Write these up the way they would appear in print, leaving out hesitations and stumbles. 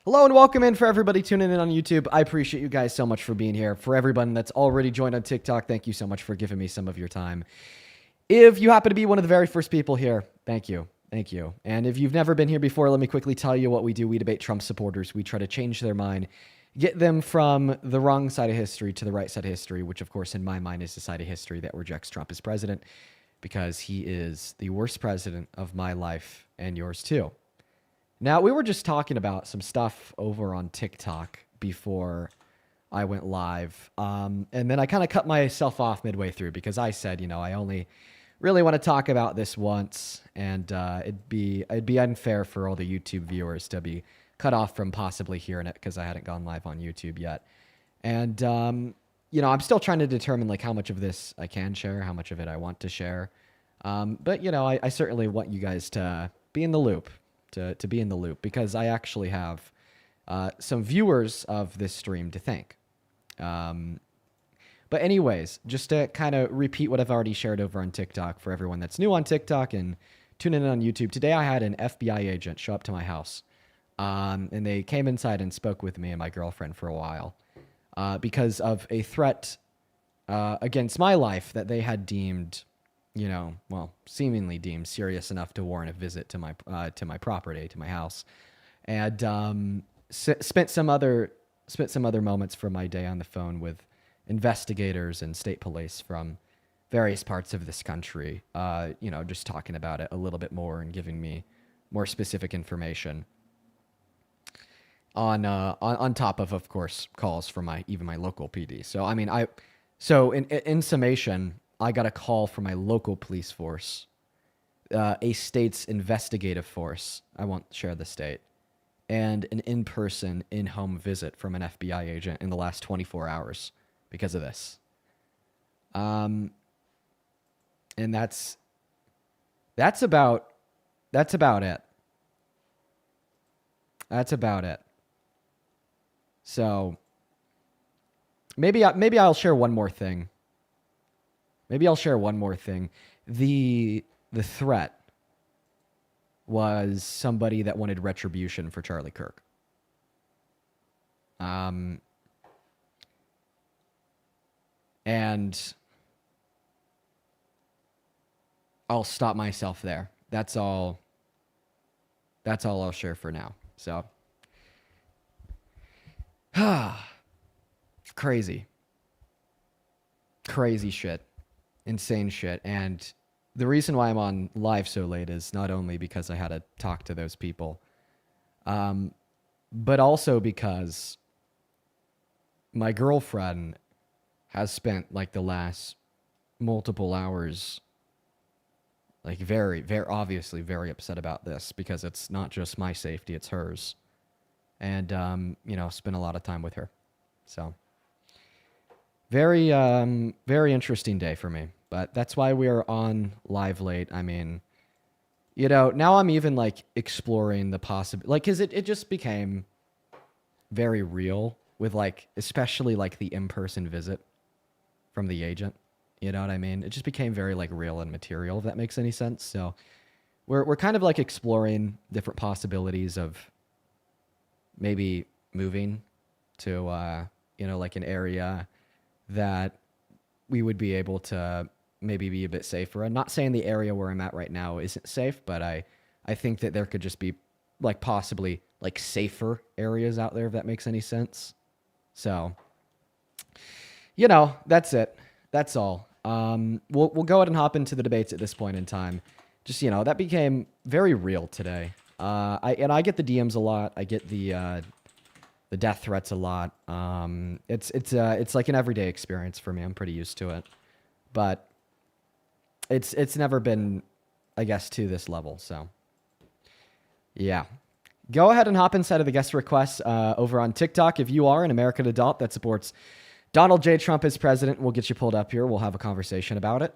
Hello and welcome in for everybody tuning in on YouTube. I appreciate you guys so much for being here. For everyone that's already joined on TikTok, thank you so much for giving me some of your time. If you happen to be one of the very first people here, thank you. Thank you. And if you've never been here before, let me quickly tell you what we do. We debate Trump supporters. We try to change their mind, get them from the wrong side of history to the right side of history, which of course in my mind is the side of history that rejects Trump as president because he is the worst president of my life and yours too. Now, we were just talking about some stuff over on TikTok before I went live. And then I kind of cut myself off midway through because I said, I only really want to talk about this once. And it'd be unfair for all the YouTube viewers to be cut off from possibly hearing it because I hadn't gone live on YouTube yet. And, I'm still trying to determine like how much of this I can share, how much of it I want to share. But, I certainly want you guys to be in the loop. To be in the loop because I actually have some viewers of this stream to thank. But anyways, just to kind of repeat what I've already shared over on TikTok for everyone that's new on TikTok and tuning in on YouTube. Today I had an FBI agent show up to my house and they came inside and spoke with me and my girlfriend for a while because of a threat against my life that they had deemed seemingly deemed serious enough to warrant a visit to my property, to my house, and spent some other moments from my day on the phone with investigators and state police from various parts of this country. Just talking about it a little bit more and giving me more specific information. On top of course, calls from even my local PD. So in summation, I got a call from my local police force, a state's investigative force. I won't share the state, and an in-person, in-home visit from an FBI agent in the last 24 hours because of this. And that's about it. That's about it. So maybe I'll share one more thing. The threat was somebody that wanted retribution for Charlie Kirk. And I'll stop myself there. That's all I'll share for now. So, crazy shit. Insane shit. And the reason why I'm on live so late is not only because I had to talk to those people, but also because my girlfriend has spent like the last multiple hours like very, very obviously very upset about this because it's not just my safety, it's hers. And, spent a lot of time with her. So very, very interesting day for me, but that's why we are on live late. I mean, now I'm even like exploring the possibility, like, cause it just became very real with like, especially like the in-person visit from the agent. You know what I mean? It just became very like real and material, if that makes any sense. So we're kind of like exploring different possibilities of maybe moving to, like an area that we would be able to maybe be a bit safer. I'm not saying the area where I'm at right now isn't safe, but I think that there could just be like possibly like safer areas out there, if that makes any sense. So, that's it. That's all. We'll go ahead and hop into the debates at this point in time. Just, that became very real today. I get the DMs a lot. I get the death threats a lot. It's like an everyday experience for me. I'm pretty used to it, but it's never been, I guess, to this level. So yeah, go ahead and hop inside of the guest requests over on TikTok. If you are an American adult that supports Donald J. Trump as president, we'll get you pulled up here. We'll have a conversation about it.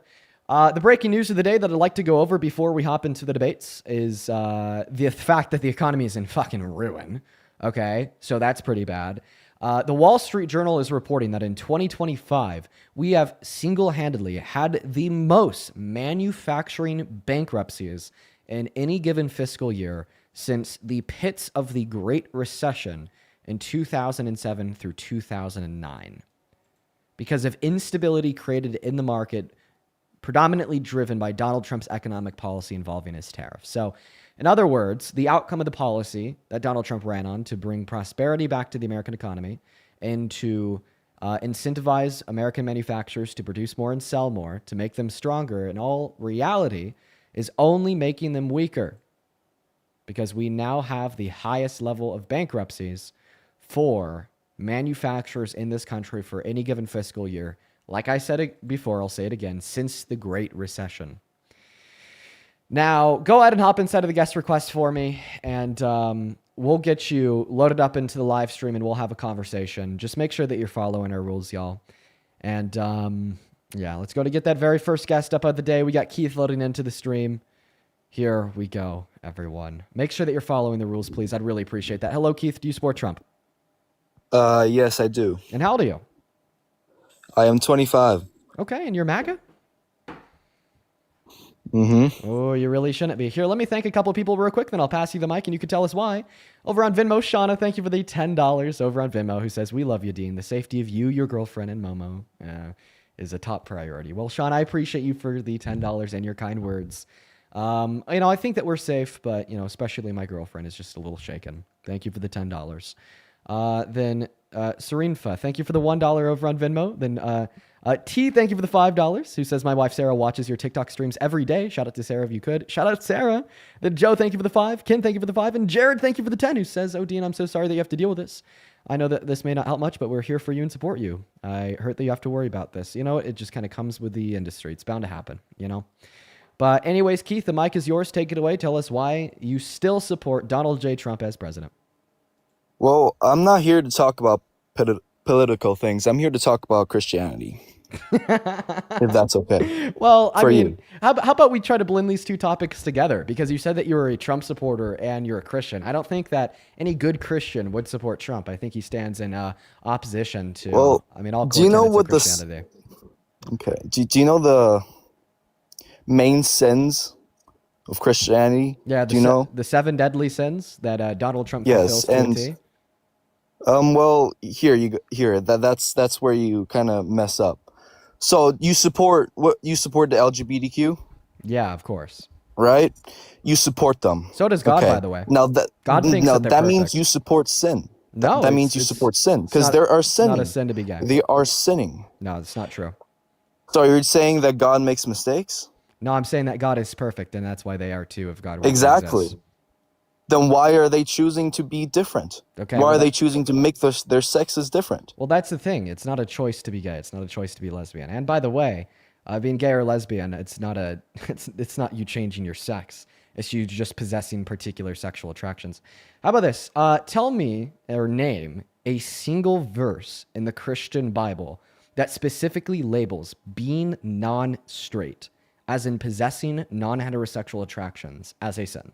The breaking news of the day that I'd like to go over before we hop into the debates is the fact that the economy is in fucking ruin. Okay, so that's pretty bad. The Wall Street Journal is reporting that in 2025, we have single-handedly had the most manufacturing bankruptcies in any given fiscal year since the pits of the Great Recession in 2007 through 2009 because of instability created in the market, predominantly driven by Donald Trump's economic policy involving his tariffs. So, in other words, the outcome of the policy that Donald Trump ran on to bring prosperity back to the American economy and to incentivize American manufacturers to produce more and sell more, to make them stronger, in all reality, is only making them weaker because we now have the highest level of bankruptcies for manufacturers in this country for any given fiscal year. Like I said it before, I'll say it again, since the Great Recession. Now, go ahead and hop inside of the guest request for me, and we'll get you loaded up into the live stream, and we'll have a conversation. Just make sure that you're following our rules, y'all. And yeah, let's go to get that very first guest up of the day. We got Keith loading into the stream. Here we go, everyone. Make sure that you're following the rules, please. I'd really appreciate that. Hello, Keith. Do you support Trump? Yes, I do. And how old are you? I am 25. Okay, and you're MAGA? Mm-hmm. Oh, you really shouldn't be. Here, let me thank a couple of people real quick, then I'll pass you the mic and you can tell us why. Over on Venmo, Shauna, thank you for the $10 over on Venmo, who says, "We love you, Dean. The safety of you, your girlfriend, and Momo is a top priority." Well, Shauna, I appreciate you for the $10 and your kind words. I think that we're safe, but, especially my girlfriend is just a little shaken. Thank you for the $10. Then Serenfa, thank you for the $1 over on Venmo. Then T, thank you for the $5, who says, "My wife Sarah watches your TikTok streams every day." Shout out to Sarah if you could. Shout out Sarah. Then Joe, thank you for the 5. Ken, thank you for the 5. And Jared, thank you for the 10, who says, "Oh, Dean, I'm so sorry that you have to deal with this. I know that this may not help much, but we're here for you and support you. I heard that you have to worry about this." It just kind of comes with the industry. It's bound to happen, But anyways, Keith, the mic is yours. Take it away. Tell us why you still support Donald J. Trump as president. Well, I'm not here to talk about political things. I'm here to talk about Christianity. If that's okay. Well, For you. how about we try to blend these two topics together? Because you said that you were a Trump supporter and you're a Christian. I don't think that any good Christian would support Trump. I think he stands in opposition to, Well, all do you know tenets of what Christianity. Okay. Do you know the main sins of Christianity? Yeah, Do you know? the 7 deadly sins that Donald Trump Yes, fulfills to a and T? well, that's where you kind of mess up. So you support the LGBTQ, Yeah, of course. right? You support them. So does God, Okay. by the way. Now God thinks that they're means perfect. you support sin. No, That means you it's support sin because not- there are It's not sinning. a sin to be gay. They are sinning. No, it's not true. So you're saying that God makes mistakes? No, I'm saying that God is perfect, and that's why they are too, if God really Exactly. exists. Then why are they choosing to be different? Okay, Why well, are they choosing to make their sexes different? Well, that's the thing. It's not a choice to be gay. It's not a choice to be lesbian. And by the way, being gay or lesbian, it's not it's not you changing your sex. It's you just possessing particular sexual attractions. How about this? Tell me or name a single verse in the Christian Bible that specifically labels being non-straight, as in possessing non-heterosexual attractions, as a sin.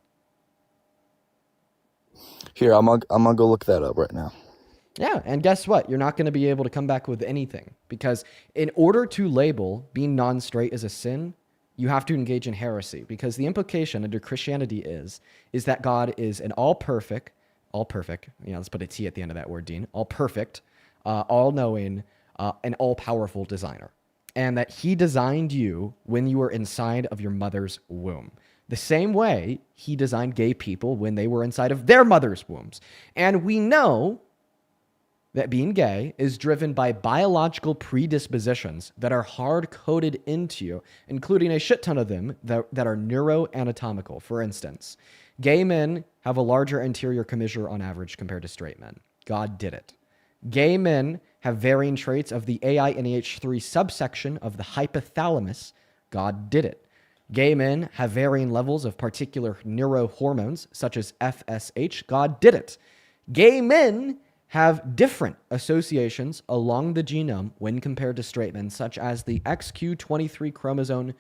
Here, I'm gonna go look that up right now. Yeah, and guess what? You're not going to be able to come back with anything because in order to label being non-straight as a sin, you have to engage in heresy because the implication under Christianity is that God is an all perfect, let's put a T at the end of that word, Dean, all perfect, all-knowing, and all-powerful designer. And that he designed you when you were inside of your mother's womb. The same way he designed gay people when they were inside of their mother's wombs. And we know that being gay is driven by biological predispositions that are hard-coded into you, including a shit ton of them that are neuroanatomical. For instance, gay men have a larger anterior commissure on average compared to straight men. God did it. Gay men have varying traits of the AINEH3 subsection of the hypothalamus. God did it. Gay men have varying levels of particular neurohormones, such as FSH. God did it. Gay men have different associations along the genome when compared to straight men, such as the XQ23 chromosome.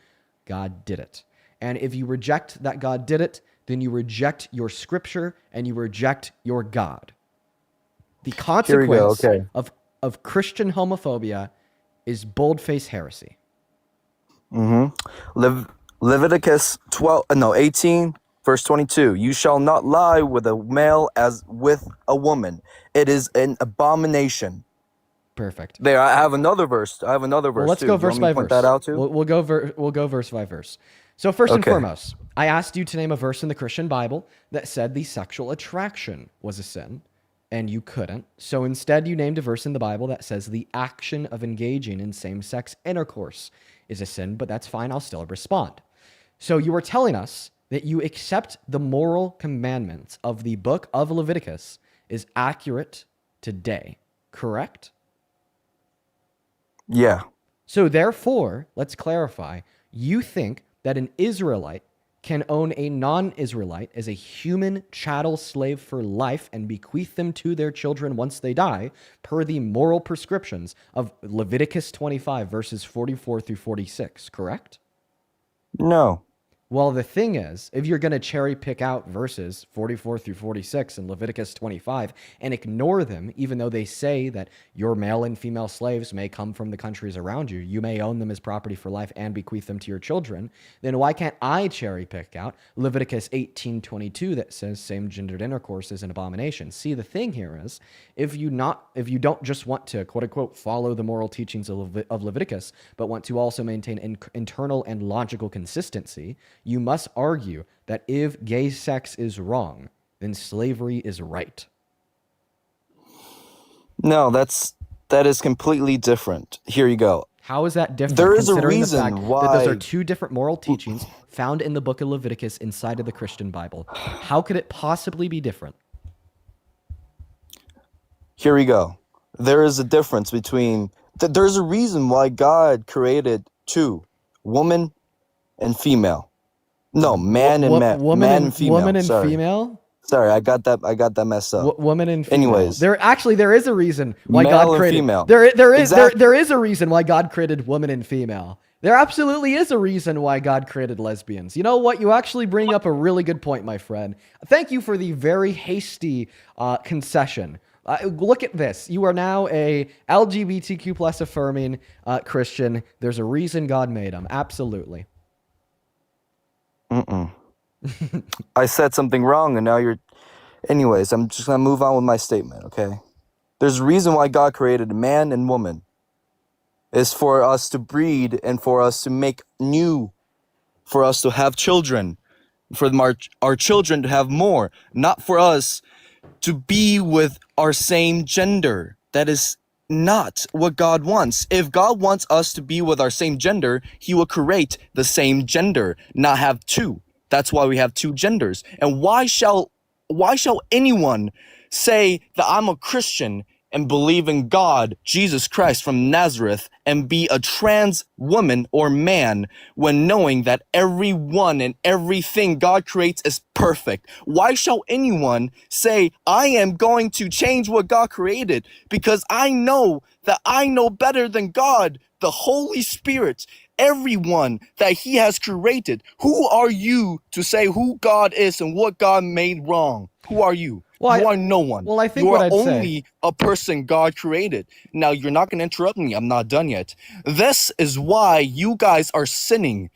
God did it. And if you reject that God did it, then you reject your scripture and you reject your God. The consequence of Christian homophobia is boldface heresy. Leviticus 18, Verse 22, you shall not lie with a male as with a woman. It is an abomination. Perfect. There, I have another verse. Well, let's Too. go Do you verse want me by to point that verse. out too? We'll go verse by verse. So first and Okay. foremost, I asked you to name a verse in the Christian Bible that said the sexual attraction was a sin, and you couldn't. So instead, you named a verse in the Bible that says the action of engaging in same-sex intercourse is a sin, but that's fine. I'll still respond. So you were telling us that you accept the moral commandments of the book of Leviticus is accurate today, correct? Yeah. So therefore, let's clarify, you think that an Israelite can own a non-Israelite as a human chattel slave for life and bequeath them to their children once they die, per the moral prescriptions of Leviticus 25, verses 44 through 46, correct? No. Well, the thing is, if you're going to cherry pick out verses 44 through 46 in Leviticus 25 and ignore them, even though they say that your male and female slaves may come from the countries around you, you may own them as property for life and bequeath them to your children, then why can't I cherry pick out Leviticus 18:22 that says same-gendered intercourse is an abomination? See, the thing here is, if you don't just want to quote unquote follow the moral teachings of Leviticus, but want to also maintain internal and logical consistency, you must argue that if gay sex is wrong, then slavery is right. No, that is completely different. Here you go. How is that different? There is a considering the reason fact why that those are two different moral teachings found in the book of Leviticus inside of the Christian Bible. How could it possibly be different? Here we go. There is a difference between there's a reason why God created two, woman and female. No, man and man. Woman Man and and female. Woman and Sorry. female? Sorry, I got that messed up. Woman and female. Anyways. There is a reason why Male God and created female. there is a reason why God created woman and female. There absolutely is a reason why God created lesbians. You know what? You actually bring up a really good point, my friend. Thank you for the very hasty concession. Look at this. You are now a LGBTQ plus affirming Christian. There's a reason God made them. Absolutely. I said something wrong and now you're... Anyways, I'm just going to move on with my statement, okay? There's a reason why God created a man and woman. It's for us to breed and for us to make new, for us to have children, for our children to have more, not for us to be with our same gender. That is not what God wants. If God wants us to be with our same gender, he will create the same gender, not have two. That's why we have two genders. And why shall anyone say that I'm a Christian and believe in God, Jesus Christ from Nazareth, and be a trans woman or man when knowing that everyone and everything God creates is perfect? Why shall anyone say, I am going to change what God created? Because I know that I know better than God, the Holy Spirit, everyone that he has created. Who are you to say who God is and what God made wrong? Who are you? Well, You are no one. Well, I think you what are I'd only say. a person God created. Now, you're not going to interrupt me. I'm not done yet. This is why you guys are sinning.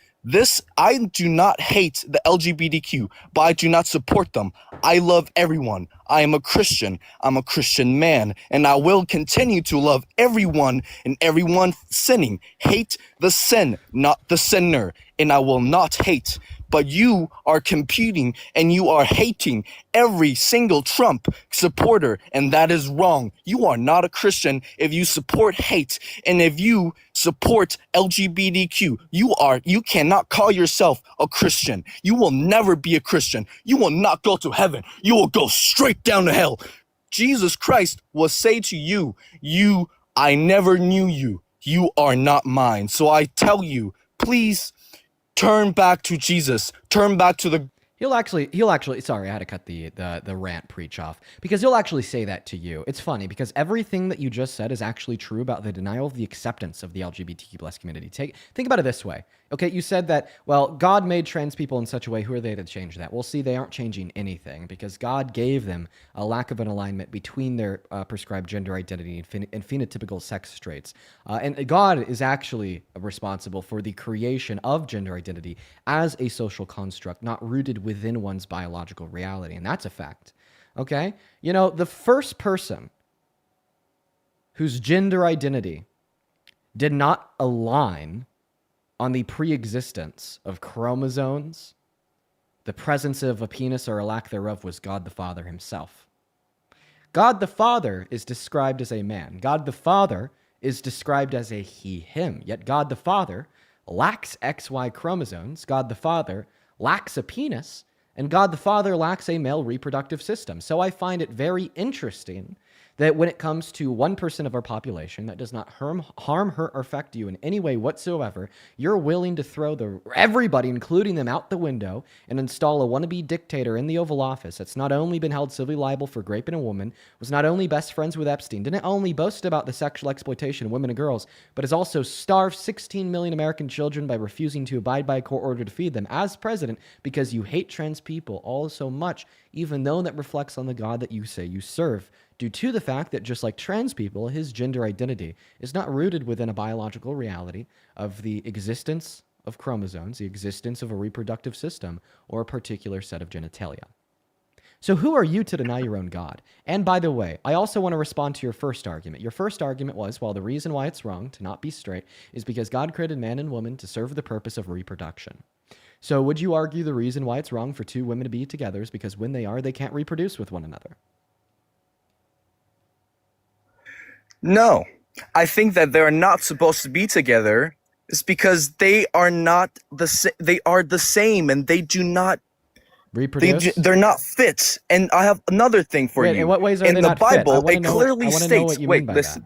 I do not hate the LGBTQ, but I do not support them. I love everyone. I am a Christian. I'm a Christian man, and I will continue to love everyone and everyone sinning. Hate the sin, not the sinner, and I will not hate. But you are competing and you are hating every single Trump supporter, and that is wrong. You are not a Christian if you support hate, and if you support LGBTQ. You cannot call yourself a Christian. You will never be a Christian. You will not go to heaven. You will go straight down to hell. Jesus Christ will say to you, I never knew you. You are not mine. So I tell you, please turn back to Jesus. Turn back to the... He'll actually, sorry, I had to cut the rant preach off, because he'll actually say that to you. It's funny, because everything that you just said is actually true about the denial of the acceptance of the LGBTQ plus community. Think about it this way. Okay, you said that, well, God made trans people in such a way, who are they to change that? Well, see, they aren't changing anything, because God gave them a lack of an alignment between their prescribed gender identity and phenotypical sex traits. And God is actually responsible for the creation of gender identity as a social construct, not rooted within one's biological reality, and that's a fact. Okay? You know, the first person whose gender identity did not align on the pre-existence of chromosomes, the presence of a penis or a lack thereof, was God the Father himself. God the Father is described as a man. God the Father is described as a he, him. Yet God the Father lacks XY chromosomes. God the Father lacks a penis. And God the Father lacks a male reproductive system. So I find it very interesting that when it comes to 1% of our population that does not harm, hurt, or affect you in any way whatsoever, you're willing to throw everybody, including them, out the window and install a wannabe dictator in the Oval Office that's not only been held civilly liable for raping a woman, was not only best friends with Epstein, didn't only boast about the sexual exploitation of women and girls, but has also starved 16 million American children by refusing to abide by a court order to feed them as president because you hate trans people all so much, even though that reflects on the God that you say you serve, due to the fact that just like trans people, his gender identity is not rooted within a biological reality of the existence of chromosomes, the existence of a reproductive system, or a particular set of genitalia. So who are you to deny your own God? And by the way, I also want to respond to your first argument. Your first argument was, well, the reason why it's wrong to not be straight is because God created man and woman to serve the purpose of reproduction. So would you argue the reason why it's wrong for two women to be together is because when they are, they can't reproduce with one another? No, I think that they're not supposed to be together is because they are not they are the same and they do not reproduce. They're not fit. And I have another thing for you. In what ways are in they the not Bible, fit? it clearly states. Wait, listen.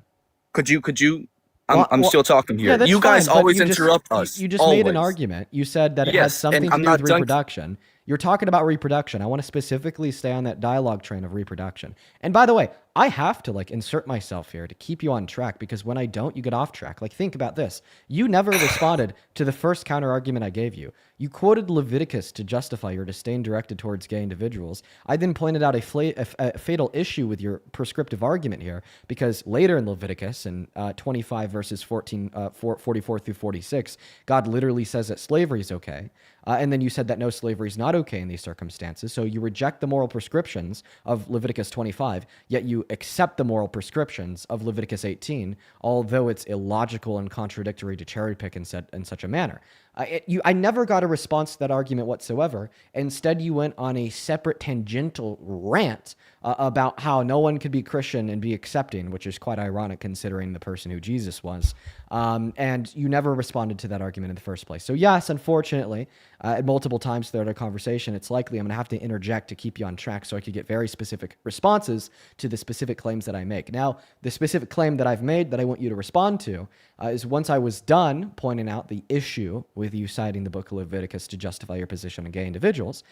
Could you? I'm still talking here. Yeah, you guys fine, always interrupt us. You just made an argument. You said that it had something to do with reproduction. You're talking about reproduction. I want to specifically stay on that dialogue train of reproduction. And by the way, I have to insert myself here to keep you on track, because when I don't, you get off track. Think about this. You never responded to the first counter argument I gave you. You quoted Leviticus to justify your disdain directed towards gay individuals. I then pointed out a fatal issue with your prescriptive argument here, because later in Leviticus, in 25 verses 44 through 46, God literally says that slavery is okay. And then you said that no, slavery is not okay in these circumstances. So you reject the moral prescriptions of Leviticus 25, yet you accept the moral prescriptions of Leviticus 18, although it's illogical and contradictory to cherry pick in such a manner. I never got a response to that argument whatsoever. Instead, you went on a separate tangential rant about how no one could be Christian and be accepting, which is quite ironic considering the person who Jesus was. And you never responded to that argument in the first place. So yes, unfortunately, at multiple times throughout our conversation, it's likely I'm going to have to interject to keep you on track so I could get very specific responses to the specific claims that I make. Now, the specific claim that I've made that I want you to respond to is once I was done pointing out the issue with you citing the book of Leviticus to justify your position on gay individuals,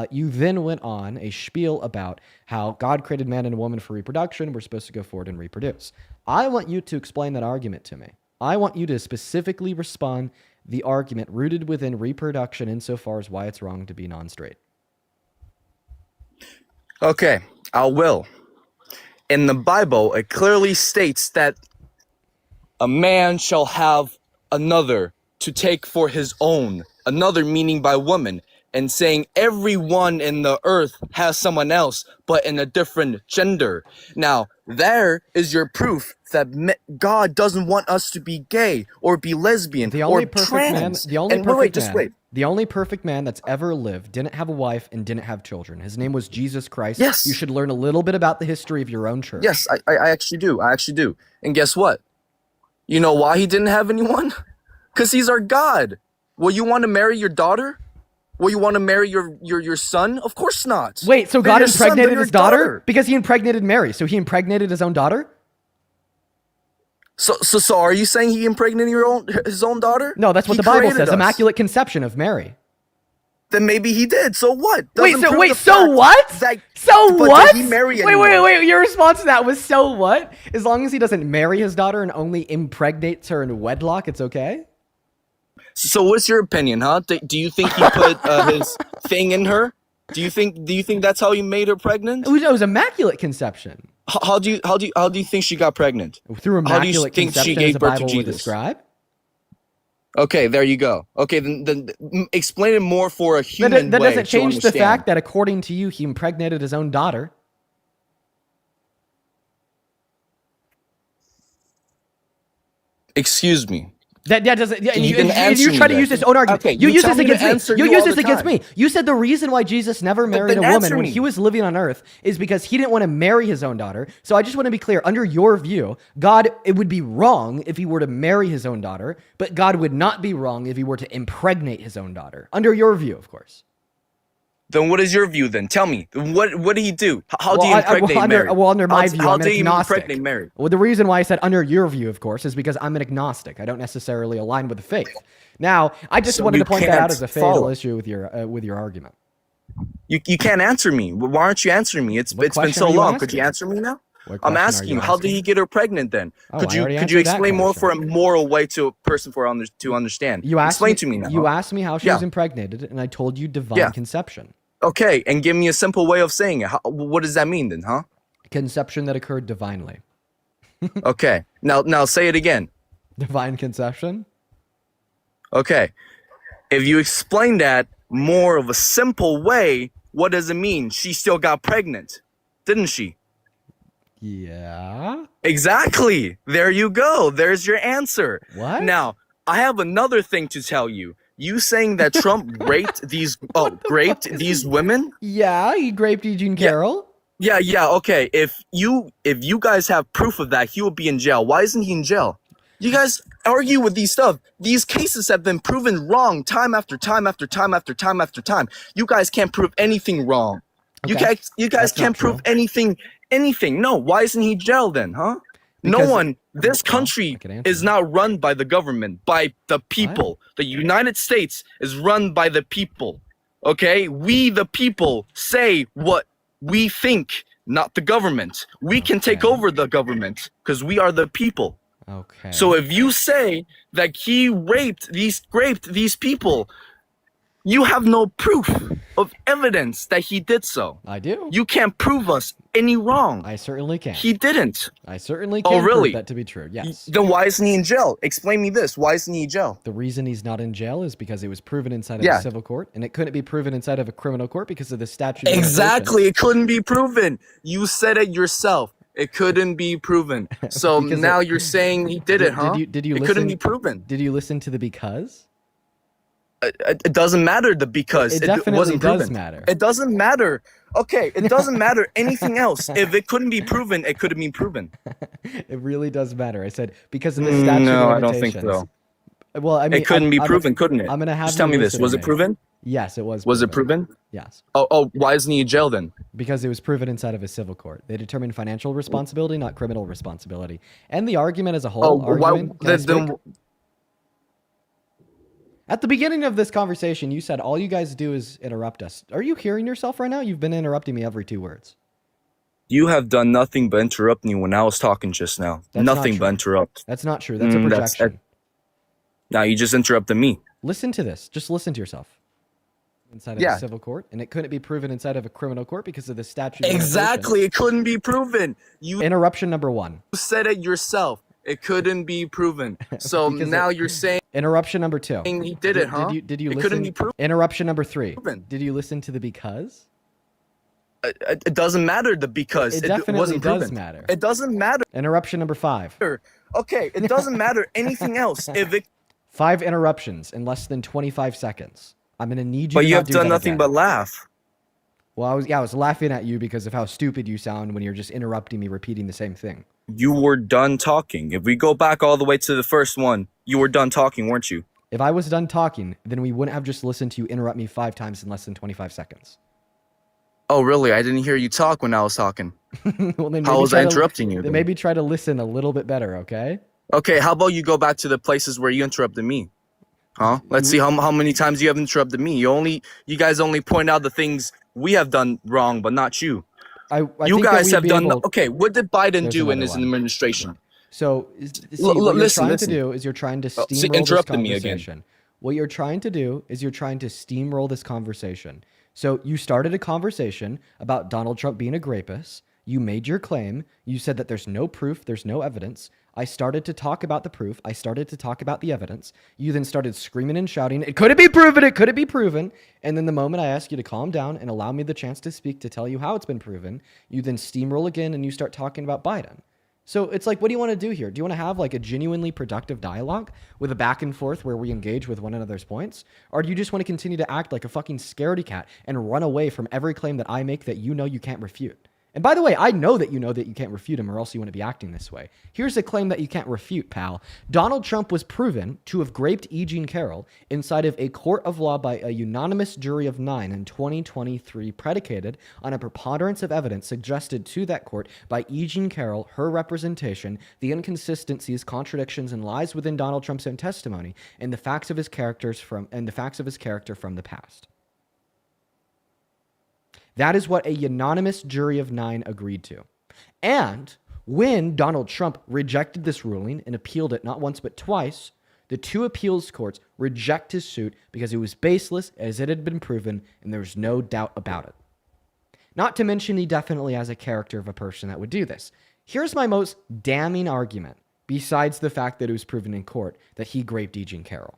you then went on a spiel about how God created man and woman for reproduction. We're supposed to go forward and reproduce. I want you to explain that argument to me. I want you to specifically respond the argument rooted within reproduction insofar as why it's wrong to be non-straight. Okay, I will. In the Bible, it clearly states that a man shall have another to take for his own, another meaning by woman, and saying everyone in the earth has someone else, but in a different gender. Now, there is your proof that God doesn't want us to be gay or be lesbian or trans. The only perfect man that's ever lived didn't have a wife and didn't have children. His name was Jesus Christ. Yes. You should learn a little bit about the history of your own church. Yes, I actually do. I actually do. And guess what? You know why he didn't have anyone? Because he's our God. Well, you want to marry your daughter? Well, you want to marry your son? Of course not. Wait, so God impregnated his daughter? Because he impregnated Mary, so he impregnated his own daughter? So are you saying he impregnated his own daughter? No, that's what the Bible says. Immaculate conception of Mary. Then maybe he did. So what? So what? Did he marry anyone? Wait. Your response to that was so what? As long as he doesn't marry his daughter and only impregnates her in wedlock, it's okay? So what's your opinion, huh? Do you think he put his thing in her? Do you think that's how he made her pregnant? It was immaculate conception. How do you think she got pregnant? Through immaculate conception, as the Bible would describe. Okay, there you go. Okay, then explain it more for a human That way doesn't to change the understand. fact that according to you, he impregnated his own daughter. Excuse me. That doesn't. Yeah, and You didn't you answer me try to then. use this own argument. Okay, You you use tell this me to against me. answer You you use all this the against time. me. You said the reason why Jesus never married a then woman answer when me. he was living on earth is because he didn't want to marry his own daughter. So I just want to be clear. Under your view, God, it would be wrong if he were to marry his own daughter, but God would not be wrong if he were to impregnate his own daughter. Under your view, of course. Then what is your view then? Tell me. What did he do? How do you impregnate Mary? Under my view, how I'm an do you agnostic. impregnate Mary? Well, the reason why I said under your view, of course, is because I'm an agnostic. I don't necessarily align with the faith. Now, I just So wanted you to point that out can't as a fatal follow. issue with your argument. You can't answer me. Why aren't you answering me? It's been question so are you long. Could you asking? answer me now? What I'm question are asking you you. How did asking? he get her pregnant then? Oh, Could I you already could you answered that explain more for a question. moral way to a person to understand? You asked Explain me, to me now. You asked me how she Yeah. was impregnated, and I told you divine Yeah. conception. Okay, and give me a simple way of saying it. What does that mean then, huh? Conception that occurred divinely. Okay. Now say it again. Divine conception? Okay. If you explain that more of a simple way, what does it mean? She still got pregnant, didn't she? Yeah. Exactly. There you go. There's your answer. What? Now, I have another thing to tell you. You saying that Trump raped these women? Yeah, he raped Eugene Carroll. Yeah, okay. If you guys have proof of that, he will be in jail. Why isn't he in jail? You guys argue with these stuff. These cases have been proven wrong time after time after time after time after time. You guys can't prove anything wrong. Okay. You guys That's not can't prove true. anything. No, why isn't he jailed then, huh? Because- This well, country I can answer is that. not run by the government, by the people. The United States is run by the people. Okay? We, the people, say what we think, not the government. We can take Okay. over the government because we are the people. Okay. So if you say that he raped these people, you have no proof of evidence that he did so. I do. You can't prove us any wrong. I certainly can. He didn't. I certainly Oh, can really? prove that to be true. Yes. Then why isn't he in jail? Explain me this. Why isn't he in jail? The reason he's not in jail is because it was proven inside of Yeah. a civil court, and it couldn't be proven inside of a criminal court because of the statute of Exactly. It couldn't be proven. You said it yourself. It couldn't be proven. So Because now it- you're saying he did it, huh? Did you It listen? couldn't be proven. Did you listen to the because? It doesn't matter the because It it definitely wasn't does proven. matter. It doesn't matter. Okay, it doesn't matter anything else. If it couldn't be proven, it could have been proven. It really does matter. I said because of the statute No, of I don't think limitations. so. Well, I mean, It couldn't be proven, couldn't it? I'm gonna have Just tell you me this. listen Was to it me. proven? Yes, it was. Was it proven? Yes, Oh, why isn't he in jail then? because it was proven inside of a civil court. They determined financial responsibility, not criminal responsibility. And the argument as a whole. Why? Argument, can I Then, speak? At the beginning of this conversation, you said all you guys do is interrupt us. Are you hearing yourself right now? You've been interrupting me every 2 words. you have done nothing but interrupt me when I was talking just now. That's not Nothing but true. interrupt. That's not true. That's a That's- projection. Now you just interrupted me. Listen to this. Just listen to yourself. Inside of Yeah. a civil court, and it couldn't be proven inside of a criminal court because of the statute. of Exactly. It couldn't be proven. You limitations. Interruption number 1. said it yourself. It couldn't be proven. So Because now it- you're saying Interruption number 2. he did it, huh? Did you It listen? couldn't be proven. Interruption number 3. Proven. Did you listen to the because? It doesn't matter the because It definitely wasn't does proven. matter. It doesn't matter. Interruption number 5. Okay, it doesn't matter anything else. If it 5 interruptions in less than 25 seconds. I'm gonna need you. But to you not have do done that nothing again. but laugh. Well, I was laughing at you because of how stupid you sound when you're just interrupting me, repeating the same thing. You were done talking. If we go back all the way to the first one, you were done talking, weren't you? If I was done talking, then we wouldn't have just listened to you interrupt me 5 times in less than 25 seconds. Oh, really? I didn't hear you talk when I was talking. Well, then How maybe was try I to- interrupting you? Then then? maybe try to listen a little bit better, okay? Okay, how about you go back to the places where you interrupted me? Huh? Let's see how many times you have interrupted me. You guys only point out the things we have done wrong, but not you. I You think that guys we'd have be done able- okay. What did Biden There's do in another his one. administration? So, see, L- what you're listen, trying listen. to do is you're trying to Oh, see, steamroll this interrupted me again. conversation. What you're trying to do is you're trying to steamroll this conversation. So you started a conversation about Donald Trump being a rapist. You made your claim. You said that there's no proof, there's no evidence. I started to talk about the proof. I started to talk about the evidence. You then started screaming and shouting, it couldn't be proven, it couldn't be proven. And then the moment I ask you to calm down and allow me the chance to speak to tell you how it's been proven, you then steamroll again and you start talking about Biden. So it's like, what do you want to do here? Do you want to have like a genuinely productive dialogue with a back and forth where we engage with one another's points? Or do you just want to continue to act like a fucking scaredy cat and run away from every claim that I make that you know you can't refute? And by the way, I know that you can't refute him, or else you wouldn't be acting this way. Here's a claim that you can't refute, pal. Donald Trump was proven to have raped E. Jean Carroll inside of a court of law by a unanimous jury of 9 in 2023, predicated on a preponderance of evidence suggested to that court by E. Jean Carroll, her representation, the inconsistencies, contradictions, and lies within Donald Trump's own testimony, and the facts of his character from the past. That is what a unanimous jury of 9 agreed to. And when Donald Trump rejected this ruling and appealed it not once but twice, the two appeals courts reject his suit because it was baseless, as it had been proven, and there was no doubt about it. Not to mention, he definitely has a character of a person that would do this. Here's my most damning argument, besides the fact that it was proven in court that he raped E. Jean Carroll.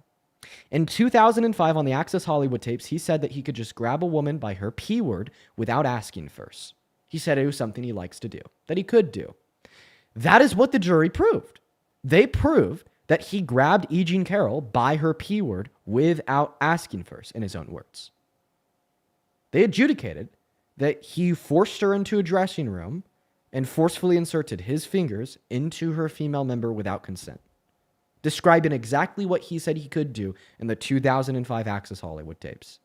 In 2005, on the Access Hollywood tapes, he said that he could just grab a woman by her P word without asking first. He said it was something he likes to do, that he could do. That is what the jury proved. They proved that he grabbed E. Jean Carroll by her P word without asking first, in his own words. They adjudicated that he forced her into a dressing room and forcefully inserted his fingers into her female member without consent, describing exactly what he said he could do in the 2005 Access Hollywood tapes.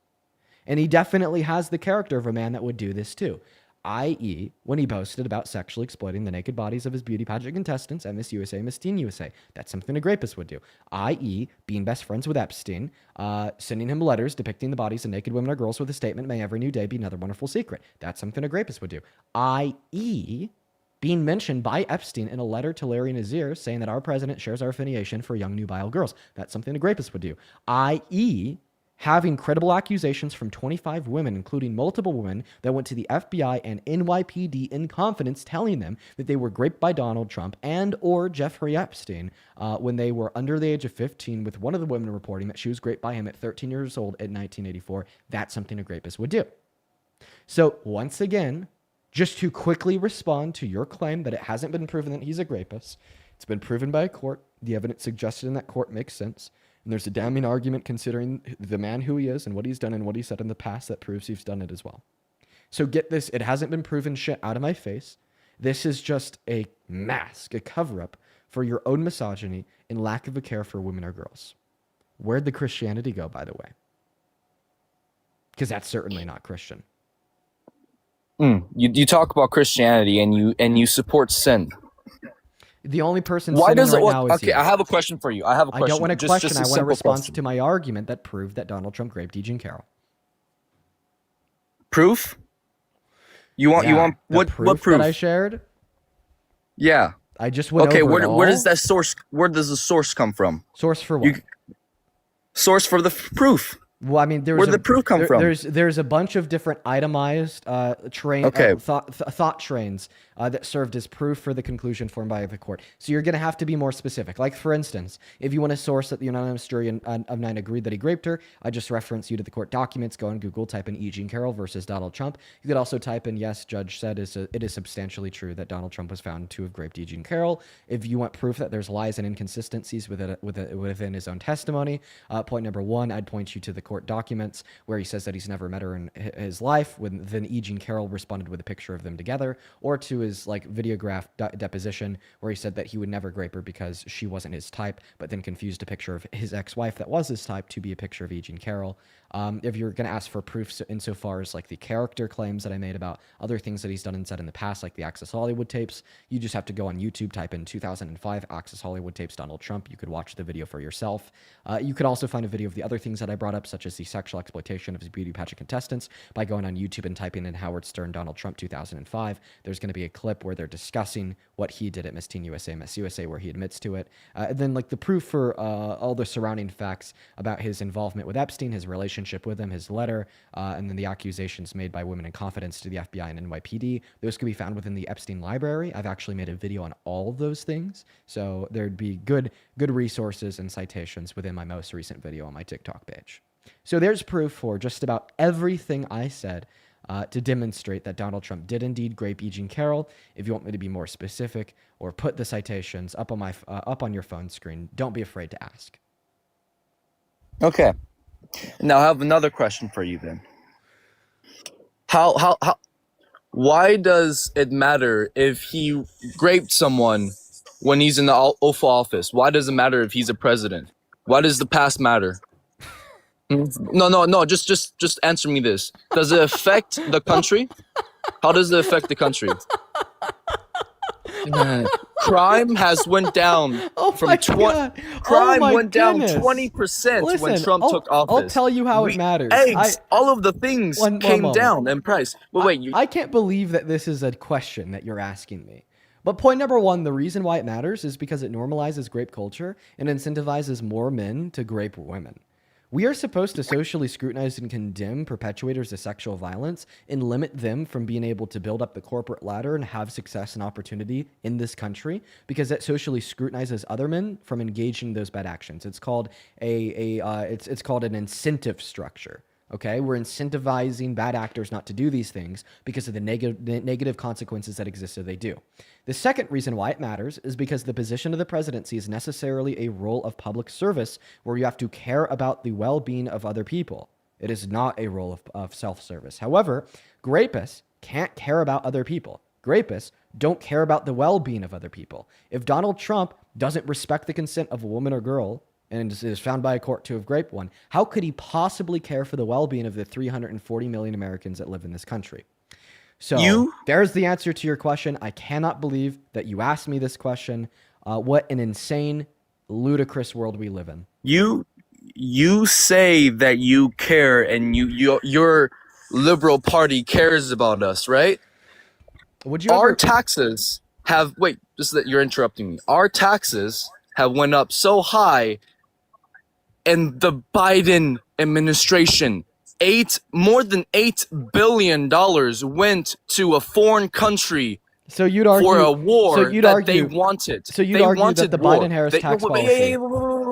And he definitely has the character of a man that would do this too, i.e. when he boasted about sexually exploiting the naked bodies of his beauty pageant contestants at Miss USA, Miss Teen USA. That's something a rapist would do, i.e. being best friends with Epstein, sending him letters depicting the bodies of naked women or girls with a statement, may every new day be another wonderful secret. That's something a rapist would do, i.e. being mentioned by Epstein in a letter to Larry Nassar saying that our president shares our affiliation for young nubile girls. That's something a rapist would do. i.e. having credible accusations from 25 women, including multiple women that went to the FBI and NYPD in confidence, telling them that they were raped by Donald Trump and or Jeffrey Epstein when they were under the age of 15, with one of the women reporting that she was raped by him at 13 years old in 1984. That's something a rapist would do. So once again, just to quickly respond to your claim that it hasn't been proven that he's a rapist, it's been proven by a court. The evidence suggested in that court makes sense. And there's a damning argument considering the man who he is and what he's done and what he said in the past that proves he's done it as well. So get this, it hasn't been proven shit out of my face. This is just a mask, a cover-up for your own misogyny and lack of a care for women or girls. Where'd the Christianity go, by the way? Because that's certainly not Christian. You talk about Christianity and you support sin. The only person Why sinning does it? right now is Okay, you. I have a question for you. I have a question. I don't want a question. I want a simple response question. to my argument that proved that Donald Trump raped E. Jean Carroll. Proof? You want The what proof? that I shared? Yeah. I just went Okay, over it all. where does that source? Where does the source come from? Source for what? Source for the proof. Well, I mean, Where'd the proof come from? There's a bunch of different itemized thought trains that served as proof for the conclusion formed by the court. So you're going to have to be more specific. Like, for instance, if you want to source that the unanimous jury of 9 agreed that he raped her, I just reference you to the court documents. Go on Google, type in E. Jean Carroll versus Donald Trump. You could also type in, yes, judge said it is substantially true that Donald Trump was found to have raped E. Jean Carroll. If you want proof that there's lies and inconsistencies within his own testimony, point number 1, I'd point you to the court documents where he says that he's never met her in his life, when then E. Jean Carroll responded with a picture of them together, or to his videograph deposition where he said that he would never rape her because she wasn't his type, but then confused a picture of his ex-wife that was his type to be a picture of E. Jean Carroll. If you're going to ask for proof insofar as like the character claims that I made about other things that he's done and said in the past, like the Access Hollywood tapes, you just have to go on YouTube, type in 2005 Access Hollywood tapes Donald Trump. You could watch the video for yourself. You could also find a video of the other things that I brought up, such as the sexual exploitation of his beauty pageant contestants, by going on YouTube and typing in Howard Stern Donald Trump 2005. There's going to be a clip where they're discussing what he did at Miss Teen USA, Miss USA, where he admits to it. And then like the proof for all the surrounding facts about his involvement with Epstein, his relationship with him, his letter, and then the accusations made by women in confidence to the FBI and NYPD. Those can be found within the Epstein library. I've actually made a video on all of those things. So there'd be good resources and citations within my most recent video on my TikTok page. So there's proof for just about everything I said to demonstrate that Donald Trump did indeed grape E. Jean Carroll. If you want me to be more specific or put the citations up on your phone screen, don't be afraid to ask. Okay. Now I have another question for you then. Why does it matter if he raped someone when he's in the Oval Office? Why does it matter if he's a president? Why does the past matter? No. Just answer me this. Does it affect the country? How does it affect the country? Crime has went down from 20. Crime went down 20% when Trump took office. I'll tell you how it matters. Eggs, all of the things came down in price. But wait, I can't believe that this is a question that you're asking me. But point number one, the reason why it matters is because it normalizes grape culture and incentivizes more men to grape women. We are supposed to socially scrutinize and condemn perpetuators of sexual violence and limit them from being able to build up the corporate ladder and have success and opportunity in this country because that socially scrutinizes other men from engaging in those bad actions. It's called it's called an incentive structure. Okay, we're incentivizing bad actors not to do these things because of the negative consequences that exist if they do. The second reason why it matters is because the position of the presidency is necessarily a role of public service where you have to care about the well-being of other people. It is not a role of self-service. However, grapists can't care about other people. Grapists don't care about the well-being of other people. If Donald Trump doesn't respect the consent of a woman or girl, and is found by a court to have raped one, how could he possibly care for the well-being of the 340 million Americans that live in this country? So there's the answer to your question. I cannot believe that you asked me this question. What an insane, ludicrous world we live in. You say that you care and your liberal party cares about us, right? Our taxes have just that you're interrupting me. Our taxes have went up so high. And the Biden administration, more than $8 billion went to a foreign country for a war that they wanted. So you'd argue that the Biden-Harris tax policy...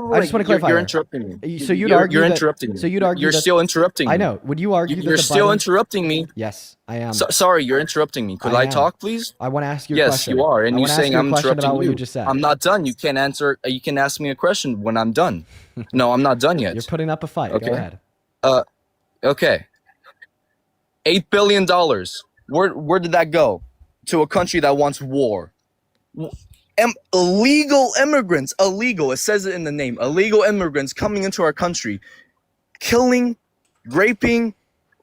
I just want to clarify. You're interrupting me. So you'd argue you're interrupting me. So you'd argue you're still interrupting me. I know. Would you argue that you're still interrupting me? Yes, I am. Sorry, you're interrupting me. Could I talk, please? I want to ask you a question. Yes, you are. And you're saying I'm interrupting about you. What you just said. I'm not done. You can't answer. You can ask me a question when I'm done. No, I'm not done yet. You're putting up a fight. Okay. Go ahead. Okay. $8 billion. Where did that go? To a country that wants war. Illegal immigrants, it says it in the name, illegal immigrants coming into our country, killing, raping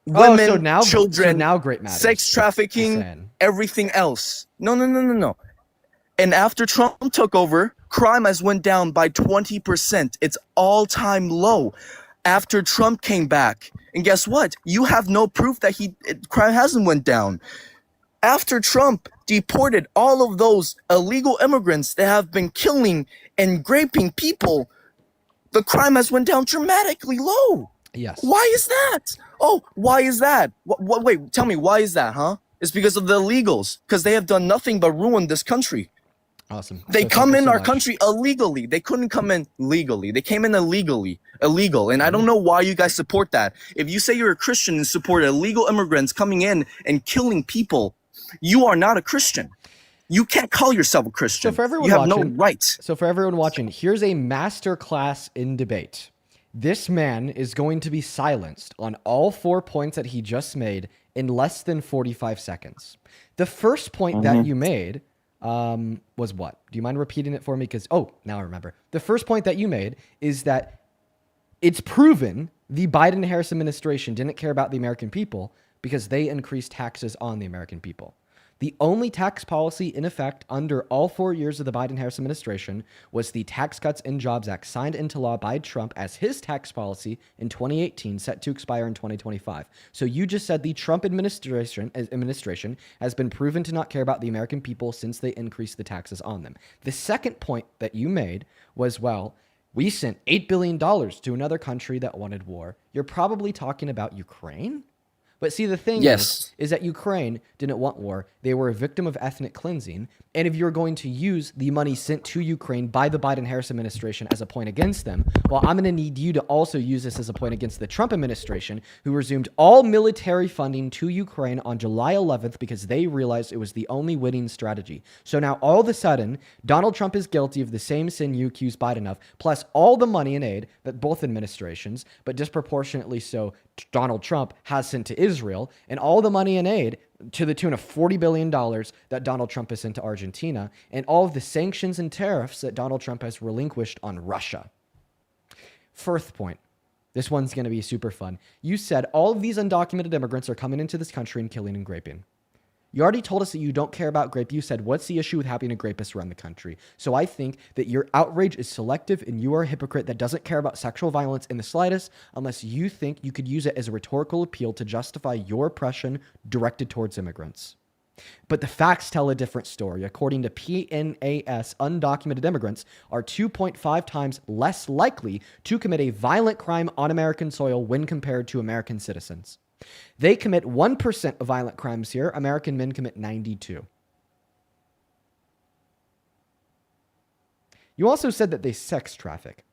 women, children, now great matters. Sex trafficking, everything else. No. And after Trump took over, crime has went down by 20%. It's all-time low. After Trump came back, and guess what? You have no proof that crime hasn't went down. After Trump deported all of those illegal immigrants that have been killing and raping people, the crime has went down dramatically low. Yes. Why is that? Oh, why is that? Wait, tell me, why is that, huh? It's because of the illegals, because they have done nothing but ruin this country. Awesome. They come in our country illegally. They couldn't come in legally. They came in illegal. And I don't know why you guys support that. If you say you're a Christian and support illegal immigrants coming in and killing people, you are not a Christian. You can't call yourself a Christian. So for everyone you have watching, no rights. So for everyone watching, here's a master class in debate. This man is going to be silenced on all 4 points that he just made in less than 45 seconds. The first point that you made was what? Do you mind repeating it for me? Because, now I remember. The first point that you made is that it's proven the Biden-Harris administration didn't care about the American people because they increased taxes on the American people. The only tax policy in effect under all 4 years of the Biden-Harris administration was the Tax Cuts and Jobs Act signed into law by Trump as his tax policy in 2018, set to expire in 2025. So you just said the Trump administration has been proven to not care about the American people since they increased the taxes on them. The second point that you made was, well, we sent $8 billion to another country that wanted war. You're probably talking about Ukraine? But see, the thing is that Ukraine didn't want war. They were a victim of ethnic cleansing. And if you're going to use the money sent to Ukraine by the Biden-Harris administration as a point against them, well, I'm going to need you to also use this as a point against the Trump administration, who resumed all military funding to Ukraine on July 11th because they realized it was the only winning strategy. So now all of a sudden, Donald Trump is guilty of the same sin you accuse Biden of, plus all the money and aid that both administrations, but disproportionately so Donald Trump, has sent to Israel, and all the money and aid to the tune of $40 billion that Donald Trump has sent to Argentina, and all of the sanctions and tariffs that Donald Trump has relinquished on Russia. First point. This one's going to be super fun. You said all of these undocumented immigrants are coming into this country and killing and raping. You already told us that you don't care about grape. You said, what's the issue with having a rapist around the country? So I think that your outrage is selective and you are a hypocrite that doesn't care about sexual violence in the slightest unless you think you could use it as a rhetorical appeal to justify your oppression directed towards immigrants. But the facts tell a different story. According to PNAS, undocumented immigrants are 2.5 times less likely to commit a violent crime on American soil when compared to American citizens. They commit 1% of violent crimes here. American men commit 92. You also said that they sex traffic.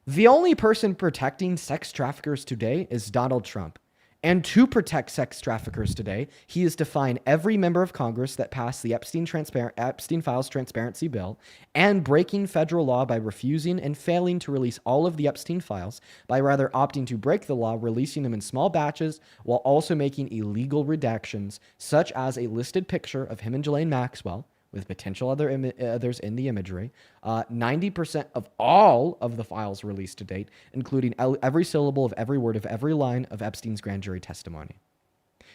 The only person protecting sex traffickers today is Donald Trump. And to protect sex traffickers today, he is defying every member of Congress that passed the Epstein Files Transparency Bill and breaking federal law by refusing and failing to release all of the Epstein files, by rather opting to break the law, releasing them in small batches, while also making illegal redactions, such as a listed picture of him and Ghislaine Maxwell, with potential others in the imagery. 90% of all of the files released to date, including every syllable of every word of every line of Epstein's grand jury testimony.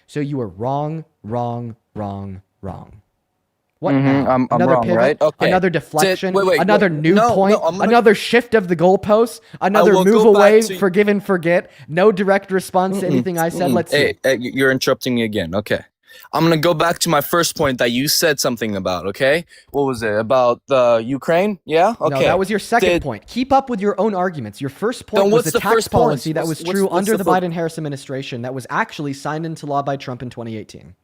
So you are wrong, wrong, wrong, wrong. What now? I'm Another wrong, pivot, right? Okay. another deflection, Wait, another new point, another shift of the goalposts, another will move go back away, to- forgive and forget, no direct response to anything I said. Let's see. Hey, you're interrupting me again. Okay. I'm going to go back to my first point that you said something about, okay? What was it? About the Ukraine? Yeah? Okay. No, that was your second point. Keep up with your own arguments. Your first point Then was what's the the tax first point? policy that was true What's under the the Biden-Harris administration that was actually signed into law by Trump in 2018.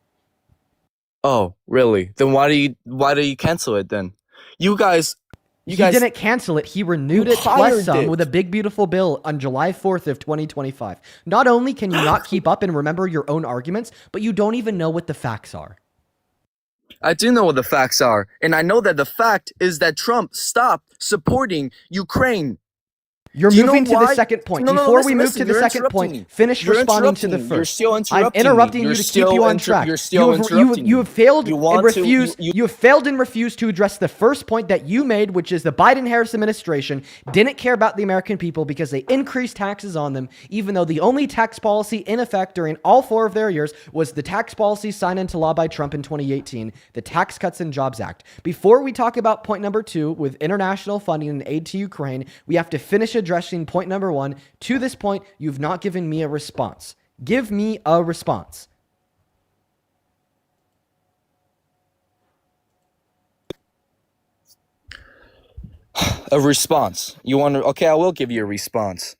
Oh, really? Then why do you cancel it then? You guys He didn't cancel it. He renewed it plus hired some it. with a big, beautiful bill on July 4th of 2025. Not only can you not keep up and remember your own arguments, but you don't even know what the facts are. I do know what the facts are, and I know that the fact is that Trump stopped supporting Ukraine. You're Do you know moving to the why? second point. No, Before we listen, move to the you're second interrupting me. point, finish You're responding to the interrupting me. You're first. still I'm interrupting me. interrupting you You're to keep still you on inter- track. you're still interrupting you me. have failed You and want to- refused. you- You have failed and refused to address the first point that you made, which is the Biden-Harris administration didn't care about the American people because they increased taxes on them, even though the only tax policy in effect during all 4 of their years was the tax policy signed into law by Trump in 2018, the Tax Cuts and Jobs Act. Before we talk about point number 2 with international funding and aid to Ukraine, we have to finish addressing point number 1. To this point, you've not given me a response. Give me a response. A response. You want to? Okay, I will give you a response.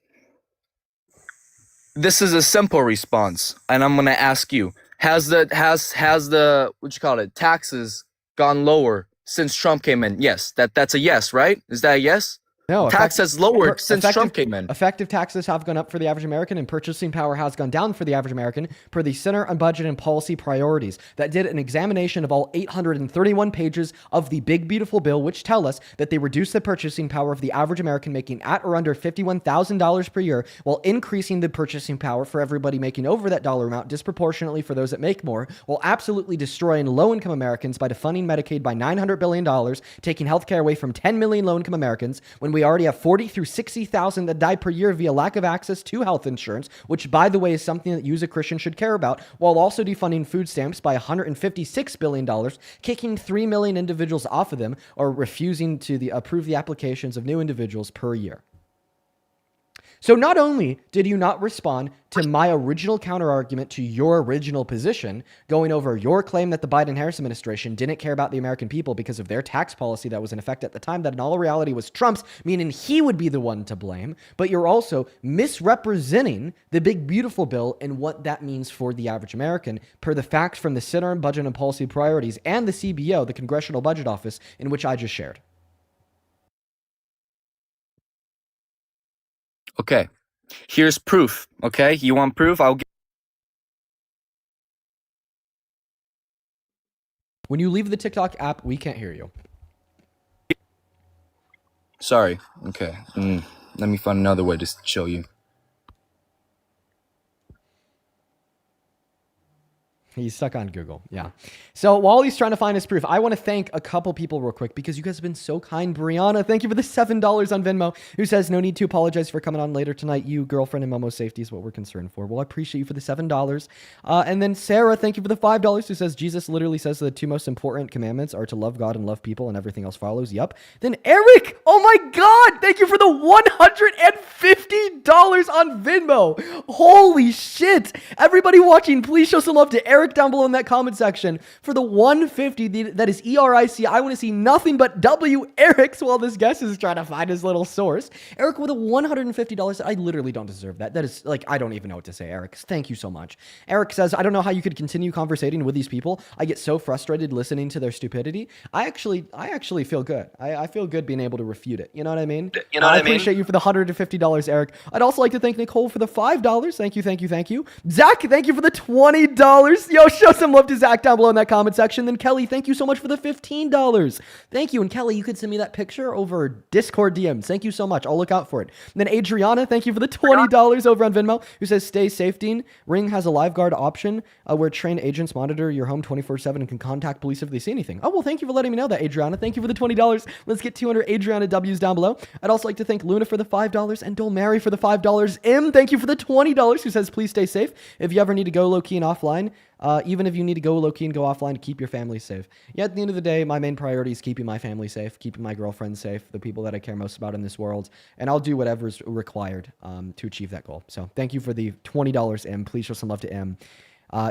This is a simple response, and I'm gonna ask you: Has the what you call it taxes gone lower since Trump came in? Yes, that's a yes, right? Is that a yes? No, Tax has lowered since Trump came in. Effective taxes have gone up for the average American, and purchasing power has gone down for the average American per the Center on Budget and Policy Priorities that did an examination of all 831 pages of the big, beautiful bill, which tell us that they reduce the purchasing power of the average American making at or under $51,000 per year, while increasing the purchasing power for everybody making over that dollar amount disproportionately for those that make more, while absolutely destroying low-income Americans by defunding Medicaid by $900 billion, taking healthcare away from 10 million low-income Americans, when we already have 40 through 60,000 that die per year via lack of access to health insurance, which, by the way, is something that you as a Christian should care about, while also defunding food stamps by $156 billion, kicking 3 million individuals off of them, or refusing to approve the applications of new individuals per year. So not only did you not respond to my original counterargument to your original position, going over your claim that the Biden-Harris administration didn't care about the American people because of their tax policy that was in effect at the time, that in all reality was Trump's, meaning he would be the one to blame, but you're also misrepresenting the big beautiful bill and what that means for the average American per the facts from the Center on Budget and Policy Priorities and the CBO, the Congressional Budget Office, in which I just shared. Okay, here's proof. Okay, you want proof? I'll give. When you leave the TikTok app, we can't hear you. Sorry. Okay. Let me find another way to show you. He's stuck on Google. Yeah. So while he's trying to find his proof, I want to thank a couple people real quick because you guys have been so kind. Brianna, thank you for the $7 on Venmo, who says, no need to apologize for coming on later tonight. You, girlfriend, and Momo's safety is what we're concerned for. Well, I appreciate you for the $7. And then Sarah, thank you for the $5, who says, Jesus literally says the two most important commandments are to love God and love people, and everything else follows. Yep. Then Eric, oh my God, thank you for the $150 on Venmo. Holy shit. Everybody watching, please show some love to Eric down below in that comment section for the 150. That is ERIC. I want to see nothing but W Eric's while this guest is trying to find his little source. Eric with a $150. I literally don't deserve that. That is like, I don't even know what to say, Eric. Thank you so much. Eric says, I don't know how you could continue conversating with these people. I get so frustrated listening to their stupidity. I actually feel good. I feel good being able to refute it. You know what I mean? I appreciate you for the $150, Eric. I'd also like to thank Nicole for the $5. Thank you. Zach, thank you for the $20. Yo, show some love to Zach down below in that comment section. Then Kelly, thank you so much for the $15. Thank you. And Kelly, you could send me that picture over Discord DMs. Thank you so much. I'll look out for it. And then Adriana, thank you for the $20 over on Venmo, who says, stay safe, Dean. Ring has a LiveGuard option where trained agents monitor your home 24/7 and can contact police if they see anything. Oh, well, thank you for letting me know that, Adriana. Thank you for the $20. Let's get 200 Adriana W's down below. I'd also like to thank Luna for the $5 and Dolmary for the $5. M, thank you for the $20, who says, please stay safe. If you ever need to go low-key and offline, even if you need to go low-key and go offline to keep your family safe. Yeah, at the end of the day, my main priority is keeping my family safe, keeping my girlfriend safe, the people that I care most about in this world, and I'll do whatever's required to achieve that goal. So thank you for the $20, M. Please show some love to M.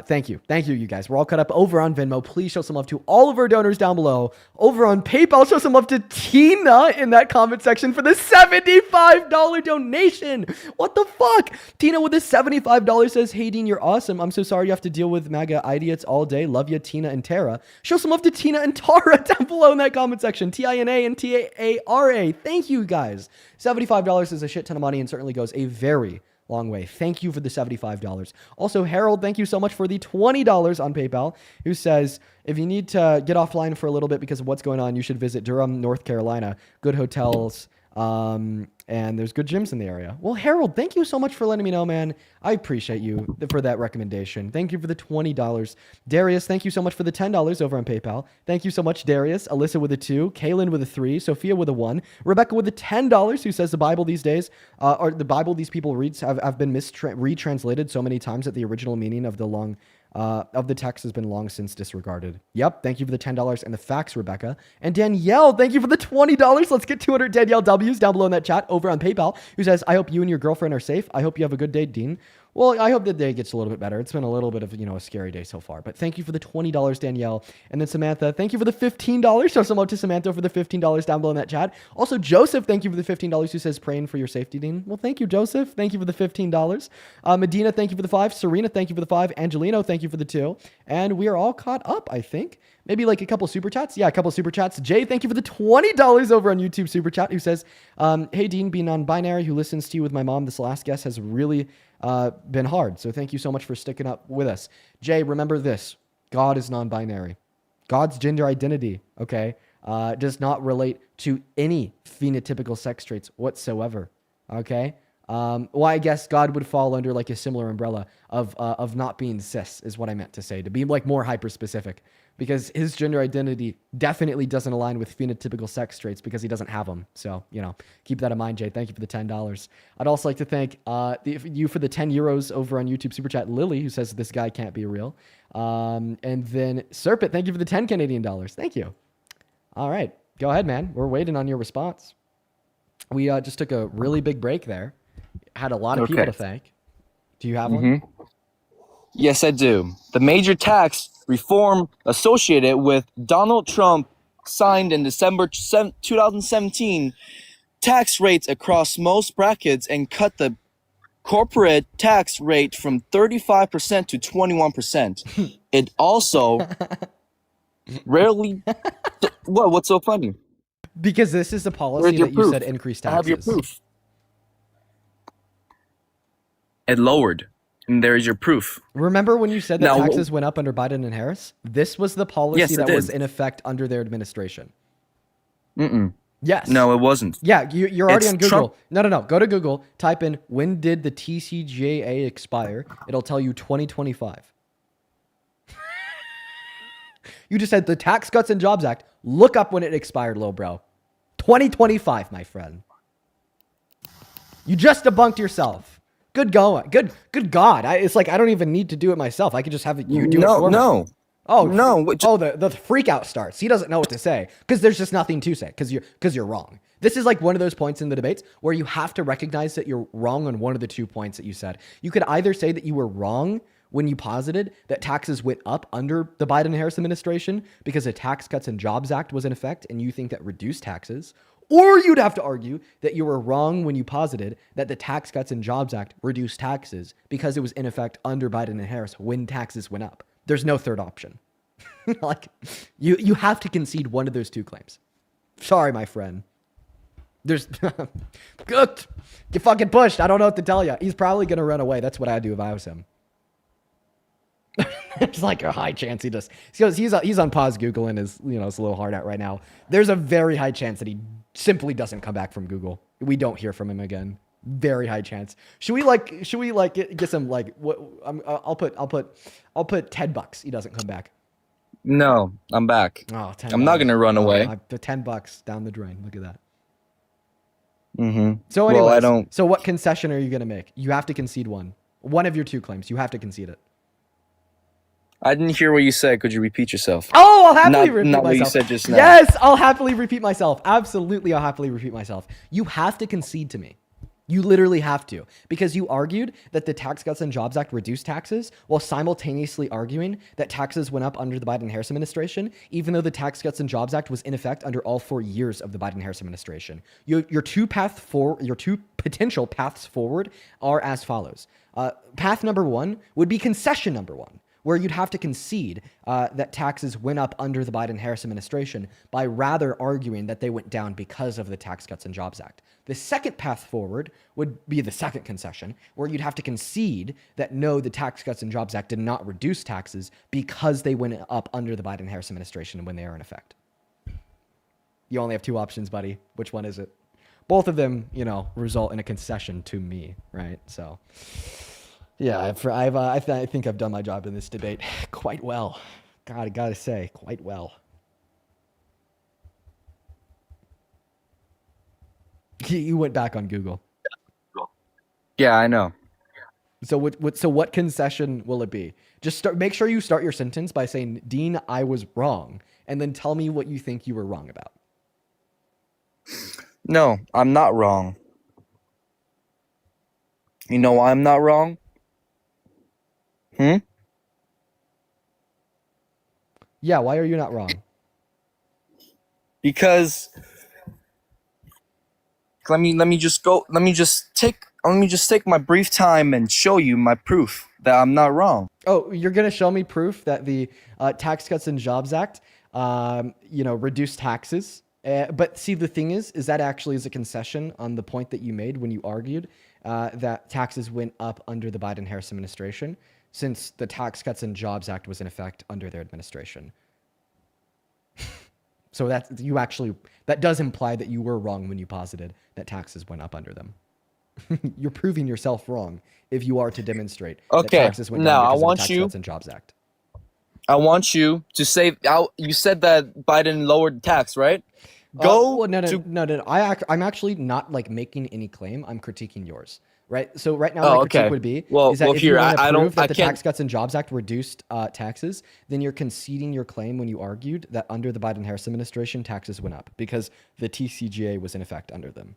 Thank you, you guys. We're all cut up over on Venmo. Please show some love to all of our donors down below. Over on PayPal, show some love to Tina in that comment section for the $75 donation. What the fuck? Tina with the $75 says, hey Dean, you're awesome. I'm so sorry you have to deal with MAGA idiots all day. Love you, Tina and Tara. Show some love to Tina and Tara down below in that comment section. TINA and TARA. Thank you guys. $75 is a shit ton of money and certainly goes a very long way. Thank you for the $75. Also, Harold, thank you so much for the $20 on PayPal, who says, if you need to get offline for a little bit because of what's going on, you should visit Durham, North Carolina. Good hotels, and there's good gyms in the area. Well, Harold, thank you so much for letting me know, man. I appreciate you for that recommendation. Thank you for the $20. Darius, thank you so much for the $10 over on PayPal. Thank you so much, Darius. Alyssa with a 2, Kaylin with a 3, Sophia with a 1, Rebecca with the $10, who says the Bible these days, or the Bible these people read have been retranslated so many times that the original meaning of the text has been long since disregarded. Yep, thank you for the $10 and the facts, Rebecca. And Danielle, thank you for the $20. Let's get 200 Danielle W's down below in that chat over on PayPal, who says, I hope you and your girlfriend are safe. I hope you have a good day, Dean. Well, I hope the day gets a little bit better. It's been a little bit of, a scary day so far. But thank you for the $20, Danielle. And then Samantha, thank you for the $15. Show some love to Samantha for the $15 down below in that chat. Also, Joseph, thank you for the $15, who says praying for your safety, Dean. Well, thank you, Joseph. Thank you for the $15. Medina, thank you for the 5. Serena, thank you for the 5. Angelino, thank you for the 2. And we are all caught up, I think. Maybe like a couple super chats. Yeah, a couple super chats. Jay, thank you for the $20 over on YouTube super chat, who says, hey, Dean, being non-binary, who listens to you with my mom, this last guest has really been hard. So thank you so much for sticking up with us. Jay, remember this. God is non-binary. God's gender identity, okay, does not relate to any phenotypical sex traits whatsoever, okay? Well, I guess God would fall under like a similar umbrella of not being cis is what I meant to say, to be like more hyper specific. because his gender identity definitely doesn't align with phenotypical sex traits because he doesn't have them. So, keep that in mind, Jay. Thank you for the $10. I'd also like to thank you for the 10 euros over on YouTube Super Chat. Lily, who says this guy can't be real. And then Serpent, thank you for the 10 Canadian dollars. Thank you. All right. Go ahead, man. We're waiting on your response. We just took a really big break there. Had a lot of people to thank. Do you have one? Yes, I do. The major tax reform associated with Donald Trump signed in December 2017 tax rates across most brackets and cut the corporate tax rate from 35% to 21%. It also rarely... What's so funny? Because this is a policy that you said increased taxes. I have your proof. It lowered. And there's your proof. Remember when you said that taxes went up under Biden and Harris? This was the policy that was in effect under their administration. Yes. No, it wasn't. Yeah, you're already on Google. No. Go to Google. Type in, when did the TCJA expire? It'll tell you 2025. You just said the Tax Cuts and Jobs Act. Look up when it expired, little bro. 2025, my friend. You just debunked yourself. Good going. Good God. It's like I don't even need to do it myself. I could just have you do it for me. Oh, no. The freak out starts. He doesn't know what to say because there's just nothing to say because you're wrong. This is like one of those points in the debates where you have to recognize that you're wrong on one of the 2 points that you said. You could either say that you were wrong when you posited that taxes went up under the Biden-Harris administration because the Tax Cuts and Jobs Act was in effect and you think that reduced taxes. Or you'd have to argue that you were wrong when you posited that the Tax Cuts and Jobs Act reduced taxes because it was in effect under Biden and Harris when taxes went up. There's no third option. Like, you have to concede one of those 2 claims. Sorry, my friend. There's good. Get fucking pushed. I don't know what to tell you. He's probably gonna run away. That's what I'd do if I was him. There's like a high chance he just he's on pause Googling is it's a little hard out right now. There's a very high chance that he simply doesn't come back from Google. We don't hear from him again. Very high chance. Should we get some like what? I'll put $10. He doesn't come back. No, I'm back. Oh, $10. I'm not gonna run away. The $10 down the drain. Look at that. Mm-hmm. So anyways, So what concession are you gonna make? You have to concede one of your 2 claims. You have to concede it. I didn't hear what you said. Could you repeat yourself? Oh, I'll happily repeat myself. Not what you said just now. Yes, I'll happily repeat myself. Absolutely, I'll happily repeat myself. You have to concede to me. You literally have to. Because you argued that the Tax Cuts and Jobs Act reduced taxes while simultaneously arguing that taxes went up under the Biden-Harris administration, even though the Tax Cuts and Jobs Act was in effect under all 4 years of the Biden-Harris administration. Your 2 potential paths forward are as follows. Path number 1 would be concession number 1. Where you'd have to concede that taxes went up under the Biden-Harris administration by rather arguing that they went down because of the Tax Cuts and Jobs Act. The second path forward would be the second concession, where you'd have to concede that no, the Tax Cuts and Jobs Act did not reduce taxes because they went up under the Biden-Harris administration when they are in effect. You only have 2 options, buddy. Which one is it? Both of them, result in a concession to me, right? So... yeah, I think I've done my job in this debate quite well. God, I gotta say, quite well. You went back on Google. Yeah, I know. So what concession will it be? Just make sure you start your sentence by saying, Dean, I was wrong, and then tell me what you think you were wrong about. No, I'm not wrong. You know why I'm not wrong? Yeah, why are you not wrong? Because let me just take my brief time and show you my proof that I'm not wrong. Oh, you're gonna show me proof that the Tax Cuts and Jobs Act, reduced taxes. But see, the thing is that actually is a concession on the point that you made when you argued that taxes went up under the Biden-Harris administration, since the Tax Cuts and Jobs Act was in effect under their administration. So that does imply that you were wrong when you posited that taxes went up under them. You're proving yourself wrong if you are to demonstrate that taxes went down because of the Tax Cuts and Jobs Act. I want you to say. You said that Biden lowered the tax, right? Go Well, no, no, to. no, no. I'm actually not like making any claim. I'm critiquing yours. Right. So right now, my Oh, critique okay. would be Well, is that well, if you here want to I don't. prove I that the can't. Tax Cuts and Jobs Act reduced taxes, then you're conceding your claim when you argued that under the Biden-Harris administration, taxes went up because the TCJA was in effect under them.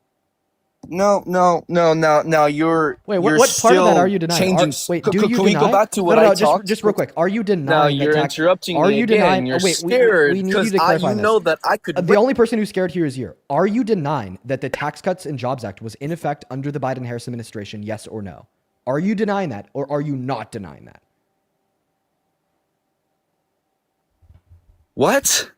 No, no, no, no, no. Wait, You're what part of that are still you denying? changing. Wait, do you Can we go deny? back to No, what no, I no. talked? Just real quick. Are you Now denying that you're tax? interrupting Are me you again. denying? You're Oh, wait, scared we need you because to clarify you this. know that I could. The only person who's scared here is you. Are you denying that the Tax Cuts and Jobs Act was in effect under the Biden-Harris administration? Yes or no? Are you denying that, or are you not denying that? What?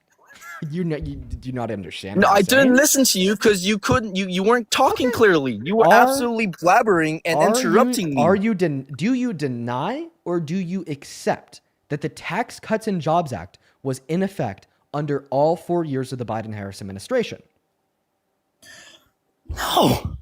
You do you not understand No, what I'm I didn't saying? listen to you because you couldn't. You weren't talking Okay. clearly. You were Are absolutely blabbering and interrupting me. do you deny or do you accept that the Tax Cuts and Jobs Act was in effect under all 4 years of the Biden-Harris administration? No.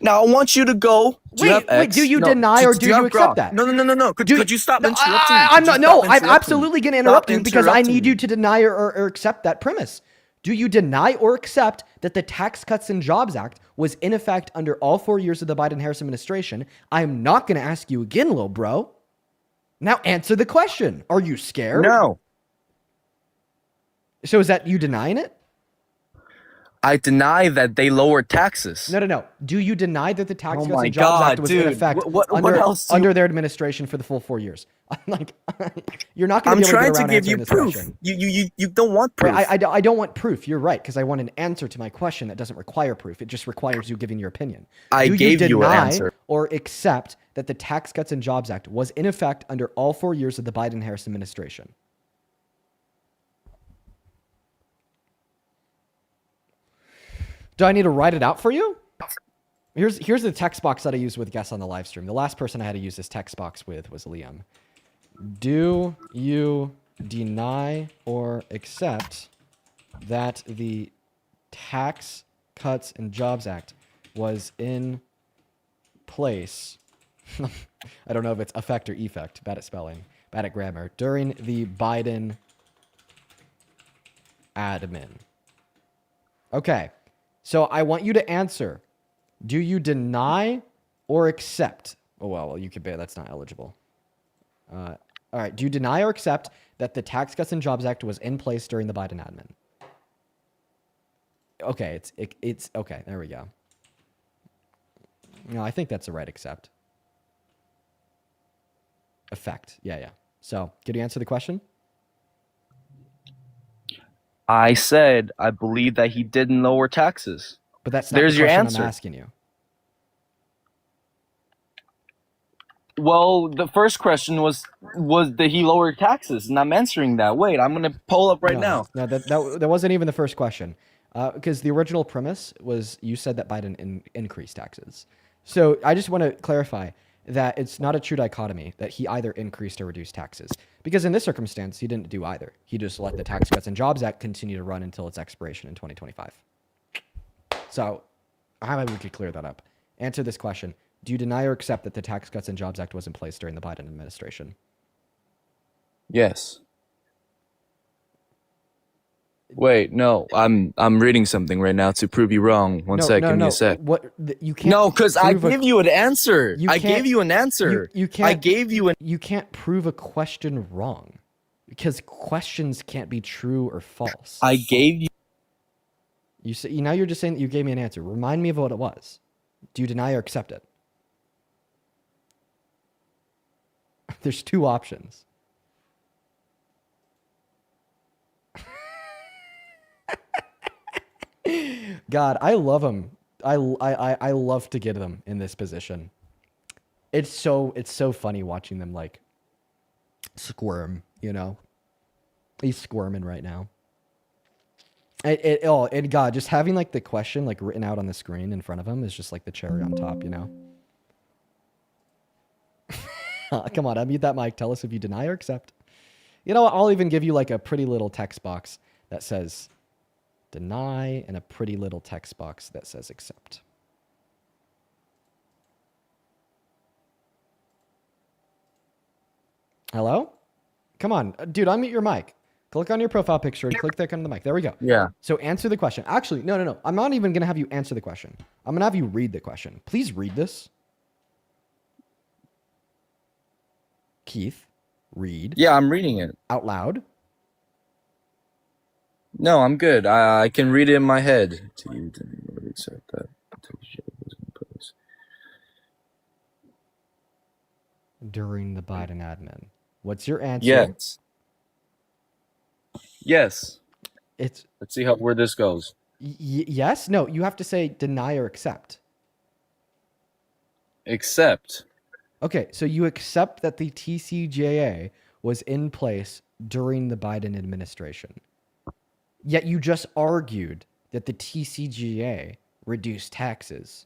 Now I want you to go. Do you have Wait, do X? you No. deny or do you you have accept Grok? that? No, no, no, no, no. Do you, Could you stop no, interrupting me? I'm Could you not. stop No, I'm interrupting me? absolutely going to Stop interrupt you because I interrupting need me. you to deny or accept that premise. Do you deny or accept that the Tax Cuts and Jobs Act was in effect under all 4 years of the Biden-Harris administration? I'm not going to ask you again, little bro. Now answer the question. Are you scared? No. So is that you denying it? I deny that they lowered taxes. No, no, no. Do you deny that the Tax Oh Cuts my and Jobs Act God, was in dude. effect What under else do you? under their administration for the full 4 years? Like, you're not going I'm to be able to get trying to around give answering you this proof. question. You don't want Wait, proof. I don't want proof. You're right, because I want an answer to my question that doesn't require proof. It just requires you giving your opinion. I Do you gave you an deny answer. or accept that the Tax Cuts and Jobs Act was in effect under all 4 years of the Biden-Harris administration? Do I need to write it out for you? Here's the text box that I used with guests on the live stream. The last person I had to use this text box with was Liam. Do you deny or accept that the Tax Cuts and Jobs Act was in place? I don't know if it's effect or effect. Bad at spelling. Bad at grammar. During the Biden admin. Okay. So I want you to answer. Do you deny or accept? Oh, well, you could bear that's not eligible. All right. Do you deny or accept that the Tax Cuts and Jobs Act was in place during the Biden admin? Okay. It's okay. There we go. No, I think that's the right accept. Effect. Yeah. So, could you answer the question? I said I believe that he didn't lower taxes. But that's not There's the your question answer. I'm asking you. Well, the first question was did he lower taxes? And I'm answering that. Wait, I'm gonna pull up right now. No, that wasn't even the first question. Because the original premise was you said that Biden increased taxes. So I just want to clarify that it's not a true dichotomy that he either increased or reduced taxes. Because in this circumstance, he didn't do either. He just let the Tax Cuts and Jobs Act continue to run until its expiration in 2025. So how about we could clear that up? Answer this question. Do you deny or accept that the Tax Cuts and Jobs Act was in place during the Biden administration? Yes. Wait, no. I'm reading something right now to prove you wrong. One sec, give me a sec. You can't. No, because I gave you an answer. I gave you an answer. You can't. I gave you an. You can't prove a question wrong, because questions can't be true or false. I gave you. You say now you're just saying that you gave me an answer. Remind me of what it was. Do you deny or accept it? There's two options. God, I love him. I love to get them in this position. It's so funny watching them like squirm, you know. He's squirming right now. And God, just having like the question like written out on the screen in front of him is just like the cherry on top, you know. Come on, unmute that mic. Tell us if you deny or accept. You know what? I'll even give you like a pretty little text box that says deny and a pretty little text box that says accept. Hello? Come on, dude, unmute your mic. Click on your profile picture and click on the mic. There we go. Yeah. So answer the question. Actually, no. I'm not even going to have you answer the question. I'm going to have you read the question. Please read this. Keith, read. Yeah, I'm reading it. Out loud. No, I'm good. I can read it in my head. To you, didn't accept that. During the Biden admin. What's your answer? Yes. Yes. It's Let's see where this goes. yes. No, you have to say deny or accept. Accept. Okay, so you accept that the TCJA was in place during the Biden administration. Yet you just argued that the TCJA reduced taxes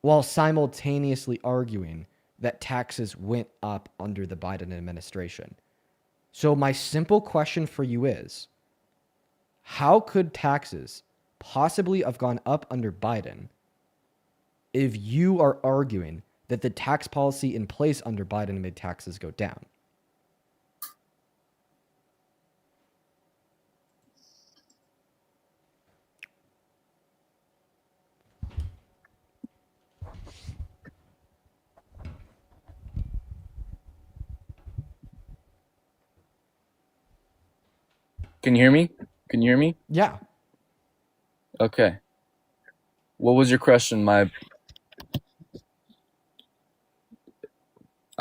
while simultaneously arguing that taxes went up under the Biden administration. So my simple question for you is, how could taxes possibly have gone up under Biden if you are arguing that the tax policy in place under Biden made taxes go down? Can you hear me? Can you hear me? Yeah. Okay. What was your question? I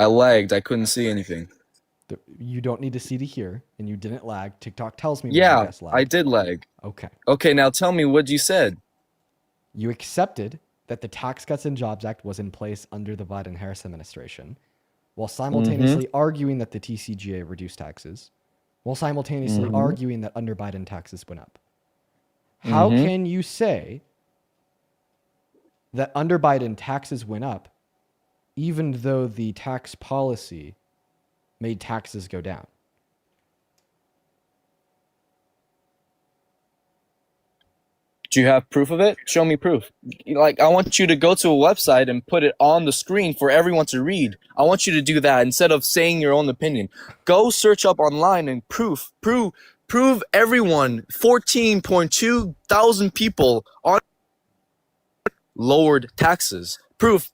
lagged. I couldn't see anything. You don't need to see to hear, and you didn't lag. TikTok tells me when Yeah, you guys lag. I did lag. Okay. Okay, now tell me what you said. You accepted that the Tax Cuts and Jobs Act was in place under the Biden-Harris administration, while simultaneously arguing that the TCJA reduced taxes, while simultaneously arguing that under Biden taxes went up. How can you say that under Biden taxes went up, even though the tax policy made taxes go down? Do you have proof of it? Show me proof. Like, I want you to go to a website and put it on the screen for everyone to read. I want you to do that instead of saying your own opinion. Go search up online and prove everyone, 14.2 thousand people on lowered taxes. Prove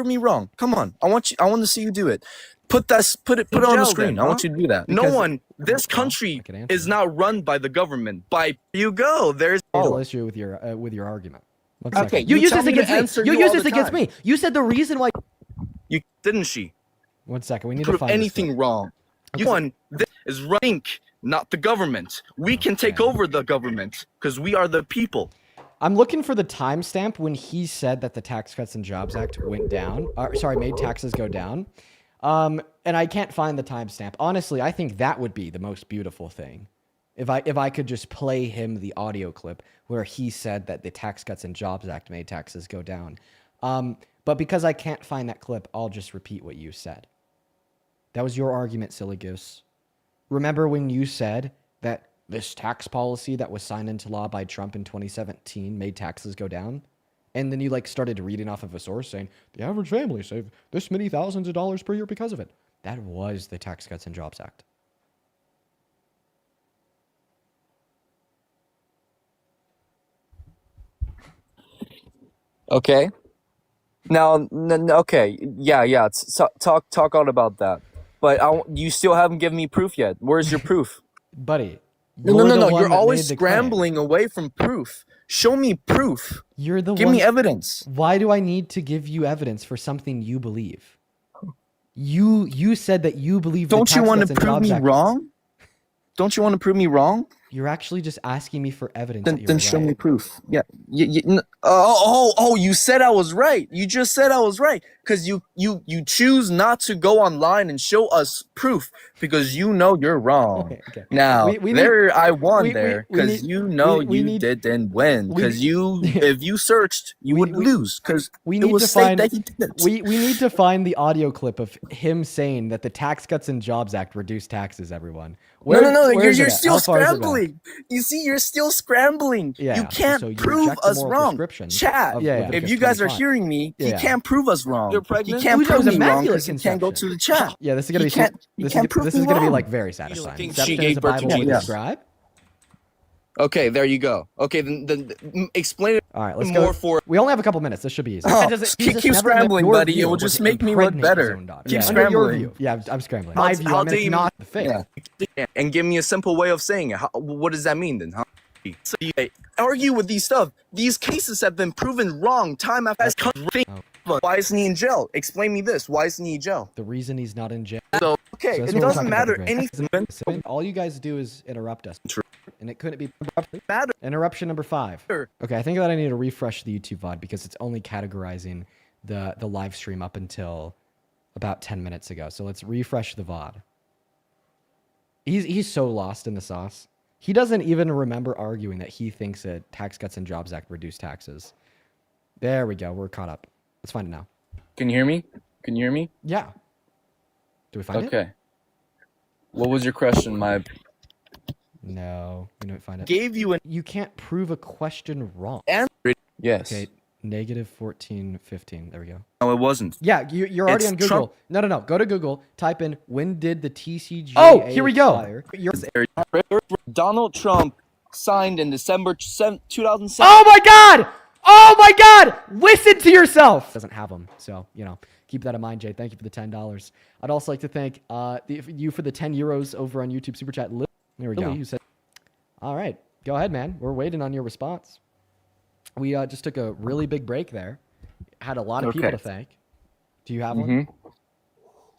me wrong. Come on. I want to see you do it. Put it on the screen. I want you to do that. This country is not run by the government. By you go. There's Fatal issue with your argument. One second. Okay, You you use tell this me to against me. answer You you use all this the against time. me. You said the reason why. you didn't she? 1 second. We need to Prove find anything this wrong. This is running, not the government. We can take over the government because we are the people. I'm looking for the timestamp when he said that the Tax Cuts and Jobs Act went down. Made taxes go down. And I can't find the timestamp. Honestly, I think that would be the most beautiful thing. If I could just play him the audio clip where he said that the Tax Cuts and Jobs Act made taxes go down. But because I can't find that clip, I'll just repeat what you said. That was your argument, silly goose. Remember when you said that this tax policy that was signed into law by Trump in 2017 made taxes go down? And then you started reading off of a source saying the average family saved this many thousands of dollars per year because of it. That was the Tax Cuts and Jobs Act. Okay. Now, okay, yeah. Talk all about that. But you still haven't given me proof yet. Where's your proof? Buddy, No. You're always scrambling away from proof. Show me proof. You're the one. Give me evidence. Why do I need to give you evidence for something you believe? You said that you believe. Don't you want to prove me wrong? Don't you want to prove me wrong? You're actually just asking me for evidence. Then show me proof. Yeah. You said I was right. You just said I was right because you choose not to go online and show us proof because you know you're wrong. Okay. Now I won there because you didn't win because if you searched you would lose because it was said that you didn't. We need to find the audio clip of him saying that the Tax Cuts and Jobs Act reduced taxes. Everyone. No. You're still scrambling. scrambling. You see, you're still scrambling. Yeah, You can't so you prove reject the us moral wrong. prescription Chat. of Yeah, Leviticus If you guys are 25. hearing me, he Yeah. can't prove us wrong. You're pregnant? He can't Ooh, that was prove me wrong immaculate because he can't go to the chat. Yeah, this is gonna He be can't- he this can't is prove this me is gonna be wrong. like very satisfying. looking- Inception she is gave the birth to Bible we Jesus. describe. Okay, there you go. Okay, then explain it All right, let's more go. for. We only have a couple minutes. This should be easy. Oh, Jesus keep never, in scrambling, your buddy. It view, will was just to make me look impregnate his better. own daughter. Keep Under your scrambling. view. Yeah, I'm scrambling. My view, How I mean, do it's you- not the fake. Yeah. And give me a simple way of saying it. What does that mean then? Huh? So you argue with these stuff. These cases have been proven wrong time after time. Why isn't he in jail? Explain me this. Why isn't he in jail? The reason he's not in jail. So okay, So that's it what we're doesn't talking matter about, anything. All you guys do is interrupt us. True. And it couldn't be Matter. interruption number 5. Sure. Okay, I think that I need to refresh the YouTube VOD because it's only categorizing the live stream up until about 10 minutes ago. So let's refresh the VOD. He's so lost in the sauce. He doesn't even remember arguing that he thinks that Tax Cuts and Jobs Act reduce taxes. There we go. We're caught up. Let's find it now. Can you hear me? Can you hear me? Yeah. Do we find it? Okay. What was your question? No, we don't find it. Gave you an You can't prove a question wrong. Yes. Okay, negative 14, 15. There we go. No, it wasn't. Yeah, you're already It's on Google. Trump- No. Go to Google. Type in, when did the TCJA Oh, here we go. Donald Trump signed in December 2007. Oh my God! Oh my God! Listen to yourself! Doesn't have them, so, keep that in mind, Jay. Thank you for the $10. I'd also like to thank you for the 10 euros over on YouTube Super Chat. There we go. You said, all right, go ahead, man. We're waiting on your response. We just took a really big break there. Had a lot of people to thank. Do you have one?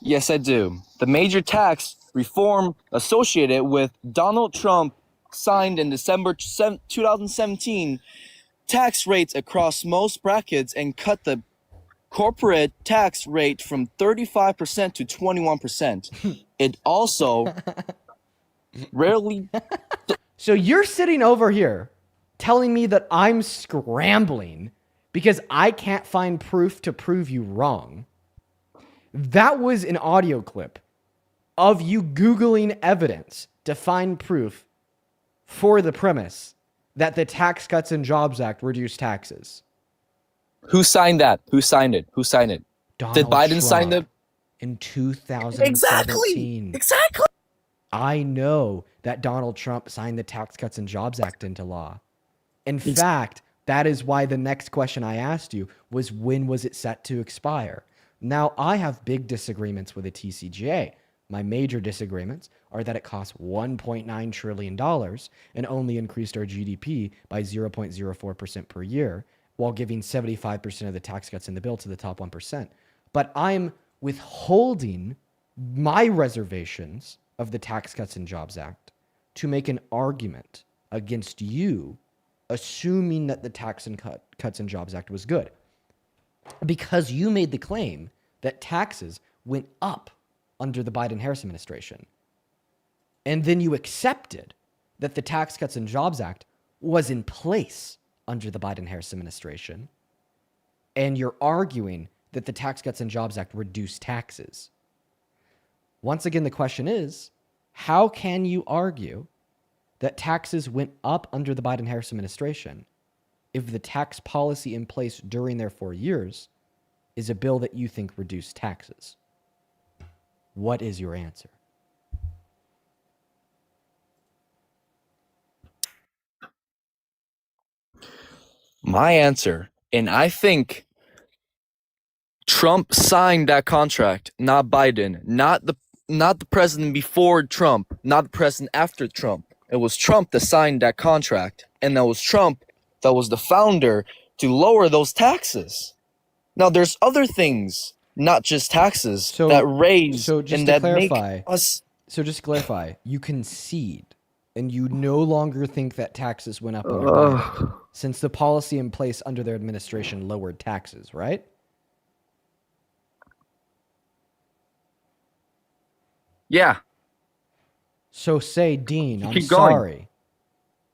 Yes, I do. The major tax reform associated with Donald Trump signed in December 2017 tax rates across most brackets and cut the corporate tax rate from 35% to 21%. It also rarely. So you're sitting over here telling me that I'm scrambling because I can't find proof to prove you wrong. That was an audio clip of you Googling evidence to find proof for the premise that the Tax Cuts and Jobs Act reduced taxes. Who signed that? Who signed it? Who signed it? Donald Did Biden sign Trump the? in 2017. Exactly. I know that Donald Trump signed the Tax Cuts and Jobs Act into law. In fact, that is why the next question I asked you was, when was it set to expire? Now, I have big disagreements with the TCJA. My major disagreements are that it costs $1.9 trillion and only increased our GDP by 0.04% per year, while giving 75% of the tax cuts in the bill to the top 1%. But I'm withholding my reservations of the Tax Cuts and Jobs Act to make an argument against you, assuming that the Cuts and Jobs Act was good. Because you made the claim that taxes went up under the Biden-Harris administration. And then you accepted that the Tax Cuts and Jobs Act was in place under the Biden-Harris administration. And you're arguing that the Tax Cuts and Jobs Act reduced taxes. Once again, the question is, how can you argue that taxes went up under the Biden-Harris administration if the tax policy in place during their 4 years is a bill that you think reduced taxes? What is your answer? My answer, and I think Trump signed that contract, not Biden, not the president before Trump, not the president after Trump. It was Trump that signed that contract, and that was Trump that was the founder to lower those taxes. Now, there's other things, not just taxes, that raise and that make us. So just to clarify, you concede and you no longer think that taxes went up under Biden, since the policy in place under their administration lowered taxes, right? Yeah. So say, Dean, I'm Keep going. sorry.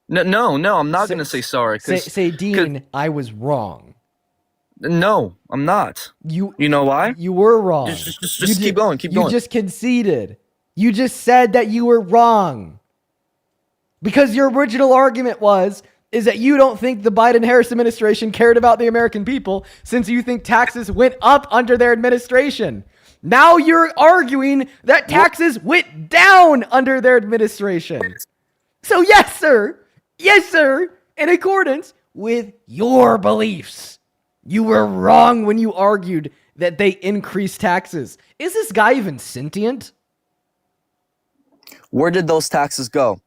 No, I'm not going to say sorry. Say, Dean, I was wrong. No, I'm not. You know why? You were wrong. Just keep going. Keep going. You just conceded. You just said that you were wrong. Because your original argument is that you don't think the Biden-Harris administration cared about the American people since you think taxes went up under their administration. Now you're arguing that taxes went down under their administration. So yes, sir. Yes, sir. In accordance with your beliefs. You were wrong when you argued that they increased taxes. Is this guy even sentient? Where did those taxes go?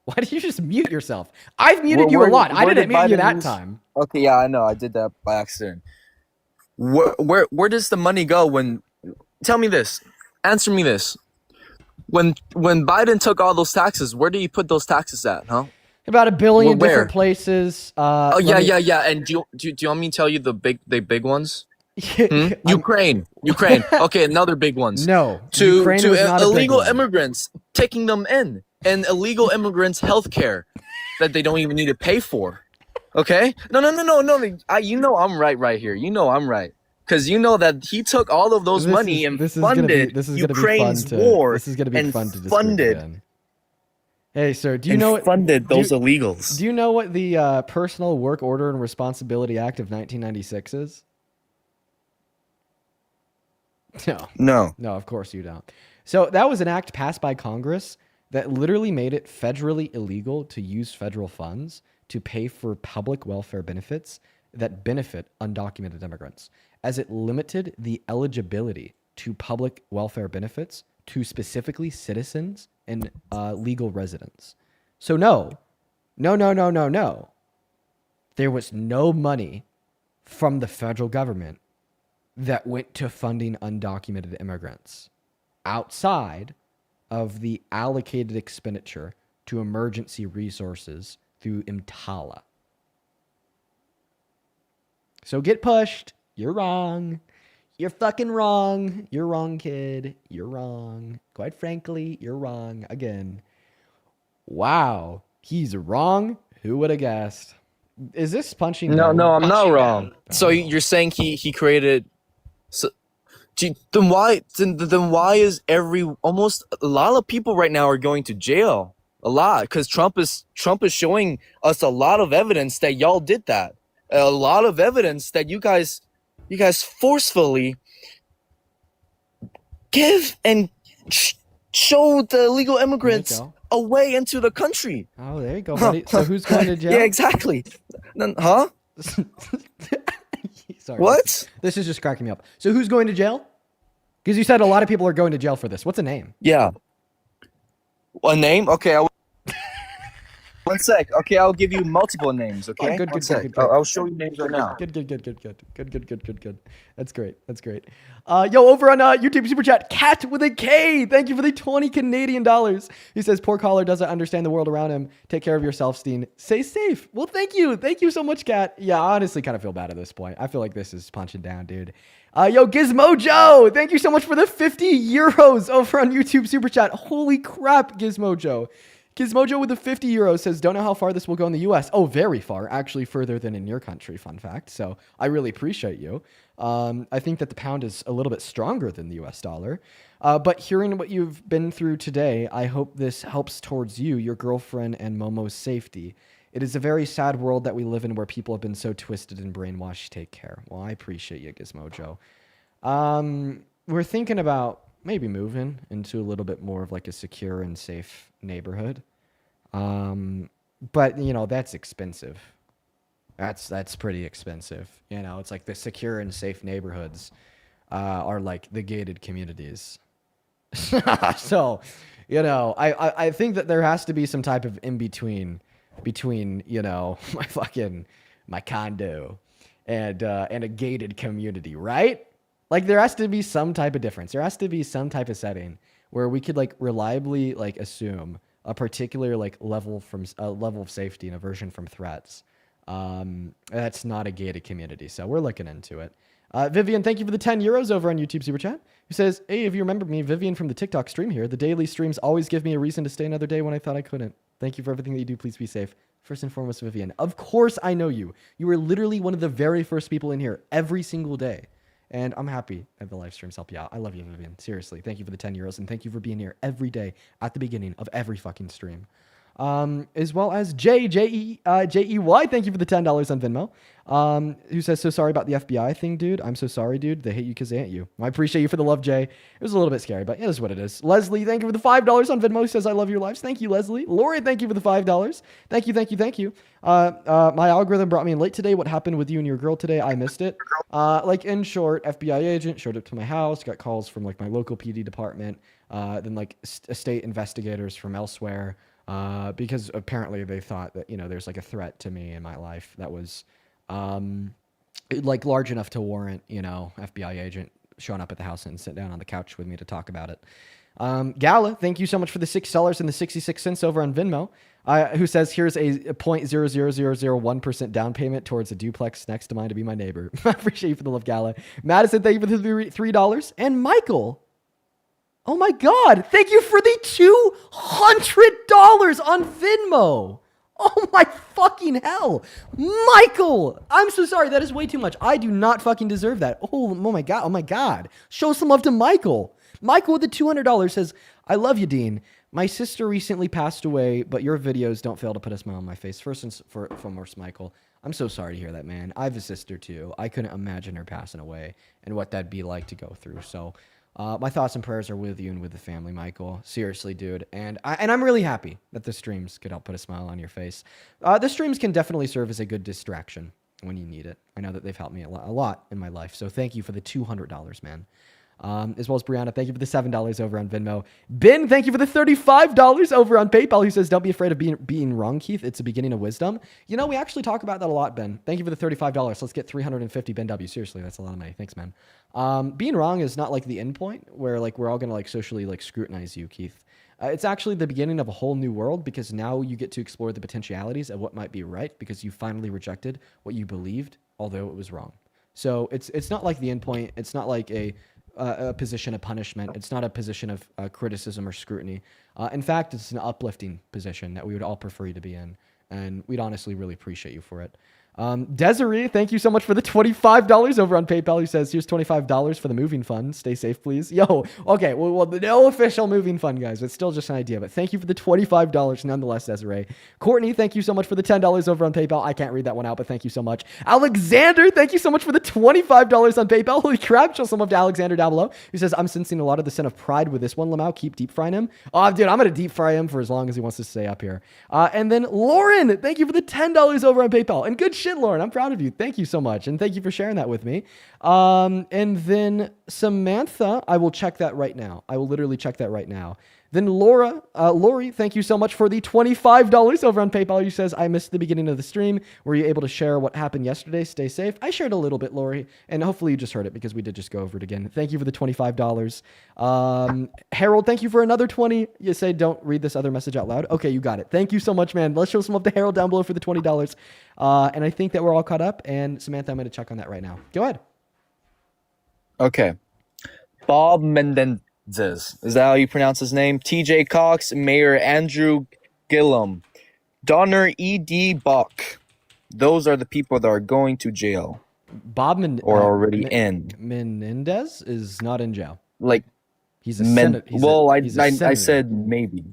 Why did you just mute yourself? I've muted you a Where- lot. I where didn't did mute you Biden that use- time. Okay, yeah, I know. I did that by accident. Where does the money go when? Tell me this. Answer me this. When Biden took all those taxes, where did he put those taxes at? Huh? About 1 billion Where? different places. Oh yeah. And do you want me to tell you the big ones? Ukraine. Okay, another big ones. No. To Ukraine was not a big illegal one. immigrants, taking them in, and illegal immigrants' health care that they don't even need to pay for. Okay? No. You know I'm right here. You know I'm right. Because you know that he took all of those money and funded Ukraine's war. This is going to be and fun to discuss funded again. Hey, sir, do you and know what funded those illegals. Do you know what the Personal Work Order and Responsibility Act of 1996 is? No, of course you don't. So that was an act passed by Congress that literally made it federally illegal to use federal funds to pay for public welfare benefits that benefit undocumented immigrants, as it limited the eligibility to public welfare benefits to specifically citizens and legal residents. So no. There was no money from the federal government that went to funding undocumented immigrants outside of the allocated expenditure to emergency resources through EMTALA. So get pushed. You're wrong. You're fucking wrong. You're wrong, kid. You're wrong. Quite frankly, you're wrong again. Wow. He's wrong. Who would have guessed? Is this punching down? No, I'm not wrong. So you're saying he created? So, then why is almost a lot of people right now are going to jail? A lot, because Trump is showing us a lot of evidence that y'all did that. A lot of evidence that you guys forcefully give and show the illegal immigrants a way into the country. Oh, there you go, buddy. So who's going to jail? Yeah, exactly. Huh? Sorry. What? This is just cracking me up. So who's going to jail? Because you said a lot of people are going to jail for this. What's a name? Yeah. A name? Okay. One sec. Okay, I'll give you multiple names. Okay. Oh, good. I'll show you names right now. Good. That's great. Yo, over on YouTube Super Chat, Cat with a K. Thank you for the 20 Canadian dollars. He says, poor caller doesn't understand the world around him. Take care of yourself, Steen. Stay safe. Well, thank you. Thank you so much, Cat. Yeah, I honestly kind of feel bad at this point. I feel like this is punching down, dude. Yo, Gizmo Joe. Thank you so much for the 50 euros over on YouTube Super Chat. Holy crap, Gizmo Joe. Gizmojo with the 50 euros says, don't know how far this will go in the US. Oh, very far. Actually, further than in your country, fun fact. So I really appreciate you. I think that the pound is a little bit stronger than the US dollar. But hearing what you've been through today, I hope this helps towards you, your girlfriend, and Momo's safety. It is a very sad world that we live in where people have been so twisted and brainwashed. Take care. Well, I appreciate you, Gizmojo. We're thinking about maybe moving into a little bit more of like a secure and safe neighborhood. But you know, that's expensive. That's pretty expensive. You know, it's like the secure and safe neighborhoods are like the gated communities. So, you know, I think that there has to be some type of in between, you know, my condo and a gated community, right? Like there has to be some type of difference. There has to be some type of setting where we could like reliably like assume a particular like level of safety and aversion from threats. That's not a gated community. So we're looking into it. Vivian, thank you for the 10 euros over on YouTube Super Chat. Who says, hey, if you remember me, Vivian from the TikTok stream here. The daily streams always give me a reason to stay another day when I thought I couldn't. Thank you for everything that you do. Please be safe. First and foremost, Vivian. Of course I know you. You were literally one of the very first people in here every single day. And I'm happy that the live streams help you out. I love you, Vivian. Seriously. Thank you for the 10 euros. And thank you for being here every day at the beginning of every fucking stream. As well as Jey. Thank you for the $10 on Venmo. Who says, so sorry about the FBI thing, dude. I'm so sorry, dude. They hate you because they hate you. I appreciate you for the love, Jay. It was a little bit scary, but it is what it is. Leslie, thank you for the $5 on Venmo. Who says, I love your lives. Thank you, Leslie. Lori, thank you for the $5. Thank you. My algorithm brought me in late today. What happened with you and your girl today? I missed it. Like in short, FBI agent showed up to my house, got calls from like my local PD department, then like state investigators from elsewhere. Because apparently they thought that, you know, there's like a threat to me in my life that was, like large enough to warrant, you know, FBI agent showing up at the house and sit down on the couch with me to talk about it. Gala, thank you so much for the $6 and the 66 cents over on Venmo. Who says, here's a 0.00001% down payment towards a duplex next to mine to be my neighbor. I appreciate you for the love, Gala. Madison, thank you for the $3. And Michael, oh my God, thank you for the $200 on Venmo. Oh my fucking hell. Michael, I'm so sorry. That is way too much. I do not fucking deserve that. Oh my God. Oh my God. Show some love to Michael. Michael with the $200 says, I love you, Dean. My sister recently passed away, but your videos don't fail to put a smile on my face. First and foremost, Michael, I'm so sorry to hear that, man. I have a sister too. I couldn't imagine her passing away and what that'd be like to go through. So my thoughts and prayers are with you and with the family, Michael. Seriously, dude. And I'm really happy that the streams could help put a smile on your face. The streams can definitely serve as a good distraction when you need it. I know that they've helped me a lot in my life. So thank you for the $200, man. As well as Brianna, thank you for the $7 over on Venmo. Ben, thank you for the $35 over on PayPal. Who says, don't be afraid of being wrong, Keith. It's the beginning of wisdom. You know, we actually talk about that a lot, Ben. Thank you for the $35. Let's get 350 Ben W. Seriously, that's a lot of money. Thanks, man. Being wrong is not like the end point where like we're all gonna like socially like scrutinize you, Keith. It's actually the beginning of a whole new world because now you get to explore the potentialities of what might be right because you finally rejected what you believed, although it was wrong. So it's not like the end point. It's not like a position of punishment. It's not a position of criticism or scrutiny. In fact, it's an uplifting position that we would all prefer you to be in. And we'd honestly really appreciate you for it. Desiree, thank you so much for the $25 over on PayPal. Who says, here's $25 for the moving fund. Stay safe, please. Yo, okay. Well, no official moving fund, guys. It's still just an idea. But thank you for the $25 nonetheless, Desiree. Courtney, thank you so much for the $10 over on PayPal. I can't read that one out, but thank you so much. Alexander, thank you so much for the $25 on PayPal. Holy crap. Show some love to Alexander down below. Who says, I'm sensing a lot of the scent of pride with this one, Lamau. Keep deep frying him. Oh, dude, I'm going to deep fry him for as long as he wants to stay up here. And then Lauren, thank you for the $10 over on PayPal. And good shit, Lauren. I'm proud of you. Thank you so much. And thank you for sharing that with me. And then Samantha, I will check that right now. I will literally check that right now. Then Lori, thank you so much for the $25 over on PayPal. Who says, I missed the beginning of the stream. Were you able to share what happened yesterday? Stay safe. I shared a little bit, Lori, and hopefully you just heard it because we did just go over it again. Thank you for the $25. Harold, thank you for another 20. You say, don't read this other message out loud. Okay, you got it. Thank you so much, man. Let's show some love to Harold down below for the $20. And I think that we're all caught up. And Samantha, I'm going to check on that right now. Go ahead. Okay. Bob Mendez. Is that how you pronounce his name? TJ Cox, Mayor Andrew Gillum, Donner E.D. Buck. Those are the people that are going to jail. Bob already in. Menendez is not in jail. Like, he's a senator. I said maybe.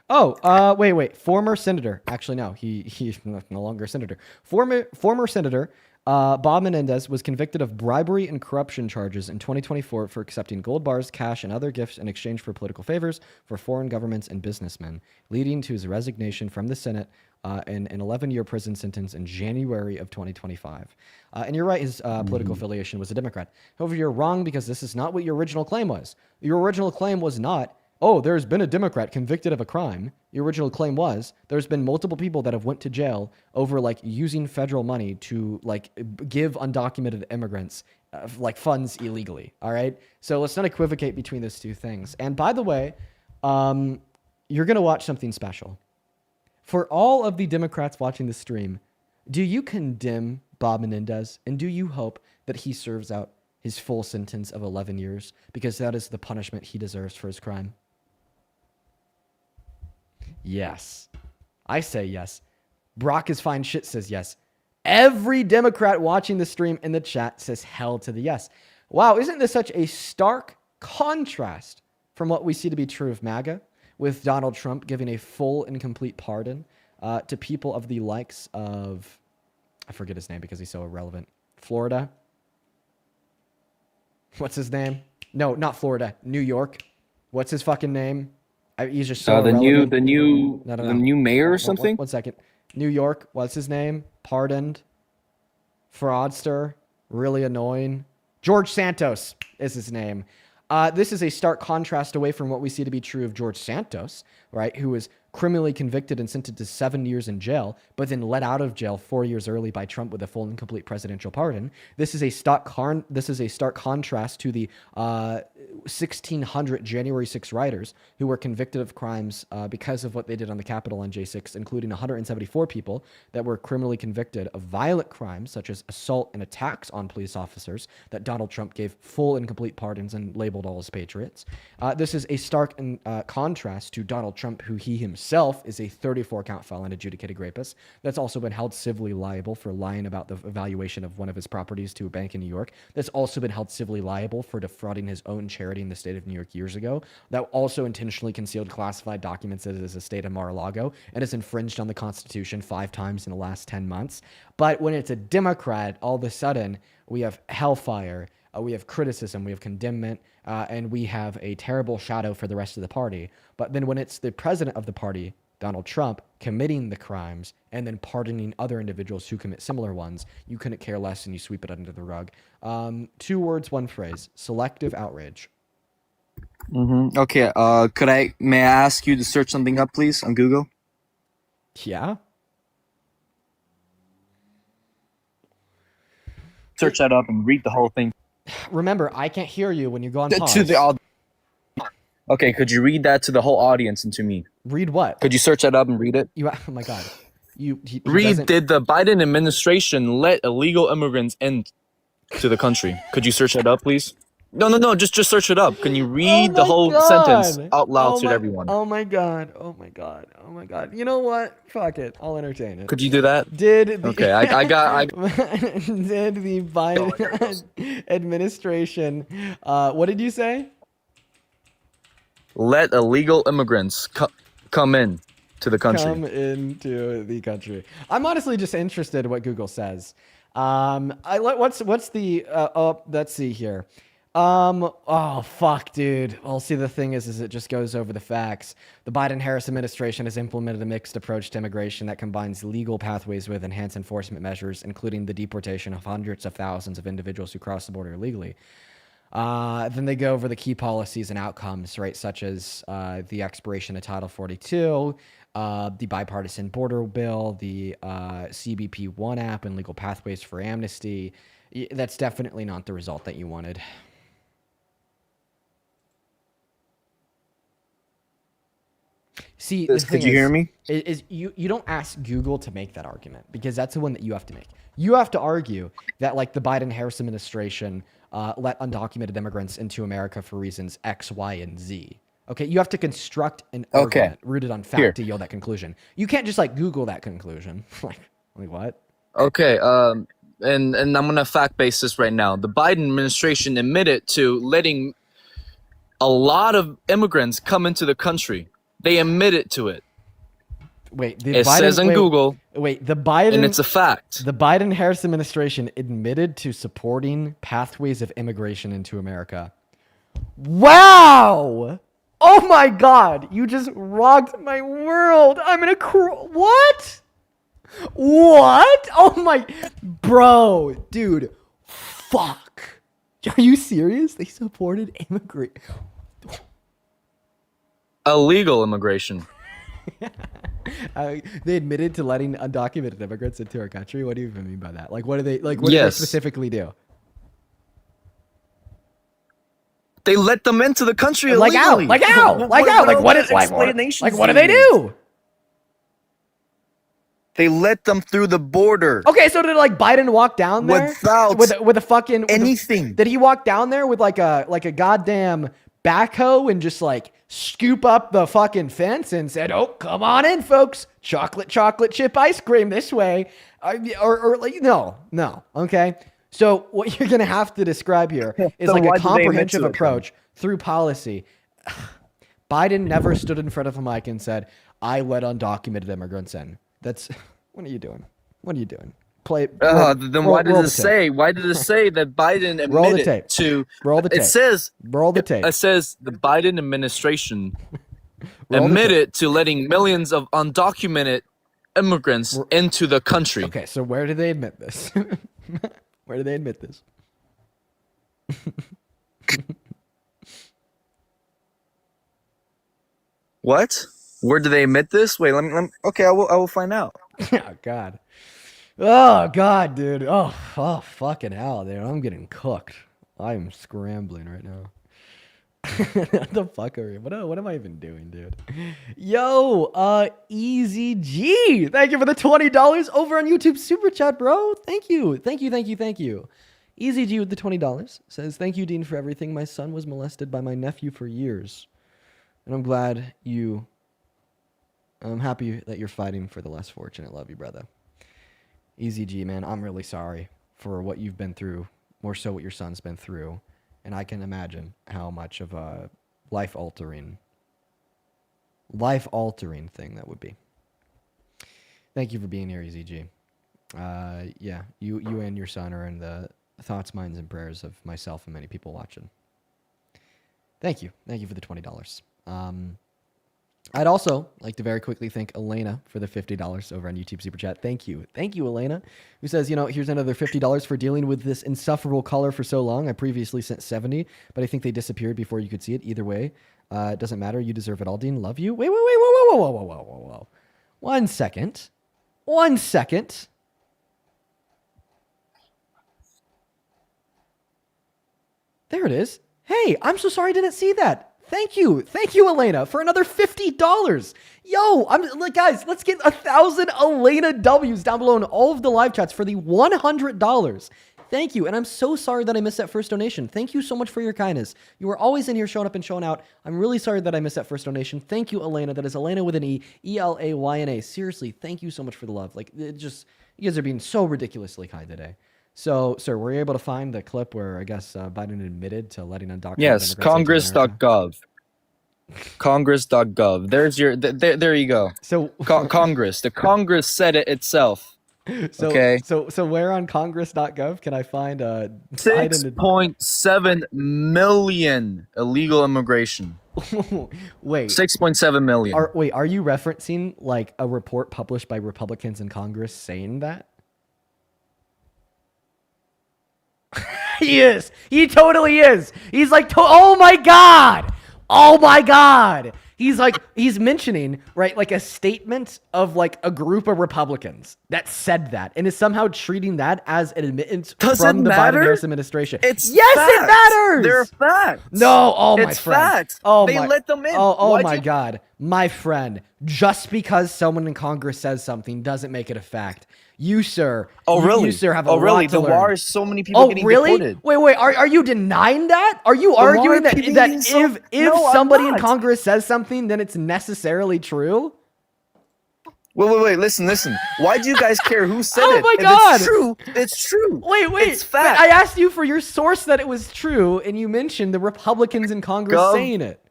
Oh, wait. Former senator. Actually, no. He's no longer a senator. Former senator Bob Menendez was convicted of bribery and corruption charges in 2024 for accepting gold bars, cash, and other gifts in exchange for political favors for foreign governments and businessmen, leading to his resignation from the Senate and an 11-year prison sentence in January of 2025. And you're right, his political affiliation was a Democrat. However, you're wrong because this is not what your original claim was. Your original claim was not, oh, there's been a Democrat convicted of a crime. Your original claim was there's been multiple people that have went to jail over like using federal money to like give undocumented immigrants like funds illegally. All right. So let's not equivocate between those two things. And by the way, you're going to watch something special. For all of the Democrats watching the stream, do you condemn Bob Menendez and do you hope that he serves out his full sentence of 11 years because that is the punishment he deserves for his crime? Yes. I say yes. Brock is fine shit says yes. Every Democrat watching the stream in the chat says hell to the yes. Wow, isn't this such a stark contrast from what we see to be true of MAGA, with Donald Trump giving a full and complete pardon to people of the likes of, I forget his name because he's so irrelevant, Florida? What's his name? No, not Florida, New York. What's his fucking name? He's just so irrelevant. the new mayor or One- something. one second. New York, what's his name? Pardoned. Fraudster. Really annoying. George Santos is his name. This is a stark contrast away from what we see to be true of George Santos, right? Who was criminally convicted and sentenced to 7 years in jail, but then let out of jail 4 years early by Trump with a full and complete presidential pardon. This is a stark contrast to the 1,600 January 6 rioters who were convicted of crimes because of what they did on the Capitol on J6, including 174 people that were criminally convicted of violent crimes such as assault and attacks on police officers that Donald Trump gave full and complete pardons and labeled all as patriots. This is a stark contrast to Donald Trump, who he himself is a 34-count felon adjudicated rapist that's also been held civilly liable for lying about the evaluation of one of his properties to a bank in New York. That's also been held civilly liable for defrauding his own charity in the state of New York years ago. That also intentionally concealed classified documents as his estate of Mar-a-Lago and has infringed on the Constitution 5 times in the last 10 months. But when it's a Democrat, all of a sudden we have hellfire. We have criticism, we have condemnment, and we have a terrible shadow for the rest of the party. But then when it's the president of the party, Donald Trump, committing the crimes and then pardoning other individuals who commit similar ones, you couldn't care less and you sweep it under the rug. 2 words, 1 phrase: selective outrage. Okay. May I ask you to search something up, please, on Google? Yeah? Search that up and read the whole thing. Remember, I can't hear you when you go on pause. Okay, could you read that to the whole audience and to me? Read what? Could you search that up and read it? Oh my God. He Read, doesn't- did the Biden administration let illegal immigrants into the country? Could you search that up, please? No, just search it up. Can you read the my whole God. sentence out loud to everyone? Oh my God. You know what? Fuck it. I'll entertain it. Could you do that? Did the, Okay, I got did the Biden administration, what did you say? let illegal immigrants come in to the country. Come into the country. I'm honestly just interested in what Google says. What's the let's see here. Oh fuck, dude. Well, see, the thing is it just goes over the facts. The Biden-Harris administration has implemented a mixed approach to immigration that combines legal pathways with enhanced enforcement measures, including the deportation of hundreds of thousands of individuals who cross the border illegally. Then they go over the key policies and outcomes, right, such as the expiration of Title 42, the bipartisan border bill, the CBP One app, and legal pathways for amnesty. That's definitely not the result that you wanted. See, the Could thing you hear me? Is you don't ask Google to make that argument, because that's the one that you have to make. You have to argue that, like, the Biden-Harris administration let undocumented immigrants into America for reasons X, Y, and Z. Okay, you have to construct an argument rooted on fact to yield that conclusion. You can't just like Google that conclusion. like what? Okay, and I'm gonna fact base this right now. The Biden administration admitted to letting a lot of immigrants come into the country. They admitted to it. Wait, It says on Google. Wait, the Biden, And it's a fact. The Biden-Harris administration admitted to supporting pathways of immigration into America. Wow! Oh my God! You just rocked my world. I'm in a what? What? Oh my, bro, dude, fuck. Are you serious? They supported immigrant. Illegal immigration. They admitted to letting undocumented immigrants into our country. What do you even mean by that? Like, what do they like? What do they specifically do? They let them into the country Like how? illegally. Like how? Like how? Like what is like what do they do? They let them through the border. Okay, so did like Biden walk down there Without with a fucking anything. Did he walk down there with like a goddamn backhoe and just like scoop up the fucking fence and said, "Oh, come on in, folks. Chocolate chip ice cream this way." Or like, no. Okay. So what you're going to have to describe here is So like why a did they admit comprehensive to it then? approach through policy. Biden never stood in front of a mic and said, "I let undocumented immigrants in." That's, what are you doing? What are you doing? Then why did it say? Why did it say that Biden Roll the admitted tape. to? Roll the tape. It says Roll the tape. It says the Biden administration Roll the admitted to letting millions of undocumented immigrants into the country. Okay, so where do they admit this? Where do they admit this? What? Where do they admit this? Wait, let me. Okay, I will find out. Oh God. Oh God, dude. Oh fucking hell, dude. I'm getting cooked. I'm scrambling right now. What the fuck are you? What am I even doing, dude? Yo, Easy G. Thank you for the $20 over on YouTube Super Chat, bro. Thank you. Easy G with the $20 says, "Thank you, Dean, for everything. My son was molested by my nephew for years, and I'm happy that you're fighting for the less fortunate. Love you, brother." Easy G, man, I'm really sorry for what you've been through, more so what your son's been through. And I can imagine how much of a life-altering thing that would be. Thank you for being here, Easy G. Yeah, you and your son are in the thoughts, minds, and prayers of myself and many people watching. Thank you. Thank you for the $20. I'd also like to very quickly thank Elena for the $50 over on YouTube Super Chat. Thank you. Thank you, Elena, who says, "Here's another $50 for dealing with this insufferable color for so long. I previously sent 70, but I think they disappeared before you could see it. Either way, it doesn't matter. You deserve it all, Dean. Love you." Wait. Whoa. 1 second. 1 second. There it is. Hey, I'm so sorry I didn't see that. Thank you, Elena, for another $50. Yo, guys, let's get 1,000 Elena W's down below in all of the live chats for the $100. Thank you, and I'm so sorry that I missed that first donation. Thank you so much for your kindness. You are always in here showing up and showing out. I'm really sorry that I missed that first donation. Thank you, Elena. That is Elena with an E, Elayyna. Seriously, thank you so much for the love. You guys are being so ridiculously kind today. So, sir, were you able to find the clip where I guess Biden admitted to letting undocumented Yes, immigrants into America? Congress.gov. Congress.gov. There's your. There you go. So Congress. The Congress said it itself. Okay. So where on Congress.gov can I find 6.7 million illegal immigration. Wait. 6.7 million. Are you referencing like a report published by Republicans in Congress saying that? He is. He totally is. He's like, oh my God. Oh my God. He's mentioning, right, like a statement of like a group of Republicans that said that and is somehow treating that as an admittance from the Biden-Harris administration. Yes, facts. It matters. They're facts. No, my it's friend. Facts. Oh, they let them in. Oh my God. My friend, just because someone in Congress says something doesn't make it a fact. You, sir. Really? You, sir, have a lot to The learn. war is so many people getting deported. Wait. Are you denying that? Are you arguing that if somebody in Congress says something, then it's necessarily true? Wait. Listen. Why do you guys care who said it? Oh my If God. it's true. It's true. Wait. It's fact. I asked you for your source that it was true, and you mentioned the Republicans in Congress saying it.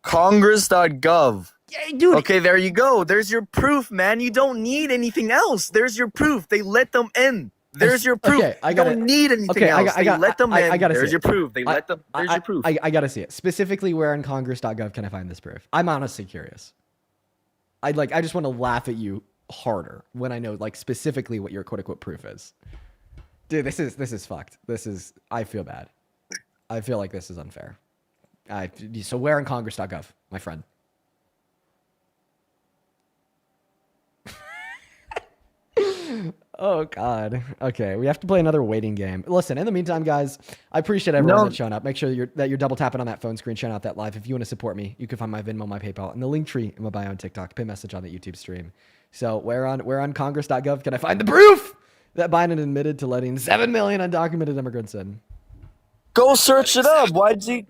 Congress.gov. Yeah, dude. Okay, there you go. There's your proof, man. You don't need anything else. There's your proof. They let them in. There's your proof. Okay, I don't need anything else. They let them in. There's your proof. They let them. There's your proof. I gotta see it. Specifically, where on Congress.gov can I find this proof? I'm honestly curious. I just want to laugh at you harder when I know like specifically what your quote unquote proof is. Dude, this is fucked. I feel bad. I feel like this is unfair. So where on Congress.gov, my friend? Oh God. Okay, we have to play another waiting game. Listen, in the meantime, guys, I appreciate everyone that's showing up. Make sure that you're double tapping on that phone screen, showing out that live. If you want to support me, you can find my Venmo, my PayPal, and the link tree in my bio on TikTok. Pin message on the YouTube stream. So where on Congress.gov can I find the proof that Biden admitted to letting 7 million undocumented immigrants in? Go search it up. Why did you?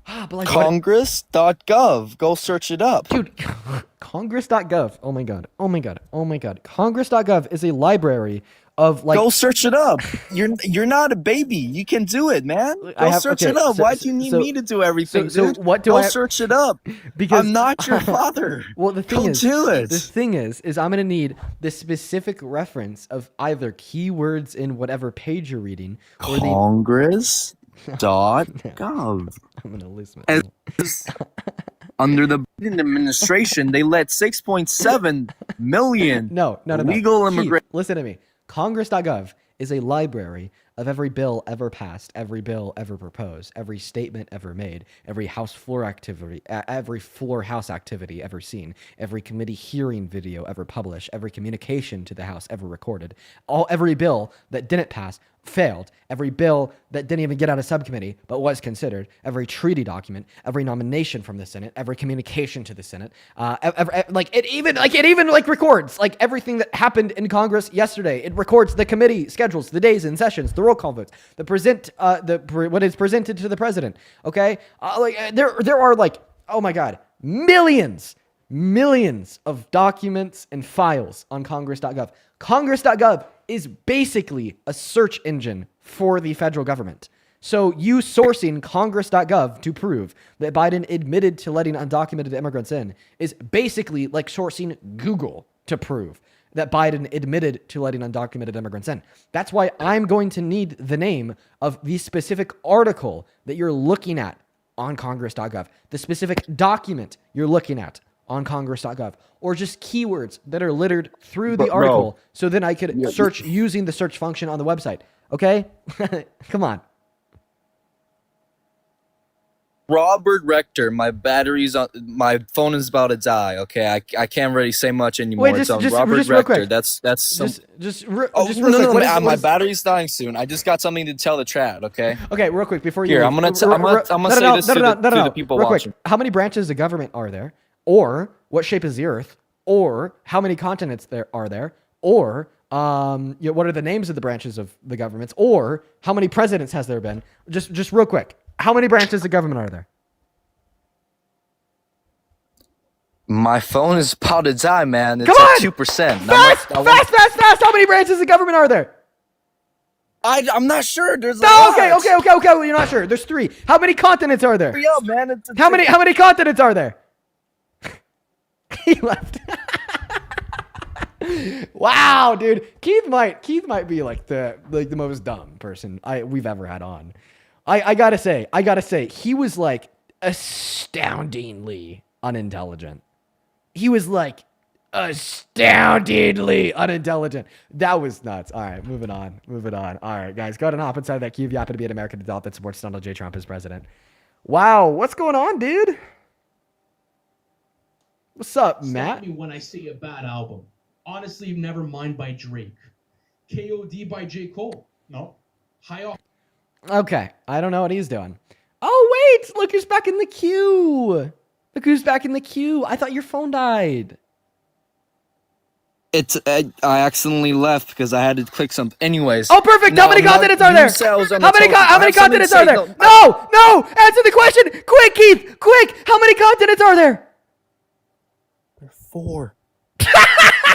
But like, Congress.gov. Go search it up. dude, Congress.gov. Oh my god. Congress.gov is a library of like. Go search it up. You're not a baby. You can do it, man. Go search it up. Why do you need me to do everything, so dude? what do Go I- search it up. Because I'm not your father. Well, the thing Go is, do it. the thing is I'm gonna need the specific reference of either keywords in whatever page you're reading, or the. Congress.gov. I'm gonna listen. Under the Biden administration, they let 6.7 million No. illegal Keith, immigrants. listen to me. Congress.gov is a library of every bill ever passed, every bill ever proposed, every statement ever made, every House floor activity, every floor House activity ever seen, every committee hearing video ever published, every communication to the House ever recorded, every bill that didn't pass, failed, every bill that didn't even get out of subcommittee but was considered, every treaty document, every nomination from the Senate, every communication to the Senate, it even records like everything that happened in Congress yesterday. It records the committee schedules, the days and sessions, the roll call votes, what is presented to the president. Okay, there are like, oh my god, millions of documents and files on Congress.gov. Congress.gov is basically a search engine for the federal government. So you sourcing Congress.gov to prove that Biden admitted to letting undocumented immigrants in is basically like sourcing Google to prove that Biden admitted to letting undocumented immigrants in. That's why I'm going to need the name of the specific article that you're looking at on Congress.gov, the specific document you're looking at on Congress.gov, or just keywords that are littered through the article, so then I could search using the search function on the website. Okay? Come on. Robert Rector, my phone is about to die. Okay, I can't really say much anymore. Wait, It's on just Robert real Rector. quick. That's some. Just Oh real no, quick. no, What is- my battery's dying soon. I just got something to tell the chat. Okay. Okay, real quick before you Here, leave. I'm gonna say this to the people real watching. Quick. How many branches of government are there? Or what shape is the Earth? Or how many continents there are there? Or what are the names of the branches of the governments? Or how many presidents has there been? Just real quick. How many branches of government are there? My phone is about to die, man. It's Come on! at 2%. Fast! How many branches of government are there? I'm not sure. There's a No, lot. okay. Well, you're not sure. There's 3. How many continents are there? Hurry up, man. How many continents are there? He left. Wow, dude. Keith might be like the most dumb person we've ever had on. I gotta say, he was like astoundingly unintelligent. He was like astoundingly unintelligent. That was nuts. All right, moving on. All right, guys, go ahead and hop inside that queue if you happen to be an American adult that supports Donald J. Trump as president. Wow, what's going on, dude? What's up, Matt? Stop me when I say a bad album. Honestly, never mind by Drake. KOD by J. Cole. No. High off. Okay, I don't know what he's doing. Oh, wait, look who's back in the queue. I thought your phone died. I accidentally left because I had to click something. Anyways. Oh, perfect. How many continents are there? How many continents are there? No, answer the question. Quick, Keith, quick. How many continents are there? 4.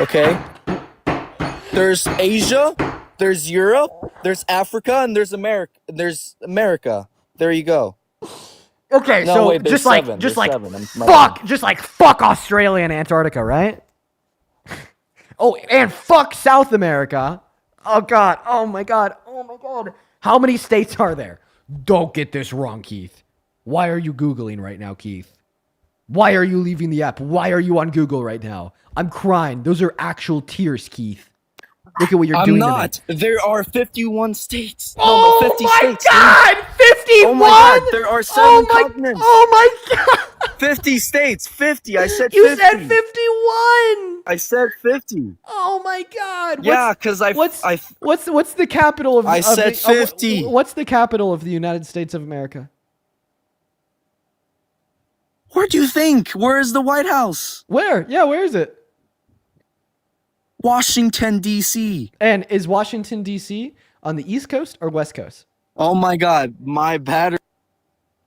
Okay. There's Asia, there's Europe, there's Africa, and there's America. There you go. Okay, No, so wait, there's seven. There's seven. fuck Australia and Antarctica, right? Oh, and fuck South America. Oh god. Oh my god. How many states are there? Don't get this wrong, Keith. Why are you Googling right now, Keith? Why are you leaving the app? Why are you on Google right now? I'm crying. Those are actual tears, Keith. Look at what you're doing. I'm not. There are 51 states. Oh no, 50 my states. god! 51? Oh my god, there are 7 continents. Oh my god! 50 states. 50. I said 50. You said 51! I said 50. Oh my god! Yeah, because What's the capital of? I said 50. What's the capital of the United States of America? Where do you think? Where is the White House? Where? Yeah, where is it? Washington, D.C. And is Washington, D.C. on the East Coast or West Coast? Oh my god, my battery.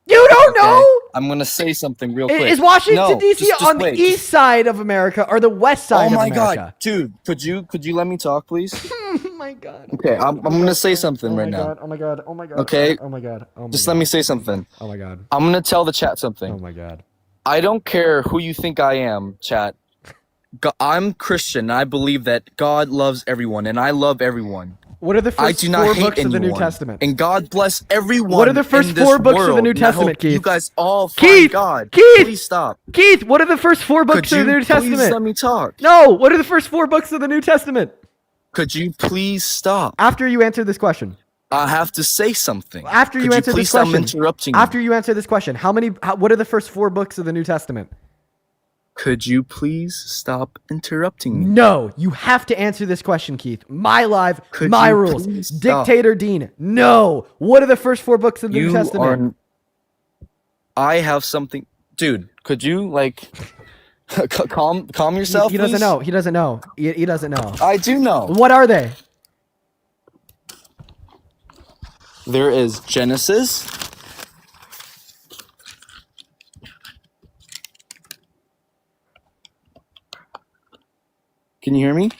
You don't know? I'm gonna say something real quick. Is Washington No, D.C. just on the wait, east side of America or the west side Oh of my America? god, dude, could you let me talk, please? Oh my god. Okay, I'm gonna say something right now. Oh my god. Oh my god. Okay? Oh my god. Oh my Just god. let me say something. Oh my god. I'm gonna tell the chat Oh something. my god. I don't care who you think I am, chat. I'm Christian. I believe that God loves everyone, and I love everyone. What are the I first do not four hate books anyone. of the New Testament? And God bless everyone. What are the first in this 4 books of the world, New and I hope Testament, Keith? You guys all find Keith! God. Keith! Please stop. Keith, what are the first 4 books Could of the you New please let Testament? me talk? No, what are the first 4 books of the New Testament? Could you please stop? After you answer this question. I have to say something. After you Could answer please this question. stop interrupting me? After you answer this question, what are the first 4 books of the New Testament? Could you please stop interrupting me? No, you have to answer this question, Keith. My live, Could my you rules. please stop? Dictator Dean. No. What are the first 4 books of the New Testament? I have something, dude. Could you calm yourself? He doesn't please? know. He doesn't know. He doesn't know. I do know. What are they? There is Genesis. Can you hear me?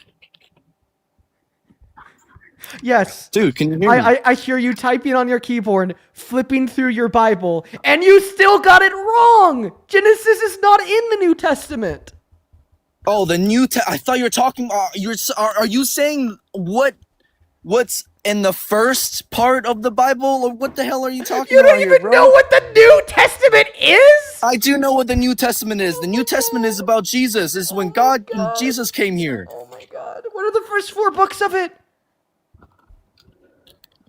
Yes. Dude, can you hear me? I hear you typing on your keyboard, flipping through your Bible, and you still got it wrong. Genesis is not in the New Testament. Oh, the I thought you were talking. Are you saying what's in the first part of the Bible, or what the hell are you talking You about don't here, even bro? know what the New Testament is? I do know what the New Testament is. The New Testament is about Jesus. It's when God and Jesus came here. Oh my god. What are the first 4 books of it?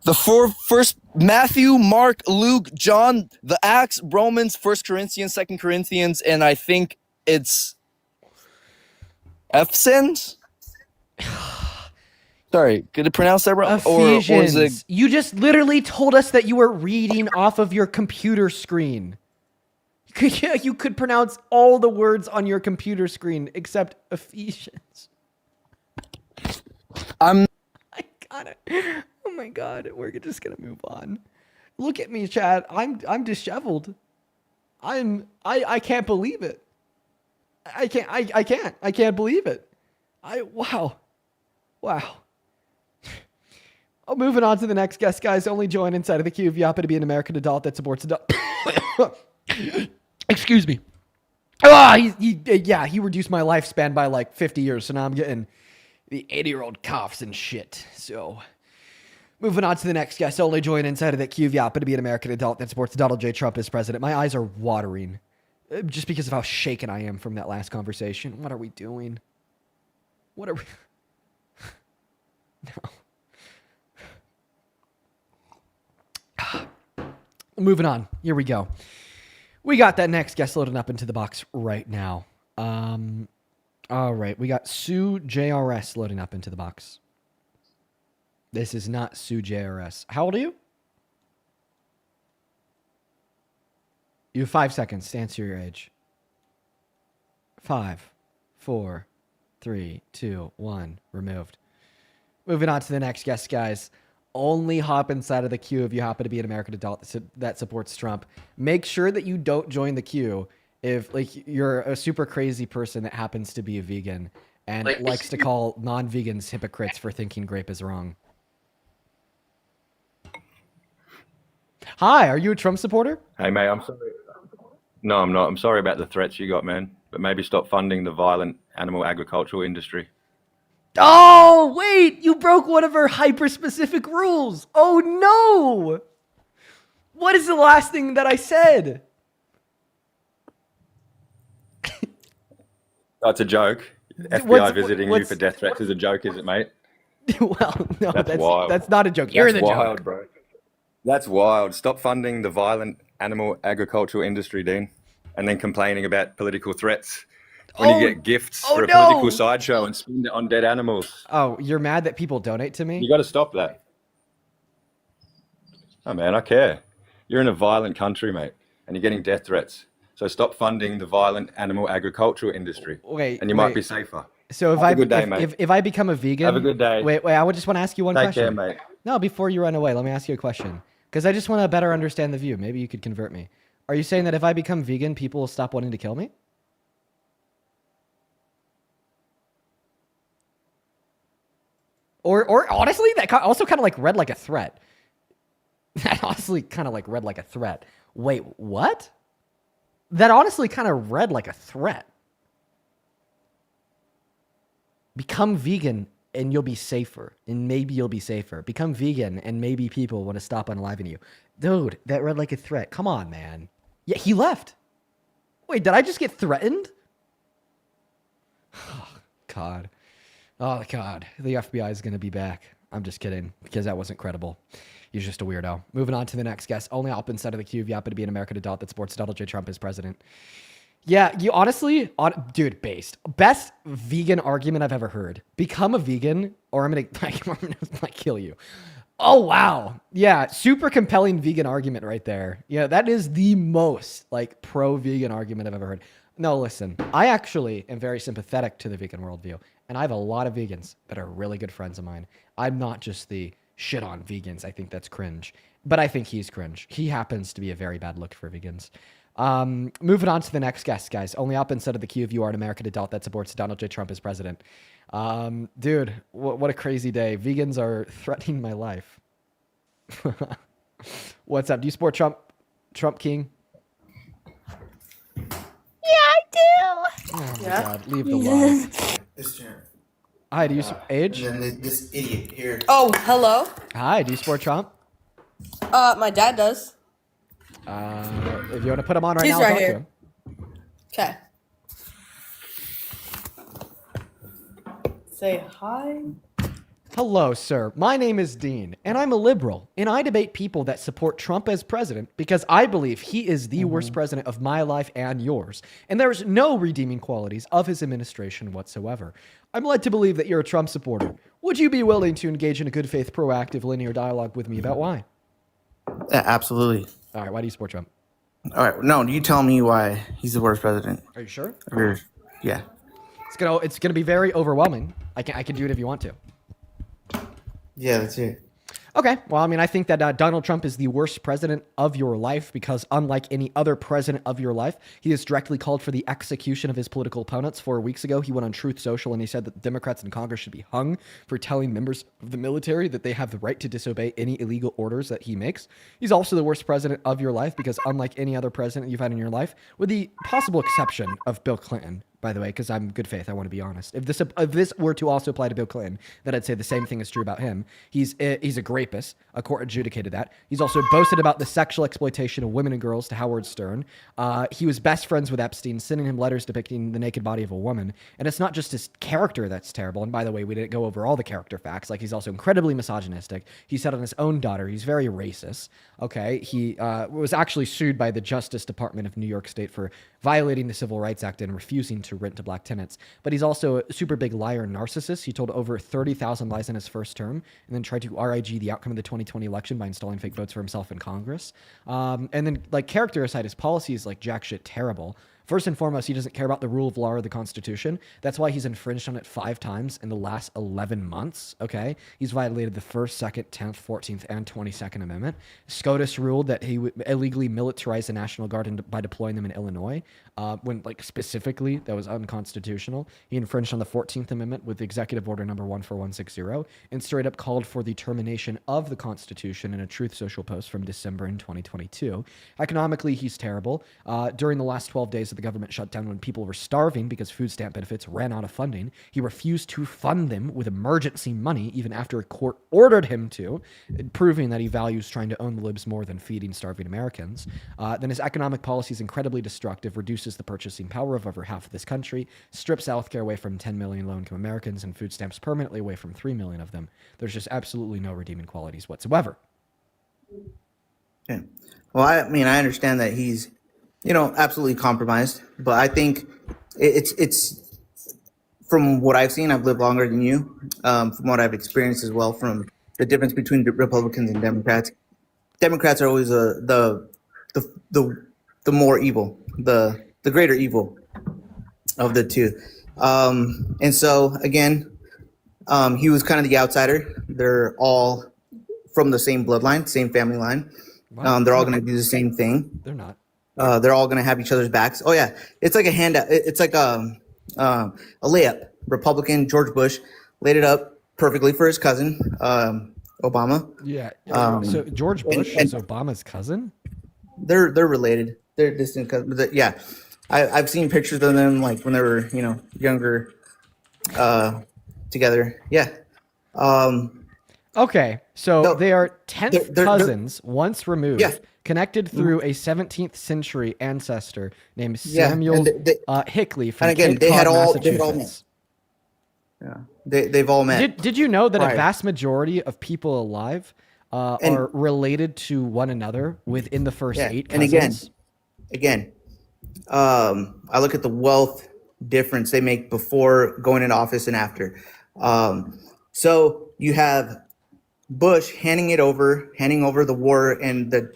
The first Matthew, Mark, Luke, John, the Acts, Romans, 1 Corinthians, 2 Corinthians, and I think it's Ephesians? Sorry, could I pronounce that wrong? Ephesians. Or is it... You just literally told us that you were reading off of your computer screen. You could pronounce all the words on your computer screen except Ephesians. I'm... I got it. Oh my god, we're just gonna move on. Look at me, Chad. I'm disheveled. I can't believe it. I can't believe it. Wow. Oh, moving on to the next guest, guys. Only join inside of the queue if you happen to be an American adult that supports adult. Excuse me. He reduced my lifespan by like 50 years, so now I'm getting the 80-year-old coughs and shit. So, moving on to the next guest. Only join inside of that queue if you happen to be an American adult that supports Donald J. Trump as president. My eyes are watering just because of how shaken I am from that last conversation. What are we doing? What are we... No. Moving on. Here we go. We got that next guest loading up into the box right now. All right. We got Sue JRS loading up into the box. This is not Sue JRS. How old are you? You have 5 seconds to answer your age. 5, 4, 3, 2, 1. Removed. Moving on to the next guest, guys. Only hop inside of the queue if you happen to be an American adult that supports Trump. Make sure that you don't join the queue if you're a super crazy person that happens to be a vegan and likes to call non-vegans hypocrites for thinking grape is wrong. Hi, are you a Trump supporter? Hey, mate, I'm sorry. No, I'm not. I'm sorry about the threats you got, man. But maybe stop funding the violent animal agricultural industry. Oh, wait, you broke one of her hyper-specific rules. Oh, no. What is the last thing that I said? That's a joke. FBI visiting you for death threats is a joke, is it, mate? Well, no, That's wild. That's not a joke. You're the wild, joke. bro. That's wild. Stop funding the violent animal agricultural industry, Dean, and then complaining about political threats. When you get gifts for a political sideshow and spend it on dead animals. Oh, you're mad that people donate to me? You got to stop that. Oh, man, I care. You're in a violent country, mate, and you're getting death threats. So stop funding the violent animal agricultural industry. Wait, and you might be safer. So if Have a good day, mate. if I become a vegan... Have a good day. Wait, I would just want to ask you one Take question. care, mate. No, before you run away, let me ask you a question. Because I just want to better understand the view. Maybe you could convert me. Are you saying that if I become vegan, people will stop wanting to kill me? Or honestly, that also kind of like read like a threat. That honestly kind of like read like a threat. Wait, what? That honestly kind of read like a threat. Become vegan and you'll be safer. And maybe you'll be safer. Become vegan and maybe people want to stop unaliving you. Dude, that read like a threat. Come on, man. Yeah, he left. Wait, did I just get threatened? Oh, God. Oh, God. The FBI is going to be back. I'm just kidding, because that wasn't credible. He's just a weirdo. Moving on to the next guest. Only opposite side of the cue if you happen to be an American adult that supports Donald J. Trump as president. Yeah, you honestly, dude, best vegan argument I've ever heard. Become a vegan, or I'm gonna kill you. Oh wow, yeah, super compelling vegan argument right there. Yeah, that is the most like pro-vegan argument I've ever heard. No, listen, I actually am very sympathetic to the vegan worldview, and I have a lot of vegans that are really good friends of mine. I'm not just the shit on vegans. I think that's cringe, but I think he's cringe. He happens to be a very bad look for vegans. Moving on to the next guest, guys. Only up instead of the queue if you are an American adult that supports Donald J. Trump as president. Dude, what a crazy day. Vegans are threatening my life. What's up? Do you support Trump King? Yeah, I do. Oh my God, leave the love. This chair. Hi, do you age? And then this idiot here. Oh, hello. Hi, do you support Trump? My dad does. If you want to put him on right He's now, right talk to here. him. Okay. Say hi. Hello, sir. My name is Dean, and I'm a liberal, and I debate people that support Trump as president because I believe he is the worst president of my life and yours, and there's no redeeming qualities of his administration whatsoever. I'm led to believe that you're a Trump supporter. Would you be willing to engage in a good faith, proactive, linear dialogue with me about why? Yeah, absolutely. All right, why do you support Trump? All right. No, you tell me why he's the worst president. Are you sure? Or, yeah. It's gonna be very overwhelming. I can do it if you want to. Yeah, that's it. Okay. Well, I mean, I think that Donald Trump is the worst president of your life because unlike any other president of your life, he has directly called for the execution of his political opponents. 4 weeks ago, he went on Truth Social and he said that Democrats in Congress should be hung for telling members of the military that they have the right to disobey any illegal orders that he makes. He's also the worst president of your life because unlike any other president you've had in your life, with the possible exception of Bill Clinton, by the way, because I'm good faith, I want to be honest. If this were to also apply to Bill Clinton, then I'd say the same thing is true about him. He's a rapist. A court adjudicated that. He's also boasted about the sexual exploitation of women and girls to Howard Stern. He was best friends with Epstein, sending him letters depicting the naked body of a woman. And it's not just his character that's terrible. And by the way, we didn't go over all the character facts. Like, he's also incredibly misogynistic. He said on his own daughter, he's very racist. Okay, he was actually sued by the Justice Department of New York State for violating the Civil Rights Act and refusing to rent to black tenants. But he's also a super big liar and narcissist. He told over 30,000 lies in his first term and then tried to RIG the outcome of the 2020 election by installing fake votes for himself in Congress. And then, like, character aside, his policy is like jack shit terrible. First and foremost, he doesn't care about the rule of law or the Constitution. That's why he's infringed on it 5 times in the last 11 months, okay? He's violated the 1st, 2nd, 10th, 14th, and 22nd Amendment. SCOTUS ruled that he would illegally militarize the National Guard by deploying them in Illinois, when, like, specifically that was unconstitutional. He infringed on the 14th Amendment with Executive Order number 14160 and straight up called for the termination of the Constitution in a Truth Social post from December in 2022. Economically, he's terrible. During the last 12 days of the government shutdown when people were starving because food stamp benefits ran out of funding, he refused to fund them with emergency money even after a court ordered him to, proving that he values trying to own the libs more than feeding starving Americans. Then his economic policy is incredibly destructive, reduces the purchasing power of over half of this country, strips healthcare away from 10 million low-income Americans, and food stamps permanently away from 3 million of them. There's just absolutely no redeeming qualities whatsoever. Okay. Well, I mean, I understand that he's, absolutely compromised, but I think it's from what I've seen, I've lived longer than you, from what I've experienced as well, from the difference between the Republicans and Democrats. Democrats are always the more evil, the greater evil of the two. And so again, he was kind of the outsider. They're all from the same bloodline, same family line. They're all going to do the same thing. They're not. They're all gonna have each other's backs. Oh yeah, it's like a handout. It's like a layup. Republican George Bush laid it up perfectly for his cousin Obama. Yeah. So George Bush is Obama's cousin? They're related. They're distant cousins. But yeah, I've seen pictures of them like when they were younger, together. Yeah. Okay, so No, they are 10th they're- cousins, once removed, Yeah. connected through a 17th century ancestor named Yeah, Samuel and Hickley from and again, Cape they Cod, had all Massachusetts. Yeah, they've all met. Did you know that a prior. vast majority of people alive are related to one another within the first Yeah, 8 and cousins? again, I look at the wealth difference they make before going into office and after. So you have Bush handing over the war and the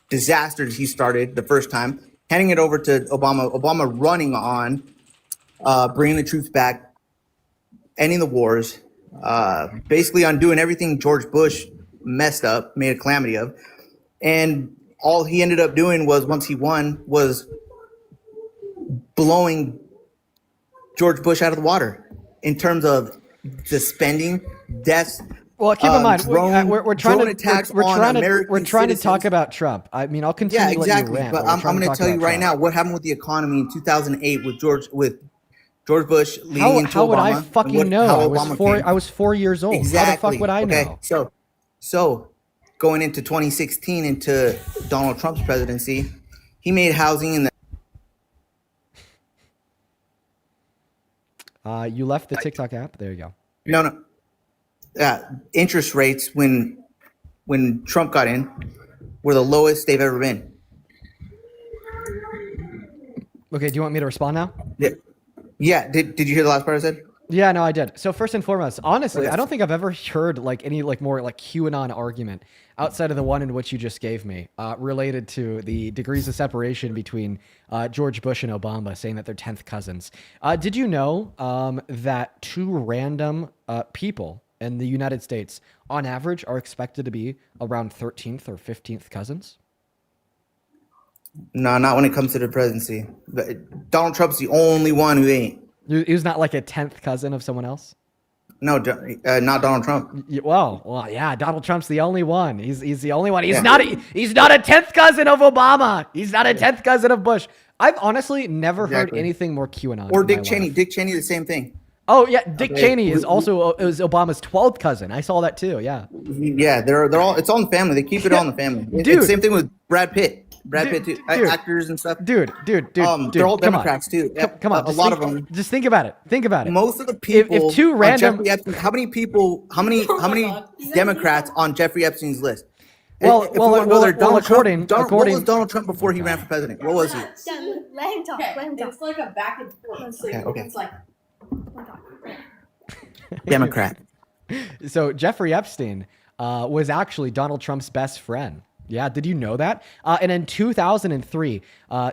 disasters he started the first time, handing it over to Obama. Obama running on bringing the troops back, ending the wars, basically undoing everything George Bush messed up, made a calamity of. And all he ended up doing was, once he won, was blowing George Bush out of the water in terms of the spending, deaths. Well, keep in mind, we're trying drone to attacks we're on trying to American we're trying to talk citizens. about Trump. I mean, I'll continue Yeah, to let exactly. you rant, But we're I'm trying going talk to tell you about right Trump. now what happened with the economy in 2008 with George Bush leading into How would I Obama, and fucking know? how I Obama came. was 4 years old. Exactly. How the fuck would I Okay. know? So going into 2016 into Donald Trump's presidency, he made housing in the You left the TikTok app. There you go. no interest rates when Trump got in were the lowest they've ever been. Okay, do you want me to respond now? Yeah. Did you hear the last part I said? Yeah, no, I did. So first and foremost, honestly, Okay. I don't think I've ever heard any more QAnon argument outside of the one in which you just gave me, related to the degrees of separation between George Bush and Obama, saying that they're 10th cousins. Did you know that 2 random people in the United States, on average, are expected to be around 13th or 15th cousins? No, not when it comes to the presidency. But Donald Trump's the only one who ain't. He was not like a 10th cousin of someone else? No, not Donald Trump. Well, yeah. Donald Trump's the only one. He's the only one. He's Yeah. not a 10th cousin of Obama. He's not a 10th cousin of Bush. I've honestly never heard Exactly. anything more QAnon. Or in Dick my Cheney. life. Dick Cheney, the same thing. Oh yeah, Dick Okay. Cheney is also is Obama's 12th cousin. I saw that too. Yeah. Yeah, they're all. It's all in the family. They keep it all in the family. Dude. It's the same thing with Brad Pitt. Brad Dude, Pitt too. dude. Actors and stuff. Dude. They're all come on. Democrats too. Yeah, Come on. a lot of them. Just think about it. Think about it. Most of the people. if 2 on random. Jeffrey Epstein, how many people? How many Democrats on Jeffrey Epstein's list? Well, If we wanna go there, Donald according- Trump, what was Donald Trump before he God. ran for president? What was he? Let him talk. Let him talk. It's like a back and forth. So Okay. It's like. Democrat. So Jeffrey Epstein was actually Donald Trump's best friend. Yeah, did you know that? And in 2003,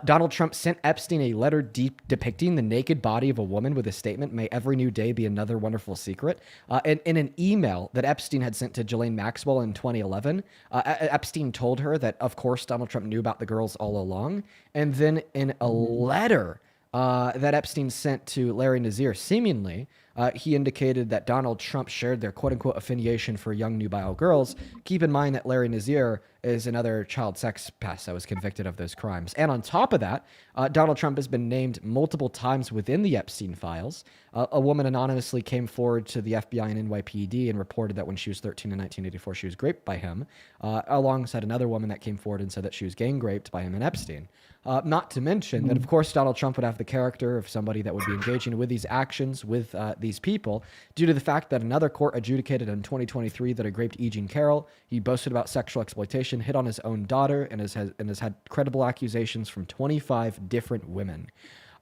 Donald Trump sent Epstein a letter depicting the naked body of a woman with a statement, "May every new day be another wonderful secret." And in an email that Epstein had sent to Ghislaine Maxwell in 2011, Epstein told her that, of course, Donald Trump knew about the girls all along. And then in a letter that Epstein sent to Larry Nassar, seemingly, he indicated that Donald Trump shared their quote-unquote affiliation for young nubile girls. Keep in mind that Larry Nassar is another child sex pest that was convicted of those crimes. And on top of that, Donald Trump has been named multiple times within the Epstein files. A woman anonymously came forward to the FBI and NYPD and reported that when she was 13 in 1984, she was raped by him, alongside another woman that came forward and said that she was gang raped by him and Epstein. Not to mention that, of course, Donald Trump would have the character of somebody that would be engaging with these actions with these people, due to the fact that another court adjudicated in 2023 that he raped E. Jean Carroll. He boasted about sexual exploitation, hit on his own daughter, and has had credible accusations from 25 different women.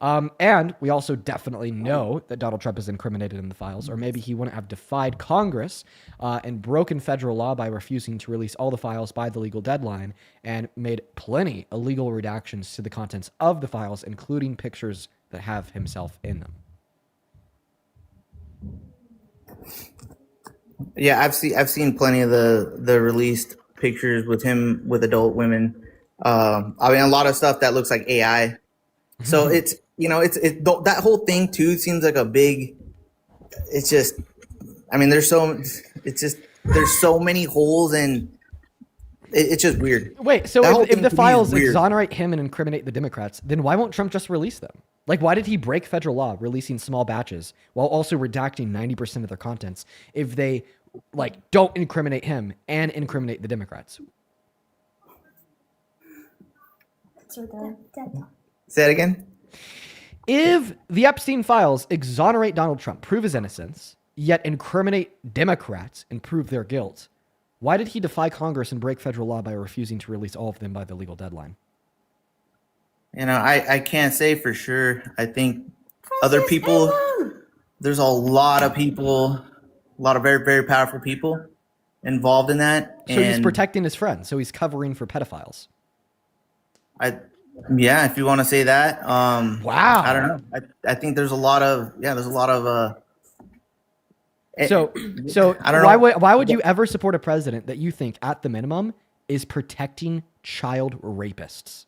And we also definitely know that Donald Trump is incriminated in the files, or maybe he wouldn't have defied Congress and broken federal law by refusing to release all the files by the legal deadline, and made plenty illegal redactions to the contents of the files, including pictures that have himself in them. Yeah, I've seen plenty of the released pictures with him with adult women. I mean, a lot of stuff that looks like AI. So it's that whole thing too seems like a big. It's just, I mean, there's so many holes and it's just weird. Wait, so if the files exonerate him and incriminate the Democrats, then why won't Trump just release them? Like, why did he break federal law, releasing small batches while also redacting 90% of their contents if they don't incriminate him and incriminate the Democrats? Say that again. If the Epstein files exonerate Donald Trump, prove his innocence, yet incriminate Democrats and prove their guilt, why did he defy Congress and break federal law by refusing to release all of them by the legal deadline? I can't say for sure. I think other people, there's a lot of people, a lot of very, very powerful people involved in that. So he's protecting his friends. So he's covering for pedophiles. Yeah, if you want to say that. Wow. I don't know. I think there's a lot of, So I don't know. Why would you ever support a president that you think at the minimum is protecting child rapists?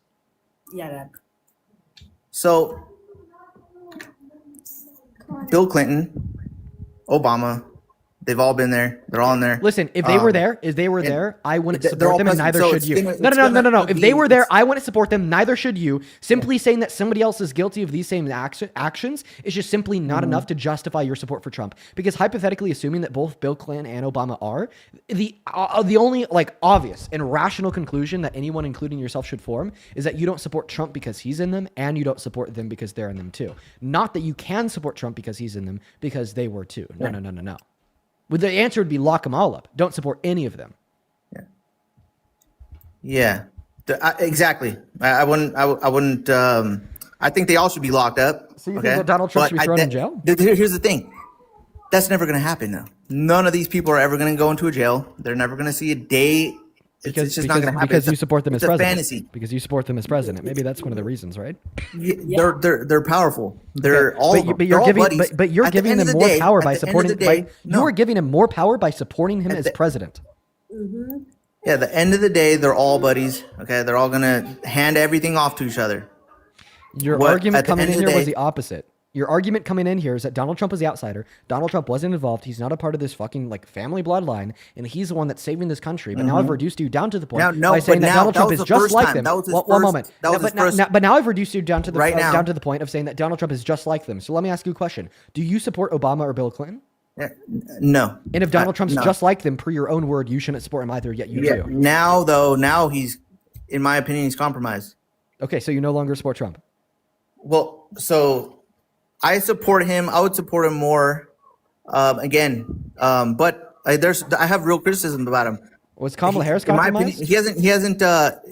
Yeah, Dad. So Bill Clinton, Obama, they've all been there. They're all in there. Listen, if they were there, I wouldn't support them, and neither so should it's you. gonna- No. If they were there, I wouldn't support them. Neither should you. Simply saying that somebody else is guilty of these same actions is just simply not enough to justify your support for Trump. Because hypothetically, assuming that both Bill Clinton and Obama are, the only obvious and rational conclusion that anyone, including yourself, should form is that you don't support Trump because he's in them, and you don't support them because they're in them too. Not that you can support Trump because he's in them because they were too. No. Well, the answer would be lock them all up. Don't support any of them. Yeah, exactly. I wouldn't. I think they all should be locked up. So you think that Donald Trump should be thrown in jail? Here's the thing. That's never going to happen, though. None of these people are ever going to go into a jail. They're never going to see a day. It's just not going to happen. Because you support them as president. Fantasy. Because you support them as president. Maybe that's one of the reasons, right? Yeah. They're powerful. They're all. But you're giving them more power by supporting. You are giving him more power by supporting him as president. Mm-hmm. Yeah, at the end of the day, they're all buddies. Okay, they're all gonna hand everything off to each other. Your argument coming in here was the opposite. Your argument coming in here is that Donald Trump is the outsider. Donald Trump wasn't involved. He's not a part of this fucking family bloodline, and he's the one that's saving this country. But now I've reduced you down to the point by saying that Donald Trump is just like them. One moment. But now I've reduced you down to the down to the point of saying that Donald Trump is just like them. So let me ask you a question: do you support Obama or Bill Clinton? No. And if Donald Trump's just like them, per your own word, you shouldn't support him either. Yet you do. Now he's, in my opinion, he's compromised. Okay, so you no longer support Trump. Well, so I support him. I would support him more. But I have real criticism about him. Was Kamala Harris compromised? In my opinion,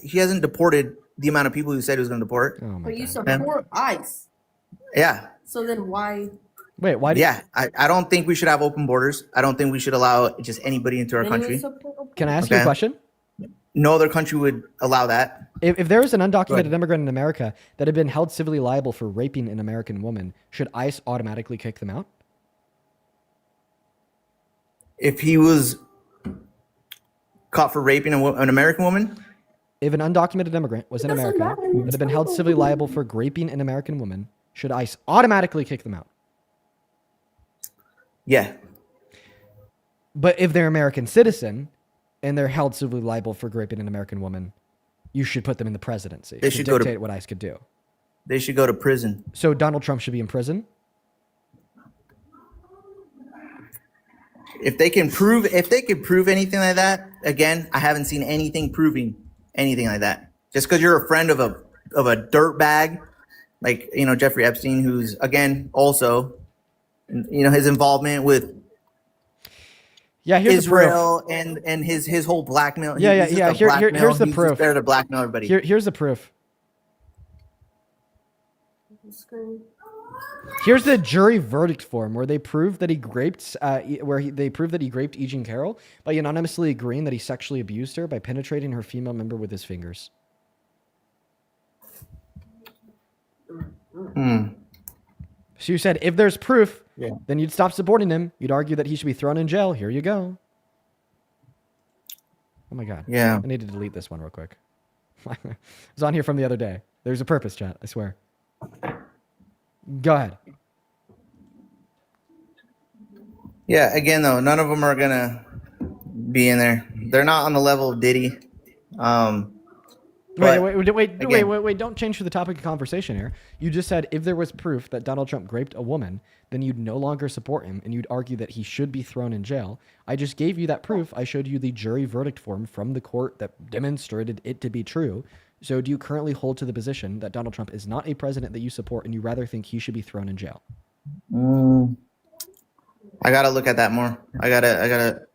he hasn't deported the amount of people who said he was going to deport. Oh my But you God. support ICE. Yeah. So then why? Wait, why? I don't think we should have open borders. I don't think we should allow just anybody into our country. Can I ask you a question? No other country would allow that. If there is an undocumented immigrant in America that had been held civilly liable for raping an American woman, should ICE automatically kick them out? If he was caught for raping an American woman? If an undocumented immigrant was in America that had been held civilly liable for raping an American woman, should ICE automatically kick them out? Yeah. But if they're American citizen and they're held civilly liable for raping an American woman, you should put them in the presidency. They should dictate what ICE could do. They should go to prison. So Donald Trump should be in prison? If they can prove anything like that, again, I haven't seen anything proving anything like that. Just because you're a friend of a dirt bag, like Jeffrey Epstein, who's again also, his involvement with here's Israel the proof. and his whole blackmail. Here's the proof. He's there to blackmail everybody. Here's the proof. Here's the jury verdict form where they prove that he raped, they prove that he raped E. Jean Carroll by unanimously agreeing that he sexually abused her by penetrating her female member with his fingers. So you said if there's proof, then you'd stop supporting him. You'd argue that he should be thrown in jail. Here you go. Oh my God. Yeah. I need to delete this one real quick. It was on here from the other day. There's a purpose, chat. I swear. Go ahead. Yeah, again though, none of them are gonna be in there. They're not on the level of Diddy. Wait! Don't change the topic of conversation here. You just said if there was proof that Donald Trump raped a woman, then you'd no longer support him, and you'd argue that he should be thrown in jail. I just gave you that proof. I showed you the jury verdict form from the court that demonstrated it to be true. So do you currently hold to the position that Donald Trump is not a president that you support, and you rather think he should be thrown in jail? I gotta look at that more. I gotta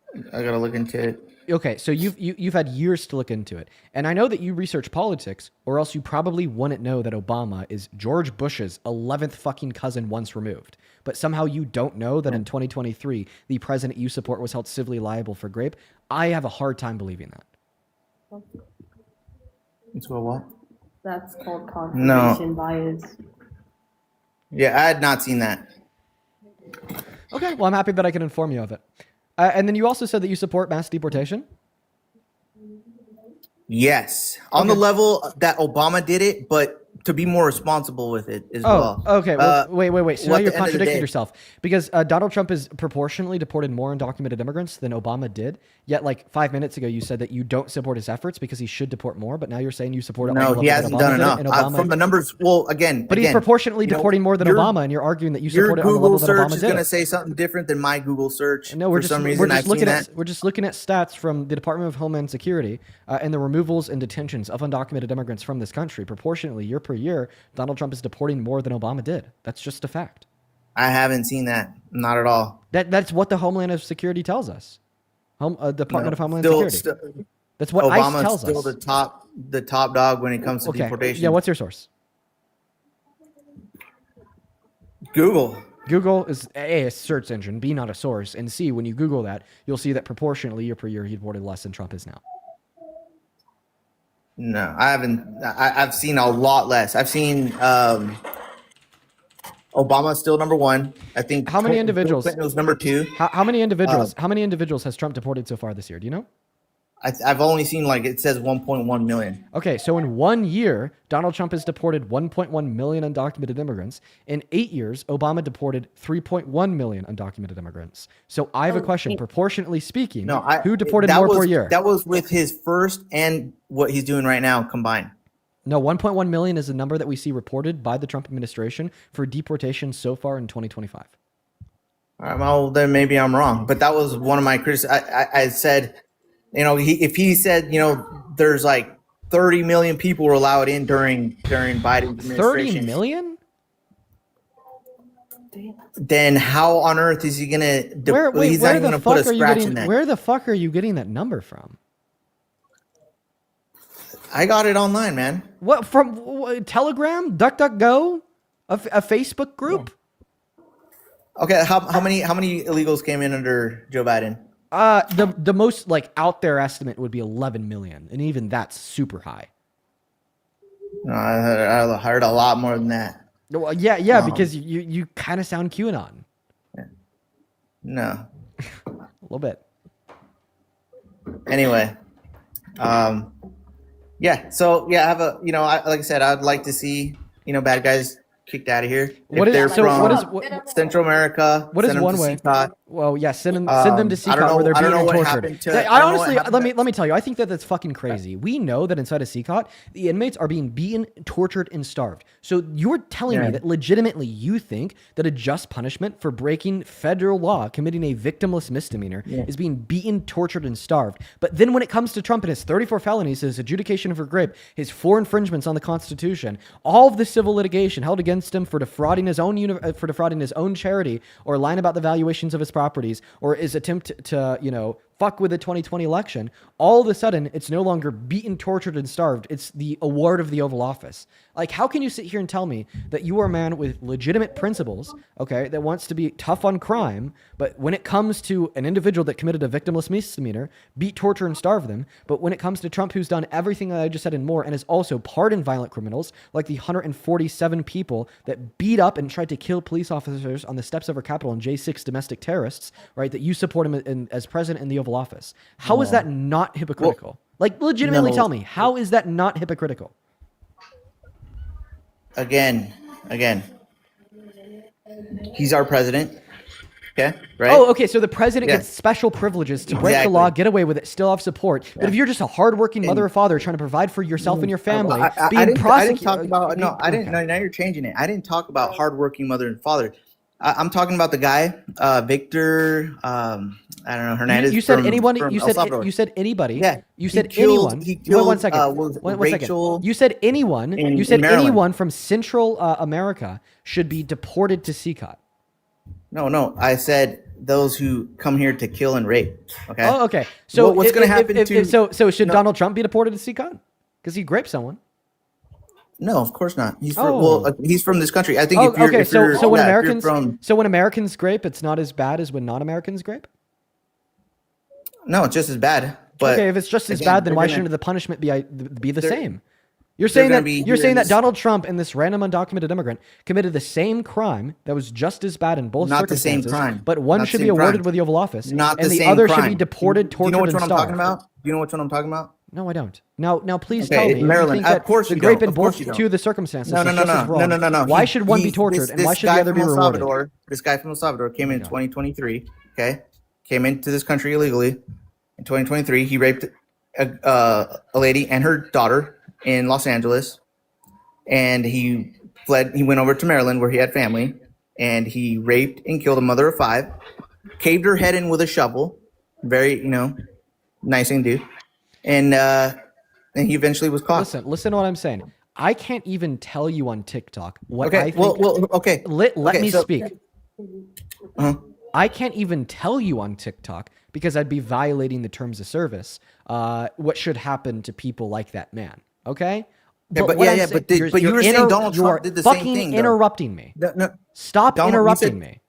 look into it. Okay, so you've had years to look into it, and I know that you research politics, or else you probably wouldn't know that Obama is George Bush's 11th fucking cousin once removed. But somehow you don't know that in 2023 the president you support was held civilly liable for rape. I have a hard time believing that. Into a what? That's called confirmation bias. Yeah, I had not seen that. Okay, well I'm happy that I can inform you of it. And then you also said that you support mass deportation? Yes, on the level that Obama did it, but to be more responsible with it as well. Okay. Well, wait. So now at you're the end of the contradicting day- yourself because Donald Trump has proportionally deported more undocumented immigrants than Obama did. Yet, like 5 minutes ago, you said that you don't support his efforts because he should deport more. But now you're saying you support it. on the No, level he that hasn't Obama done did enough. and Obama- From the numbers, well, again, But he's proportionately deporting more than your- Obama, and you're arguing that you Your support it on the Google level that search Obama is did. going to it. say something different than my Google search. No, we're For just some reason, we're just I've looking seen at that. we're just looking at stats from the Department of Homeland Security and the removals and detentions of undocumented immigrants from this country. Proportionately, year per year, Donald Trump is deporting more than Obama did. That's just a fact. I haven't seen that. Not at all. That's what the Homeland Security tells us. Department of Homeland Still- Security. That's what Obama's ICE tells still us. the top dog when it comes to Okay. deportation. Yeah. What's your source? Google? Google is A, a search engine, B, not a source, and C, when you Google that, you'll see that proportionally year per year he deported less than Trump is now. No, I haven't. I've seen a lot less. I've seen Obama's still number one. I think. How many Bill individuals? Clinton was number two. How many individuals? How many individuals has Trump deported so far this year? Do you know? I've only seen like it says 1.1 million. Okay, so in 1 year, Donald Trump has deported 1.1 million undocumented immigrants. In 8 years, Obama deported 3.1 million undocumented immigrants. So I have a question. Proportionately speaking, who deported more per year? That was with his first and what he's doing right now combined. No, 1.1 million is the number that we see reported by the Trump administration for deportation so far in 2025. All right, well, then maybe I'm wrong, but that was one of my criticisms. I said, you know, if he said, you know, there's like 30 million people were allowed in during Biden's administration. 30 million? Then how on earth is he gonna? He's not even gonna put a scratch in that. Where the fuck are you getting that number from? I got it online, man. What Telegram, DuckDuckGo, a Facebook group? Okay, how many illegals came in under Joe Biden? The most like out there estimate would be 11 million, and even that's super high. No, I heard a lot more than that. Well, yeah, because you kind of sound QAnon. No, a little bit. Anyway, yeah. So yeah, I have a like I said, I'd like to see bad guys kicked out of here. What is Central America? What is one way? Well, yeah, send them to CCOT where they're being tortured. I honestly, let me tell you, I think that's fucking crazy. We know that inside of CCOT, the inmates are being beaten, tortured, and starved. So you're telling me that legitimately you think that a just punishment for breaking federal law, committing a victimless misdemeanor, is being beaten, tortured, and starved. But then when it comes to Trump and his 34 felonies, his adjudication for rape, his 4 infringements on the Constitution, all of the civil litigation held against him for defrauding his own charity or lying about the valuations of his properties or his attempt to, fuck with the 2020 election, all of a sudden, it's no longer beaten, tortured, and starved. It's the award of the Oval Office. Like, how can you sit here and tell me that you are a man with legitimate principles, okay, that wants to be tough on crime, but when it comes to an individual that committed a victimless misdemeanor, beat, torture, and starve them, but when it comes to Trump, who's done everything that I just said and more, and has also pardoned violent criminals, like the 147 people that beat up and tried to kill police officers on the steps of our Capitol and J6 domestic terrorists, right, that you support him as president in the Oval Oval Office. How is that not hypocritical? Like, legitimately tell me, how is that not hypocritical? Again, he's our president. Okay, right? Oh, okay. So the president gets special privileges to break the law, get away with it, still have support. Yeah. But if you're just a hardworking mother or father trying to provide for yourself and your family, being prosecuted. I didn't talk about. No, I didn't. No, now you're changing it. I didn't talk about hardworking mother and father. I'm talking about the guy, Victor. I don't know, Hernandez. You said anyone. From You El said Salvador. You said anybody. Yeah, You said killed, anyone. He killed. One second. One second. You said anyone. You said anyone from Central America should be deported to CCOT. No. I said those who come here to kill and rape. Okay. Oh, okay. So what's going to happen to? So should Donald Trump be deported to CCOT because he raped someone? No, of course not. He's he's from this country. I think. So when Americans grape, it's not as bad as when non-Americans grape. No, it's just as bad. But okay, if it's just as bad, then why shouldn't the punishment be the same? You're saying that Donald Trump and this random undocumented immigrant committed the same crime that was just as bad in both circumstances. Not the same crime. But one should be awarded with the Oval Office, and the same other crime. should be deported, tortured, and starved. Do you know which one I'm talking about? Do you know which one I'm talking about? No, I don't. Now, please tell me. Maryland. Of course you don't. grape in both two of the circumstances. No. Why should one be tortured and why should the other be rewarded? This guy from El Salvador came in 2023. Okay, came into this country illegally. In 2023, he raped a lady and her daughter in Los Angeles, and he fled. He went over to Maryland where he had family, and he raped and killed a mother of 5, caved her head in with a shovel. Very, nice thing to do. And he eventually was caught. Listen to what I'm saying. I can't even tell you on TikTok what I think. Okay. Let me speak. I can't even tell you on TikTok because I'd be violating the terms of service. What should happen to people like that man? Okay. But you were saying Donald Trump did the same thing. Fucking interrupting me. No. Stop interrupting me.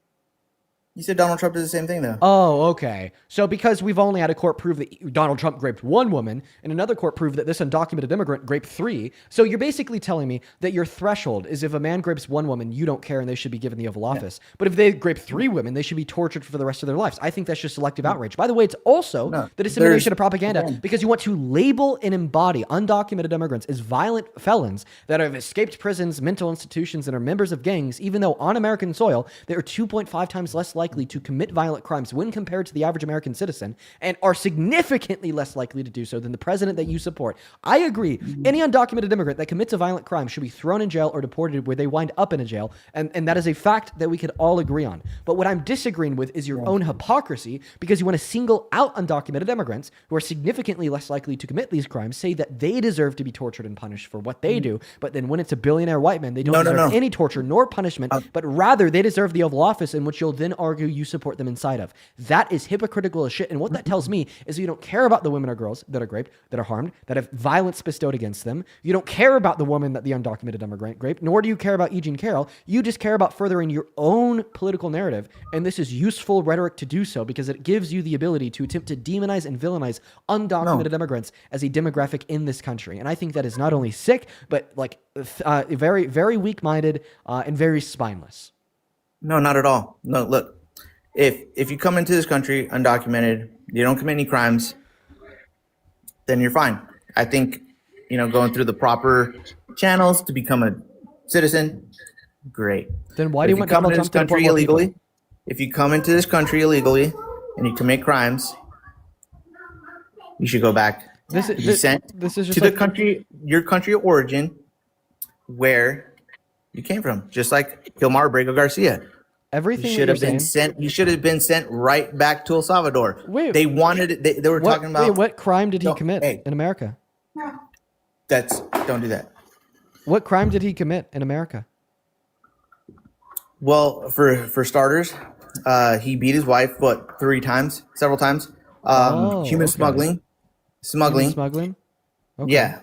You said Donald Trump did the same thing, though. Oh, okay. So because we've only had a court prove that Donald Trump raped 1 woman, and another court proved that this undocumented immigrant raped 3, so you're basically telling me that your threshold is if a man rapes 1 woman, you don't care and they should be given the Oval Office. But if they rape 3 women, they should be tortured for the rest of their lives. I think that's just selective outrage. By the way, it's also the dissemination of propaganda because you want to label and embody undocumented immigrants as violent felons that have escaped prisons, mental institutions, and are members of gangs, even though on American soil, they are 2.5 times less likely to commit violent crimes when compared to the average American citizen and are significantly less likely to do so than the president that you support. I agree. Any undocumented immigrant that commits a violent crime should be thrown in jail or deported where they wind up in a jail. And that is a fact that we could all agree on. But what I'm disagreeing with is your own hypocrisy because you want to single out undocumented immigrants who are significantly less likely to commit these crimes, say that they deserve to be tortured and punished for what they do. But then when it's a billionaire white man, they don't deserve any torture nor punishment, but rather they deserve the Oval Office in which you'll then argue you support them inside of. That is hypocritical as shit. And what that tells me is you don't care about the women or girls that are raped, that are harmed, that have violence bestowed against them. You don't care about the woman that the undocumented immigrant raped, nor do you care about Eugene Carroll. You just care about furthering your own political narrative. And this is useful rhetoric to do so because it gives you the ability to attempt to demonize and villainize undocumented immigrants as a demographic in this country. And I think that is not only sick, but very, very weak-minded and very spineless. No, not at all. No, look. If you come into this country undocumented, you don't commit any crimes, then you're fine. I think, going through the proper channels to become a citizen, great. Then why do you want Donald Trump to deport illegally? If you come into this country illegally and you commit crimes, you should go back. This is just to the country, your country of origin, where you came from, just like Gilmar Brego Garcia. Everything he should have been sent. He should have been sent right back to El Salvador. Wait, they wanted. They were talking about. Wait, what crime did he commit in America? Don't do that. What crime did he commit in America? Well, for starters, he beat his wife several times. Human smuggling. Human smuggling. Okay. Yeah.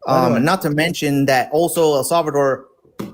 Not to mention that also El Salvador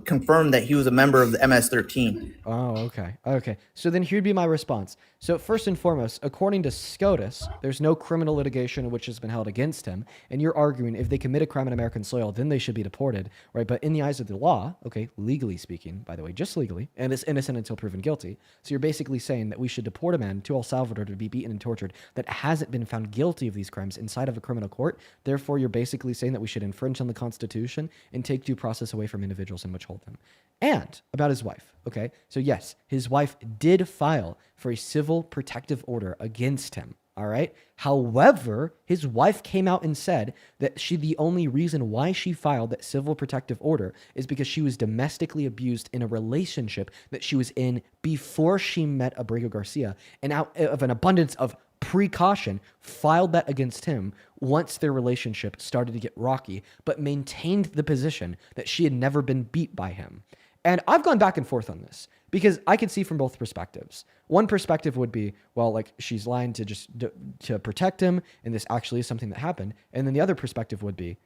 confirmed that he was a member of the MS-13. Oh, okay. So then here'd be my response. So first and foremost, according to SCOTUS, there's no criminal litigation which has been held against him. And you're arguing if they commit a crime on American soil, then they should be deported, right? But in the eyes of the law, okay, legally speaking, by the way, just legally, and is innocent until proven guilty. So you're basically saying that we should deport a man to El Salvador to be beaten and tortured that hasn't been found guilty of these crimes inside of a criminal court. Therefore, you're basically saying that we should infringe on the Constitution and take due process away from individuals and withhold them. And about his wife, okay? So yes, his wife did file for a civil protective order against him, all right? However, his wife came out and said that the only reason why she filed that civil protective order is because she was domestically abused in a relationship that she was in before she met Abrego Garcia, and out of an abundance of precaution, filed that against him once their relationship started to get rocky, but maintained the position that she had never been beat by him. And I've gone back and forth on this because I can see from both perspectives. One perspective would be, well, like she's lying to protect him, and this actually is something that happened. And then the other perspective would be,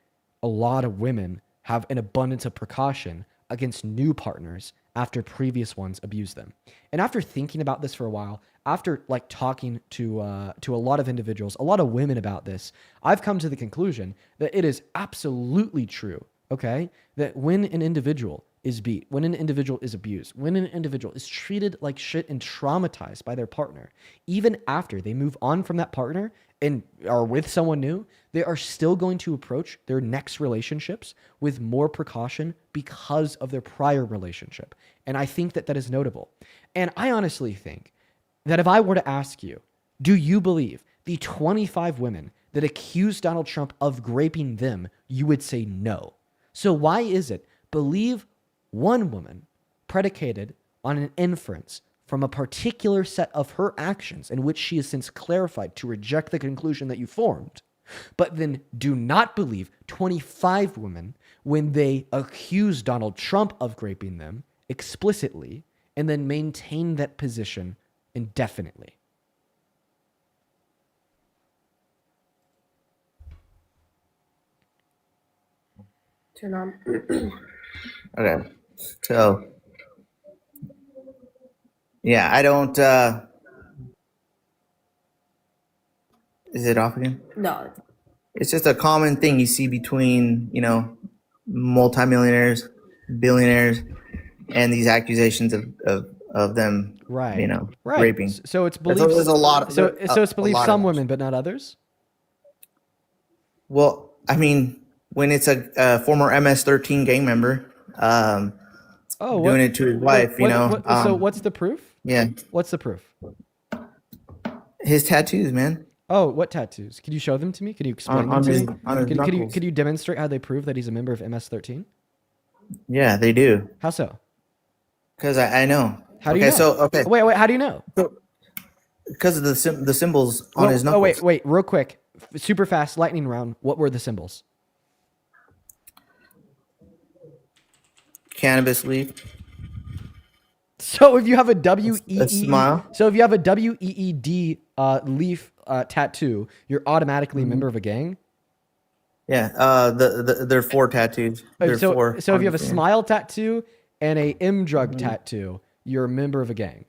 a lot of women have an abundance of precaution against new partners after previous ones abused them. And after thinking about this for a while, after like talking to a lot of individuals, a lot of women about this, I've come to the conclusion that it is absolutely true, okay, that when an individual is beat, when an individual is abused, when an individual is treated like shit and traumatized by their partner, even after they move on from that partner and are with someone new, they are still going to approach their next relationships with more precaution because of their prior relationship. And I think that that is notable. And I honestly think that if I were to ask you, do you believe the 25 women that accused Donald Trump of raping them, you would say no. So why is it believe one woman predicated on an inference from a particular set of her actions in which she has since clarified to reject the conclusion that you formed, but then do not believe 25 women when they accuse Donald Trump of raping them explicitly and then maintain that position indefinitely? Turn on. Okay. So, yeah, I don't, is it off again? No. It's just a common thing you see between, multimillionaires, billionaires, and these accusations of them, Right. raping. So it's believed. There's a lot. So it's believed some of women, but not others. Well, I mean, when it's a former MS-13 gang member, doing it to his wife, so what's the proof? Yeah. What's the proof? His tattoos, man. Oh, what tattoos? Can you show them to me? Can you explain them to me? Could you demonstrate how they prove that he's a member of MS-13? Yeah, they do. How so? Because I know. How do you know? Wait. How do you know? Because of the symbols on his knuckles. Oh, wait. Real quick. Super fast lightning round. What were the symbols? Cannabis leaf. So if you have a WEED, a smile. So if you have a WEED leaf tattoo, you're automatically a member of a gang. Yeah. There are 4 tattoos. So if you have a smile tattoo and a M drug tattoo, you're a member of a gang.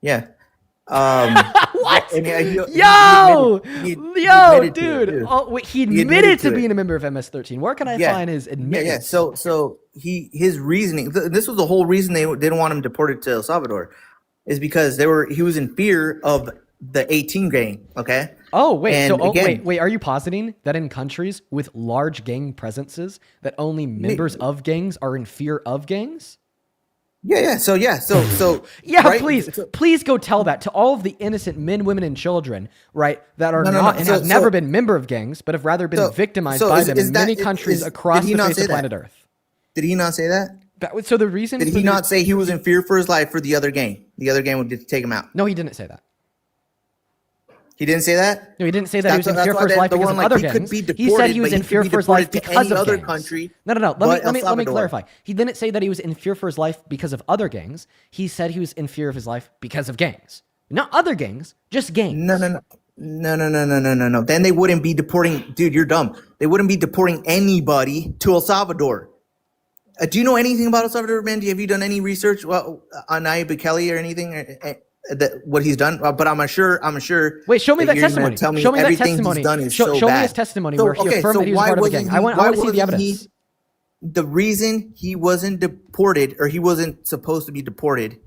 Yeah. What? Yo, dude. Oh, wait, he admitted to being a member of MS-13. Where can I find his admittance? Yeah. So his reasoning. This was the whole reason they didn't want him deported to El Salvador, is because he was in fear of the 18 gang. Okay. Oh wait. And wait. Are you positing that in countries with large gang presences that only members of gangs are in fear of gangs? Yeah. So yeah, right? Please go tell that to all of the innocent men, women, and children, right, that are have never been member of gangs, but have rather been victimized by them in many countries across the face of planet Earth. Did he not say that? So the reason did he not say he was in fear for his life for the other gang? The other gang would take him out. No, he didn't say that. He didn't say that? No, he didn't say that he was in fear for his life because of other gangs. He said he was in fear for his life because of other countries. No. Let me clarify. He didn't say that he was in fear for his life because of other gangs. He said he was in fear of his life because of gangs. Not other gangs, just gangs. No. Then they wouldn't be deporting. Dude, you're dumb. They wouldn't be deporting anybody to El Salvador. Do you know anything about El Salvador, man? Have you done any research on Nayib Bukele or anything? what he's done, but I'm sure. Wait, show me that you're gonna testimony. tell me Show me that everything testimony. he's done is show so me bad. his testimony So, where he okay, affirmed so that he was why part of a wasn't gang. he- I why want to see the wasn't he- evidence. The reason he wasn't deported, or he wasn't supposed to be deported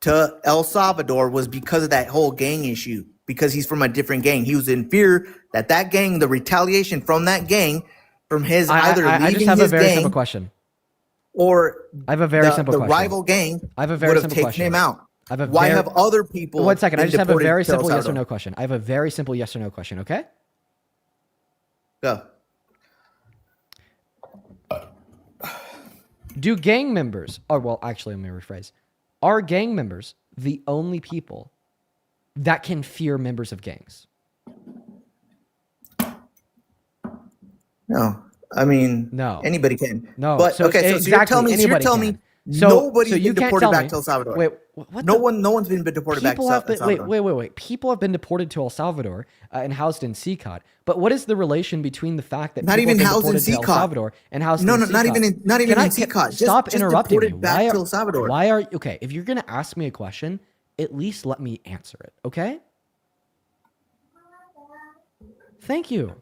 to El Salvador, was because of that whole gang issue. Because he's from a different gang. He was in fear that gang, the retaliation from that gang, from his either I leaving just have a his very gang simple question. or I have a very simple the question. rival gang I have a very would have simple taken question. him out. I have a Why very- have other people? 1 second. I been just have a deported very to El simple yes or Salvador? no question. I have a very simple yes or no question. Okay. Go. Do gang members, or well, actually, let me rephrase. Are gang members the only people that can fear members of gangs? No, I mean, No. Anybody can. No. But So okay, so you're exactly, telling me, anybody me can. So nobody's you been can't deported tell back me- to El Salvador. Wait, what? No one's been deported back to People El have been Salvador. wait. People have been deported to El Salvador and housed in CCOT. But what is the relation between the fact that Not people even have been housed in deported to El CCOT. Salvador and housed No, in no, CCOT? not even in CCOT. Stop interrupting me. deported back to El Salvador. Why are okay? If you're gonna ask me a question, at least let me answer it. Okay. Thank you.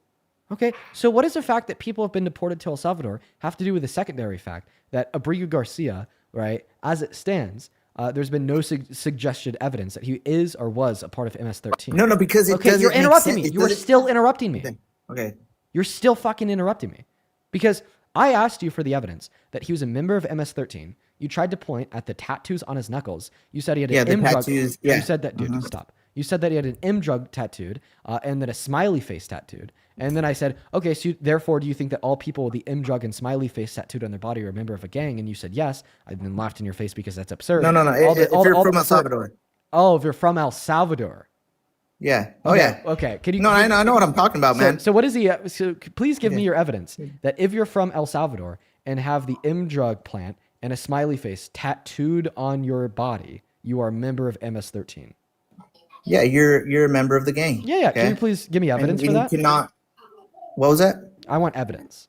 Okay, so what does the fact that people have been deported to El Salvador have to do with the secondary fact that Abrigo Garcia, right, as it stands, there's been no suggested evidence that he is or was a part of MS-13. No, because it Okay, doesn't you're make interrupting sense. me. It You are doesn't- still interrupting me. Okay. You're still fucking interrupting me. Because I asked you for the evidence that he was a member of MS-13. You tried to point at the tattoos on his knuckles. You said he had an the M drug. tattoos, yeah. You said that, dude, stop. You said that he had an M drug tattooed and then a smiley face tattooed. And then I said, okay, so therefore, do you think that all people with the M drug and smiley face tattooed on their body are a member of a gang? And you said yes. I then laughed in your face because that's absurd. No. If you're from El Salvador. Oh, if you're from El Salvador. Yeah. Oh, Okay, yeah. Okay. Can you? No, I know what I'm talking about, man. So what is he? So please give me your evidence that if you're from El Salvador and have the M drug plant and a smiley face tattooed on your body, you are a member of MS-13. Yeah, you're a member of the gang. Yeah. Okay? Can you please give me evidence And for you that? cannot. What was that? I want evidence.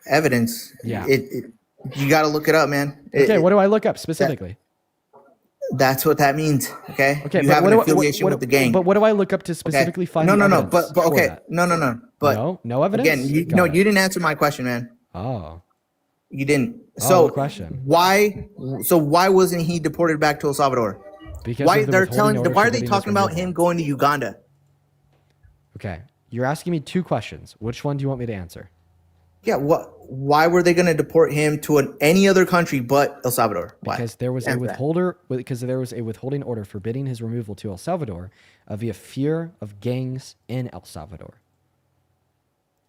Evidence. Yeah. You got to look it up, man. Okay. What do I look up specifically? That's what that means. Okay. Okay. You but have what an do I- affiliation what- with the gang. But what do I look up to specifically find? No. the evidence But for okay. that? No. But No evidence. again, you Got it. didn't answer my question, man. Oh. You didn't. Oh, So what question? why? So why wasn't he deported back to El Salvador? Because Why of the they're withholding telling? order Why are they forbidding his talking about removal. him going to Uganda? Okay. You're asking me two questions. Which one do you want me to answer? Yeah. What? Why were they going to deport him to any other country but El Salvador? Why? Because there was a Answer that. withholding order forbidding his removal to El Salvador via fear of gangs in El Salvador.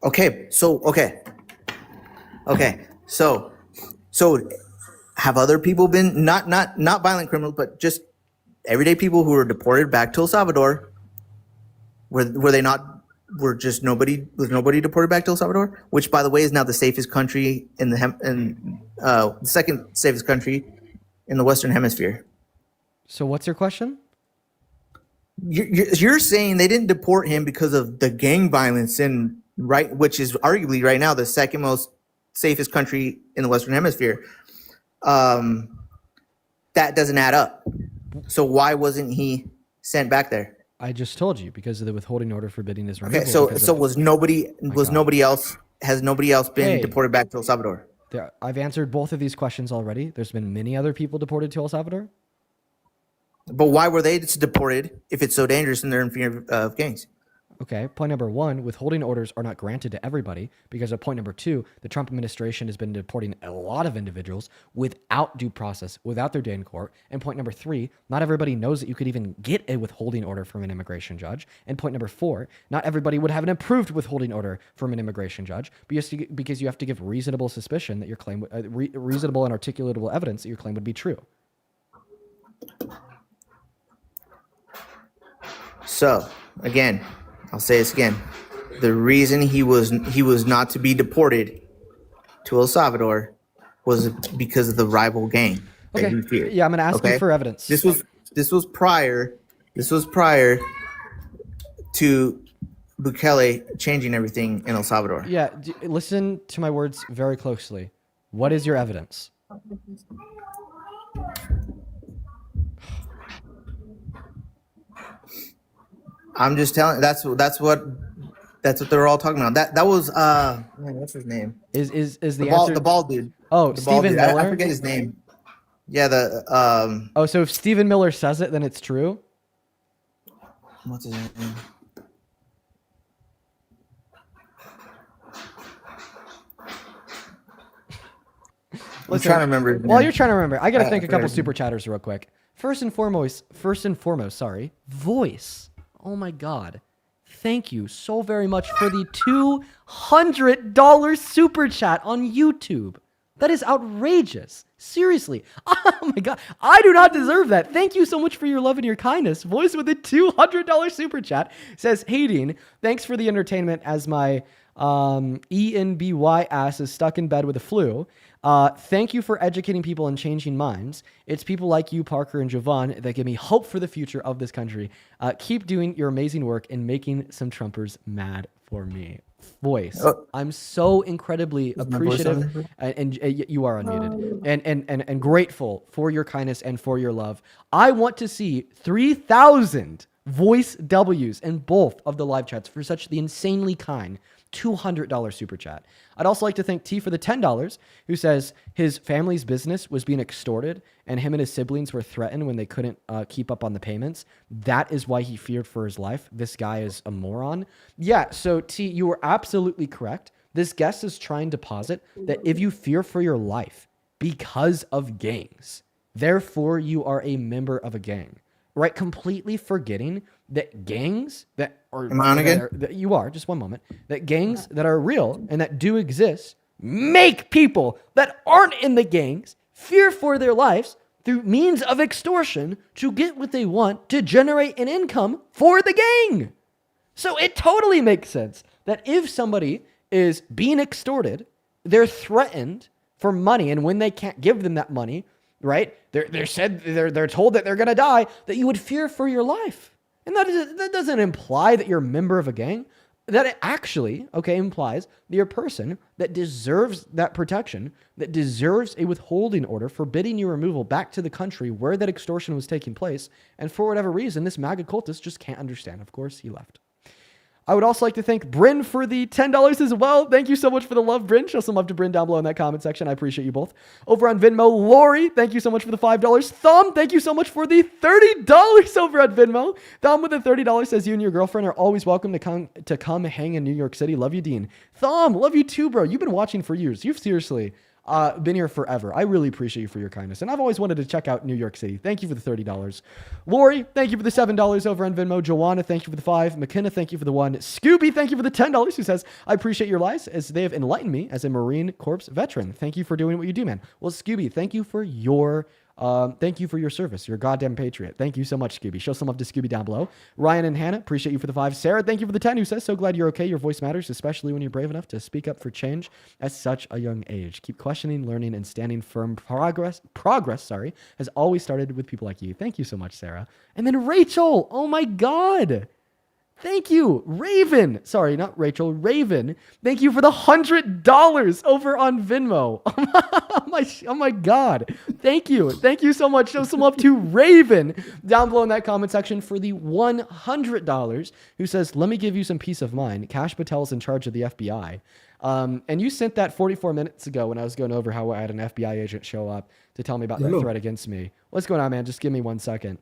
Okay. So have other people been not violent criminals, but just everyday people who were deported back to El Salvador? Were they not? Was nobody deported back to El Salvador? Which, by the way, is now the safest country in the second safest country in the Western Hemisphere. So what's your question? You're saying they didn't deport him because of the gang violence which is arguably right now the second most safest country in the Western Hemisphere. That doesn't add up. So why wasn't he sent back there? I just told you because of the withholding order forbidding his removal. Okay, so because so of- was nobody God. nobody else has nobody else been Hey. deported back to El Salvador? I've answered both of these questions already. There's been many other people deported to El Salvador. But why were they deported if it's so dangerous and they're in fear of gangs? Okay, point number one, withholding orders are not granted to everybody because of point number two, the Trump administration has been deporting a lot of individuals without due process, without their day in court. And point number three, not everybody knows that you could even get a withholding order from an immigration judge. And point number four, not everybody would have an approved withholding order from an immigration judge because you have to give reasonable suspicion that your claim, reasonable and articulatable evidence that your claim would be true. So again, I'll say this again. The reason he was not to be deported to El Salvador was because of the rival gang that Okay. he feared. Yeah, I'm going to ask you for evidence. This was prior to Bukele changing everything in El Salvador. Yeah, listen to my words very closely. What is your evidence? I'm just telling. That's what they're all talking about. That was man, what's his name? Is the bald answer the bald dude. Oh, The bald Stephen dude. Miller? I forget his name. Yeah, Oh, so if Stephen Miller says it, then it's true? what's his name? I'm trying to remember his While name. you're trying to remember, I got to I thank a couple forgot his super chatters real quick. First and foremost, Voice. Oh my God. Thank you so very much for the $200 super chat on YouTube. That is outrageous. Seriously. Oh my God. I do not deserve that. Thank you so much for your love and your kindness. Voice with a $200 super chat says, "Hey Dean, thanks for the entertainment as my ENBY ass is stuck in bed with a flu. Thank you for educating people and changing minds. It's people like you, Parker and Jovan, that give me hope for the future of this country. Keep doing your amazing work and making some Trumpers mad for me." Voice. I'm so incredibly appreciative, and you are unmuted, and grateful for your kindness and for your love. I want to see 3,000 voice W's in both of the live chats for such the insanely kind $200 super chat. I'd also like to thank T for the $10, who says his family's business was being extorted and him and his siblings were threatened when they couldn't keep up on the payments. That is why he feared for his life. This guy is a moron. Yeah, so T, you were absolutely correct. This guest is trying to posit that if you fear for your life because of gangs, therefore you are a member of a gang, right? Completely forgetting that gangs that are, Am I on again? that you are, just one moment, that gangs that are real and that do exist make people that aren't in the gangs fear for their lives through means of extortion to get what they want to generate an income for the gang. So it totally makes sense that if somebody is being extorted, they're threatened for money, and when they can't give them that money, right, they're told that they're gonna die, that you would fear for your life. And that doesn't imply that you're a member of a gang. That it actually, implies that you're a person that deserves that protection, that deserves a withholding order forbidding your removal back to the country where that extortion was taking place. And for whatever reason, this MAGA cultist just can't understand. Of course, he left. I would also like to thank Bryn for the $10 as well. Thank you so much for the love, Bryn. Show some love to Bryn down below in that comment section. I appreciate you both. Over on Venmo, Lori, thank you so much for the $5. Thumb, thank you so much for the $30 over on Venmo. Thumb with the $30 says you and your girlfriend are always welcome to come hang in New York City. Love you, Dean. Thumb, love you too, bro. You've been watching for years. You've seriously been here forever. I really appreciate you for your kindness. And I've always wanted to check out New York City. Thank you for the $30. Lori, thank you for the $7 over on Venmo. Joanna, thank you for the $5. McKenna, thank you for the $1. Scooby, thank you for the $10, who says, "I appreciate your lies as they have enlightened me as a Marine Corps veteran. Thank you for doing what you do, man." Well, Scooby, thank you for your service. You're a goddamn patriot. Thank you so much, Scooby. Show some love to Scooby down below. Ryan and Hannah, appreciate you for the 5. Sarah, thank you for the 10, who says, "So glad you're okay. Your voice matters, especially when you're brave enough to speak up for change at such a young age. Keep questioning, learning, and standing firm. Progress, has always started with people like you." Thank you so much, Sarah. And then Rachel, oh my God. Thank you, Raven. Sorry, not Rachel, Raven. Thank you for the $100 over on Venmo. Oh my God. Thank you. Thank you so much. Show some love to Raven down below in that comment section for the $100, who says, "Let me give you some peace of mind. Kash Patel's in charge of the FBI." And you sent that 44 minutes ago when I was going over how I had an FBI agent show up to tell me about that threat against me. What's going on, man? Just give me 1 second.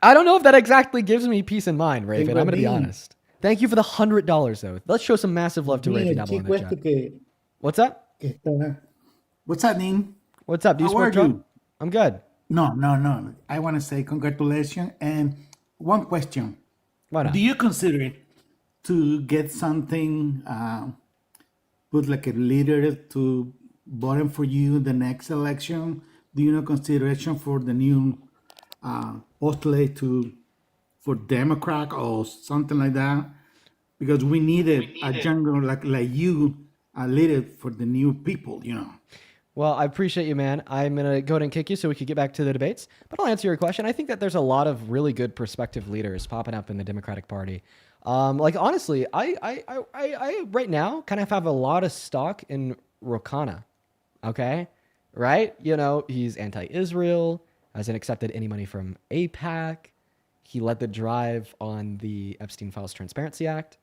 I don't know if that exactly gives me peace of mind, Raven. I'm going to be honest. Thank you for the $100, though. Let's show some massive love to Raven down below in the chat. What's up? What's up, Dean? What's up? Do you How smoke are drug? you? I'm good. No. I want to say congratulations. And one question. Why not? Do you consider to get something, put like a leader to voting for you the next election? Do you know consideration for the new postulate for Democrat or something like that? Because we needed a younger like you, a leader for the new people, Well, I appreciate you, man. I'm going to go ahead and kick you so we could get back to the debates. But I'll answer your question. I think that there's a lot of really good prospective leaders popping up in the Democratic Party. Honestly, I right now kind of have a lot of stock in Rokana. Okay? Right? He's anti-Israel, hasn't accepted any money from AIPAC. He led the drive on the Epstein Files Transparency Act.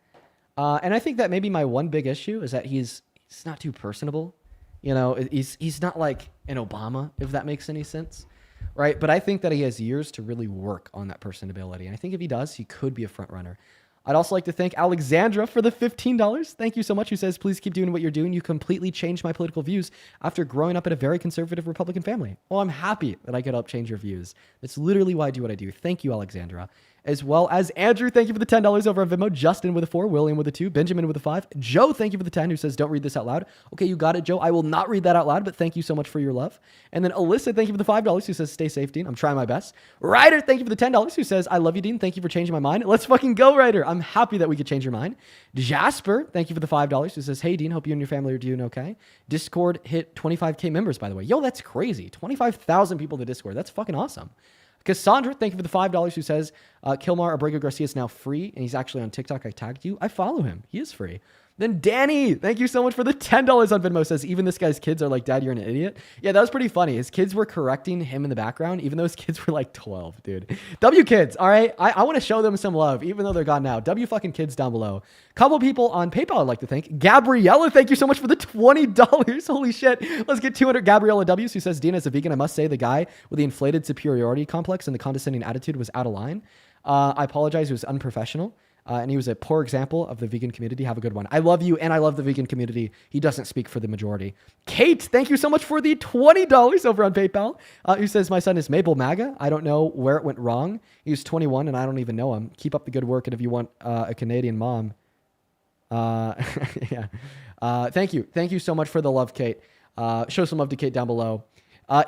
And I think that maybe my one big issue is that he's not too personable. You know, he's not like an Obama, if that makes any sense, right? But I think that he has years to really work on that personability. And I think if he does, he could be a front runner. I'd also like to thank Alexandra for the $15. Thank you so much. Who says, please keep doing what you're doing. You completely changed my political views after growing up in a very conservative Republican family. Well, I'm happy that I could help change your views. That's literally why I do what I do. Thank you, Alexandra. As well as Andrew, thank you for the $10 over on Venmo. Justin with a 4, William with a 2, Benjamin with a 5, Joe, thank you for the 10, who says, don't read this out loud. Okay, you got it, Joe. I will not read that out loud, but thank you so much for your love. And then Alyssa, thank you for the $5, who says, stay safe, Dean. I'm trying my best. Ryder, thank you for the $10, who says, I love you, Dean. Thank you for changing my mind. Let's fucking go, Ryder. I'm happy that we could change your mind. Jasper, thank you for the $5, who says, hey, Dean, hope you and your family are doing okay. Discord hit 25K members, by the way. Yo, that's crazy. 25,000 people in the Discord. That's fucking awesome. Cassandra, thank you for the $5, who says, Kilmar Abrego Garcia is now free, and he's actually on TikTok. I tagged you. I follow him. He is free. Then Danny, thank you so much for the $10 on Venmo, says, even this guy's kids are like, Dad, you're an idiot. Yeah, that was pretty funny. His kids were correcting him in the background, even though his kids were like 12, dude. W kids, all right? I want to show them some love, even though they're gone now. W fucking kids down below. Couple people on PayPal I'd like to thank. Gabriella, thank you so much for the $20. Holy shit. Let's get 200 Gabriella W's, who says, Dean, as a vegan, I must say the guy with the inflated superiority complex and the condescending attitude was out of line. I apologize. It was unprofessional. And he was a poor example of the vegan community. Have a good one. I love you, and I love the vegan community. He doesn't speak for the majority. Kate, thank you so much for the $20 over on PayPal, who says, my son is Mabel MAGA. I don't know where it went wrong. He's 21, and I don't even know him. Keep up the good work, and if you want a Canadian mom, yeah. Thank you. Thank you so much for the love, Kate. Show some love to Kate down below.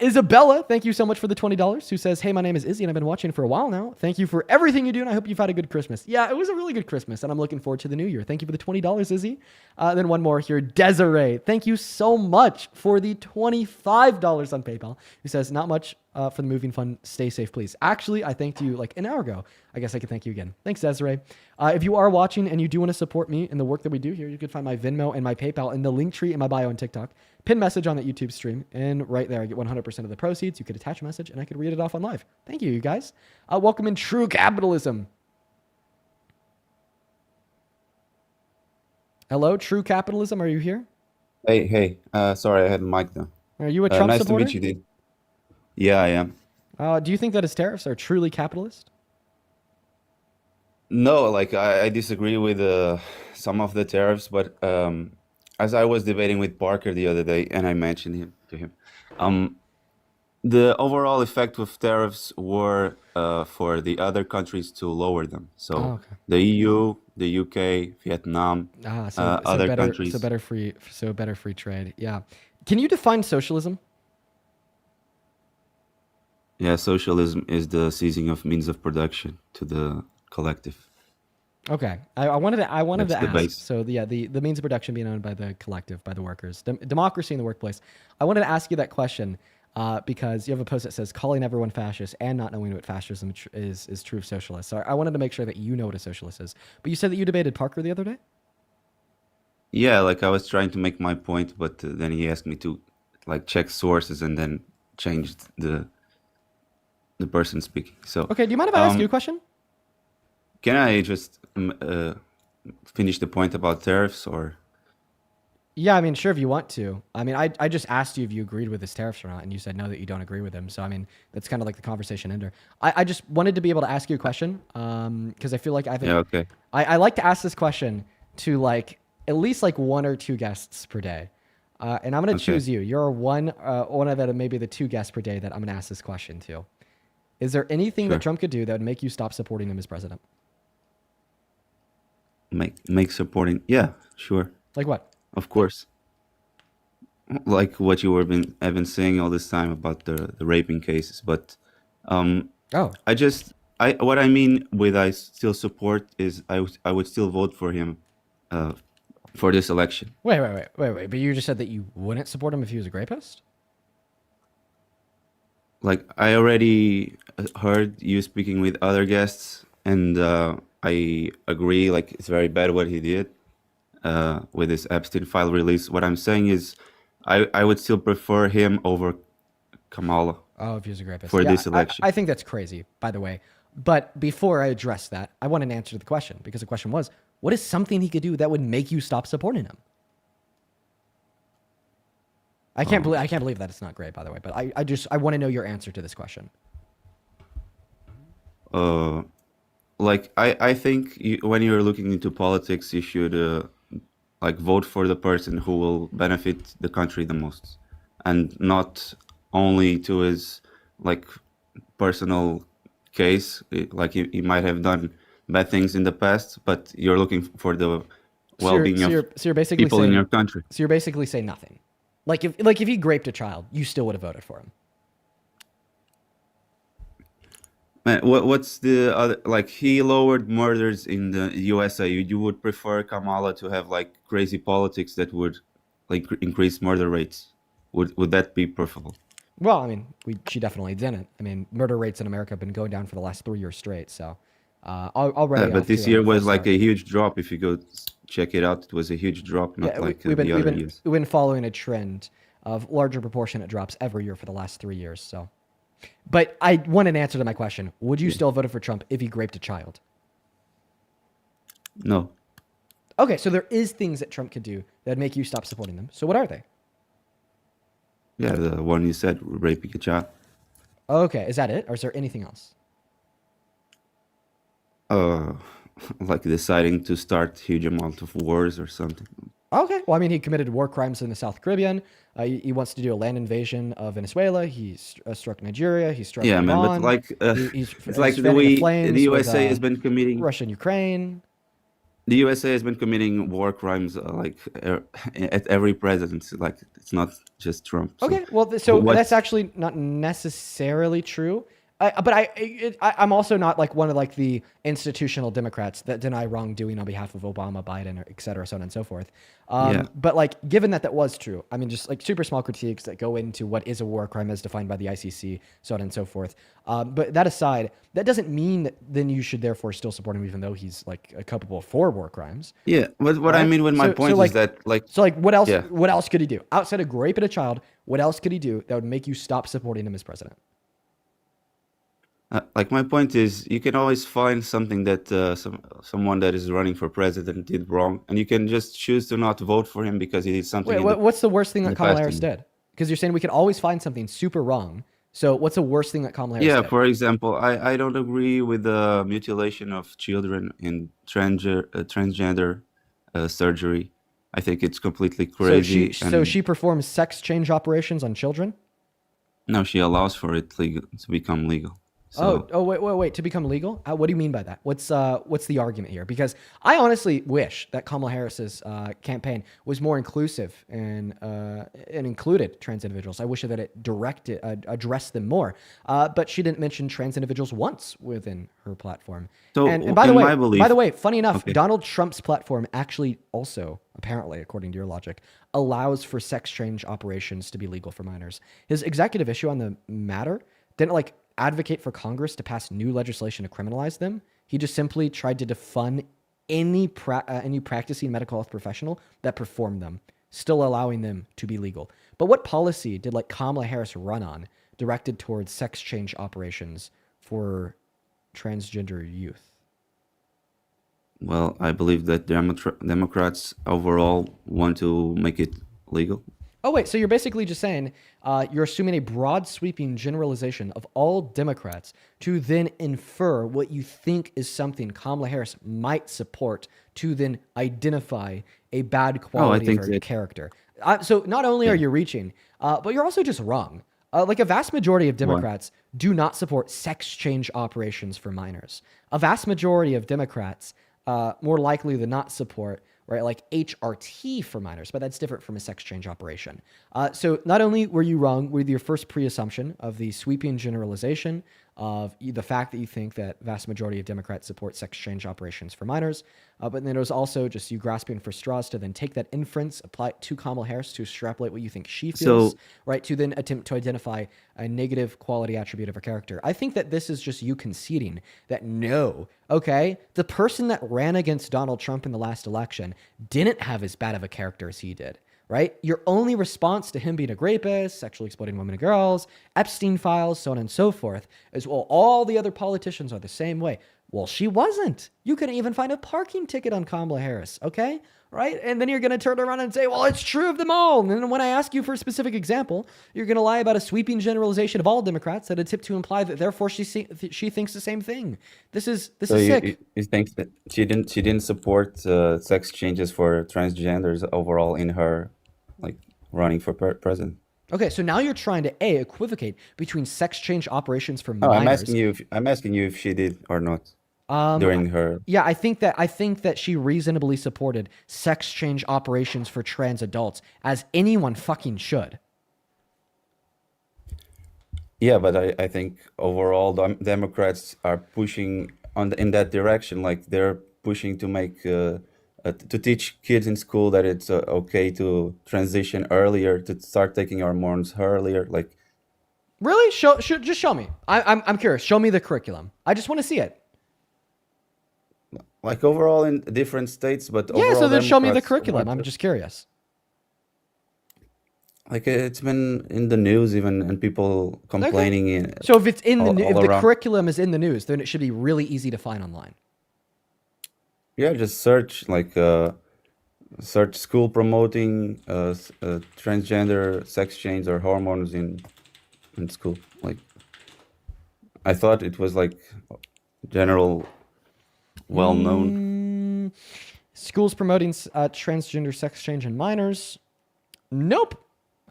Isabella, thank you so much for the $20, who says, hey, my name is Izzy and I've been watching for a while now. Thank you for everything you do and I hope you've had a good Christmas. Yeah, it was a really good Christmas and I'm looking forward to the new year. Thank you for the $20, Izzy. Then one more here, Desiree. Thank you so much for the $25 on PayPal, who says, not much for the moving fund. Stay safe, please. Actually, I thanked you like an hour ago. I guess I can thank you again. Thanks, Desiree. If you are watching and you do want to support me in the work that we do here, you can find my Venmo and my PayPal in the link tree in my bio on TikTok. Pin message on that YouTube stream, and right there I get 100% of the proceeds. You could attach a message, and I could read it off on live. Thank you, you guys. Welcome in True Capitalism. Hello, True Capitalism. Are you here? Hey. Sorry, I had a mic though. Are you a Trump nice supporter? to meet you, dude. Yeah, I am. Do you think that his tariffs are truly capitalist? No, like I disagree with some of the tariffs, but as I was debating with Parker the other day, and I mentioned to him, the overall effect with tariffs were for the other countries to lower them. So the EU, the UK, Vietnam, other countries. So better free trade. Yeah. Can you define socialism? Yeah, socialism is the seizing of means of production to the collective. Okay, I wanted to That's the ask. base. So the means of production being owned by the collective, by the workers, democracy in the workplace. I wanted to ask you that question because you have a post that says calling everyone fascist and not knowing what fascism is true of socialists. So I wanted to make sure that you know what a socialist is. But you said that you debated Parker the other day. Yeah, like I was trying to make my point, but then he asked me to like check sources and then changed the person speaking. So okay, do you mind if I ask you a question? Can I just finish the point about tariffs or? Yeah, I mean, sure, if you want to. I mean, I just asked you if you agreed with his tariffs or not, and you said no, that you don't agree with them. So, I mean, that's kind of like the conversation ender. I just wanted to be able to ask you a question because I feel like I've... Yeah, okay. I like to ask this question to like at least like 1 or 2 guests per day. And I'm going to choose you. You're one of the, maybe the 2 guests per day that I'm going to ask this question to. Is there anything that Trump could do that would make you stop supporting him as president? Make supporting? Yeah, sure. Like what? Of course. Like what you have been saying all this time about the raping cases, but what I mean with I still support is I would still vote for him for this election. Wait. But you just said that you wouldn't support him if he was a rapist? Like I already heard you speaking with other guests, and I agree. Like it's very bad what he did with this Epstein file release. What I'm saying is, I would still prefer him over Kamala. Oh, if he was a rapist for this election. I think that's crazy, by the way. But before I address that, I want an answer to the question, because the question was, what is something he could do that would make you stop supporting him? I can't believe that it's not great, by the way, but I want to know your answer to this question. Like I think when you're looking into politics, you should like vote for the person who will benefit the country the most, and not only to his like personal case. Like he might have done bad things in the past, but you're looking for the well-being of you're basically people saying, in your country. So you're basically saying nothing. Like if he raped a child, you still would have voted for him. Man, what's the other, like he lowered murders in the USA. You would prefer Kamala to have like crazy politics that would like increase murder rates? Would that be preferable? Well, I mean, she definitely didn't. I mean, murder rates in America have been going down for the last 3 years straight. So already. But this year was like a huge drop. If you go check it out, it was a huge drop, not like the other years. We've been following a trend of larger proportionate drops every year for the last 3 years. So, but I want an answer to my question. Would you still vote for Trump if he raped a child? No. Okay, so there is things that Trump could do that make you stop supporting them. So what are they? Yeah, the one you said, raping a child. Okay, is that it? Or is there anything else? Like deciding to start huge amount of wars or something. Okay, well, I mean, he committed war crimes in the South Caribbean. He wants to do a land invasion of Venezuela. He struck Nigeria. He struck Iran. Man, but like it's like the USA has been committing Russia and Ukraine. The USA has been committing war crimes like at every president. Like it's not just Trump. So. Okay, well, so that's actually not necessarily true. But I'm also not like one of like the institutional Democrats that deny wrongdoing on behalf of Obama, Biden, et cetera, so on and so forth. But like, given that was true, I mean, just like super small critiques that go into what is a war crime as defined by the ICC, so on and so forth. But that aside, that doesn't mean that then you should therefore still support him, even though he's like culpable for war crimes. Yeah, but what I mean with my point is that what else? Yeah. What else could he do outside of raping a child? What else could he do that would make you stop supporting him as president? Like my point is, you can always find something that someone that is running for president did wrong, and you can just choose to not vote for him because he did something. Wait, what's the worst thing that Kamala Harris did? Because you're saying we can always find something super wrong. So what's the worst thing that Kamala Harris did? Yeah, for example, I don't agree with the mutilation of children in transgender surgery. I think it's completely crazy. So she performs sex change operations on children? No, she allows for it to become legal. So, wait! To become legal? What do you mean by that? What's the argument here? Because I honestly wish that Kamala Harris's campaign was more inclusive and included trans individuals. I wish that it addressed them more. But she didn't mention trans individuals once within her platform. So, and by the way, funny enough, Donald Trump's platform actually also, apparently, according to your logic, allows for sex change operations to be legal for minors. His executive issue on the matter didn't advocate for Congress to pass new legislation to criminalize them. He just simply tried to defund any practicing medical health professional that performed them, still allowing them to be legal. But what policy did Kamala Harris run on directed towards sex change operations for transgender youth? Well, I believe that Democrats overall want to make it legal. Oh, wait, so you're basically just saying you're assuming a broad sweeping generalization of all Democrats to then infer what you think is something Kamala Harris might support to then identify a bad quality of her character. So not only are you reaching, but you're also just wrong. A vast majority of Democrats do not support sex change operations for minors. A vast majority of Democrats more likely than not support HRT for minors, but that's different from a sex change operation. So not only were you wrong with your first pre-assumption of the sweeping generalization of the fact that you think that vast majority of Democrats support sex change operations for minors, but then it was also just you grasping for straws to then take that inference, apply it to Kamala Harris to extrapolate what you think she feels, to then attempt to identify a negative quality attribute of her character. I think that this is just you conceding that the person that ran against Donald Trump in the last election didn't have as bad of a character as he did. right? Your only response to him being a rapist, sexually exploiting women and girls, Epstein files, so on and so forth, is, well, all the other politicians are the same way. Well, she wasn't. You couldn't even find a parking ticket on Kamala Harris, okay? Right? And then you're going to turn around and say, well, it's true of them all. And then when I ask you for a specific example, you're going to lie about a sweeping generalization of all Democrats that attempt to imply that therefore she thinks the same thing. This is sick. You think that she didn't support sex changes for transgenders overall in her like running for president? Okay, so now you're trying to equivocate between sex change operations for No, minors. I'm asking you if she did or not during her. Yeah, I think that she reasonably supported sex change operations for trans adults, as anyone fucking should. Yeah, but I think overall Democrats are pushing in that direction. Like they're pushing to make to teach kids in school that it's okay to transition earlier, to start taking hormones earlier. Like, really, just show me. I'm curious. Show me the curriculum. I just want to see it. like overall in different states, but Yeah, overall so then show me the Democrats curriculum. want I'm to- just curious. Like it's been in the news even, and people complaining. So if it's in the all if the around. curriculum is in the news, then it should be really easy to find online. Yeah, just search search school promoting transgender sex change or hormones in school. Like, I thought it was like general, well known. Schools promoting transgender sex change in minors. Nope,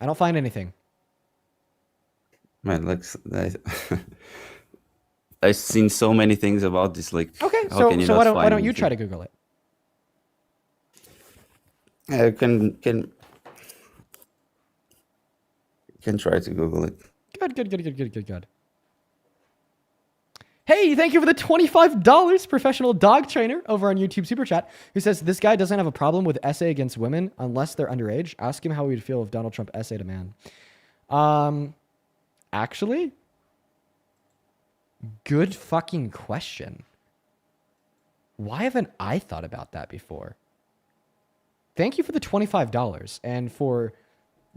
I don't find anything. Man, like I've seen so many things about this. Like, Okay, how can you so not why find don't you anything? try to Google it? Yeah, can try to Google it. Good. Hey, thank you for the $25 professional dog trainer over on YouTube Super Chat, who says this guy doesn't have a problem with essay against women unless they're underage. Ask him how he'd feel if Donald Trump essayed a man. Actually, good fucking question. Why haven't I thought about that before? Thank you for the $25 and for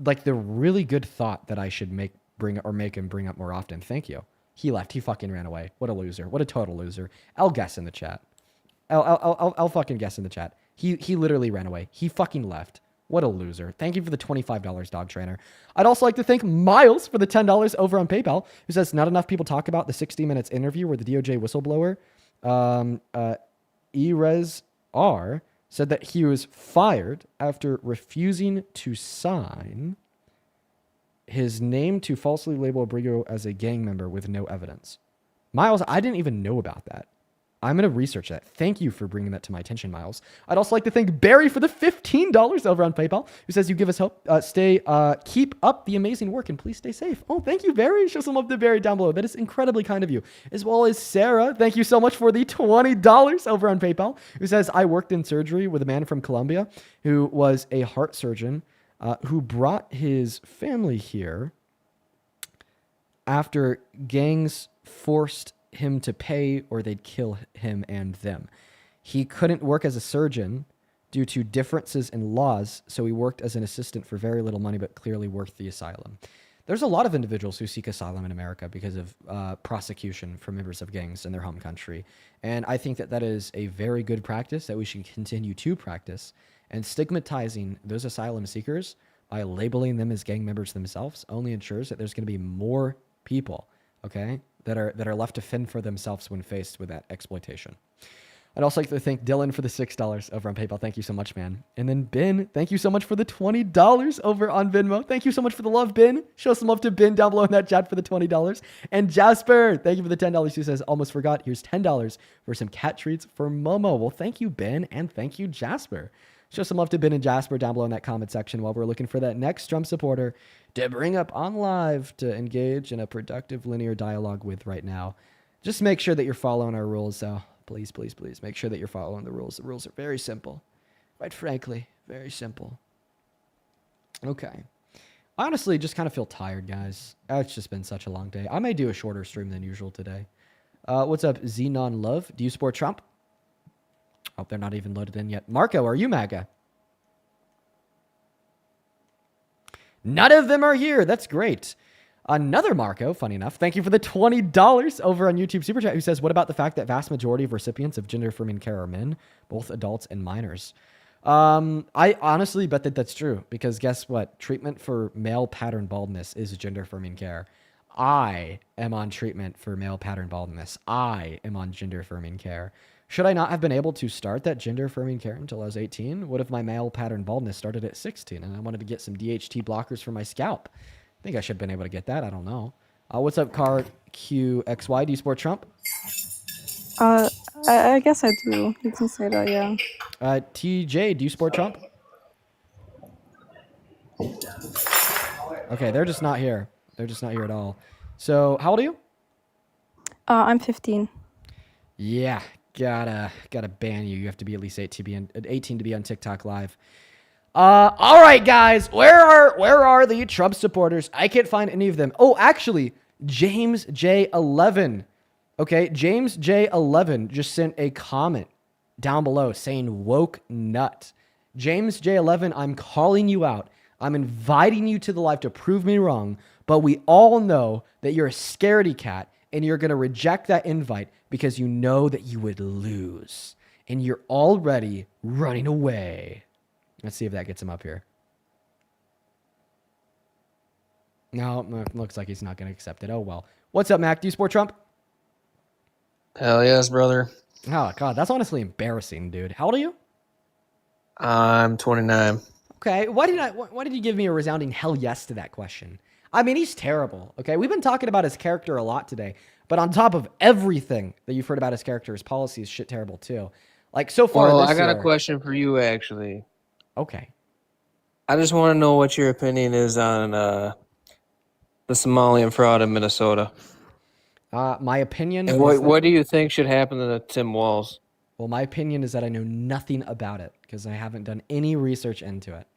like the really good thought that I should make him bring up more often. Thank you. He left. He fucking ran away. What a loser. What a total loser. I'll guess in the chat. I'll fucking guess in the chat. He literally ran away. He fucking left. What a loser. Thank you for the $25, dog trainer. I'd also like to thank Miles for the $10 over on PayPal, who says not enough people talk about the 60 Minutes interview where the DOJ whistleblower, Erez R, said that he was fired after refusing to sign his name to falsely label Abrigo as a gang member with no evidence. Miles, I didn't even know about that. I'm going to research that. Thank you for bringing that to my attention, Miles. I'd also like to thank Barry for the $15 over on PayPal, who says you give us hope. Keep up the amazing work and please stay safe. Oh, thank you, Barry. Show some love to Barry down below. That is incredibly kind of you. As well as Sarah. Thank you so much for the $20 over on PayPal, who says I worked in surgery with a man from Colombia who was a heart surgeon who brought his family here after gangs forced him to pay or they'd kill him and them. He couldn't work as a surgeon due to differences in laws, so he worked as an assistant for very little money, but clearly worth the asylum. There's a lot of individuals who seek asylum in America because of prosecution from members of gangs in their home country. And I think that that is a very good practice that we should continue to practice. And stigmatizing those asylum seekers by labeling them as gang members themselves only ensures that there's going to be more people, okay, that are left to fend for themselves when faced with that exploitation. I'd also like to thank Dylan for the $6 over on PayPal. Thank you so much, man. And then Ben, thank you so much for the $20 over on Venmo. Thank you so much for the love, Ben. Show some love to Ben down below in that chat for the $20. And Jasper, thank you for the $10. He says, almost forgot. Here's $10 for some cat treats for Momo. Well, thank you, Ben, and thank you, Jasper. Show some love to Ben and Jasper down below in that comment section while we're looking for that next Trump supporter to bring up on live to engage in a productive linear dialogue with right now. Just make sure that you're following our rules, though. Please, please, please make sure that you're following the rules. The rules are very simple. Quite frankly, very simple. Okay. I honestly just kind of feel tired, guys. It's just been such a long day. I may do a shorter stream than usual today. What's up, Xenon Love? Do you support Trump? Oh, they're not even loaded in yet. Marco, are you MAGA? None of them are here. That's great. Another Marco, funny enough, thank you for the $20 over on YouTube Super Chat, who says, what about the fact that vast majority of recipients of gender-affirming care are men, both adults and minors? I honestly bet that that's true, because guess what? Treatment for male pattern baldness is gender-affirming care. I am on treatment for male pattern baldness. I am on gender-affirming care. Should I not have been able to start that gender-affirming care until I was 18? What if my male pattern baldness started at 16 and I wanted to get some DHT blockers for my scalp? I think I should have been able to get that. I don't know. What's up, Car QXY? Do you support Trump? I guess I do. You can say that, yeah. TJ, do you support Trump? Okay, they're just not here. They're just not here at all. So, how old are you? I'm 15. Yeah, gotta ban you. You have to be at least 18 to be on TikTok Live. All right, guys, where are the Trump supporters? I can't find any of them. Oh, actually, James J11. Okay, James J11 just sent a comment down below saying woke nut. James J11, I'm calling you out. I'm inviting you to the live to prove me wrong, but we all know that you're a scaredy cat and you're going to reject that invite because you know that you would lose and you're already running away. Let's see if that gets him up here. No, looks like he's not going to accept it. Oh, well. What's up, Mac? Do you support Trump? Hell yes, brother. Oh, God. That's honestly embarrassing, dude. How old are you? I'm 29. Okay. Why did you give me a resounding hell yes to that question? I mean, he's terrible. Okay. We've been talking about his character a lot today, but on top of everything that you've heard about his character, his policy is shit terrible too. Like so far. Well, I got a question for you, actually. Okay. I just want to know what your opinion is on the Somalian fraud in Minnesota. My opinion. And what do you think should happen to Tim Walz? Well, my opinion is that I know nothing about it because I haven't done any research into it.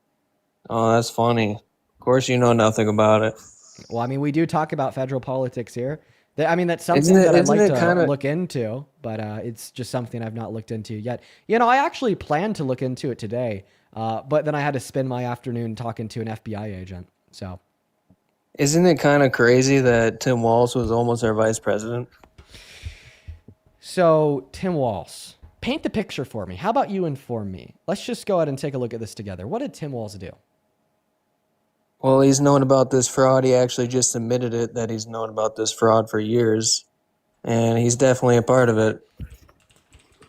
Oh, that's funny. Of course you know nothing about it. Well, I mean, we do talk about federal politics here. I mean, that's something that I'd like to look into, but it's just something I've not looked into yet. You know, I actually planned to look into it today, but then I had to spend my afternoon talking to an FBI agent, so. Isn't it kind of crazy that Tim Walz was almost our vice president? So, Tim Walz, paint the picture for me. How about you inform me? Let's just go ahead and take a look at this together. What did Tim Walz do? Well, he's known about this fraud. He actually just admitted it, that he's known about this fraud for years, and he's definitely a part of it.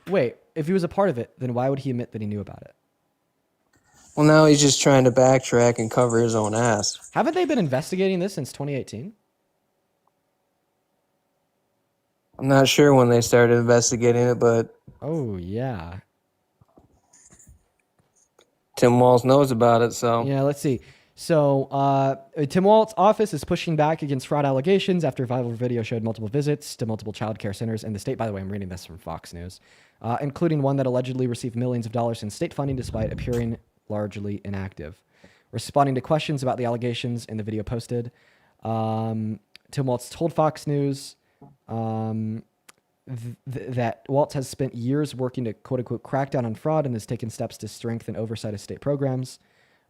Wait, if he was a part of it, then why would he admit that he knew about it? Well, now he's just trying to backtrack and cover his own ass. Haven't they been investigating this since 2018? I'm not sure when they started investigating it, but... Oh, yeah. Tim Walz knows about it, so... Yeah, let's see. So, Tim Walz's office is pushing back against fraud allegations after a viral video showed multiple visits to multiple child care centers in the state. By the way, I'm reading this from Fox News, including one that allegedly received millions of dollars in state funding despite appearing largely inactive. Responding to questions about the allegations in the video posted, Tim Walz told Fox News that Walz has spent years working to quote-unquote crack down on fraud and has taken steps to strengthen oversight of state programs,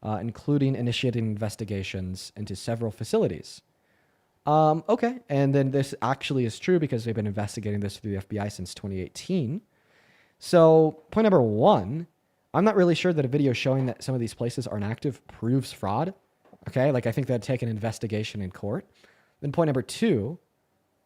including initiating investigations into several facilities. Okay, and then this actually is true because they've been investigating this through the FBI since 2018. So point number one, I'm not really sure that a video showing that some of these places aren't active proves fraud. Okay, like I think that'd take an investigation in court. Then point number two,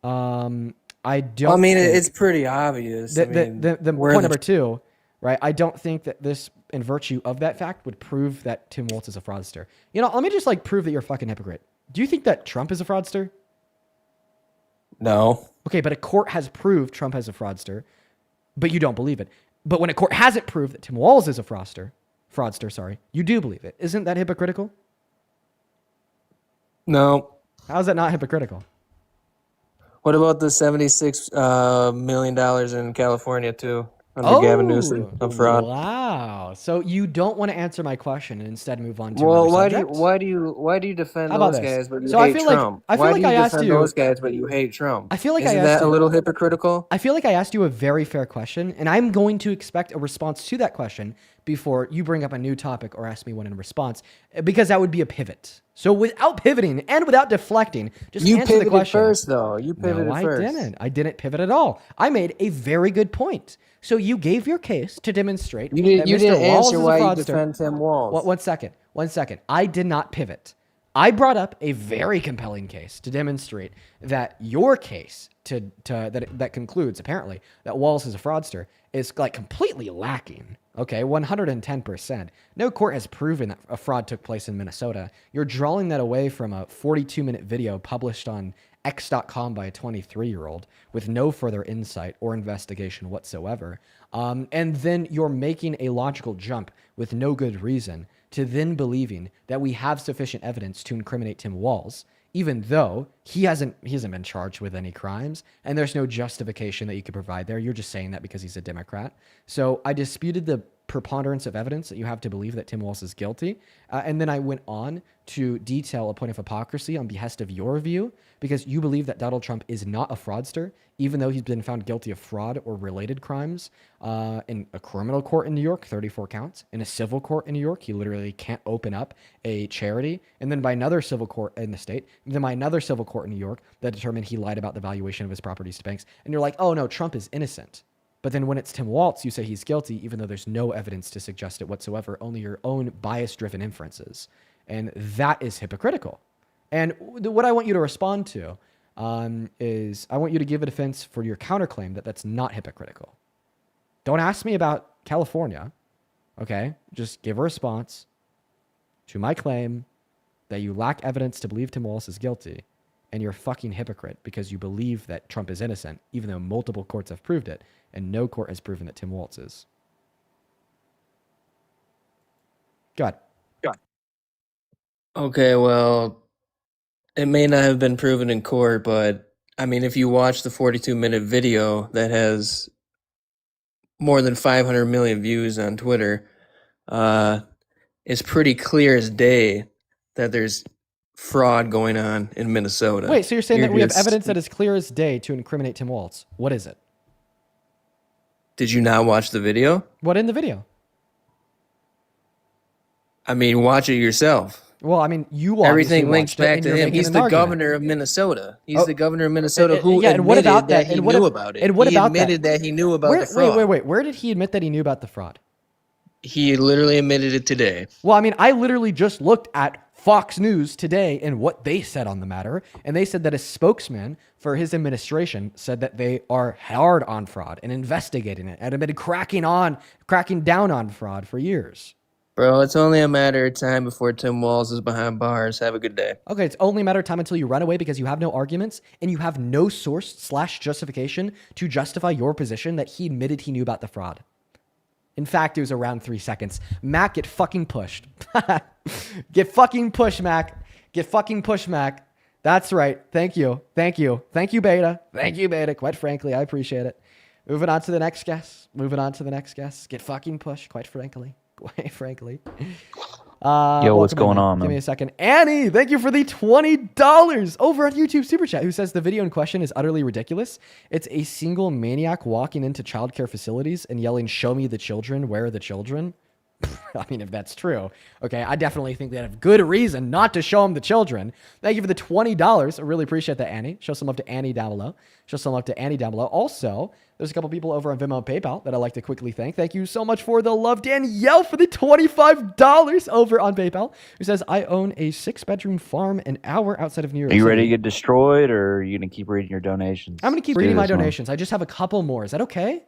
I don't. I mean, it's pretty obvious. The point number two, right? I don't think that this, in virtue of that fact, would prove that Tim Walz is a fraudster. You know, let me just like prove that you're a fucking hypocrite. Do you think that Trump is a fraudster? No. Okay, but a court has proved Trump is a fraudster, but you don't believe it. But when a court hasn't proved that Tim Walz is a fraudster, you do believe it. Isn't that hypocritical? No. How is that not hypocritical? What about the $76 million in California too, under Gavin Newsom of fraud? Wow! So you don't want to answer my question and instead move on to well, another why subject? do you defend How about those this? guys but you So hate I feel Trump? like Why do you I asked defend you those guys but you hate Trump? I feel like Isn't I asked that you a little hypocritical? I feel like I asked you a very fair question, and I'm going to expect a response to that question before you bring up a new topic or ask me one in response, because that would be a pivot. So without pivoting and without deflecting, just You answer the pivoted question. first, though. You pivoted No, I first. didn't. I didn't pivot at all. I made a very good point. So you gave your case to demonstrate You that didn't Mr. Walls answer is a why you fraudster. defend Tim Walz. One second. I did not pivot. I brought up a very compelling case to demonstrate that your case that concludes apparently that Walls is a fraudster is like completely lacking. Okay, 110%. No court has proven that a fraud took place in Minnesota. You're drawing that away from a 42-minute video published on X.com by a 23-year-old with no further insight or investigation whatsoever. And then you're making a logical jump with no good reason to then believing that we have sufficient evidence to incriminate Tim Walz, even though he hasn't been charged with any crimes, and there's no justification that you could provide there. You're just saying that because he's a Democrat. So I disputed the preponderance of evidence that you have to believe that Tim Walz is guilty. And then I went on to detail a point of hypocrisy on behest of your view, because you believe that Donald Trump is not a fraudster, even though he's been found guilty of fraud or related crimes in a criminal court in New York, 34 counts. In a civil court in New York, he literally can't open up a charity. And then by another civil court in the state, and then by another civil court in New York that determined he lied about the valuation of his properties to banks. And you're like, oh no, Trump is innocent. But then when it's Tim Walz, you say he's guilty, even though there's no evidence to suggest it whatsoever, only your own bias-driven inferences. And that is hypocritical. And what I want you to respond to is I want you to give a defense for your counterclaim that that's not hypocritical. Don't ask me about California, okay? Just give a response to my claim that you lack evidence to believe Tim Walz is guilty, and you're a fucking hypocrite because you believe that Trump is innocent, even though multiple courts have proved it, and no court has proven that Tim Walz is. Go ahead. Okay, well, it may not have been proven in court, but I mean, if you watch the 42-minute video that has more than 500 million views on Twitter, it's pretty clear as day that there's fraud going on in Minnesota. Wait, so you're saying that we have evidence that is clear as day to incriminate Tim Walz. What is it? Did you not watch the video? What in the video? I mean, watch it yourself. Well, I mean, you obviously Everything links watched it, back and to you're him. making He's an the argument. governor of Minnesota. He's Oh, the governor of Minnesota who yeah, and what admitted about that that? he And what knew ab- about it. and what He about that? admitted that he knew about the fraud. Wait. Where did he admit that he knew about the fraud? He literally admitted it today. Well, I mean, I literally just looked at Fox News today and what they said on the matter. And they said that a spokesman for his administration said that they are hard on fraud and investigating it and have been cracking down on fraud for years. Bro, it's only a matter of time before Tim Walz is behind bars. Have a good day. Okay, it's only a matter of time until you run away because you have no arguments and you have no source/justification to justify your position that he admitted he knew about the fraud. In fact, it was around 3 seconds. Mac, get fucking pushed. Get fucking pushed, Mac. Get fucking pushed, Mac. That's right. Thank you. Thank you. Thank you, Beta. Thank you, Beta. Quite frankly, I appreciate it. Moving on to the next guest. Get fucking pushed, quite frankly. Quite frankly. Yo, what's going on, Give man? me a second. Annie, thank you for the $20 over at YouTube Super Chat, who says the video in question is utterly ridiculous. It's a single maniac walking into childcare facilities and yelling, "Show me the children, where are the children?" I mean, if that's true, okay, I definitely think they have good reason not to show them the children. Thank you for the $20. I really appreciate that, Annie. Show some love to Annie down below. Also, there's a couple people over on Venmo and PayPal that I'd like to quickly thank. Thank you so much for the love. Danielle for the $25 over on PayPal, who says, I own a 6-bedroom farm an hour outside of New York Are you City. ready to get destroyed, or are you gonna keep reading your donations? I'm going to keep Let's do reading my this one. donations. I just have a couple more. Is that okay?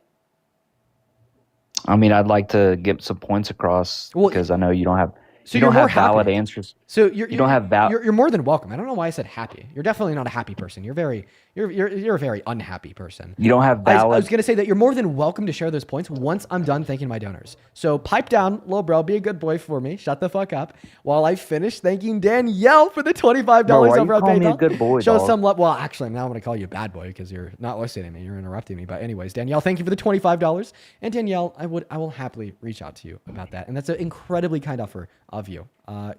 I mean, I'd like to get some points across because I know you don't have you're more valid happy. answers. So you don't have valid. You're more than welcome. I don't know why I said happy. You're definitely not a happy person. You're a very unhappy person. You don't have valid. I was gonna say that you're more than welcome to share those points once I'm done thanking my donors. So pipe down, little bro. Be a good boy for me. Shut the fuck up while I finish thanking Danielle for the $25 Bro, why over you on calling me PayPal. a good boy, Show dog? some love. Well, actually, now I'm gonna call you a bad boy because you're not listening to me. You're interrupting me. But anyways, Danielle, thank you for the $25. And Danielle, I will happily reach out to you about that. And that's an incredibly kind offer of you.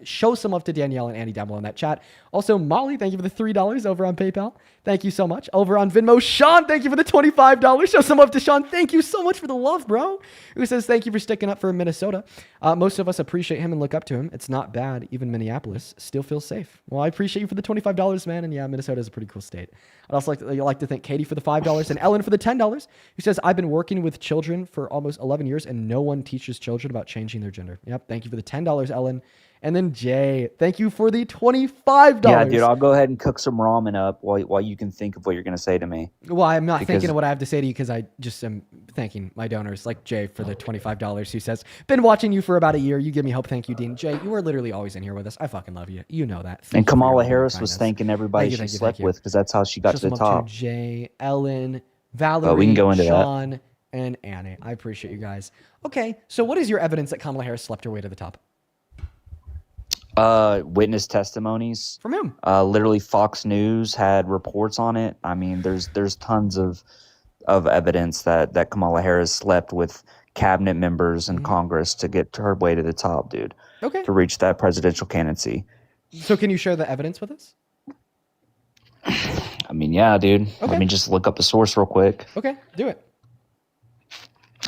Show some love to Danielle and Annie down below in that chat. Also, Molly, thank you for the $3 over on PayPal. Thank you so much. Over on Venmo, Sean, thank you for the $25. Show some love to Sean. Thank you so much for the love, bro. Who says thank you for sticking up for Minnesota. Most of us appreciate him and look up to him. It's not bad. Even Minneapolis still feels safe. Well, I appreciate you for the $25, man. And yeah, Minnesota is a pretty cool state. I'd also like to thank Katie for the $5 and Ellen for the $10. Who says, I've been working with children for almost 11 years and no one teaches children about changing their gender. Yep. Thank you for the $10, Ellen. And then Jay, thank you for the $25. Yeah, dude, I'll go ahead and cook some ramen up while you can think of what you're going to say to me. Well, I'm not thinking of what I have to say to you because I just am thanking my donors like Jay for the $25 who says, been watching you for about a year. You give me hope. Thank you, Dean. Jay, you are literally always in here with us. I fucking love you. You know that. And Kamala Harris was thanking everybody she slept with because that's how she got to the top. Jay, Ellen, Valerie, we can go into Sean, and Annie. I appreciate you guys. Okay, so what is your evidence that Kamala Harris slept her way to the top? Witness testimonies from him. Literally, Fox News had reports on it. I mean, there's tons of evidence that Kamala Harris slept with cabinet members in Congress to get her way to the top, dude. Okay. To reach that presidential candidacy. So, can you share the evidence with us? I mean, yeah, dude. Okay. Let me just look up the source real quick. Okay, do it.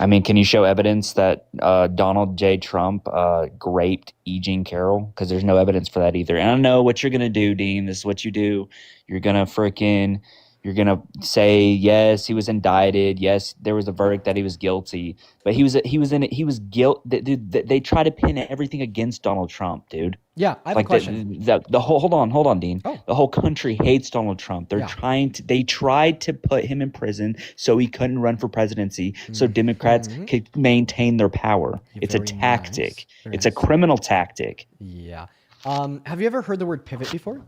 I mean, can you show evidence that Donald J. Trump raped E. Jean Carroll? Because there's no evidence for that either. And I know what you're going to do, Dean. This is what you do. You're going to say, yes, he was indicted. Yes, there was a verdict that he was guilty. But he was guilt. They try to pin everything against Donald Trump, dude. Yeah, I have a question. The whole hold on, Dean. Oh. The whole country hates Donald Trump. They tried to put him in prison so he couldn't run for presidency, so Democrats could maintain their power. It's a tactic. Nice. It's a criminal tactic. Yeah. Have you ever heard the word pivot before?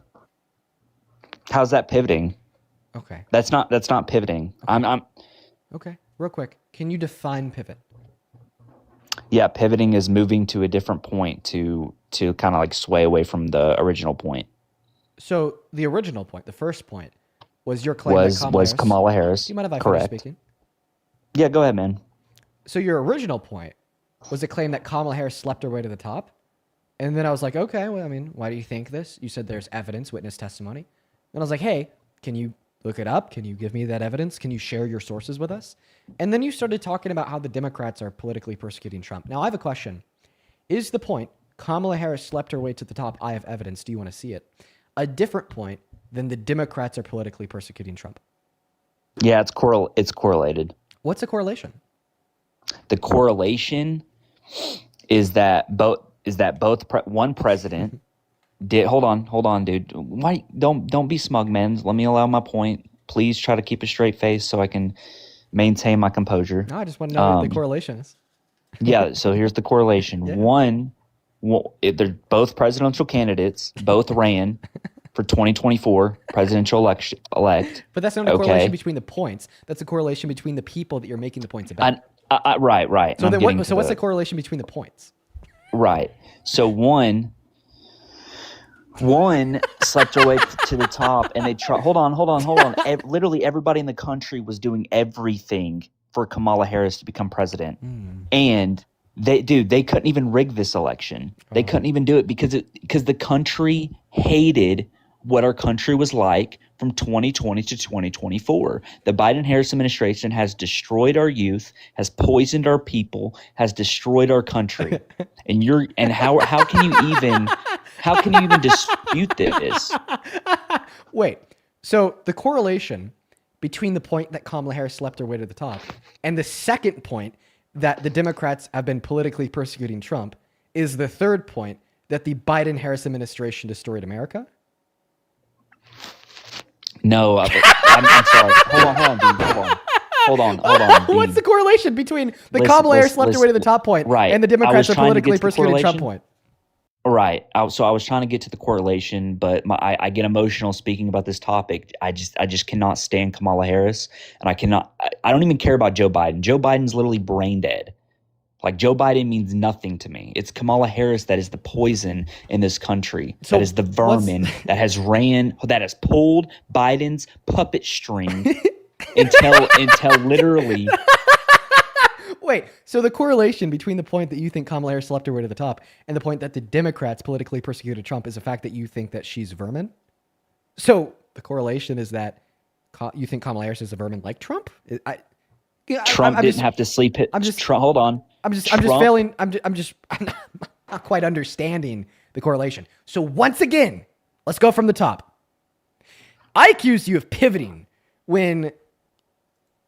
How's that pivoting? Okay. That's not pivoting. Okay. Okay. Real quick, can you define pivot? Yeah, pivoting is moving to a different point to kind of like sway away from the original point. So the original point, the first point, was your claim that Kamala Harris. Do you mind if I correct. finish speaking? Yeah, go ahead, man. So your original point was a claim that Kamala Harris slept her way to the top. And then I was like, okay, well, I mean, why do you think this? You said there's evidence, witness testimony. And I was like, hey, can you look it up? Can you give me that evidence? Can you share your sources with us? And then you started talking about how the Democrats are politically persecuting Trump. Now, I have a question. Is the point Kamala Harris slept her way to the top? I have evidence. Do you want to see it? A different point than the Democrats are politically persecuting Trump? Yeah, it's correlated. What's the correlation? The correlation is that one president did. Hold on, dude. Why don't be smug, man? Let me allow my point. Please try to keep a straight face so I can maintain my composure. No, I just want to know what the correlation is. Yeah, so here's the correlation. Yeah. They're both presidential candidates. Both ran for 2024 presidential elect. But that's not a correlation between the points. That's a correlation between the people that you're making the points about. Right. So what's the correlation between the points? Right. So one slept her way to the top, and they tried. Hold on. Literally everybody in the country was doing everything for Kamala Harris to become president, and they couldn't even rig this election. They couldn't even do it because the country hated what our country was like from 2020 to 2024. The Biden-Harris administration has destroyed our youth, has poisoned our people, has destroyed our country. And how can you even dispute this? Wait. So the correlation between the point that Kamala Harris slept her way to the top and the second point that the Democrats have been politically persecuting Trump is the third point that the Biden-Harris administration destroyed America? No, I'm sorry. Hold on, Dean. What's the correlation between the Kamala Harris slept her way to the top point and the Democrats are politically persecuting Trump point? Right. So I was trying to get to the correlation, but I get emotional speaking about this topic. I just cannot stand Kamala Harris, and I don't even care about Joe Biden. Joe Biden's literally brain dead. Like, Joe Biden means nothing to me. It's Kamala Harris that is the poison in this country. So that is the vermin that has pulled Biden's puppet string until literally Wait, so the correlation between the point that you think Kamala Harris slept her way to the top and the point that the Democrats politically persecuted Trump is the fact that you think that she's vermin? So the correlation is that you think Kamala Harris is a vermin like Trump? Trump didn't have to sleep. Hold on. I'm just failing. I'm not quite understanding the correlation. So once again, let's go from the top. I accused you of pivoting when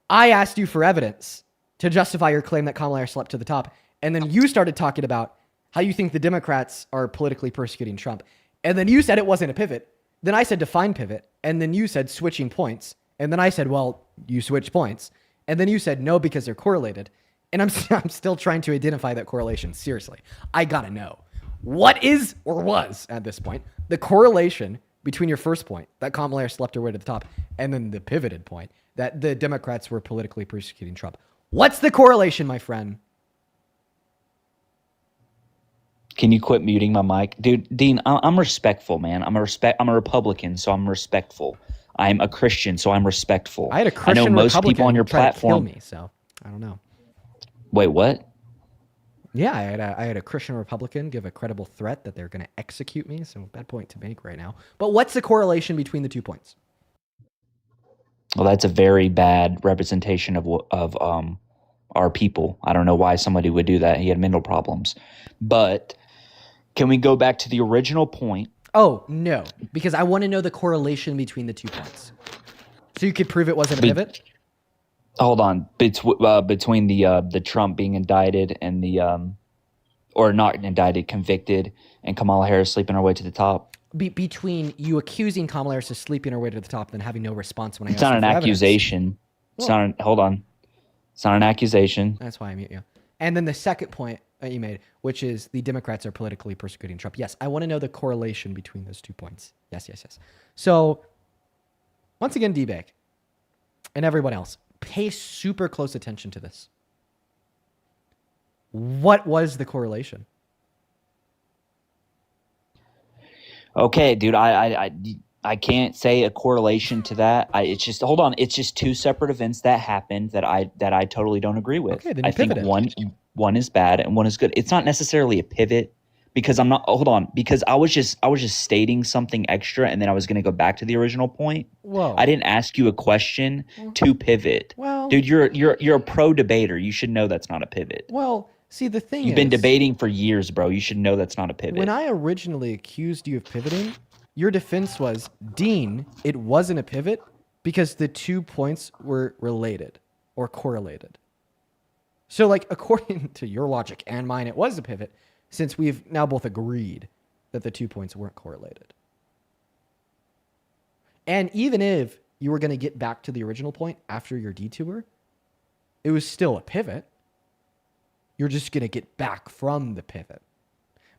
I asked you for evidence to justify your claim that Kamala Harris slept to the top. And then you started talking about how you think the Democrats are politically persecuting Trump. And then you said it wasn't a pivot. Then I said define pivot. And then you said switching points. And then I said, well, you switch points. And then you said no because they're correlated. And I'm still trying to identify that correlation. Seriously, I gotta know. What is or was, at this point, the correlation between your first point, that Kamala Harris slept her way to the top, and then the pivoted point, that the Democrats were politically persecuting Trump? What's the correlation, my friend? Can you quit muting my mic? Dude, Dean, I'm respectful, man. I'm a Republican, so I'm respectful. I'm a Christian, so I'm respectful. I had a Christian I know most Republican people on your try to kill platform. me, so I don't know. Wait, what? Yeah, I had a Christian Republican give a credible threat that they're going to execute me. So bad point to make right now. But what's the correlation between the 2 points? Well, that's a very bad representation of our people. I don't know why somebody would do that. He had mental problems. But can we go back to the original point? Oh, no, because I want to know the correlation between the 2 points. So you could prove it wasn't a pivot? Hold on. Between the Trump being indicted and or not indicted, convicted, and Kamala Harris sleeping her way to the top. Between you accusing Kamala Harris of sleeping her way to the top and having no response when I asked It's not you an for evidence. accusation. It's not. Hold on. It's not an accusation. That's why I mute you. And then the second point that you made, which is the Democrats are politically persecuting Trump. Yes, I want to know the correlation between those 2 points. Yes. So, once again, D-Bag and everyone else, pay super close attention to this. What was the correlation? Okay, dude, I can't say a correlation to that. It's just hold on. It's just two separate events that happened that I totally don't agree with. Okay, then I you think pivoted. one is bad and one is good. It's not necessarily a pivot because I'm not. Hold on, because I was just stating something extra and then I was going to go back to the original point. Whoa! I didn't ask you a question to pivot. Well, dude, you're a pro debater. You should know that's not a pivot. Well, see, the thing You've is, been debating for years, bro. You should know that's not a pivot. when I originally accused you of pivoting, your defense was, Dean, it wasn't a pivot because the 2 points were related or correlated. So, like, according to your logic and mine, it was a pivot since we've now both agreed that the 2 points weren't correlated. And even if you were going to get back to the original point after your detour, it was still a pivot. You're just going to get back from the pivot.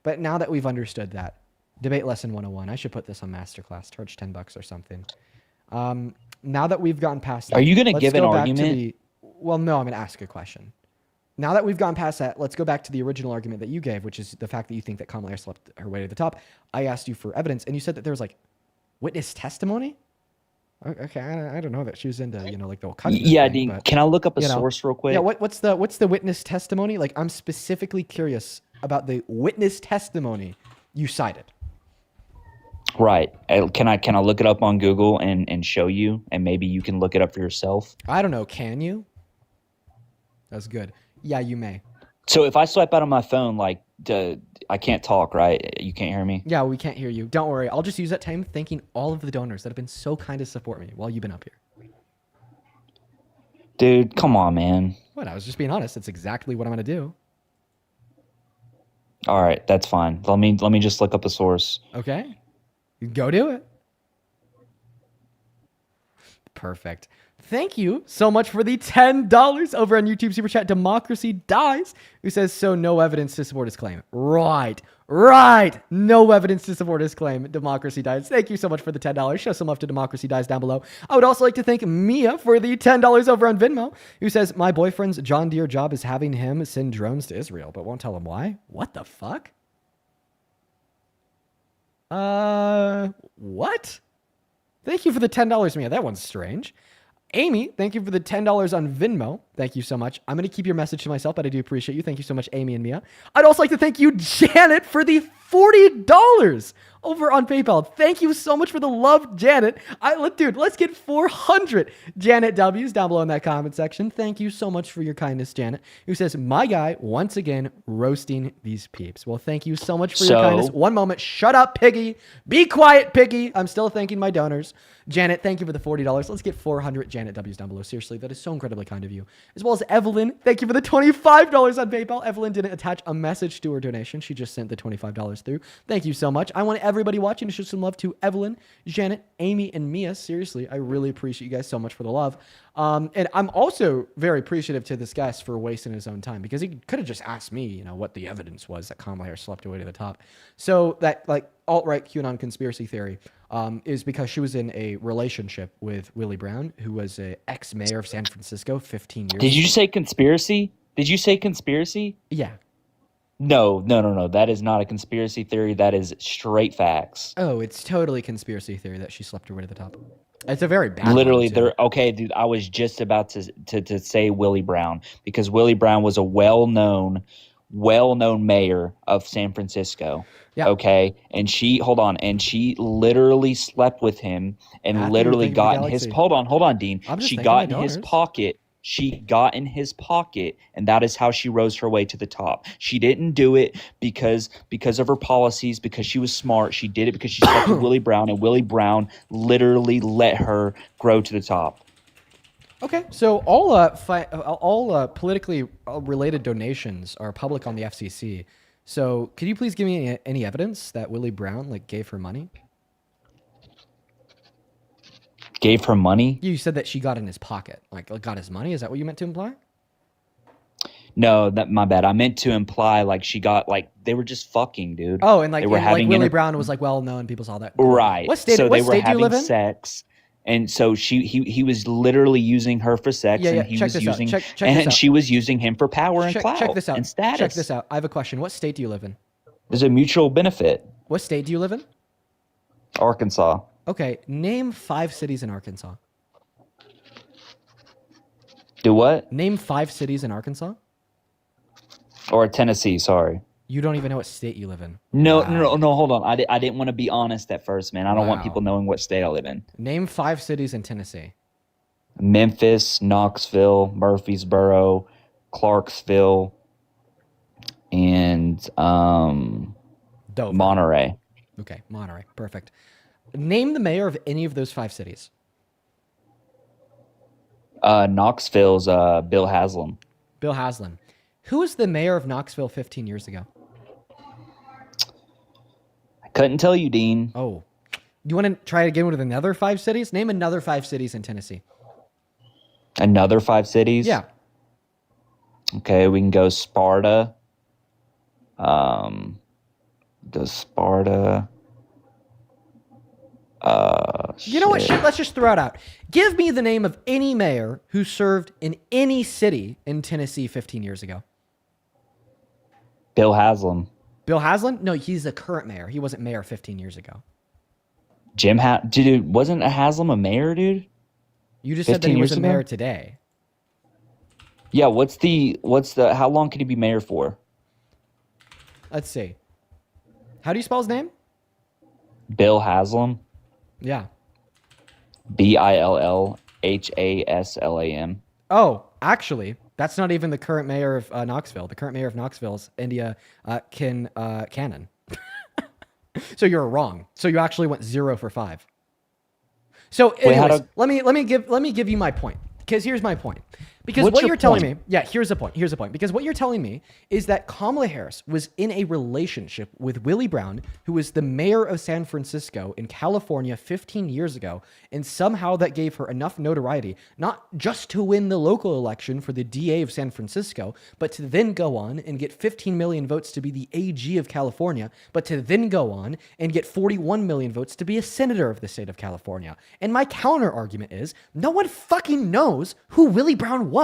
But now that we've understood that, Debate Lesson 101, I should put this on Masterclass, charge $10 or something. Now that we've gotten past that, Are you going to let's give an go back to argument? well, no, I'm going to ask a question. Now that we've gone past that, let's go back to the original argument that you gave, which is the fact that you think that Kamala Harris slept her way to the top. I asked you for evidence, and you said that there was, like, witness testimony? Okay, I don't know that she was into, like the whole cutting. Yeah, thing, Dean, but, can I look up a source real quick? Yeah, what's the witness testimony? Like, I'm specifically curious about the witness testimony you cited. Right. Can I look it up on Google and show you, and maybe you can look it up for yourself? I don't know. Can you? That's good. Yeah, you may. So if I swipe out on my phone, like, I can't talk, right? You can't hear me? Yeah, we can't hear you. Don't worry. I'll just use that time thanking all of the donors that have been so kind to support me while you've been up here. Dude, come on, man. What? I was just being honest. That's exactly what I'm going to do. All right, that's fine. Let me just look up a source. Okay. Go do it. Perfect. Thank you so much for the $10 over on YouTube Super Chat. Democracy Dies, who says, so no evidence to support his claim. Right. No evidence to support his claim. Democracy Dies. Thank you so much for the $10. Show some love to Democracy Dies down below. I would also like to thank Mia for the $10 over on Venmo, who says, my boyfriend's John Deere job is having him send drones to Israel, but won't tell him why. What the fuck? What? Thank you for the $10, Mia. That one's strange. Amy, thank you for the $10 on Venmo. Thank you so much. I'm going to keep your message to myself, but I do appreciate you. Thank you so much, Amy and Mia. I'd also like to thank you, Janet, for the $40 over on PayPal. Thank you so much for the love, Janet. Dude, let's get 400 Janet W's down below in that comment section. Thank you so much for your kindness, Janet, who says, my guy, once again, roasting these peeps. Well, thank you so much for your kindness. One moment. Shut up, Piggy. Be quiet, Piggy. I'm still thanking my donors. Janet, thank you for the $40. Let's get 400 Janet W's down below. Seriously, that is so incredibly kind of you. As well as Evelyn, thank you for the $25 on PayPal. Evelyn didn't attach a message to her donation. She just sent the $25 through. Thank you so much. I want everybody watching to show some love to Evelyn, Janet, Amy, and Mia. Seriously, I really appreciate you guys so much for the love. And I'm also very appreciative to this guest for wasting his own time, because he could have just asked me, what the evidence was that Kamala Harris slept her way to the top. So that alt-right QAnon conspiracy theory is because she was in a relationship with Willie Brown, who was an ex-mayor of San Francisco 15 years ago. Did you say conspiracy? Did you say conspiracy? Yeah. No. That is not a conspiracy theory. That is straight facts. Oh, it's totally conspiracy theory that she slept her way to the top. It's a very bad Literally, one, too. okay, dude. I was just about to say Willie Brown, because Willie Brown was a well-known mayor of San Francisco. Yeah. Okay. And she literally slept with him and literally got in his, hold on, Dean. She got in his pocket. She got in his pocket, and that is how she rose her way to the top. She didn't do it because of her policies, because she was smart. She did it because she slept with Willie Brown, and Willie Brown literally let her grow to the top. Okay, so all politically related donations are public on the FCC. So could you please give me any evidence that Willie Brown gave her money? Gave her money? You said that she got in his pocket, got his money. Is that what you meant to imply? No, my bad. I meant to imply she got they were just fucking, dude. Oh, and Willie Brown was well known. People saw that. Right. What state? So what they were state do you live having in? sex. And so he was literally using her for sex, and he was using, and she was using him for power and clout and status. Check this out. I have a question. What state do you live in? There's a mutual benefit. What state do you live in? Arkansas. Okay, name 5 cities in Arkansas. Do what? Name 5 cities in Arkansas. Or Tennessee, sorry. You don't even know what state you live in. No, hold on. I didn't want to be honest at first, man. I don't want people knowing what state I live in. Name 5 cities in Tennessee. Memphis, Knoxville, Murfreesboro, Clarksville, and Dover. Monterey. Okay, Monterey. Perfect. Name the mayor of any of those 5 cities. Knoxville's Bill Haslam. Bill Haslam. Who was the mayor of Knoxville 15 years ago? I couldn't tell you, Dean. Oh. You want to try again with another 5 cities? Name another 5 cities in Tennessee. Another 5 cities? Yeah. Okay, we can go Sparta. You know what? Shit, let's just throw it out. Give me the name of any mayor who served in any city in Tennessee 15 years ago. Bill Haslam. Bill Haslam? No, he's the current mayor. He wasn't mayor 15 years ago. Dude, wasn't Haslam a mayor, dude? You just said that he was a mayor today. Yeah, how long could he be mayor for? Let's see. How do you spell his name? Bill Haslam. Yeah. BILLHASLAM. Oh, actually, that's not even the current mayor of Knoxville. The current mayor of Knoxville is India Cannon. So you're wrong. So you actually went 0 for 5. So anyways, let me give you my point. Because here's my point. Because what you're telling me, here's the point. Because what you're telling me is that Kamala Harris was in a relationship with Willie Brown, who was the mayor of San Francisco in California 15 years ago, and somehow that gave her enough notoriety, not just to win the local election for the DA of San Francisco, but to then go on and get 15 million votes to be the AG of California, but to then go on and get 41 million votes to be a senator of the state of California. And my counter argument is, no one fucking knows who Willie Brown was,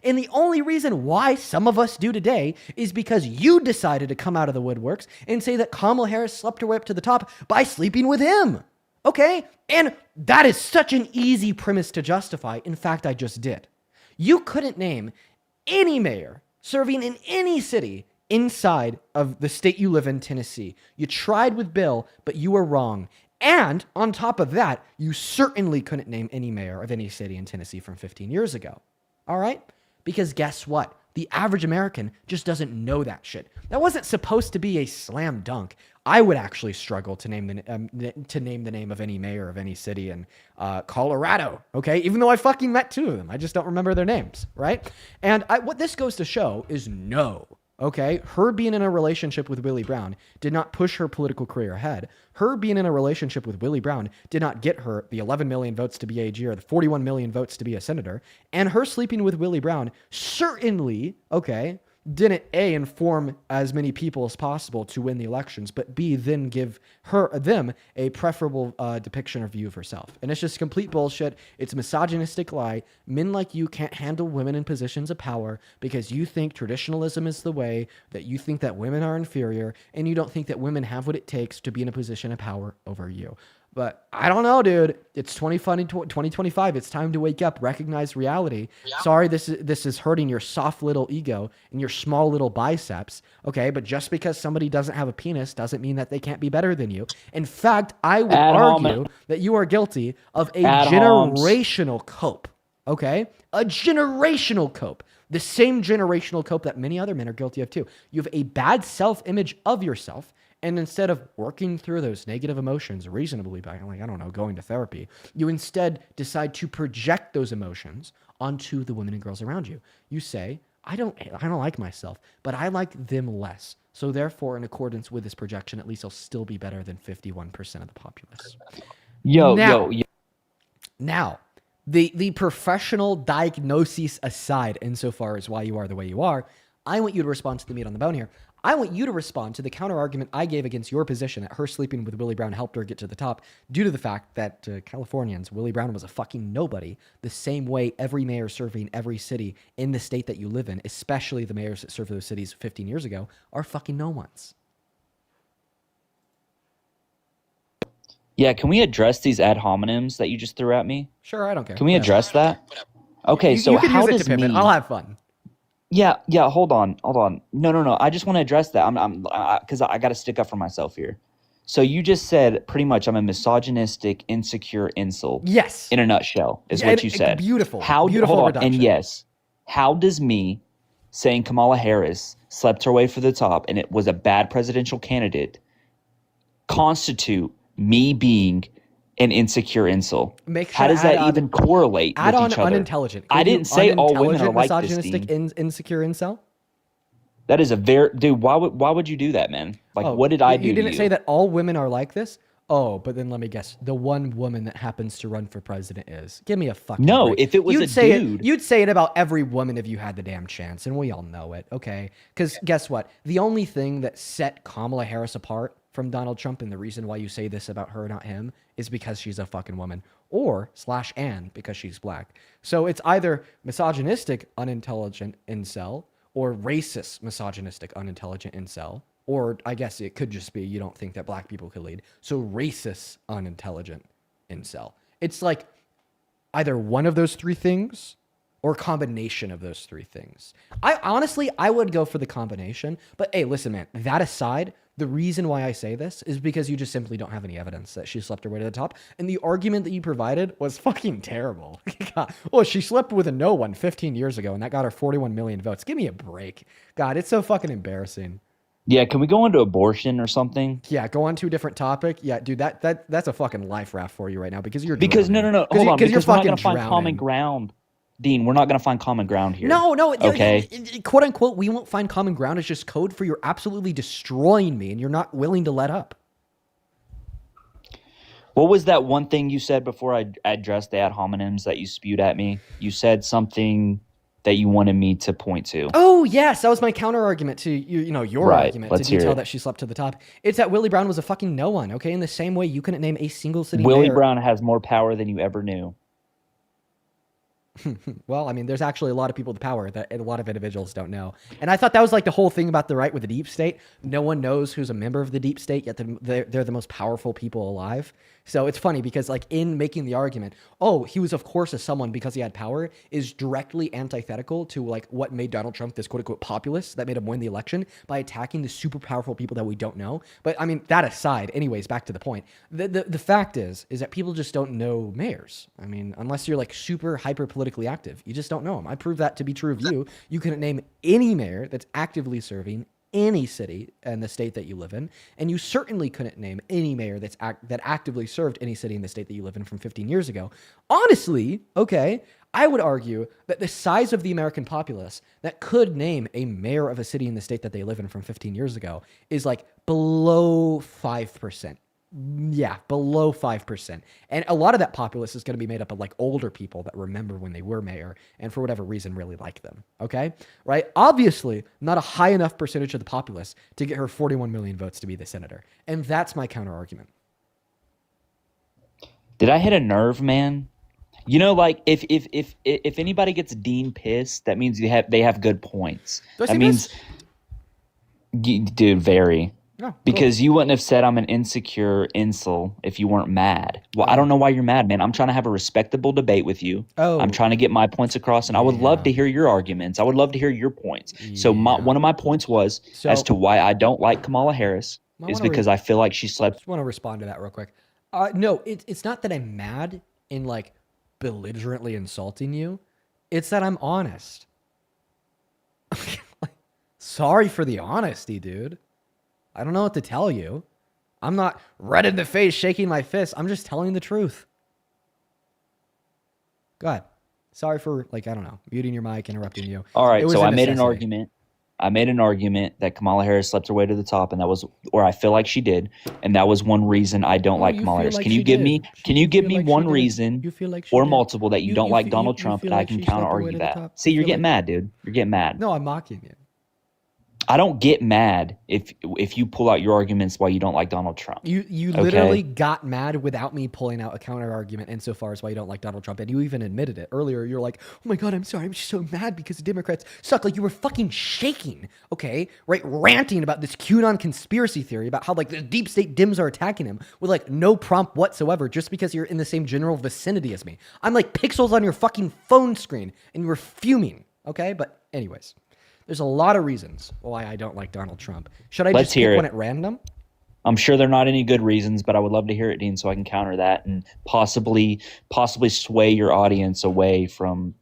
and the only reason why some of us do today is because you decided to come out of the woodworks and say that Kamala Harris slept her way up to the top by sleeping with him. Okay? And that is such an easy premise to justify. In fact, I just did. You couldn't name any mayor serving in any city inside of the state you live in, Tennessee. You tried with Bill, but you were wrong. And on top of that, you certainly couldn't name any mayor of any city in Tennessee from 15 years ago. All right? Because guess what? The average American just doesn't know that shit. That wasn't supposed to be a slam dunk. I would actually struggle to name the name of any mayor of any city in Colorado, okay? Even though I fucking met two of them. I just don't remember their names, right? And what this goes to show is no, okay? Her being in a relationship with Willie Brown did not push her political career ahead. Her being in a relationship with Willie Brown did not get her the 11 million votes to be AG or the 41 million votes to be a senator. And her sleeping with Willie Brown certainly, okay, didn't A, inform as many people as possible to win the elections, but B, then give them a preferable depiction or view of herself. And it's just complete bullshit. It's a misogynistic lie. Men like you can't handle women in positions of power because you think traditionalism is the way, that you think that women are inferior, and you don't think that women have what it takes to be in a position of power over you. But I don't know, dude. It's 2025. It's time to wake up, recognize reality. Yeah. Sorry, this is hurting your soft little ego and your small little biceps. Okay, but just because somebody doesn't have a penis doesn't mean that they can't be better than you. In fact, I would argue that you are guilty of a generational cope. Okay, a generational cope. The same generational cope that many other men are guilty of too. You have a bad self-image of yourself. And instead of working through those negative emotions reasonably by, like, I don't know, going to therapy, you instead decide to project those emotions onto the women and girls around you. You say, I don't like myself, but I like them less. So therefore, in accordance with this projection, at least I'll still be better than 51% of the populace. Now, the professional diagnosis aside, insofar as why you are the way you are, I want you to respond to the meat on the bone here. I want you to respond to the counter-argument I gave against your position that her sleeping with Willie Brown helped her get to the top due to the fact that Californians, Willie Brown was a fucking nobody, the same way every mayor serving every city in the state that you live in, especially the mayors that served those cities 15 years ago, are fucking no ones. Yeah, can we address these ad hominems that you just threw at me? Sure, I don't care. Can we address that? Okay, so you can how use it does to pivot. I'll have fun. Yeah, hold on. No. I just want to address that. Because I got to stick up for myself here. So you just said pretty much I'm a misogynistic, insecure incel. Yes. In a nutshell, is what you said. Beautiful. Beautiful hold on, and yes, how does me saying Kamala Harris slept her way for the top and it was a bad presidential candidate constitute me being an insecure incel? How does that even correlate with each other? Unintelligent. I didn't say all women are like this, misogynistic, insecure incel? That is a very... Dude, why would you do that, man? Like, what did I do to you? You didn't say that all women are like this? Oh, but then let me guess. The one woman that happens to run for president is. Give me a fucking break. If it was dude... You'd say it about every woman if you had the damn chance, and we all know it, okay? Because guess what? The only thing that set Kamala Harris apart from Donald Trump, and the reason why you say this about her, not him, is because she's a fucking woman, or /and because she's black. So it's either misogynistic, unintelligent incel, or racist, misogynistic, unintelligent incel, or I guess it could just be you don't think that black people could lead. So racist, unintelligent incel. It's like either one of those three things or a combination of those three things. I would go for the combination, but hey, listen, man, that aside, the reason why I say this is because you just simply don't have any evidence that she slept her way to the top. And the argument that you provided was fucking terrible. God. Well, she slept with a no one 15 years ago, and that got her 41 million votes. Give me a break. God, it's so fucking embarrassing. Yeah, can we go into abortion or something? Yeah, go on to a different topic. Yeah, dude, that's a fucking life raft for you right now because you're drowning. No, hold on, because we're not going to find common ground. Dean, we're not going to find common ground here. No. Okay. Quote unquote, we won't find common ground. It's just code for you're absolutely destroying me and you're not willing to let up. What was that one thing you said before I addressed the ad hominems that you spewed at me? You said something that you wanted me to point to. Oh, yes. That was my counter argument to your argument Let's to detail that she slept to the top. It's that Willie Brown was a fucking no one, okay? In the same way you couldn't name a single city Willie mayor. Brown has more power than you ever knew. Well, I mean, there's actually a lot of people with power that a lot of individuals don't know. And I thought that was like the whole thing about the right with the deep state. No one knows who's a member of the deep state, yet they're the most powerful people alive. So it's funny because like in making the argument, oh, he was of course a someone because he had power is directly antithetical to like what made Donald Trump this quote unquote populist that made him win the election by attacking the super powerful people that we don't know. But I mean, that aside, anyways, back to the point. The fact is that people just don't know mayors. I mean, unless you're like super hyper politically active, you just don't know them. I proved that to be true of you. You couldn't name any mayor that's actively serving any city in the state that you live in, and you certainly couldn't name any mayor that actively served any city in the state that you live in from 15 years ago. Honestly, okay, I would argue that the size of the American populace that could name a mayor of a city in the state that they live in from 15 years ago is like below 5%. Yeah, below 5%. And a lot of that populace is going to be made up of like older people that remember when they were mayor and for whatever reason really like them. Okay? Right? Obviously, not a high enough percentage of the populace to get her 41 million votes to be the senator. And that's my counter argument. Did I hit a nerve, man? You know, like if anybody gets Dean pissed, that means they have good points. That means, dude, very. Oh, because you wouldn't have said I'm an insecure incel if you weren't mad. Well, I don't know why you're mad, man. I'm trying to have a respectable debate with you. I'm trying to get my points across, and I would love to hear your arguments. I would love to hear your points. So one of my points was as to why I don't like Kamala Harris is because I feel like she slept. I just want to respond to that real quick. No, it's not that I'm mad in like belligerently insulting you. It's that I'm honest. Sorry for the honesty, dude. I don't know what to tell you. I'm not red in the face shaking my fist. I'm just telling the truth. Go ahead. Sorry for, like, I don't know, muting your mic, interrupting you. All right, so I made an argument. I made an argument that Kamala Harris slept her way to the top, and that was, or I feel like she did, and that was one reason I don't like Kamala Harris. Can you give me one reason or multiple that you don't like Donald Trump that I can counter argue that? See, you're getting mad, dude. You're getting mad. No, I'm mocking you. I don't get mad if you pull out your arguments why you don't like Donald Trump. You literally got mad without me pulling out a counter argument insofar as why you don't like Donald Trump, and you even admitted it earlier. You're like, "Oh my God, I'm sorry, I'm just so mad because the Democrats suck." Like you were fucking shaking, okay, right, ranting about this QAnon conspiracy theory about how like the deep state Dems are attacking him with like no prompt whatsoever, just because you're in the same general vicinity as me. I'm like pixels on your fucking phone screen, and you were fuming, okay? But anyways. There's a lot of reasons why I don't like Donald Trump. Should I just pick one at random? I'm sure they're not any good reasons, but I would love to hear it, Dean, so I can counter that and possibly sway your audience away from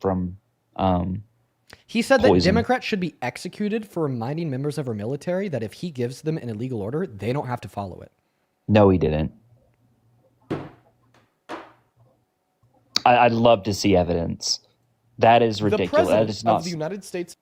He said that Democrats should be executed for reminding members of our military that if he gives them an illegal order, they don't have to follow it. No, he didn't. I'd love to see evidence. That is ridiculous. The president that is not of the United States.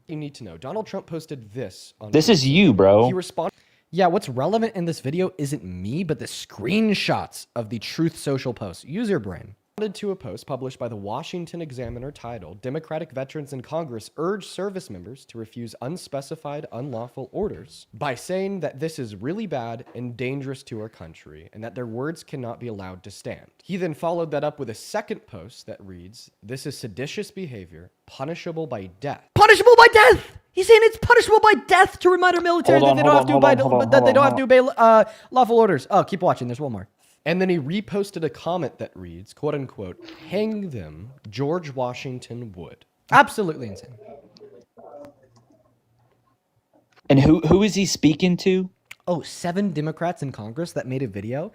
You need to know. Donald Trump posted this on This is you, bro. He responded. Yeah, what's relevant in this video isn't me, but the screenshots of the Truth Social post. Use your brain. Responded to a post published by the Washington Examiner titled, "Democratic Veterans in Congress Urge Service Members to Refuse Unspecified Unlawful Orders," by saying that this is really bad and dangerous to our country and that their words cannot be allowed to stand. He then followed that up with a second post that reads, "This is seditious behavior, punishable by death." Punishable by death! He's saying it's punishable by death to remind our military that they don't have to obey lawful orders. Oh, keep watching. There's one more. And then he reposted a comment that reads, quote unquote, "Hang them, George Washington would." Absolutely insane. And who is he speaking to? Oh, 7 Democrats in Congress that made a video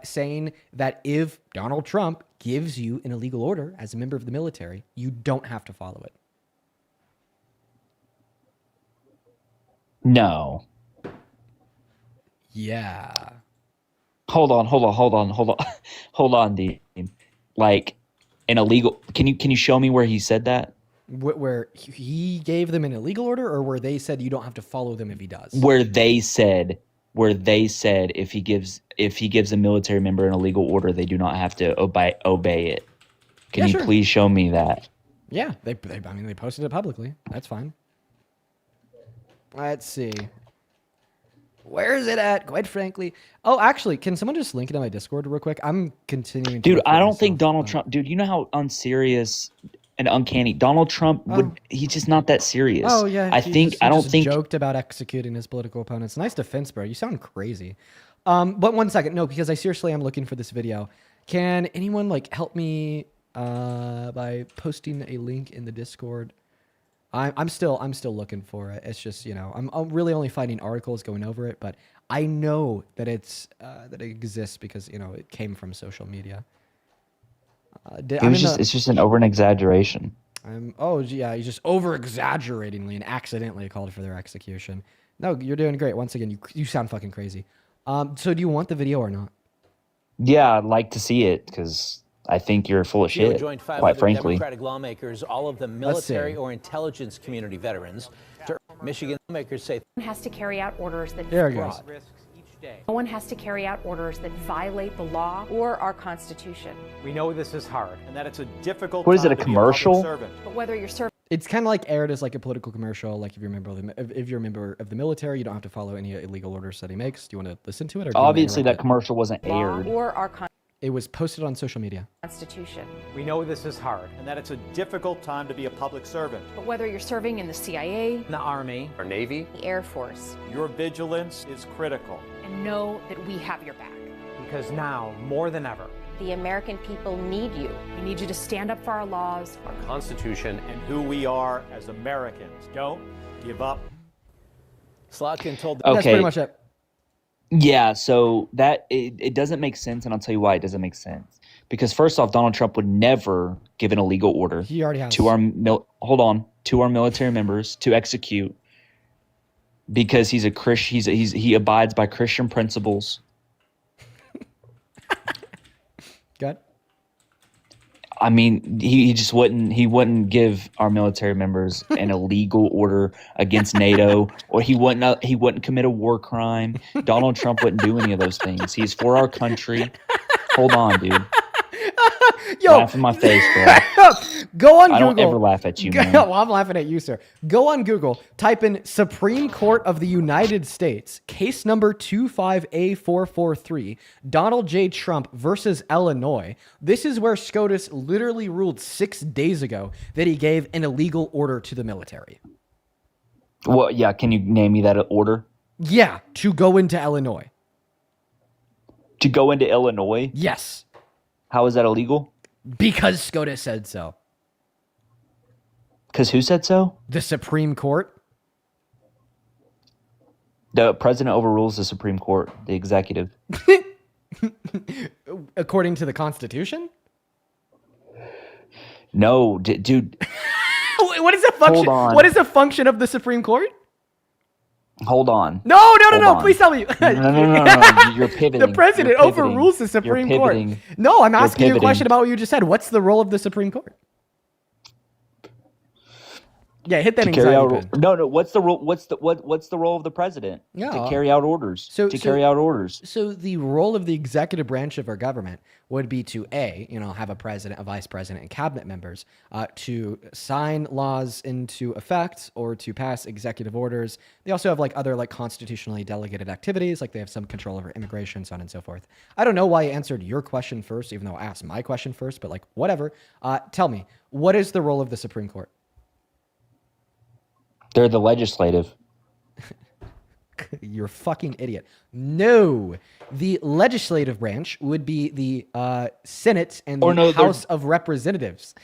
saying that if Donald Trump gives you an illegal order as a member of the military, you don't have to follow it. No. Yeah. Hold on, Dean. Like an illegal. Can you show me where he said that? Where he gave them an illegal order, or where they said you don't have to follow them if he does? Where they said if he gives a military member an illegal order, they do not have to obey it. Can you please show me that? Yeah, they posted it publicly. That's fine. Let's see. Where is it at? Quite frankly. Oh, actually, can someone just link it in my Discord real quick? I'm continuing. Dude, I don't think Donald Trump. Dude, you know how unserious and uncanny Donald Trump would. He's just not that serious. Oh yeah. I don't think joked about executing his political opponents. Nice defense, bro. You sound crazy. But one second, no, because I seriously am looking for this video. Can anyone like help me by posting a link in the Discord? I'm still looking for it. It's just, you know, I'm really only finding articles going over it, but I know that that it exists because, you know, it came from social media. It's just an over an exaggeration. Oh yeah, he's just over exaggeratingly and accidentally called for their execution. No, you're doing great. Once again, you sound fucking crazy. So do you want the video or not? Yeah, I'd like to see it because I think you're full of shit, joined 5 quite other frankly. Democratic lawmakers, all of them military or intelligence community veterans. Michigan lawmakers say one has to carry out orders that there it goes. No one has to carry out orders that violate the law or our Constitution. we know this is hard and that it's a difficult What is it, a commercial? But whether you're serving It's kind of like aired as like a political commercial. Like if you're a member of the military, you don't have to follow any illegal orders that he makes. Do you want to listen to it? Or do you want to Obviously, that interrupt commercial wasn't law aired. or our it was posted on social media. Constitution. we know this is hard and that it's a difficult time to be a public servant. But whether you're serving in the CIA, The Army or Navy, the Air Force, your vigilance is critical and know that we have your back. because now more than ever, The American people need you. We need you to stand up for our laws. our Constitution and who we are as Americans. Don't give up. Slotkin told That's Okay. pretty much it. Yeah, so that it doesn't make sense, and I'll tell you why it doesn't make sense. Because first off, Donald Trump would never give an illegal order He already has. to our to our military members to execute because he's a Christian. He abides by Christian principles. Good. I mean, he just wouldn't give our military members an illegal order against NATO, or he wouldn't commit a war crime. Donald Trump wouldn't do any of those things. He's for our country. Hold on, dude. Yo, Laugh in my face, bro. Go on I Google. don't ever laugh at you, man. Well, I'm laughing at you, sir. Go on Google. Type in Supreme Court of the United States, case number 25A443, Donald J. Trump versus Illinois. This is where SCOTUS literally ruled 6 days ago that he gave an illegal order to the military. Well, yeah. Can you name me that order? Yeah, to go into Illinois. To go into Illinois? Yes. How is that illegal? Because SCOTUS said so. Because who said so? The Supreme Court. The president overrules the Supreme Court, the executive. According to the Constitution? No, dude. What is the function? Hold on. What is the function of the Supreme Court? Hold on. No, Hold on. please tell me. No. You're pivoting. The president You're pivoting. overrules the Supreme You're Court. pivoting. No, I'm You're asking you a pivoting. question about what you just said. What's the role of the Supreme Court? Yeah, hit that To carry anxiety out, pin. no. What's the role? What's the role of the president? Yeah. To carry out orders. So carry out orders. So the role of the executive branch of our government would be to have a president, a vice president, and cabinet members to sign laws into effect or to pass executive orders. They also have other constitutionally delegated activities, like they have some control over immigration, so on and so forth. I don't know why I answered your question first, even though I asked my question first, but whatever. Tell me, what is the role of the Supreme Court? They're the legislative. You're a fucking idiot. No, the legislative branch would be the Senate and the House of Representatives.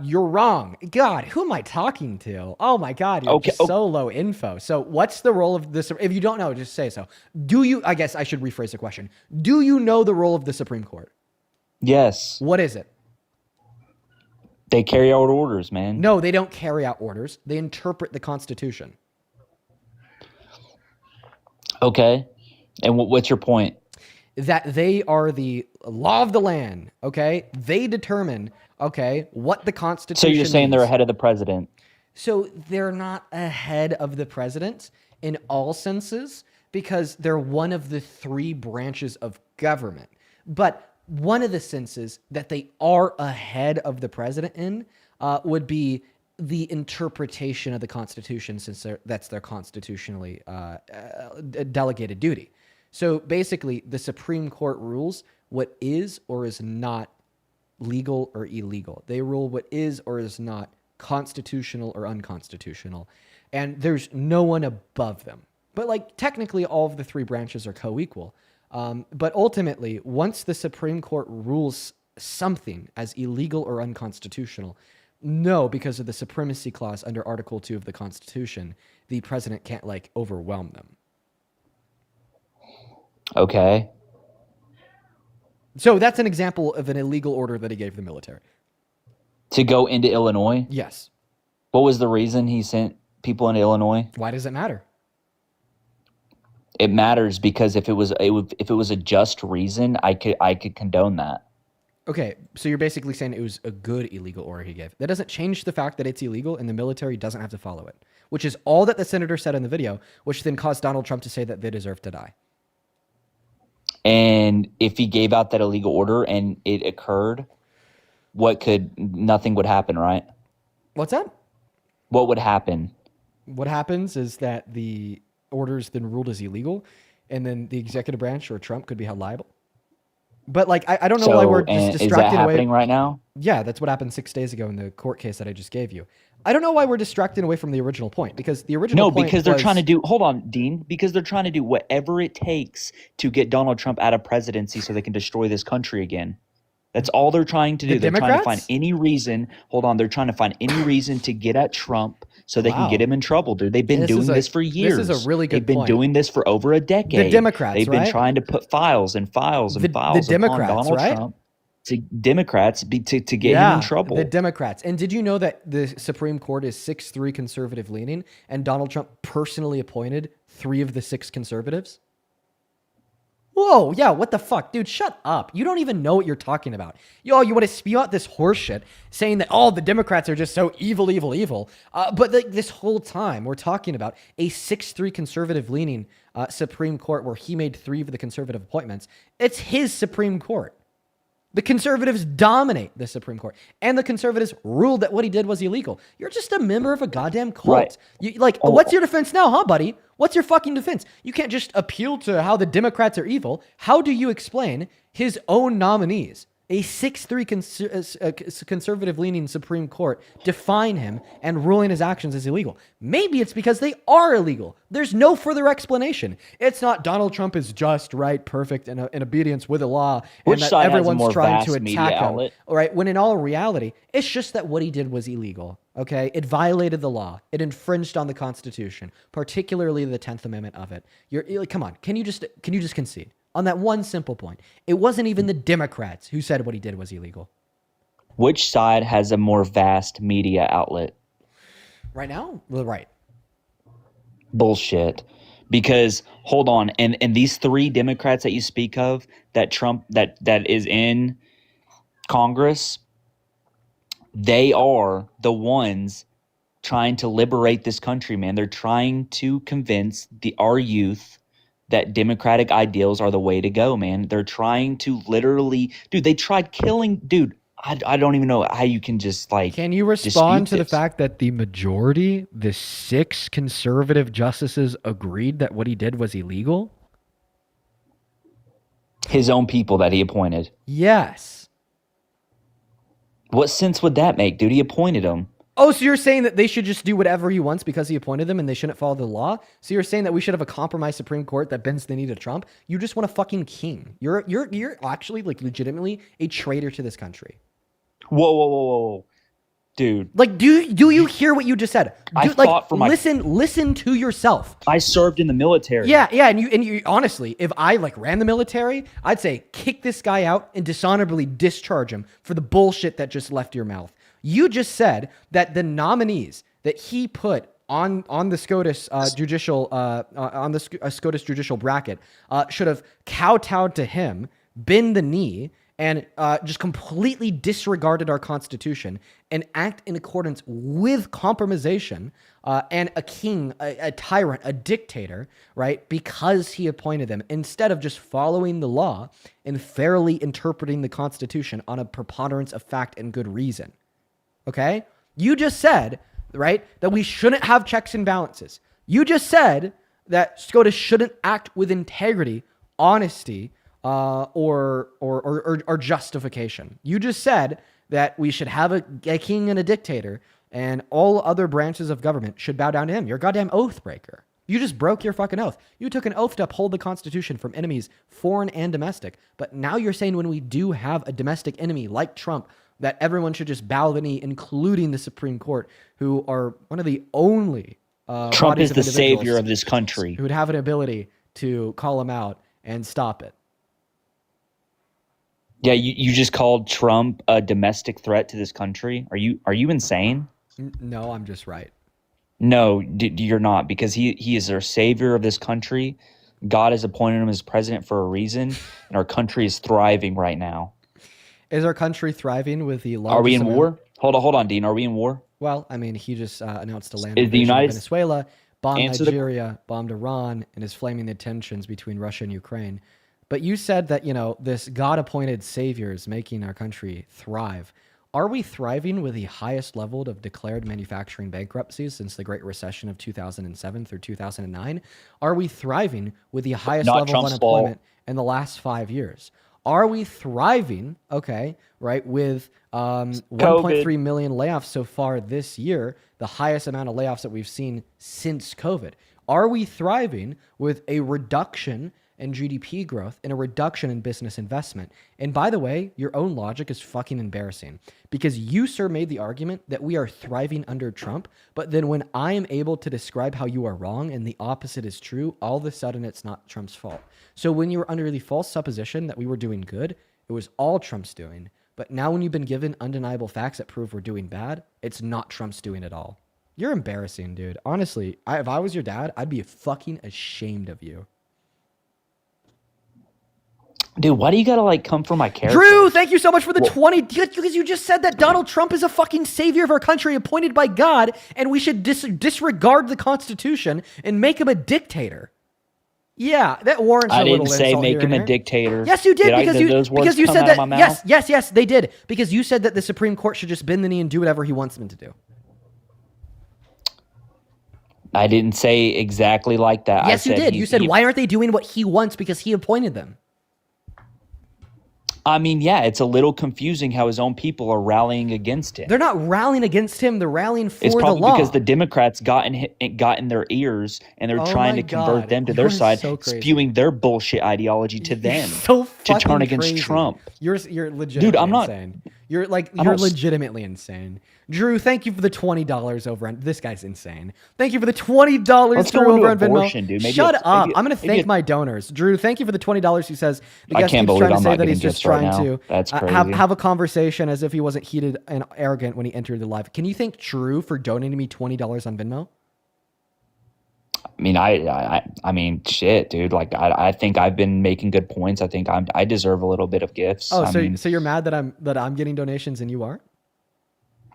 You're wrong. God, who am I talking to? Oh my God, you're just so low info. So what's the role of this? If you don't know, just say so. Do you, I guess I should rephrase the question. Do you know the role of the Supreme Court? Yes. What is it? They carry out orders, man. No, they don't carry out orders. They interpret the Constitution. Okay. And what's your point? That they are the law of the land, okay? They determine, what the Constitution So you're saying means. they're ahead of the president? So they're not ahead of the president in all senses because they're one of the three branches of government. But one of the senses that they are ahead of the president in would be the interpretation of the Constitution, since that's their constitutionally delegated duty. So basically, the Supreme Court rules what is or is not legal or illegal. They rule what is or is not constitutional or unconstitutional. And there's no one above them. But like technically all of the three branches are co-equal. But ultimately, once the Supreme Court rules something as illegal or unconstitutional, no, because of the supremacy clause under Article 2 of the Constitution, the president can't like overwhelm them. Okay. So that's an example of an illegal order that he gave the military. To go into Illinois? Yes. What was the reason he sent people into Illinois? Why does it matter? It matters because if it was a just reason, I could condone that. Okay, so you're basically saying it was a good illegal order he gave. That doesn't change the fact that it's illegal and the military doesn't have to follow it, which is all that the senator said in the video, which then caused Donald Trump to say that they deserve to die. And if he gave out that illegal order and it occurred, nothing would happen, right? What's that? What would happen? What happens is that the orders then ruled as illegal, and then the executive branch or Trump could be held liable. But like, I don't know why we're just distracted away. Is that happening right now? Yeah, that's what happened 6 days ago in the court case that I just gave you. I don't know why we're distracted away from the original point, because the original point because they're trying to do, hold on, Dean, because they're trying to do whatever it takes to get Donald Trump out of presidency so they can destroy this country again. That's all they're trying to do. They're trying to find any reason. Hold on. They're trying to find any reason to get at Trump so they can get him in trouble, dude. They've been doing this for years. This is a really good They've been point. doing this for over a decade. The Democrats, They've been trying to put files and files and files upon Donald Trump to Democrats to get him in trouble. The Democrats. And did you know that the Supreme Court is 6-3 conservative leaning, and Donald Trump personally appointed 3 of the 6 conservatives? Whoa, yeah, what the fuck? Dude, shut up. You don't even know what you're talking about. You want to spew out this horseshit saying that, the Democrats are just so evil, evil, evil. But this whole time, we're talking about a 6-3 conservative-leaning Supreme Court where he made 3 of the conservative appointments. It's his Supreme Court. The conservatives dominate the Supreme Court, and the conservatives ruled that what he did was illegal. You're just a member of a goddamn cult. Right. What's your defense now, huh, buddy? What's your fucking defense? You can't just appeal to how the Democrats are evil. How do you explain his own nominees, a 6-3 conservative-leaning Supreme Court, define him and ruling his actions as illegal? Maybe it's because they are illegal. There's no further explanation. It's not Donald Trump is just, right, perfect, in obedience with the law, and that everyone's trying to attack him. All right, when in all reality, it's just that what he did was illegal. Okay, it violated the law. It infringed on the Constitution, particularly the 10th Amendment of it. Come on, can you just concede on that one simple point? It wasn't even the Democrats who said what he did was illegal. Which side has a more vast media outlet? Right now? Well, right. Bullshit. Because hold on, and these 3 Democrats that you speak of that Trump that is in Congress, they are the ones trying to liberate this country, man. They're trying to convince our youth that democratic ideals are the way to go, man. They're trying to literally, dude, they tried killing, dude, I don't even know how you can just Can you respond to the fact that the majority, the 6 conservative justices, agreed that what he did was illegal? His own people that he appointed. Yes. What sense would that make, dude? He appointed them. Oh, so you're saying that they should just do whatever he wants because he appointed them and they shouldn't follow the law? So you're saying that we should have a compromised Supreme Court that bends the knee to Trump? You just want a fucking king. You're actually legitimately a traitor to this country. Whoa. Dude. Do you hear what you just said? Listen to yourself. I served in the military. Yeah, and you honestly, if I ran the military, I'd say kick this guy out and dishonorably discharge him for the bullshit that just left your mouth. You just said that the nominees that he put on the SCOTUS SCOTUS judicial bracket should have kowtowed to him, bend the knee, and just completely disregarded our Constitution and act in accordance with compromisation and a king, a tyrant, a dictator, right? Because he appointed them, instead of just following the law and fairly interpreting the Constitution on a preponderance of fact and good reason. Okay? You just said, right, that we shouldn't have checks and balances. You just said that SCOTUS shouldn't act with integrity, honesty, or justification. You just said that we should have a king and a dictator, and all other branches of government should bow down to him. You're a goddamn oath breaker. You just broke your fucking oath. You took an oath to uphold the Constitution from enemies, foreign and domestic. But now you're saying when we do have a domestic enemy like Trump, that everyone should just bow the knee, including the Supreme Court, who are one of the only Trump is the savior of this country, who would have an ability to call him out and stop it. Yeah, you just called Trump a domestic threat to this country. Are you insane? No, I'm just right. No, you're not, because he is our savior of this country. God has appointed him as president for a reason, and our country is thriving right now. Is our country thriving with the largest... Are we in war? Hold on, Dean. Are we in war? Well, I mean, he just announced a land Is the invasion of United Venezuela, bombed Answer Nigeria, bombed Iran, and is flaming the tensions between Russia and Ukraine. But you said that, this God-appointed savior is making our country thrive. Are we thriving with the highest level of declared manufacturing bankruptcies since the Great Recession of 2007 through 2009? Are we thriving with the highest Not level Trump's of unemployment fault. in the last 5 years? Are we thriving, right, with 1.3 million layoffs so far this year, the highest amount of layoffs that we've seen since COVID? Are we thriving with a reduction in GDP growth and a reduction in business investment? And by the way, your own logic is fucking embarrassing, because you, sir, made the argument that we are thriving under Trump, but then when I am able to describe how you are wrong and the opposite is true, all of a sudden it's not Trump's fault. So when you were under the false supposition that we were doing good, it was all Trump's doing. But now when you've been given undeniable facts that prove we're doing bad, it's not Trump's doing at all. You're embarrassing, dude. Honestly, if I was your dad, I'd be fucking ashamed of you. Dude, why do you gotta come for my character? Drew, thank you so much for the 20, because you just said that Donald Trump is a fucking savior of our country appointed by God, and we should disregard the Constitution and make him a dictator. Yeah, that warrants a I little didn't say insult make here him and a there. dictator. Yes, you did, Did those words because you come said out of that. my mouth? Yes, they did, because you said that the Supreme Court should just bend the knee and do whatever he wants them to do. I didn't say exactly like that. Yes, you did. You said, why aren't they doing what he wants because he appointed them? I mean, yeah, it's a little confusing how his own people are rallying against him. They're not rallying against him. They're rallying for It's the probably law. because the Democrats got in their ears, and they're trying to convert them to their side, so crazy. spewing their bullshit ideology to them So to turn fucking against crazy. Trump. You're legitimately Dude, I'm not. insane. You're don't- legitimately insane. Drew, thank you for the $20 over on this guy's insane. Thank you for the $20 Let's go Drew into over on Venmo. abortion, dude. Maybe Shut it's- up. maybe- I'm gonna maybe thank it- my donors. Drew, thank you for the $20. He says the I guest can't keeps believe trying to I'm say not that he's getting just gifts right trying now. to That's have crazy. a conversation as if he wasn't heated and arrogant when he entered the live. Can you thank Drew for donating me $20 on Venmo? I mean, I mean, shit, dude. I think I've been making good points. I think I deserve a little bit of gifts. Oh, I mean, so you're mad that I'm getting donations and you are?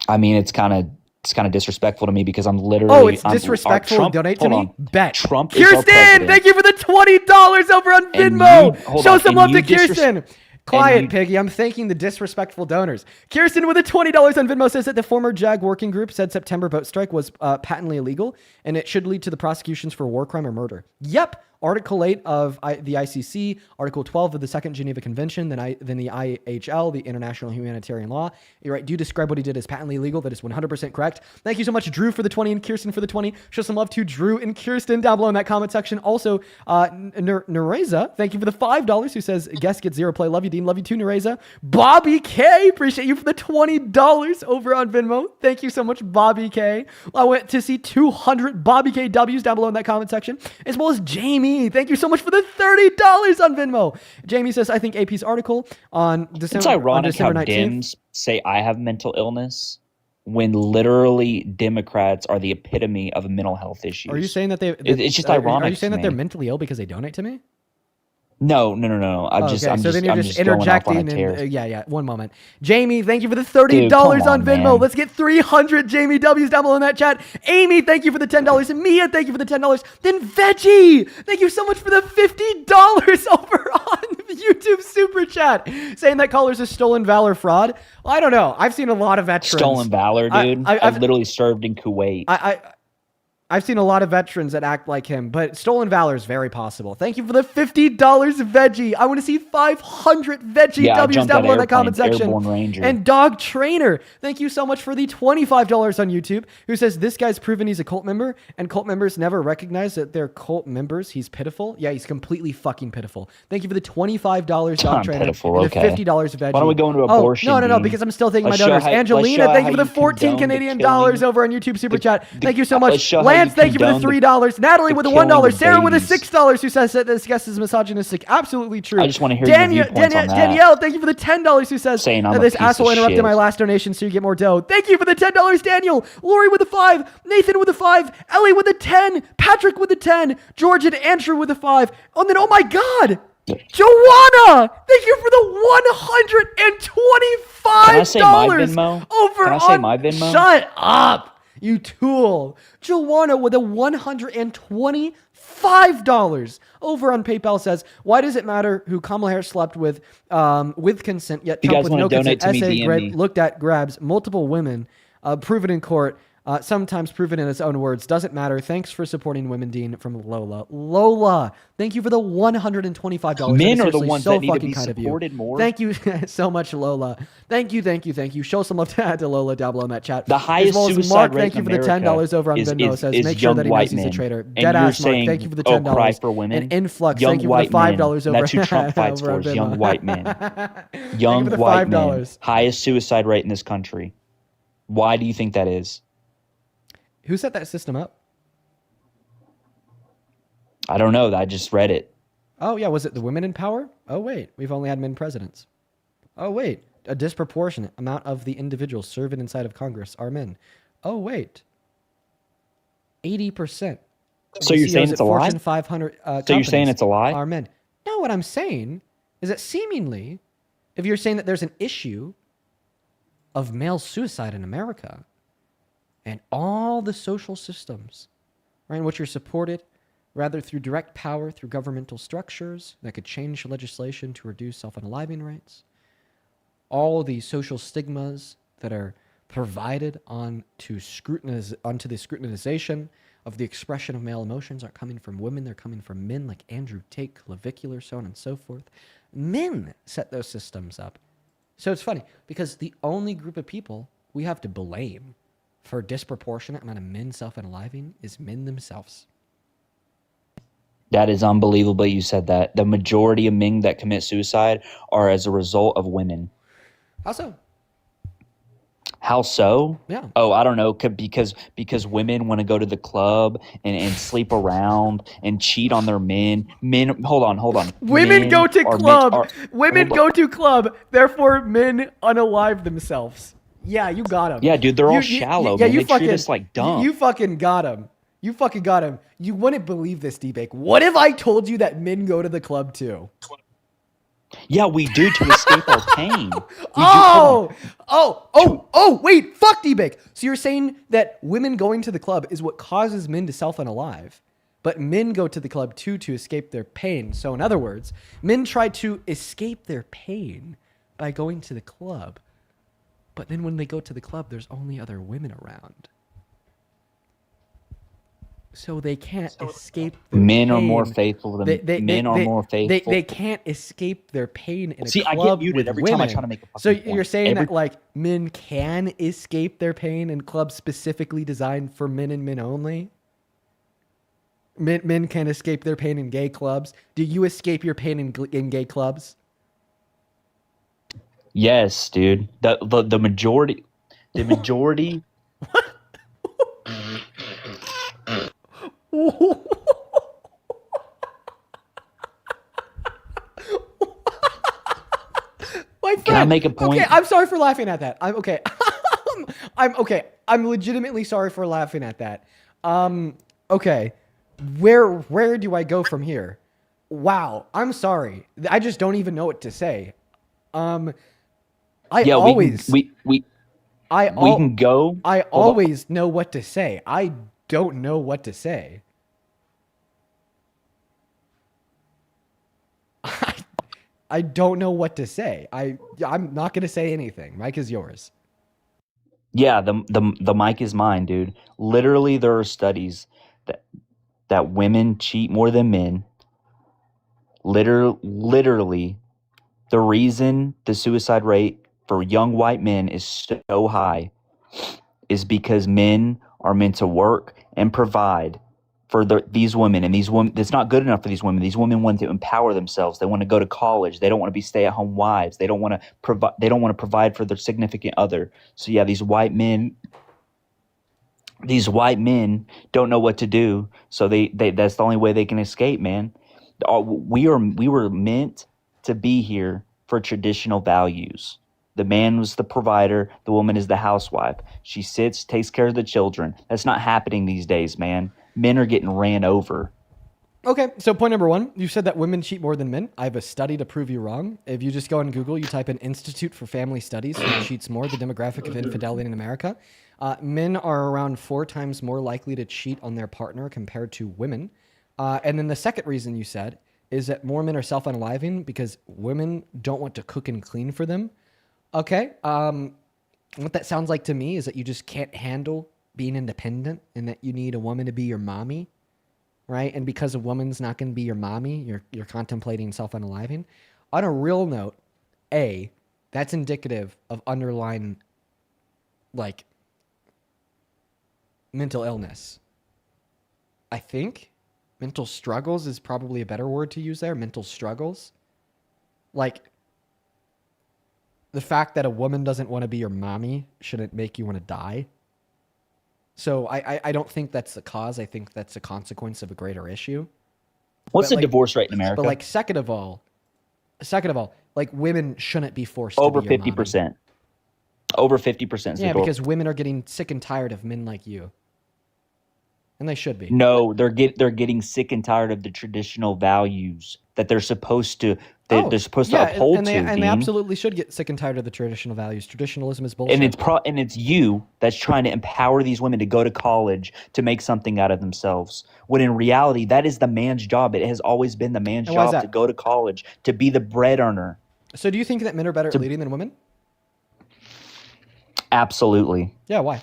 I mean, it's kind of disrespectful to me because I'm literally. Oh, it's disrespectful to donate to me? On. Bet. Trump is our Kirsten, president. thank you for the $20 over on And Venmo. Show some love to you Kirsten. Quiet, Piggy. I'm thanking the disrespectful donors. Kirsten with a $20 on Venmo says that the former JAG working group said September boat strike was patently illegal and it should lead to the prosecutions for war crime or murder. Yep. Article 8 of the ICC, Article 12 of the Second Geneva Convention, then the IHL, the International Humanitarian Law. You're right. Do describe what he did as patently illegal. That is 100% correct. Thank you so much, Drew, for the 20 and Kirsten for the 20. Show some love to Drew and Kirsten down below in that comment section. Also, Nereza, thank you for the $5 who says, guest gets 0 play. Love you, Dean. Love you too, Nereza. Bobby K, appreciate you for the $20 over on Venmo. Thank you so much, Bobby K. I went to see 200 Bobby K W's down below in that comment section, as well as Jamie. Thank you so much for the $30 on Venmo. Jamie says, I think AP's article on December, It's ironic how 19th. Dems say I have mental illness when literally Democrats are the epitome of mental health issues. Are you saying that It's just ironic. Are you saying to that they're me. mentally ill because they donate to me? No. I'm Okay, just. so I'm then you're I'm just going off on a interjecting. tear. And, yeah. One moment. Jamie, thank you for the $30 Dude, come on on, Venmo. man. Let's get 300 Jamie W's down below in that chat. Amy, thank you for the $10. And Mia, thank you for the $10. Then Veggie, thank you so much for the $50 over on YouTube Super Chat. Saying that callers is stolen valor fraud. Well, I don't know. I've seen a lot of veterans. Stolen valor, dude. I've literally served in Kuwait. I've seen a lot of veterans that act like him, but stolen valor is very possible. Thank you for the $50 veggie. I want to see 500 veggie W's down below in the comment section. And Dog Trainer, thank you so much for the $25 on YouTube, who says this guy's proven he's a cult member, and cult members never recognize that they're cult members. He's pitiful. Yeah, he's completely fucking pitiful. Thank you for the $25 Dog Trainer pitiful, and the $50 veggie. Why don't we go into abortion? No, because I'm still taking my donors. Angelina, thank you for the 14 Canadian dollars over on YouTube Super Chat. Thank you so much. Lance, thank you for the $3. Natalie with the $1. Sarah with the $6 who says that this guest is misogynistic. Absolutely true. I just want to hear your viewpoints on that. Danielle, thank you for the $10 who says that this asshole interrupted my last donation so you get more dough. Thank you for the $10, Daniel. Lori with the 5. Nathan with the 5. Ellie with the 10. Patrick with the 10. George and Andrew with the 5. And then, oh my God, Joanna, thank you for the $125. Can I say my Venmo? Can I say my Venmo? Shut up, you tool. Joanna with a $125 over on PayPal says, why does it matter who Kamala Harris slept with consent, yet Trump with no consent? Looked at, grabs multiple women, proven in court, sometimes proven in its own words. Doesn't matter. Thanks for supporting women, Dean, from Lola. Lola, thank you for the $125. Men are the ones that need to be supported more. Thank you so much, Lola. Thank you. Show some love to Lola down below in that chat. The highest suicide Mark, rate thank you for the $10 over on Venmo. Says make sure that he knows he's a traitor. Deadass Mark, thank you for the $10. Cry for women. And Influx, thank you for the $5 over. That's who Trump fights for, is young white men. Young white men. Highest suicide rate in this country. Why do you think that is? Who set that system up? I don't know. I just read it. Oh, yeah. Was it the women in power? Oh, wait. We've only had men presidents. Oh, wait. A disproportionate amount of the individuals serving inside of Congress are men. Oh, wait. 80%. So you're saying it's a lie? 500, so you're saying it's a lie? Are men. No, what I'm saying is that seemingly, if you're saying that there's an issue of male suicide in America, and all the social systems, right, in which you're supported, rather through direct power, through governmental structures that could change legislation to reduce self-unaliving rates, all the social stigmas that are provided onto the scrutinization of the expression of male emotions aren't coming from women, they're coming from men like Andrew Tate, clavicular, so on and so forth. Men set those systems up. So it's funny, because the only group of people we have to blame for a disproportionate amount of men self-unaliving is men themselves. That is unbelievable you said that. The majority of men that commit suicide are as a result of women. How so? How so? Yeah. Oh, I don't know. Because women want to go to the club and sleep around and cheat on their men. Men, hold on. Women go to club. Women go to club. Therefore, men unalive themselves. Yeah, you got him. Yeah, dude, they're all shallow. Yeah, you they treat us like dumb. You fucking got him. You wouldn't believe this, D-Bake. What if I told you that men go to the club too? Yeah, we do, to escape our pain. Wait, fuck D-Bake. So you're saying that women going to the club is what causes men to self-unalive, but men go to the club too to escape their pain. So in other words, men try to escape their pain by going to the club. But then when they go to the club, there's only other women around. So they can't escape their men pain. Are more faithful than men are more faithful. They can't escape their pain in a club I get muted with every women. time I try to make a So fucking you're point. saying that like men can escape their pain in clubs specifically designed for men and men only? Men can escape their pain in gay clubs. Do you escape your pain in gay clubs? Yes, dude. The majority. My friend, can I make a point? Okay, I'm sorry for laughing at that. I'm okay. I'm okay. I'm legitimately sorry for laughing at that. Okay. Where do I go from here? Wow. I'm sorry. I just don't even know what to say. We can go. I always know what to say. I don't know what to say. I don't know what to say. I'm not going to say anything. Mic is yours. Yeah, the mic is mine, dude. Literally, there are studies that women cheat more than men. Literally, the reason the suicide rate for young white men is so high is because men are meant to work and provide for these women, and these women, it's not good enough for these women. These women want to empower themselves. They want to go to college. They don't want to be stay-at-home wives. They don't want to provide. They don't want to provide for their significant other. So yeah, these white men don't know what to do. So they that's the only way they can escape, man. We were meant to be here for traditional values. The man was the provider. The woman is the housewife. She sits, takes care of the children. That's not happening these days, man. Men are getting ran over. Okay, so point number one, you said that women cheat more than men. I have a study to prove you wrong. If you just go on Google, you type in Institute for Family Studies, who cheats more, the demographic of infidelity in America. Men are around 4 times more likely to cheat on their partner compared to women. And then the second reason you said is that more men are self-unaliving because women don't want to cook and clean for them. Okay, what that sounds like to me is that you just can't handle being independent and that you need a woman to be your mommy, right? And because a woman's not going to be your mommy, you're contemplating self-unaliving. On a real note, that's indicative of underlying, like, mental illness. I think mental struggles is probably a better word to use there. Mental struggles. Like, the fact that a woman doesn't want to be your mommy shouldn't make you want to die. So I don't think that's the cause. I think that's a consequence of a greater issue. What's the divorce rate in America? But like, second of all, like, women shouldn't be forced over to be your 50%. mommy. Over 50%. Yeah, because women are getting sick and tired of men like you. And they should be. No, they're getting sick and tired of the traditional values that they're supposed to they're supposed to uphold and to. They absolutely should get sick and tired of the traditional values. Traditionalism is bullshit. And it's you that's trying to empower these women to go to college to make something out of themselves. When in reality, that is the man's job. It has always been the man's job to go to college, to be the bread earner. So do you think that men are better at leading than women? Absolutely. Yeah, why?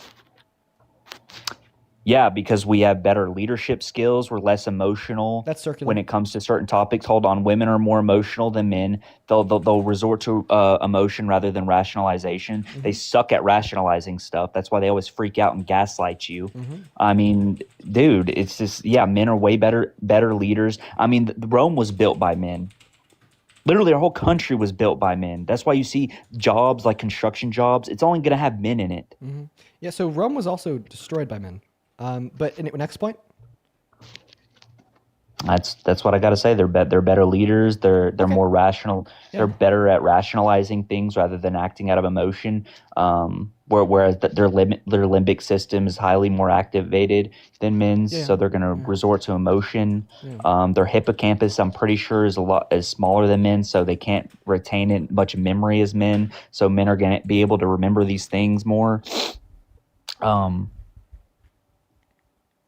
Yeah, because we have better leadership skills. We're less emotional. That's circular. When it comes to certain topics. Hold on, women are more emotional than men. They'll resort to emotion rather than rationalization. Mm-hmm. They suck at rationalizing stuff. That's why they always freak out and gaslight you. Mm-hmm. I mean, dude, it's just men are way better leaders. I mean, Rome was built by men. Literally, our whole country was built by men. That's why you see jobs like construction jobs. It's only going to have men in it. Mm-hmm. Yeah. So Rome was also destroyed by men. But next point. That's what I got to say. They're better leaders. They're more rational. Yeah. They're better at rationalizing things rather than acting out of emotion. Whereas their limbic system is highly more activated than men's, so they're going to resort to emotion. Yeah. Their hippocampus, I'm pretty sure, is smaller than men, so they can't retain as much memory as men. So men are going to be able to remember these things more.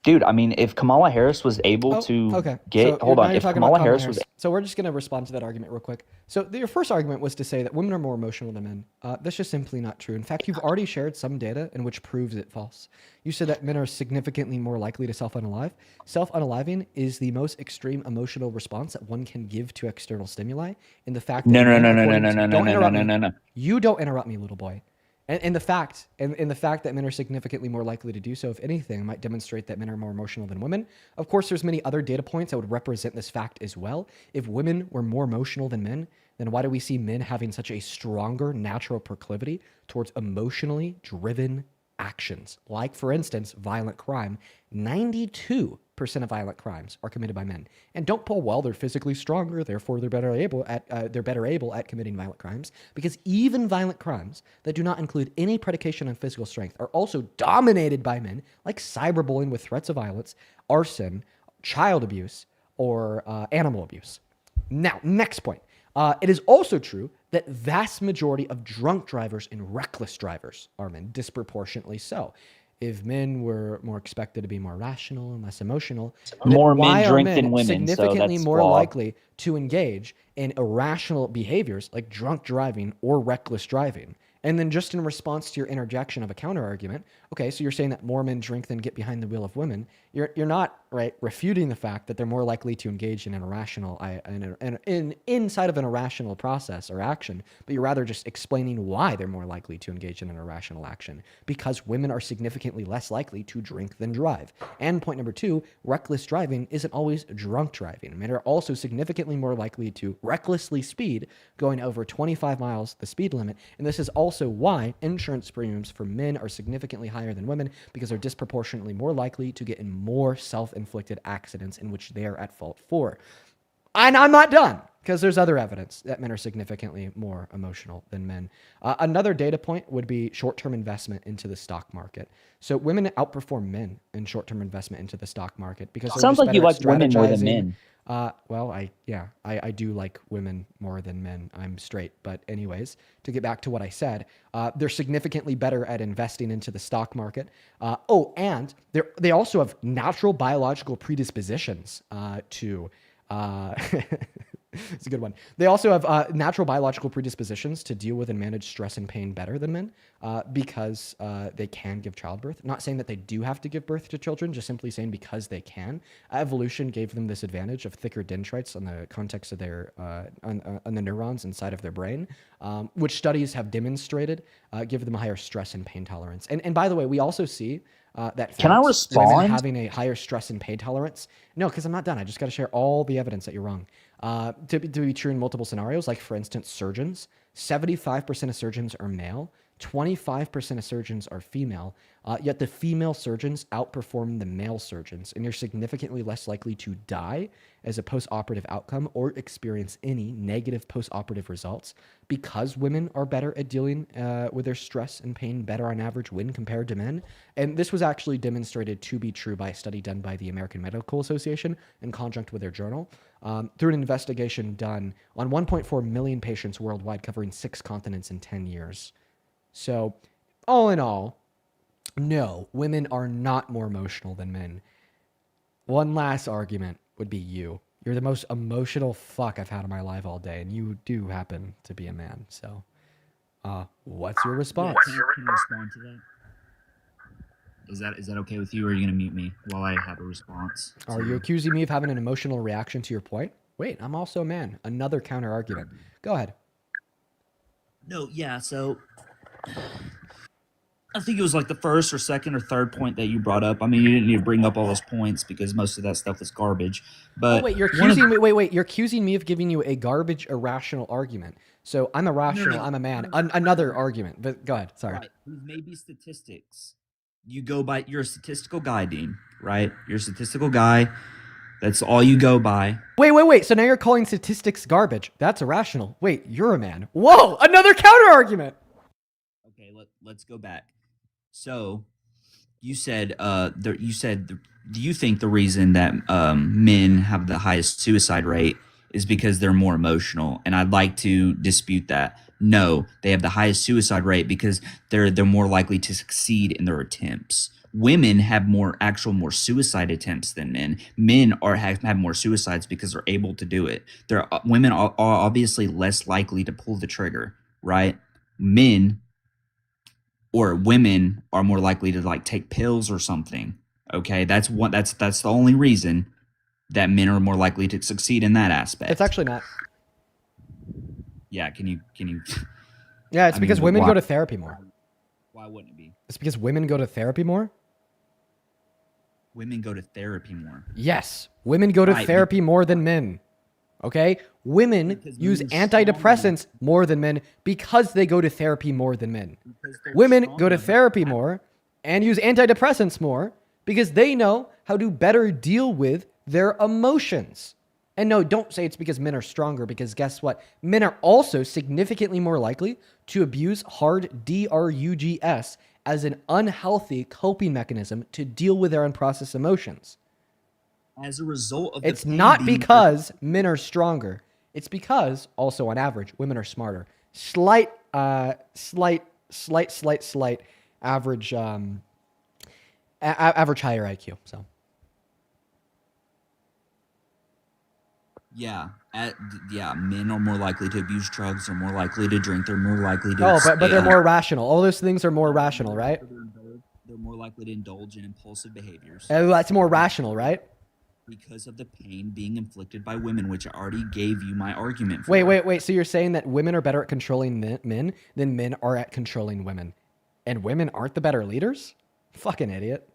Dude, I mean, if Kamala Harris was able to get... Hold on. If Kamala Harris was... So we're just going to respond to that argument real quick. So your first argument was to say that women are more emotional than men. That's just simply not true. In fact, you've already shared some data in which proves it false. You said that men are significantly more likely to self-unalive. Self-unaliving is the most extreme emotional response that one can give to external stimuli. And the fact that... No. You don't interrupt me, little boy. And the fact that men are significantly more likely to do so, if anything, might demonstrate that men are more emotional than women. Of course, there's many other data points that would represent this fact as well. If women were more emotional than men, then why do we see men having such a stronger natural proclivity towards emotionally driven actions? Like, for instance, violent crime. 92% of violent crimes are committed by men. And don't pull, well, they're physically stronger, therefore they're better able at committing violent crimes, because even violent crimes that do not include any predication on physical strength are also dominated by men, like cyberbullying with threats of violence, arson, child abuse, or animal abuse. Now, next point. It is also true that vast majority of drunk drivers and reckless drivers are men, disproportionately so. If men were more expected to be more rational and less emotional, more men drink than women, significantly so more likely to engage in irrational behaviors like drunk driving or reckless driving. And then just in response to your interjection of a counter argument, okay, so you're saying that more men drink than get behind the wheel of women. You're not right refuting the fact that they're more likely to engage in an irrational inside of an irrational process or action, but you're rather just explaining why they're more likely to engage in an irrational action, because women are significantly less likely to drink than drive. And point number 2, reckless driving isn't always drunk driving. Men are also significantly more likely to recklessly speed, going over 25 miles the speed limit. And this is also why insurance premiums for men are significantly higher than women, because they're disproportionately more likely to get in more self-inflicted accidents in which they are at fault for. And I'm not done, because there's other evidence that men are significantly more emotional than men. Another data point would be short-term investment into the stock market. So women outperform men in short-term investment into the stock market because they're Sounds just like you better like at women more than strategizing. men. Well, I do like women more than men. I'm straight. But anyways, to get back to what I said, they're significantly better at investing into the stock market. And they also have natural biological predispositions to it's a good one. They also have natural biological predispositions to deal with and manage stress and pain better than men because they can give childbirth. Not saying that they do have to give birth to children, just simply saying because they can. Evolution gave them this advantage of thicker dendrites on the context of their on the neurons inside of their brain, which studies have demonstrated give them a higher stress and pain tolerance. And by the way, we also see that Can I women respond? having a higher stress and pain tolerance. No, because I'm not done. I just got to share all the evidence that you're wrong. To be true in multiple scenarios, like for instance, surgeons, 75% of surgeons are male, 25% of surgeons are female, yet the female surgeons outperform the male surgeons, and you're significantly less likely to die as a post-operative outcome or experience any negative post-operative results because women are better at dealing with their stress and pain better on average when compared to men. And this was actually demonstrated to be true by a study done by the American Medical Association in conjunct with their journal through an investigation done on 1.4 million patients worldwide covering 6 continents in 10 years. So, all in all, no, women are not more emotional than men. One last argument would be you. You're the most emotional fuck I've had in my life all day, and you do happen to be a man. So, what's your response? Can I respond to that? Is that okay with you, or are you going to mute me while I have a response? Are you accusing me of having an emotional reaction to your point? Wait, I'm also a man. Another counter argument. Go ahead. No, yeah, so I think it was like the first or second or third point that you brought up. I mean, you didn't need to bring up all those points because most of that stuff was garbage. But wait, you're accusing me. Wait, you're accusing me of giving you a garbage irrational argument. So I'm irrational. No. I'm a man. Another argument. But go ahead. Sorry. Right. Maybe statistics. You go by. You're a statistical guy, Dean. Right? You're a statistical guy. That's all you go by. Wait. So now you're calling statistics garbage. That's irrational. Wait, you're a man. Whoa, another counter argument. Okay, let's go back. So, you said do you think the reason that men have the highest suicide rate is because they're more emotional? And I'd like to dispute that. No, they have the highest suicide rate because they're more likely to succeed in their attempts. Women have more suicide attempts than men. Men have more suicides because they're able to do it. Women are obviously less likely to pull the trigger, right? Women are more likely to like take pills or something. Okay, that's the only reason that men are more likely to succeed in that aspect. It's actually not. Yeah, can you? Yeah, it's because women go to therapy more. Why wouldn't it be? It's because women go to therapy more. Women go to therapy more. Yes, women go to therapy more than men. Okay, women use antidepressants more than men because they go to therapy more than men. Women go to therapy more and use antidepressants more because they know how to better deal with their emotions. And no, don't say it's because men are stronger, because guess what? Men are also significantly more likely to abuse hard drugs as an unhealthy coping mechanism to deal with their unprocessed emotions. As a result of it's not because men are stronger. It's because also on average, women are smarter. Slight average average higher IQ. So yeah, men are more likely to abuse drugs. They're more likely to drink. They're more likely to. But they're more rational. All those things are more rational, right? They're more likely to indulge in impulsive behaviors That's more rational, right? because of the pain being inflicted by women, which I already gave you my argument for. Wait. So you're saying that women are better at controlling men than men are at controlling women, and women aren't the better leaders? Fucking idiot.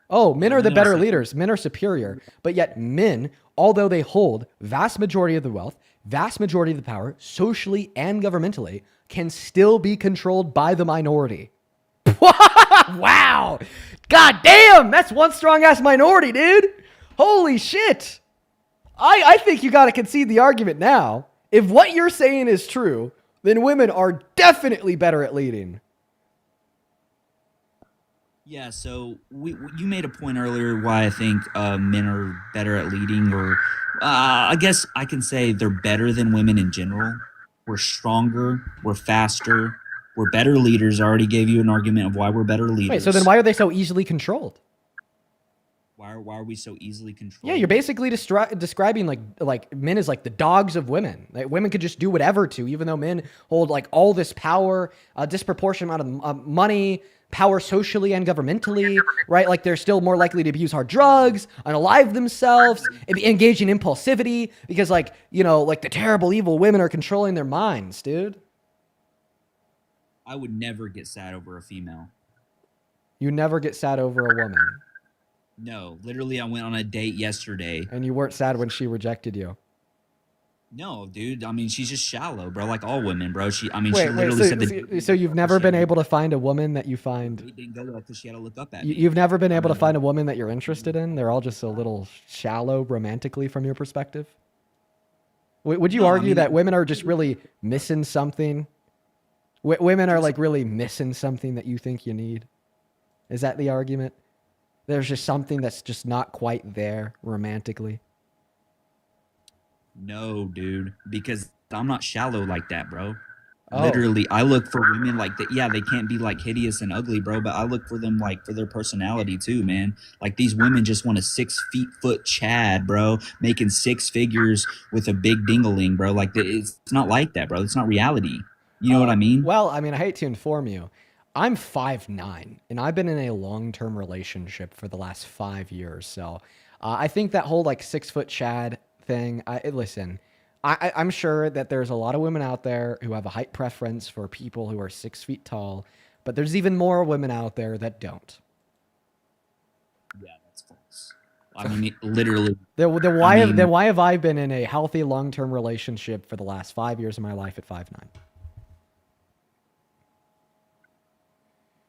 Oh, men are the better leaders. Men are superior. But yet men, although they hold vast majority of the wealth, vast majority of the power, socially and governmentally, can still be controlled by the minority. Wow. God damn. That's one strong ass minority, dude. Holy shit. I think you got to concede the argument now. If what you're saying is true, then women are definitely better at leading. Yeah, so you made a point earlier why I think men are better at leading, or I guess I can say they're better than women in general. We're stronger, we're faster, we're better leaders. I already gave you an argument of why we're better leaders. Wait, so then why are they so easily controlled? Why are we so easily controlled? Yeah, you're basically describing like men as like the dogs of women. Like women could just do whatever to, even though men hold like all this power, a disproportionate amount of money, power socially and governmentally, right? Like they're still more likely to abuse hard drugs, unalive themselves, engage in impulsivity because like, you know, like the terrible evil women are controlling their minds, dude. I would never get sad over a female. You never get sad over a woman. No, literally I went on a date yesterday. And you weren't sad when she rejected you. No, dude. I mean, she's just shallow, bro. Like all women, bro. She literally so, said that. So you've never been able to find a woman that you find. It didn't go well because she had to look up at me. You've never been able to find a woman that you're interested in. They're all just a little shallow romantically from your perspective. Would you argue that women are just really missing something? Women are like really missing something that you think you need. Is that the argument? There's just something that's just not quite there romantically. No, dude, because I'm not shallow like that, bro. Oh. Literally, I look for women like that. Yeah, they can't be like hideous and ugly, bro, but I look for them like for their personality too, man. Like these women just want a 6 foot Chad, bro, making 6 figures with a big dingaling, bro. Like it's not like that, bro. It's not reality. You know what I mean? Well, I mean, I hate to inform you. I'm 5'9", and I've been in a long-term relationship for the last 5 years. So I think that whole like 6 foot Chad thing, listen, I'm sure that there's a lot of women out there who have a height preference for people who are 6 feet tall, but there's even more women out there that don't. Yeah, that's false. I mean, literally. Then why have I been in a healthy long-term relationship for the last 5 years of my life at 5'9"?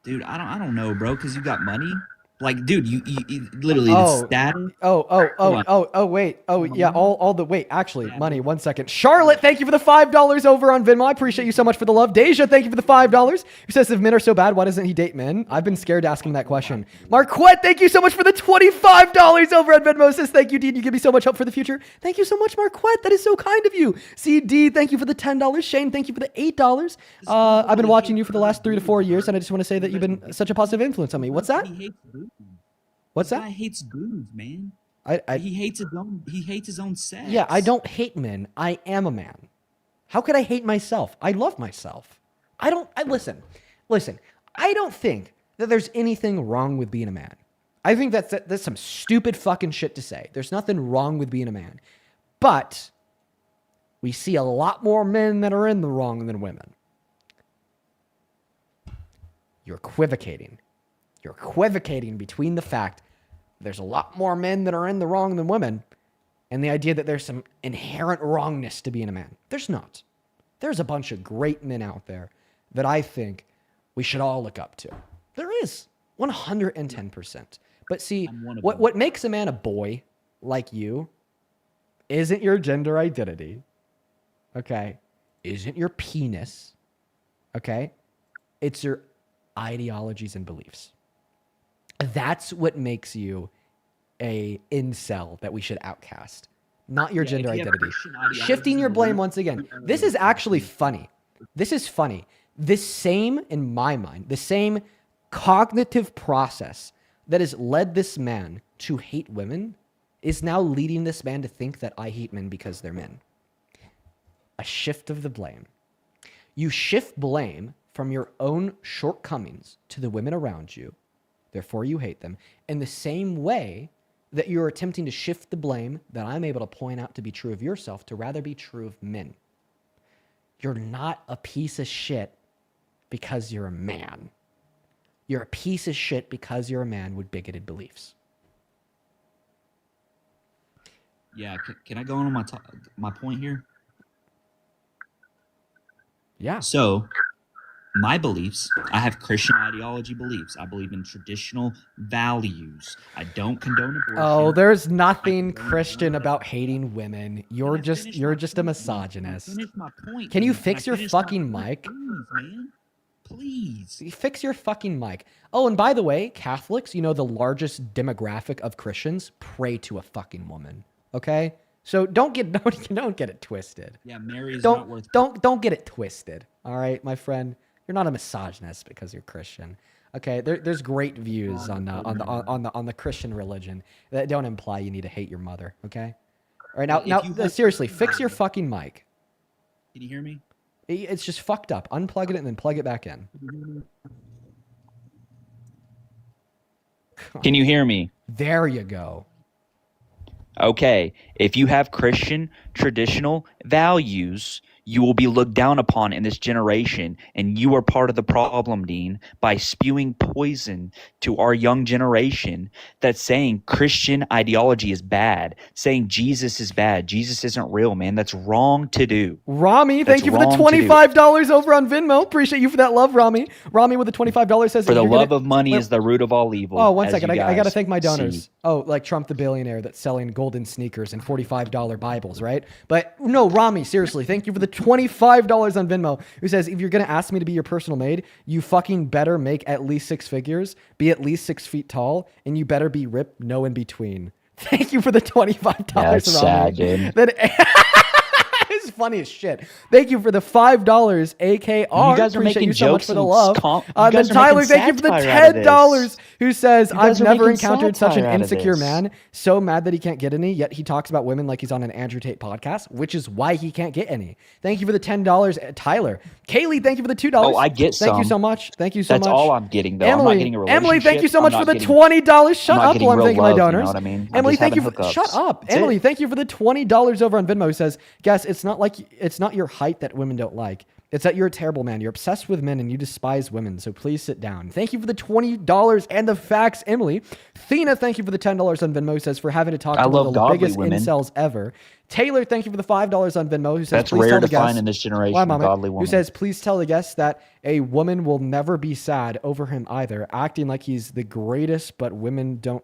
Dude, I don't know, bro, because you got money. Like, dude, you literally Oh. the status. Wait. Oh, yeah, all the, wait, actually, money, 1 second. Charlotte, thank you for the $5 over on Venmo. I appreciate you so much for the love. Deja, thank you for the $5. Who says if men are so bad, why doesn't he date men? I've been scared to ask him that question. Marquette, thank you so much for the $25 over on Venmo. Says, thank you, Dean. You give me so much hope for the future. Thank you so much, Marquette. That is so kind of you. CD, thank you for the $10. Shane, thank you for the $8. I've been watching you for the last 3 to 4 years, and I just want to say that you've been such a positive influence on me. What's that? What's that? This guy hates dudes, man. He hates his own sex. Yeah, I don't hate men. I am a man. How could I hate myself? I love myself. Listen. I don't think that there's anything wrong with being a man. I think that's some stupid fucking shit to say. There's nothing wrong with being a man. But we see a lot more men that are in the wrong than women. You're equivocating. You're equivocating between the fact there's a lot more men that are in the wrong than women and the idea that there's some inherent wrongness to being a man. There's not. There's a bunch of great men out there that I think we should all look up to. There is. 110%. But see, what makes a man a boy like you isn't your gender identity. Okay? Isn't your penis. Okay? It's your ideologies and beliefs. That's what makes you a incel that we should outcast, not your gender identity. Shifting your blame once again. This is actually funny. This is funny. This same, in my mind, the same cognitive process that has led this man to hate women is now leading this man to think that I hate men because they're men. A shift of the blame. You shift blame from your own shortcomings to the women around you, Therefore, you hate them. In the same way that you're attempting to shift the blame that I'm able to point out to be true of yourself to rather be true of men. You're not a piece of shit because you're a man. You're a piece of shit because you're a man with bigoted beliefs. Yeah, can I go on my point here? Yeah. So, my beliefs, I have Christian ideology beliefs. I believe in traditional values. I don't condone abortion. Oh, there's nothing Christian about hating women. You're just a misogynist. Finish my point. Can you dude. fix your finish my fucking point, mic? Please, man. Please. Fix your fucking mic. Oh, and by the way, Catholics, the largest demographic of Christians pray to a fucking woman. Okay? So don't get it twisted. Yeah, Mary is not worth. Don't get it twisted. All right, my friend. You're not a misogynist because you're Christian. Okay, there's great views on the Christian religion that don't imply you need to hate your mother. Okay, all right now seriously, fix your fucking mic. Can you hear me? It's just fucked up. Unplug it and then plug it back in. Can you hear me? There you go. Okay, if you have Christian traditional values, you will be looked down upon in this generation, and you are part of the problem, Dean, by spewing poison to our young generation that's saying Christian ideology is bad, saying Jesus is bad. Jesus isn't real, man. That's wrong to do. Rami, thank you for the $25 over on Venmo. Appreciate you for that love, Rami. Rami with the $25 says, for the love of money is the root of all evil. Oh, one second. I got to thank my donors. Oh, like Trump the billionaire that's selling golden sneakers and $45 Bibles, right? But no, Rami, seriously, thank you for the $25 on Venmo, who says, if you're going to ask me to be your personal maid, you fucking better make at least 6 figures, be at least 6 feet tall, and you better be ripped, no in between. Thank you for the $25, That's Rami. sad, dude. It's funny as shit. Thank you for the $5, AKR. You guys are Appreciate making you so much jokes for the and love. you Then guys are Tyler, making thank you for the satire out of $10, this. who says, You guys I've are never making encountered such an satire out of insecure this. man. So mad that he can't get any, yet he talks about women like he's on an Andrew Tate podcast, which is why he can't get any. Thank you for the $10, Tyler. Kaylee, thank you for the $2. Oh, I get Thank you some. so much. Thank you so That's much. all I'm getting, though. I'm not getting a relationship. Emily, thank you so I'm much not for the getting- $20. Shut I'm not up getting while I'm real thanking my love, you know donors. what I mean? I'm Emily, just thank you having for hookups. shut up. That's Emily, it. thank you for the $20 over on Venmo, who says, guess it's not your height that women don't like. It's that you're a terrible man. You're obsessed with men and you despise women. So please sit down. Thank you for the $20 and the facts, Emily. Thena, thank you for the $10 on Venmo, who says, for having to talk I to one love of the godly biggest women. incels ever. Taylor, thank you for the $5 on Venmo, who says, That's please rare tell to the guests, find in this generation, Why, Mama? godly Who woman. says, please tell the guests that a woman will never be sad over him either, acting like he's the greatest, but women don't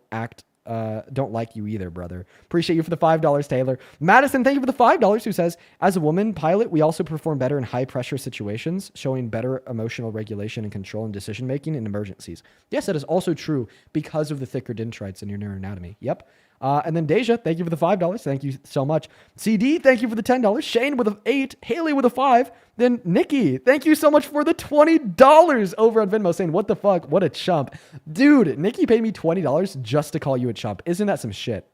like you either, brother. Appreciate you for the $5, Taylor. Madison, thank you for the $5, who says, as a woman pilot, we also perform better in high pressure situations, showing better emotional regulation and control and decision making in emergencies. Yes, that is also true because of the thicker dendrites in your neuroanatomy. Yep. And then Deja, thank you for the $5. Thank you so much. CD, thank you for the $10. Shane with an 8. Haley with a 5. Then Nikki, thank you so much for the $20 over on Venmo, saying, what the fuck? What a chump. Dude, Nikki paid me $20 just to call you a chump. Isn't that some shit?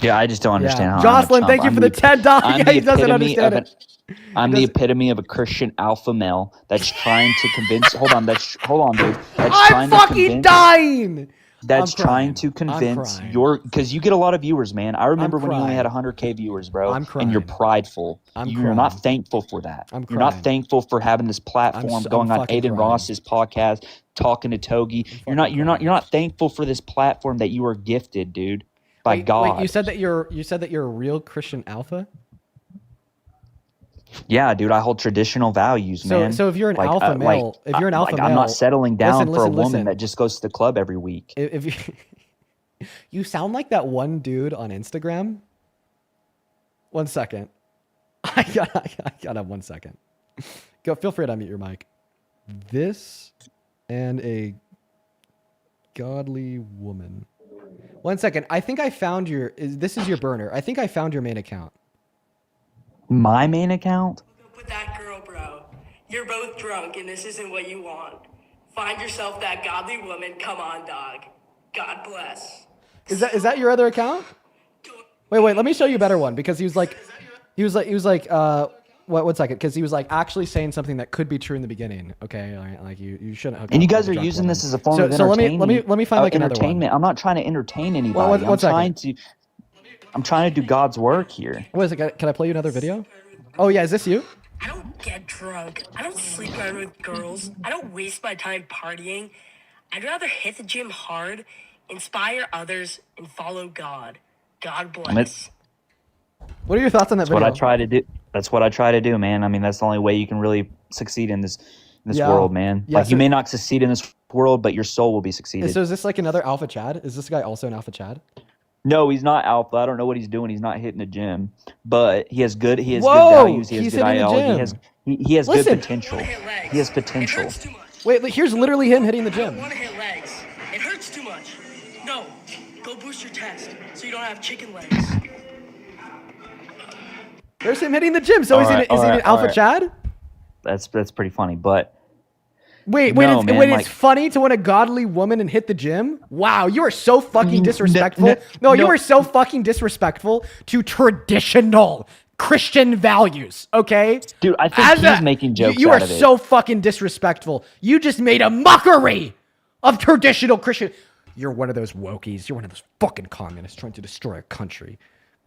Yeah, I just don't understand how. Jocelyn, thank you for the $10. Yeah, he doesn't understand it. I'm the epitome of a Christian alpha male that's trying to convince. Hold on, dude. That's I'm fucking dying. That's I'm trying crying. to convince crying. because you get a lot of viewers, man. I remember when you only crying. had 100K viewers, bro. I'm And you're crying. prideful. I'm You're crying. not thankful for that. I'm You're not crying. thankful for having this platform, going I'm on fucking Aiden crying. Ross's podcast, talking to Togi. You're not thankful for this platform that you are gifted, dude, by God. Wait, you said that you're a real Christian alpha? Yeah, dude, I hold traditional values, man. So if you're an alpha male, I'm male, not settling down for a woman listen. that just goes to the club every week. If you, you sound like that one dude on Instagram. 1 second. I got 1 second. Go. Feel free to unmute your mic. This and a godly woman. 1 second. I think I found this is your burner. I think I found your main account. My main account? With that girl, bro. You're both drunk and this isn't what you want. Find yourself that godly woman. Come on, dog. God bless. Is that your other account? Wait, let me show you a better one because he was like, One second, because he was like actually saying something that could be true in the beginning. Okay, like you shouldn't. Hook And up you guys with are a drunk using woman. this as a form of So entertainment. let me find like another one. entertainment. I'm not trying to entertain anybody. One second. I'm trying to do God's work here. What is it? Can I play you another video? Oh yeah, is this you? I don't get drunk. I don't sleep around with girls. I don't waste my time partying. I'd rather hit the gym hard, inspire others, and follow God. God bless. What are your thoughts on that That's video? what I try to do. That's what I try to do, man. I mean, that's the only way you can really succeed in this Yeah. world, man. Yeah, Like so- you may not succeed in this world, but your soul will be succeeded. So is this like another Alpha Chad? Is this guy also an Alpha Chad? No, he's not alpha. I don't know what he's doing. He's not hitting the gym, but he has good. He has Whoa, good values. He has he's good hitting the ideology. gym. He has good Listen. potential. He has potential. Wait, here's literally him hitting the gym. I want to hit legs. It hurts too much. No, go boost your chest so you don't have chicken legs. There's him hitting the gym. So is he an Alpha Chad? That's pretty funny, but Wait, No, man, it's like- funny to want a godly woman and hit the gym? Wow, you are so fucking disrespectful. no, No, you no. are so fucking disrespectful to traditional Christian values, okay? Dude, I think he's making jokes You out are of it. so fucking disrespectful. You just made a mockery of traditional Christian. You're one of those wokies. You're one of those fucking communists trying to destroy a country.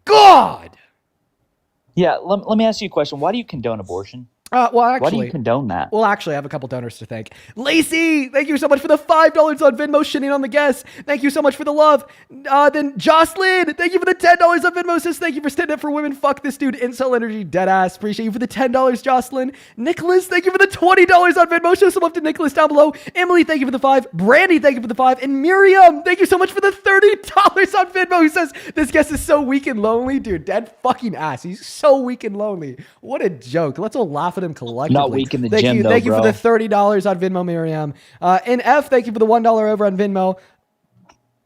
God! Yeah, let me ask you a question. Why do you condone abortion? Well, actually, Why do you condone that? Well, actually, I have a couple donors to thank. Lacey, thank you so much for the $5 on Venmo, shitting on the guests. Thank you so much for the love. Then Jocelyn, thank you for the $10 on Venmo. Says thank you for standing up for women. Fuck this dude. Incel energy, deadass. Appreciate you for the $10, Jocelyn. Nicholas, thank you for the $20 on Venmo. Show some love to Nicholas down below. Emily, thank you for the 5. Brandy, thank you for the 5. And Miriam, thank you so much for the $30 on Venmo. Who says this guest is so weak and lonely, dude. Dead fucking ass. He's so weak and lonely. What a joke. Let's all laugh at him collectively. Not weak in the Thank gym, you, though, thank you for bro. the $30 on Venmo, Miriam. And F, thank you for the $1 over on Venmo.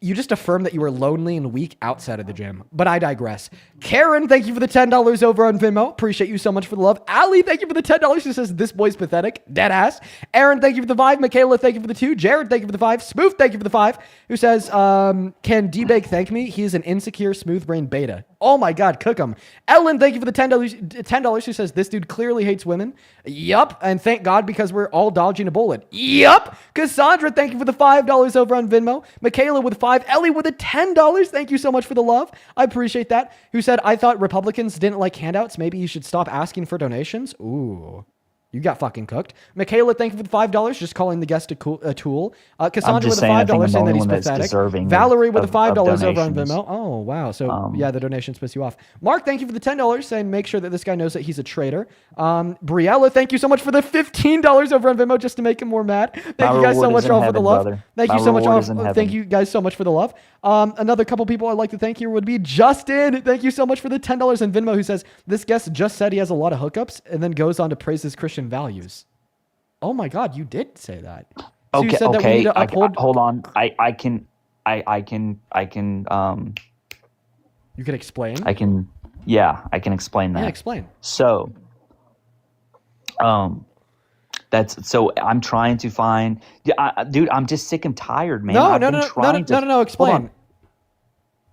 You just affirmed that you were lonely and weak outside of the gym, but I digress. Karen, thank you for the $10 over on Venmo. Appreciate you so much for the love. Ali, thank you for the $10. She says, this boy's pathetic. Dead ass. Aaron, thank you for the 5. Michaela, thank you for the 2. Jared, thank you for the 5. Spoof, thank you for the 5. Who says, can D-Bake thank me? He is an insecure, smooth brain beta. Oh my God, cook him. Ellen, thank you for the $10. Who says, this dude clearly hates women. Yup. And thank God because we're all dodging a bullet. Yup. Cassandra, thank you for the $5 over on Venmo. Michaela with 5. Ellie with a $10. Thank you so much for the love. I appreciate that. Who said, I thought Republicans didn't like handouts. Maybe you should stop asking for donations. Ooh. You got fucking cooked. Michaela, thank you for the $5, just calling the guest a tool. Cassandra with a $5 saying that he's pathetic. Valerie with a $5 over on Venmo. Oh, wow. So, yeah, the donations piss you off. Mark, thank you for the $10, saying make sure that this guy knows that he's a traitor. Briella, thank you so much for the $15 over on Venmo just to make him more mad. Thank you guys so much all for the love. Thank you so much all. Thank you guys so much for the love. Another couple people I'd like to thank here would be Justin. Thank you so much for the $10 on Venmo, who says, this guest just said he has a lot of hookups and then goes on to praise his Christian values. Oh my God, you did say that. So you said that we need to uphold. Hold on. I can. You can explain. Yeah, I can explain that. Yeah, explain. So, I'm trying to find. Dude, I'm just sick and tired, man. No. Explain. Hold on.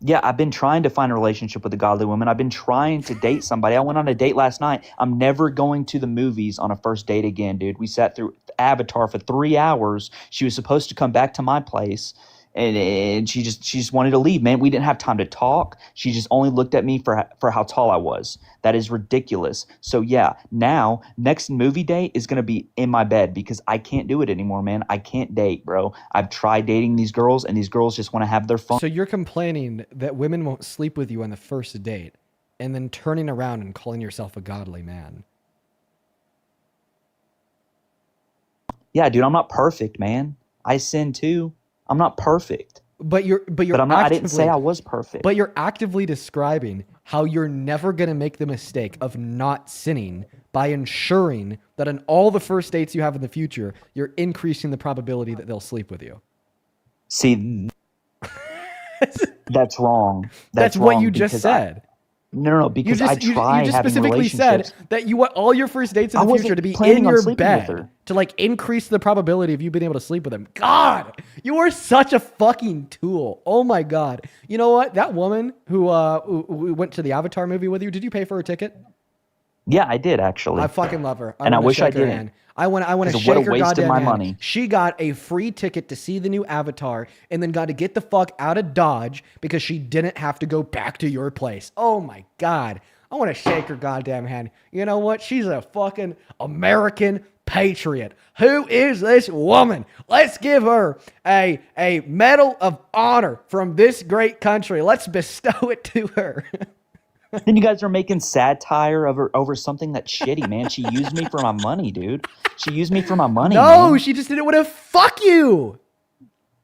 Yeah, I've been trying to find a relationship with a godly woman. I've been trying to date somebody. I went on a date last night. I'm never going to the movies on a first date again, dude. We sat through Avatar for 3 hours. She was supposed to come back to my place, and she just wanted to leave, man. We didn't have time to talk. She just only looked at me for how tall I was. That is ridiculous. So yeah, now next movie date is gonna be in my bed because I can't do it anymore, man. I can't date, bro. I've tried dating these girls, and these girls just want to have their fun. So you're complaining that women won't sleep with you on the first date, and then turning around and calling yourself a godly man. Yeah, dude, I'm not perfect, man. I sin too. I'm not perfect. But I'm not. I didn't say I was perfect. But you're actively describing how you're never gonna make the mistake of not sinning by ensuring that on all the first dates you have in the future, you're increasing the probability that they'll sleep with you. See, that's wrong. That's what you just said. No, because I try you just having specifically relationships. said that you want all your first dates in I the wasn't future to be planning in on your sleeping with bed her. to like increase the probability of you being able to sleep with them. God, you are such a fucking tool. Oh my God. You know what? That woman who went to the Avatar movie with you, did you pay for her ticket? Yeah, I did actually. I fucking love her. And I wanna wish I shake her didn't. hand. I want to 'Cause shake what a her waste of goddamn my hand. money. She got a free ticket to see the new Avatar and then got to get the fuck out of Dodge because she didn't have to go back to your place. Oh my God. I want to shake her goddamn hand. You know what? She's a fucking American patriot. Who is this woman? Let's give her a medal of honor from this great country. Let's bestow it to her. Then you guys are making satire over something that's shitty, man. She used me for my money, dude. She used me for my money, No, man. she just didn't want to fuck you.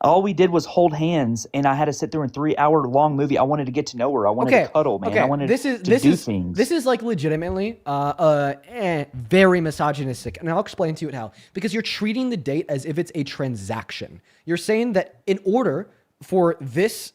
All we did was hold hands, and I had to sit through a 3-hour-long movie. I wanted to get to know her. I wanted to cuddle, man. I wanted to do things. This is like legitimately very misogynistic, and I'll explain to you how. Because you're treating the date as if it's a transaction. You're saying that in order for this,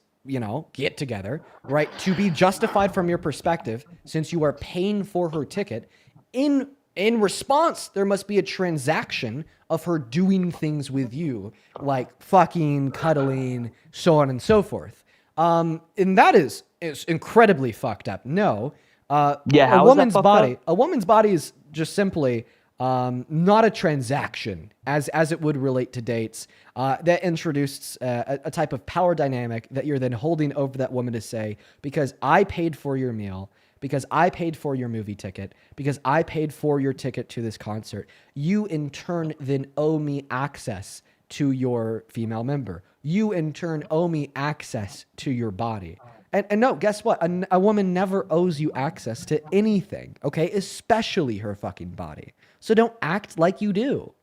get together, right, to be justified from your perspective, since you are paying for her ticket, in response, there must be a transaction of her doing things with you, like fucking, cuddling, so on and so forth. And that is incredibly fucked up. No, Yeah, how a is that woman's fucked body, up? a woman's body is just simply not a transaction as it would relate to dates. That introduced a type of power dynamic that you're then holding over that woman to say, because I paid for your meal, because I paid for your movie ticket, because I paid for your ticket to this concert, you in turn then owe me access to your female member. You in turn owe me access to your body. And no, guess what? A woman never owes you access to anything, okay? Especially her fucking body. So don't act like you do.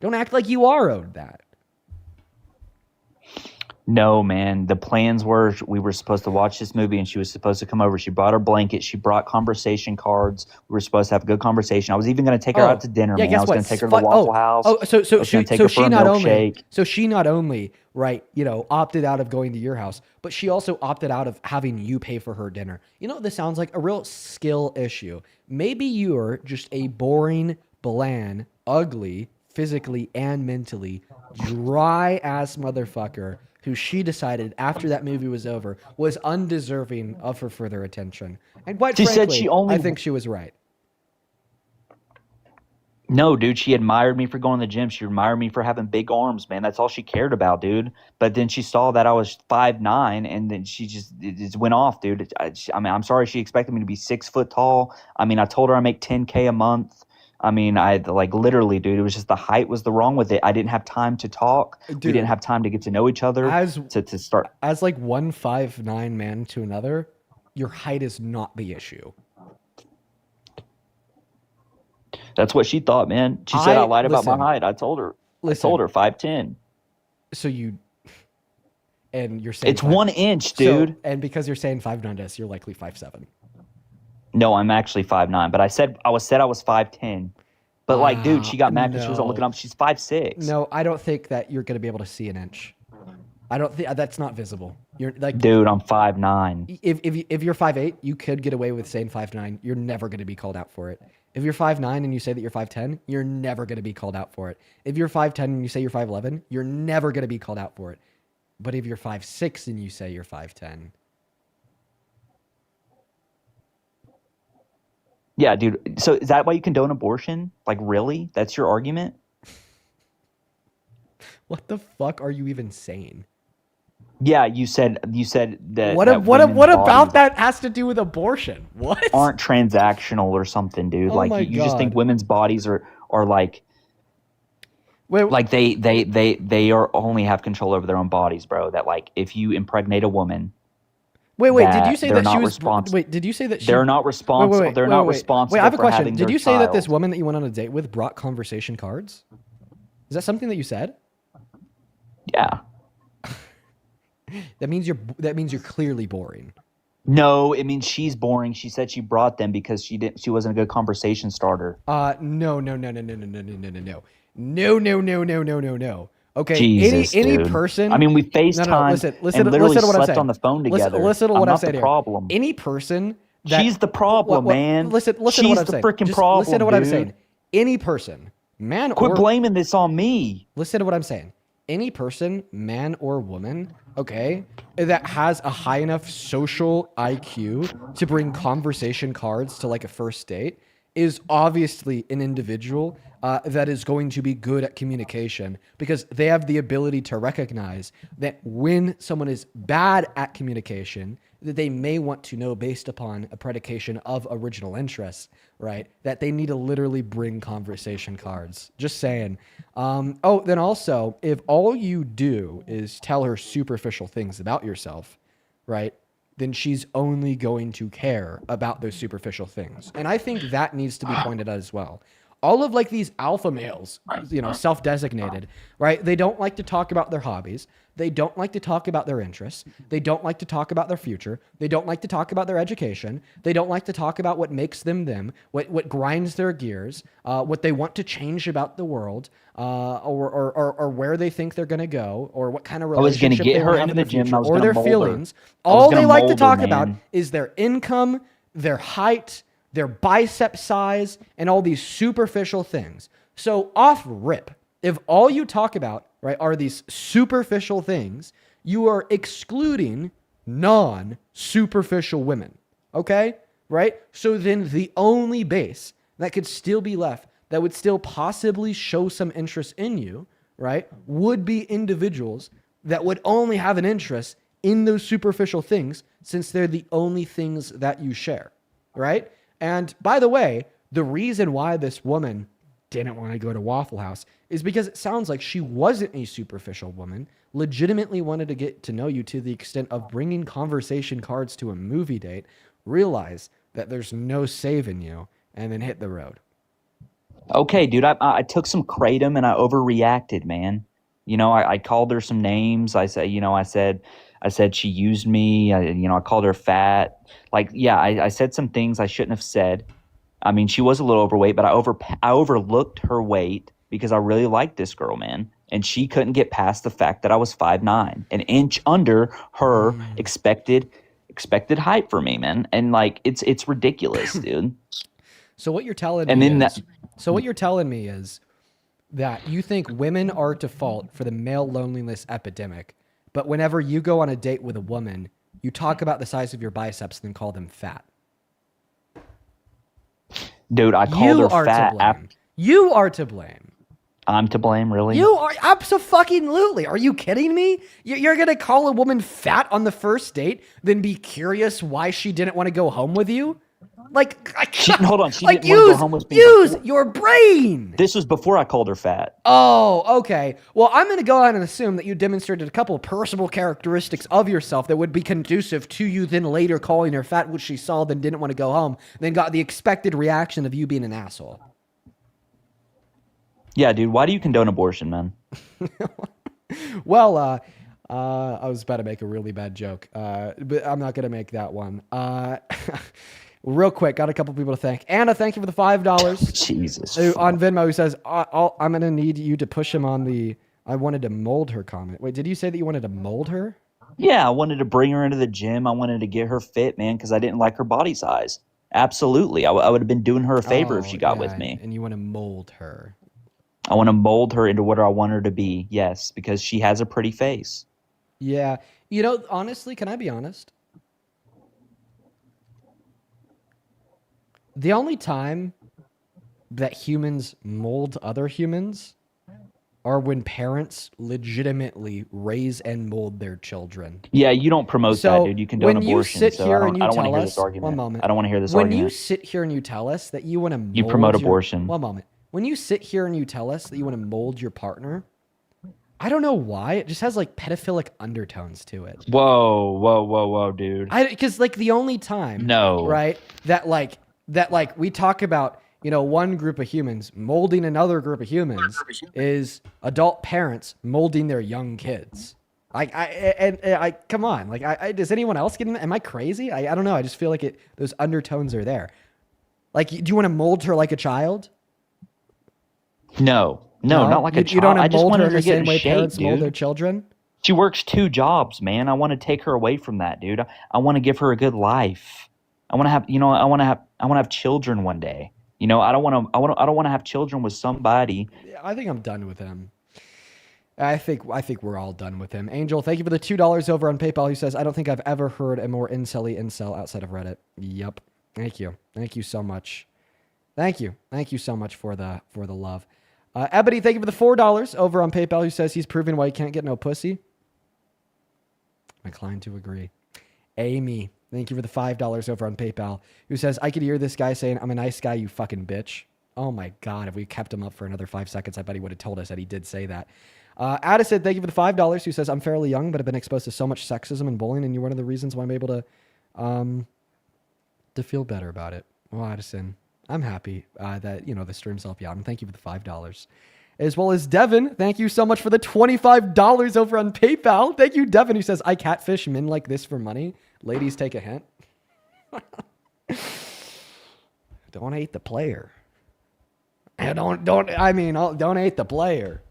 Don't act like you are owed that. No, man. The plans were we were supposed to watch this movie, and she was supposed to come over. She brought her blanket. She brought conversation cards. We were supposed to have a good conversation. I was even going to take her out to dinner, Yeah, man. guess I was what? going to take her to the Waffle House. So she not only, right, opted out of going to your house, but she also opted out of having you pay for her dinner. You know what this sounds like? A real skill issue. Maybe you're just a boring, bland, ugly, physically and mentally, dry ass motherfucker who she decided after that movie was over was undeserving of her further attention. And quite She frankly, said she only- I think she was right. No, dude, she admired me for going to the gym. She admired me for having big arms, man. That's all she cared about, dude. But then she saw that I was 5'9", and then it just went off, dude. I mean, I'm sorry she expected me to be 6 foot tall. I mean, I told her I make $10K a month. I mean, literally, dude, it was just the height was the wrong with it. I didn't have time to talk. Dude, we didn't have time to get to know each other to start. As like 1'5'9" man to another, your height is not the issue. That's what she thought, man. She said I lied about my height. I told her. I told her 5'10". So and you're saying it's 1 inch, dude. And because you're saying 5'9", you're likely 5'7". No, I'm actually 5'9", but I said I was 5'10". But dude, she got mad because she wasn't looking up. She's 5'6". No, I don't think that you're gonna be able to see an inch. I don't think that's not visible. You're like, dude, I'm 5'9". If you're 5'8", you could get away with saying 5'9". You're never gonna be called out for it. If you're 5'9" and you say that you're 5'10", you're never gonna be called out for it. If you're 5'10" and you say you're 5'11", you're never gonna be called out for it. But if you're 5'6" and you say you're 5'10". Yeah, dude. So is that why you condone abortion? Like, really? That's your argument? What the fuck are you even saying? Yeah, you said that. What about that has to do with abortion? What? Aren't transactional or something, dude? Oh like my you just think God. women's bodies are like. Like they are only have control over their own bodies, bro. That like if you impregnate a woman. Wait, did you say that she was wait, did you say that they're not responsible? They're not responsible. Wait, I have a for question. having Did their you say that this child. woman that you went on a date with brought conversation cards? Is that something that you said? Yeah. That means you're clearly boring. No, it means she's boring. She said she brought them because she wasn't a good conversation starter. No. No. Okay, Jesus, any dude. person. I mean, we FaceTimed and literally to what I'm slept saying. on the phone together. Listen to I'm what I'm not saying the here. problem. Any person. That, She's the problem, man. Listen She's to what I'm the saying. freaking Just problem, listen to what I'm dude. saying. Any person, man Quit or blaming this on me. Listen to what I'm saying. Any person, man or woman, okay, that has a high enough social IQ to bring conversation cards to like a first date is obviously an individual that is going to be good at communication because they have the ability to recognize that when someone is bad at communication, that they may want to know based upon a predication of original interest, right? That they need to literally bring conversation cards. Just saying. Then also, if all you do is tell her superficial things about yourself, right? Then she's only going to care about those superficial things. And I think that needs to be pointed out as well. All of like these alpha males, self-designated, right? They don't like to talk about their hobbies. They don't like to talk about their interests. They don't like to talk about their future. They don't like to talk about their education. They don't like to talk about what makes them them, what grinds their gears, what they want to change about the world, or where they think they're going to go, or what kind of I was going to relationship get they her want to have into in the the gym. future, I was or going to their mold feelings. her. I was All gonna they like to mold her, talk about man. is their income, their height, their bicep size, and all these superficial things. So off rip, if all you talk about, right, are these superficial things, you are excluding non-superficial women. Okay? Right? So then the only base that could still be left that would still possibly show some interest in you, right, would be individuals that would only have an interest in those superficial things since they're the only things that you share, right? And by the way, the reason why this woman didn't want to go to Waffle House is because it sounds like she wasn't a superficial woman, legitimately wanted to get to know you to the extent of bringing conversation cards to a movie date, realize that there's no saving you, and then hit the road. Okay, dude, I took some kratom and I overreacted, man. I called her some names. I said she used me. I called her fat. Like, yeah, I said some things I shouldn't have said. I mean, she was a little overweight, but I overlooked her weight because I really liked this girl, man. And she couldn't get past the fact that I was 5'9", an inch under her expected height for me, man. And like, it's ridiculous, dude. So what you're telling And me then is, so what you're telling me is that you think women are at fault for the male loneliness epidemic, but whenever you go on a date with a woman, you talk about the size of your biceps and then call them fat. Dude, I called her fat. You are to blame. I'm to blame, really? You are abso-fucking-lutely. Are you kidding me? You're going to call a woman fat on the first date, then be curious why she didn't want to go home with you? Like, hold on. She like, didn't want to go home with me. Use your brain. This was before I called her fat. Oh, okay. Well, I'm going to go ahead and assume that you demonstrated a couple of personal characteristics of yourself that would be conducive to you then later calling her fat, which she saw, then didn't want to go home, then got the expected reaction of you being an asshole. Yeah, dude. Why do you condone abortion, man? Well, I was about to make a really bad joke, but I'm not going to make that one. Real quick, got a couple people to thank. Anna, thank you for the $5. Jesus. On Venmo, who says, I'm going to need you to push him on the I wanted to mold her comment. Wait, did you say that you wanted to mold her? Yeah, I wanted to bring her into the gym. I wanted to get her fit, man, because I didn't like her body size. Absolutely. I would have been doing her a favor if she got with me. And you want to mold her. I want to mold her into what I want her to be. Yes, because she has a pretty face. Yeah. Honestly, can I be honest? The only time that humans mold other humans are when parents legitimately raise and mold their children. Yeah, you don't promote that, dude. You condone abortion. You sit so here I and you don't want to tell hear us, this argument. one moment. I don't want to hear this when argument. you sit here and you tell us that you want to mold You promote abortion. One moment. When you sit here and you tell us that you want to mold your partner, I don't know why. It just has like pedophilic undertones to it. Whoa, dude. Because like the only time, right, that we talk about, one group of humans molding another group of humans is adult parents molding their young kids. I come on, does anyone else get in? Am I crazy? I don't know. I just feel like those undertones are there. Like, do you want to mold her like a child? No, not like a child. You don't I want to just mold wanted her in to the get same in way shape, parents mold dude. their children? She works 2 jobs, man. I want to take her away from that, dude. I want to give her a good life. I want to have, I want to have children one day. I don't want to have children with somebody. I think I'm done with him. I think we're all done with him. Angel, thank you for the $2 over on PayPal. He says, I don't think I've ever heard a more incel-y incel outside of Reddit. Yep. Thank you. Thank you so much. Thank you. Thank you so much for the love. Ebony, thank you for the $4 over on PayPal, who says he's proven why he can't get no pussy. I'm inclined to agree. Amy, thank you for the $5 over on PayPal, who says, I could hear this guy saying, I'm a nice guy, you fucking bitch. Oh my God, if we kept him up for another 5 seconds, I bet he would have told us that he did say that. Addison, thank you for the $5, who says, I'm fairly young, but I've been exposed to so much sexism and bullying, and you're one of the reasons why I'm able to feel better about it. Well, Addison, I'm happy that, the streams help you out, and thank you for the $5. As well as Devin, thank you so much for the $25 over on PayPal. Thank you, Devin, who says, I catfish men like this for money. Ladies, take a hint. Don't hate the player. Don't hate the player.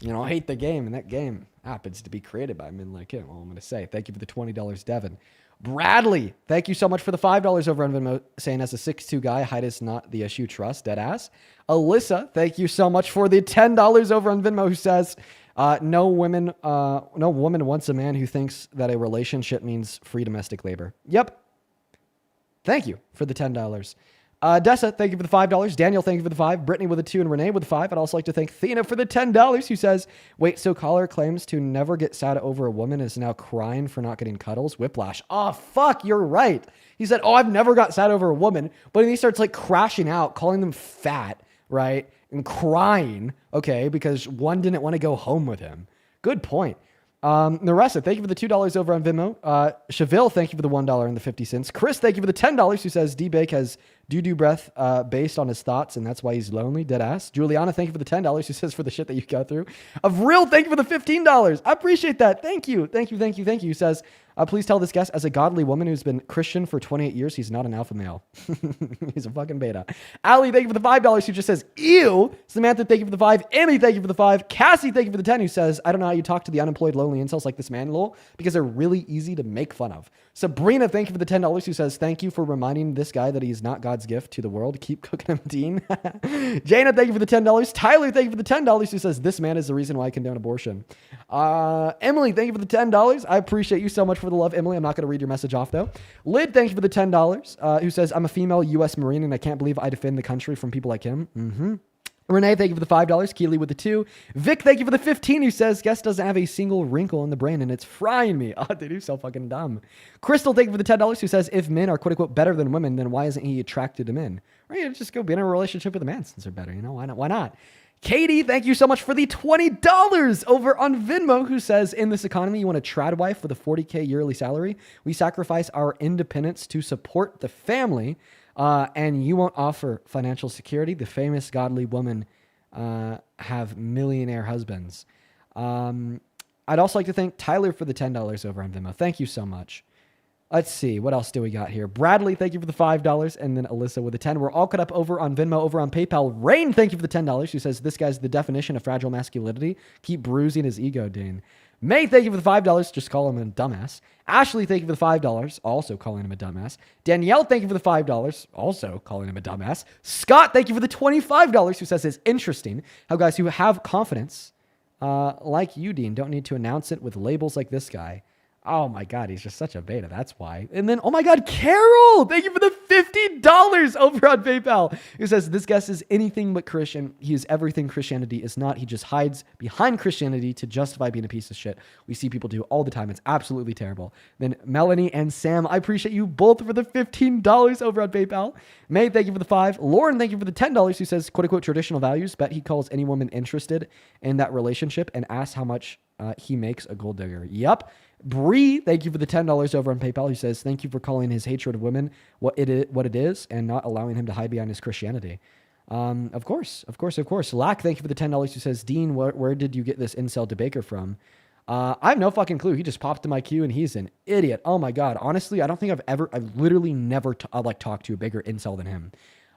Hate the game, and that game happens to be created by men like him. All I'm going to say. Thank you for the $20, Devin. Bradley, thank you so much for the $5 over on Venmo, saying as a 6'2" guy, height is not the issue, trust, dead ass. Alyssa, thank you so much for the $10 over on Venmo, who says, no woman wants a man who thinks that a relationship means free domestic labor. Yep. Thank you for the $10. Dessa, thank you for the $5. Daniel, thank you for the 5. Brittany with a 2 and Renee with a 5. I'd also like to thank Thena for the $10, who says, wait, so caller claims to never get sad over a woman is now crying for not getting cuddles? Whiplash. Oh, fuck, you're right. He said, I've never got sad over a woman. But then he starts crashing out, calling them fat, right? And crying, okay, because one didn't want to go home with him. Good point. Naressa, thank you for the $2 over on Venmo. Cheville, thank you for the $1 and the 50 cents. Chris, thank you for the $10, who says D-Bake has doo-doo breath based on his thoughts, and that's why he's lonely, dead ass. Juliana, thank you for the $10, who says for the shit that you go through. Of real, thank you for the $15. I appreciate that. Thank you. Who says, please tell this guest, as a godly woman who's been Christian for 28 years, he's not an alpha male. He's a fucking beta. Ali, thank you for the $5, who just says, ew. Samantha, thank you for the 5. Emmy, thank you for the 5. Cassie, thank you for the 10, who says, I don't know how you talk to the unemployed, lonely incels like this man, lol, because they're really easy to make fun of. Sabrina, thank you for the $10, who says, thank you for reminding this guy that he's not God's gift to the world. Keep cooking him, Dean. Jana, thank you for the $10. Tyler, thank you for the $10, who says, this man is the reason why I condone abortion. Emily, thank you for the $10. I appreciate you so much for the love, Emily. I'm not going to read your message off, though. Lyd, thank you for the $10, who says, I'm a female U.S. Marine, and I can't believe I defend the country from people like him. Mm-hmm. Renee, thank you for the $5. Keely with the 2. Vic, thank you for the 15, who says, guest doesn't have a single wrinkle in the brain, and it's frying me. Oh, dude, you're so fucking dumb. Crystal, thank you for the $10, who says, if men are quote-unquote better than women, then why isn't he attracted to men? Or just go be in a relationship with a man since they're better, Why not? Why not? Katie, thank you so much for the $20 over on Venmo, who says, in this economy, you want a trad wife with a $40K yearly salary? We sacrifice our independence to support the family, and you won't offer financial security. The famous godly women have millionaire husbands. I'd also like to thank Tyler for the $10 over on Venmo. Thank you so much. Let's see. What else do we got here? Bradley, thank you for the $5. And then Alyssa with the 10. We're all caught up over on Venmo, over on PayPal. Rain, thank you for the $10. Who says, this guy's the definition of fragile masculinity. Keep bruising his ego, Dean. May, thank you for the $5. Just call him a dumbass. Ashley, thank you for the $5. Also calling him a dumbass. Danielle, thank you for the $5. Also calling him a dumbass. Scott, thank you for the $25. Who says, it's interesting how guys who have confidence, like you, Dean, don't need to announce it with labels like this guy. Oh my God, he's just such a beta. That's why. And then, oh my God, Carol, thank you for the $50 over on PayPal. Who says, this guest is anything but Christian. He is everything Christianity is not. He just hides behind Christianity to justify being a piece of shit. We see people do all the time. It's absolutely terrible. Then Melanie and Sam, I appreciate you both for the $15 over on PayPal. May, thank you for the 5. Lauren, thank you for the $10. Who says, quote unquote, traditional values. Bet he calls any woman interested in that relationship and asks how much he makes a gold digger. Yup. Bree, thank you for the $10 over on PayPal, who says, thank you for calling his hatred of women what it is and not allowing him to hide behind his Christianity. Of course. Lack, thank you for the $10, who says, Dean, where did you get this incel debaker from? I have no fucking clue. He just popped in my queue and he's an idiot. Oh my God. Honestly, I don't think I've literally never talked to a bigger incel than him.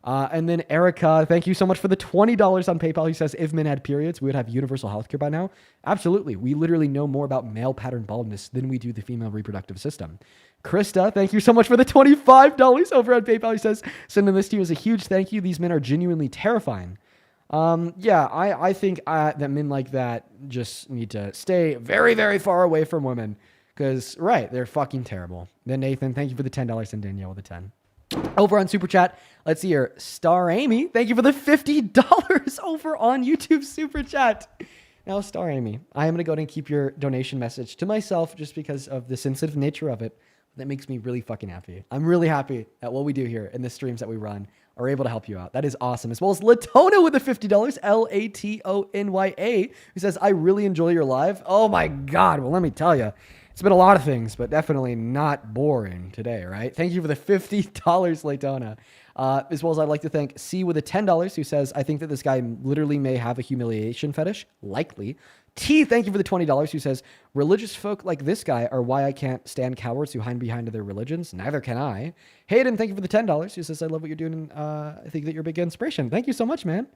And then Erica, thank you so much for the $20 on PayPal. He says, if men had periods, we would have universal healthcare by now. Absolutely. We literally know more about male pattern baldness than we do the female reproductive system. Krista, thank you so much for the $25 over on PayPal. He says, sending this to you as a huge thank you. These men are genuinely terrifying. I think that men like that just need to stay very, very far away from women because, right, they're fucking terrible. Then Nathan, thank you for the $10 and Danielle with the 10. Over on Super Chat, let's see here. Star Amy, thank you for the $50 over on YouTube Super Chat. Now, Star Amy, I am going to go ahead and keep your donation message to myself just because of the sensitive nature of it. That makes me really fucking happy. I'm really happy at what we do here in the streams that we run are able to help you out. That is awesome. As well as Latona with the $50, Latonya, who says, I really enjoy your live. Oh my God. Well, let me tell you, it's been a lot of things, but definitely not boring today, right? Thank you for the $50, Latona. As well as I'd like to thank C with the $10, who says, I think that this guy literally may have a humiliation fetish. Likely. T, thank you for the $20, who says, religious folk like this guy are why I can't stand cowards who hide behind their religions. Neither can I. Hayden, thank you for the $10, who says, I love what you're doing. And I think that you're a big inspiration. Thank you so much, man.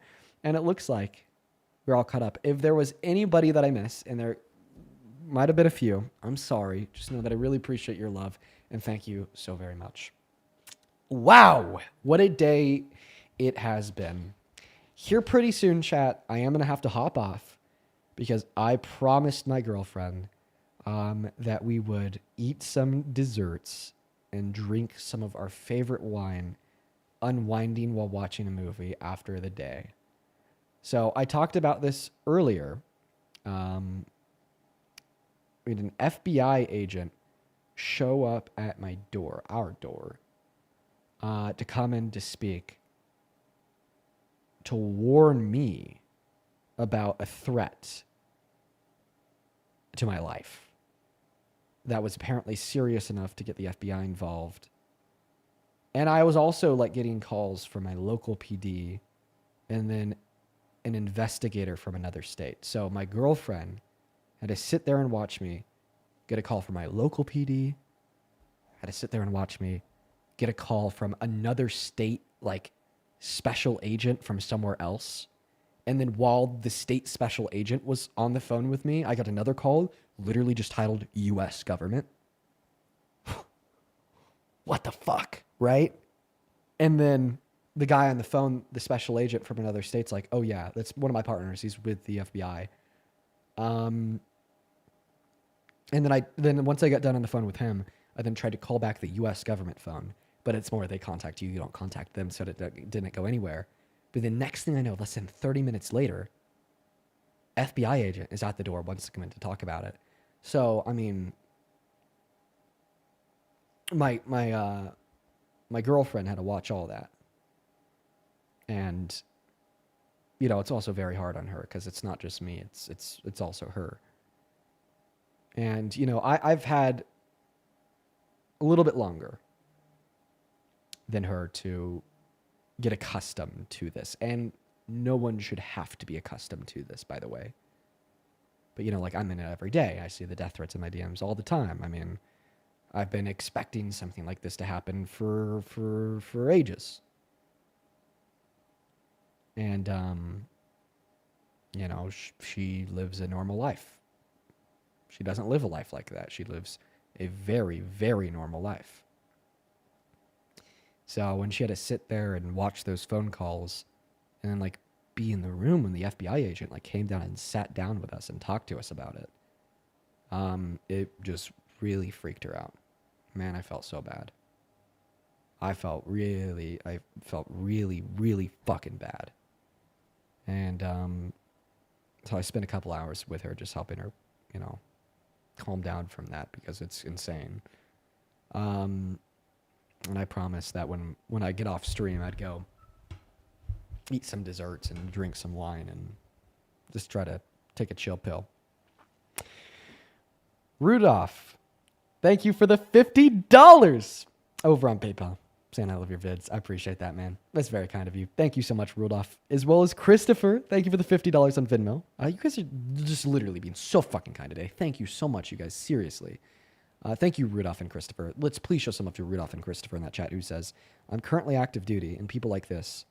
And it looks like we're all caught up. If there was anybody that I missed, and there might have been a few, I'm sorry. Just know that I really appreciate your love, and thank you so very much. Wow, what a day it has been. Here pretty soon, chat, I am going to have to hop off because I promised my girlfriend that we would eat some desserts and drink some of our favorite wine, unwinding while watching a movie after the day. So I talked about this earlier. We had an FBI agent show up at my door, our door, to come in to speak, to warn me about a threat to my life that was apparently serious enough to get the FBI involved. And I was also like getting calls from my local PD and then an investigator from another state. So my girlfriend had to sit there and watch me get a call from my local PD, had to sit there and watch me get a call from another state, like special agent from somewhere else. And then while the state special agent was on the phone with me, I got another call, literally just titled U.S. government. What the fuck, right? And then the guy on the phone, the special agent from another state's like, oh yeah, that's one of my partners. He's with the FBI. And then once I got done on the phone with him, I then tried to call back the U.S. government phone. But it's more they contact you, you don't contact them, so it didn't go anywhere. But the next thing I know, less than 30 minutes later, FBI agent is at the door, wants to come in to talk about it. So, I mean, my girlfriend had to watch all that. And, you know, it's also very hard on her because it's not just me, it's also her. And, you know, I've had a little bit longer than her to get accustomed to this. And no one should have to be accustomed to this, by the way. But, you know, like I'm in it every day. I see the death threats in my DMs all the time. I mean, I've been expecting something like this to happen for ages. And, you know, she lives a normal life. She doesn't live a life like that. She lives a very, very normal life. So when she had to sit there and watch those phone calls and then like be in the room when the FBI agent like came down and sat down with us and talked to us about it, it just really freaked her out. Man, I felt so bad. I felt really, really fucking bad. And so I spent a couple hours with her just helping her, you know, calm down from that because it's insane. And I promised that when I get off stream, I'd go eat some desserts and drink some wine and just try to take a chill pill. Rudolph, thank you for the $50 over on PayPal. Saying I love your vids. I appreciate that, man. That's very kind of you. Thank you so much, Rudolph. As well as Christopher, thank you for the $50 on Venmo. You guys are just literally being so fucking kind today. Thank you so much, you guys. Seriously. Thank you, Rudolph and Christopher. Let's please show some love to Rudolph and Christopher in that chat who says, I'm currently active duty, and people like this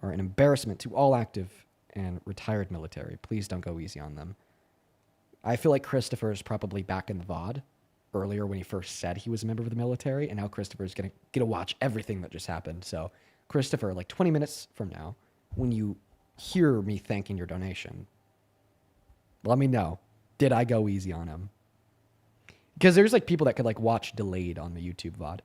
are an embarrassment to all active and retired military. Please don't go easy on them. I feel like Christopher is probably back in the VOD earlier when he first said he was a member of the military, and now Christopher's going to get to watch everything that just happened. So, Christopher, like 20 minutes from now, when you hear me thanking your donation, let me know, did I go easy on him? Because there's like people that could like watch delayed on the YouTube VOD.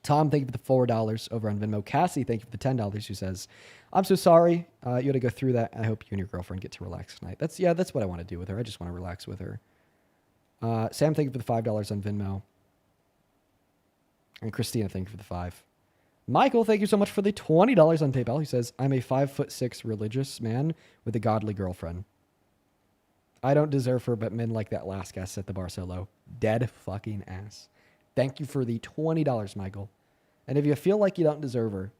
Tom, thank you for the $4 over on Venmo. Cassie, thank you for the $10, who says, I'm so sorry you had to go through that. I hope you and your girlfriend get to relax tonight. That's what I want to do with her. I just want to relax with her. Sam, thank you for the $5 on Venmo. And Christina, thank you for the 5. Michael, thank you so much for the $20 on PayPal. He says, I'm a 5'6" religious man with a godly girlfriend. I don't deserve her, but men like that last guy set the bar so low. Dead fucking ass. Thank you for the $20, Michael. And if you feel like you don't deserve her,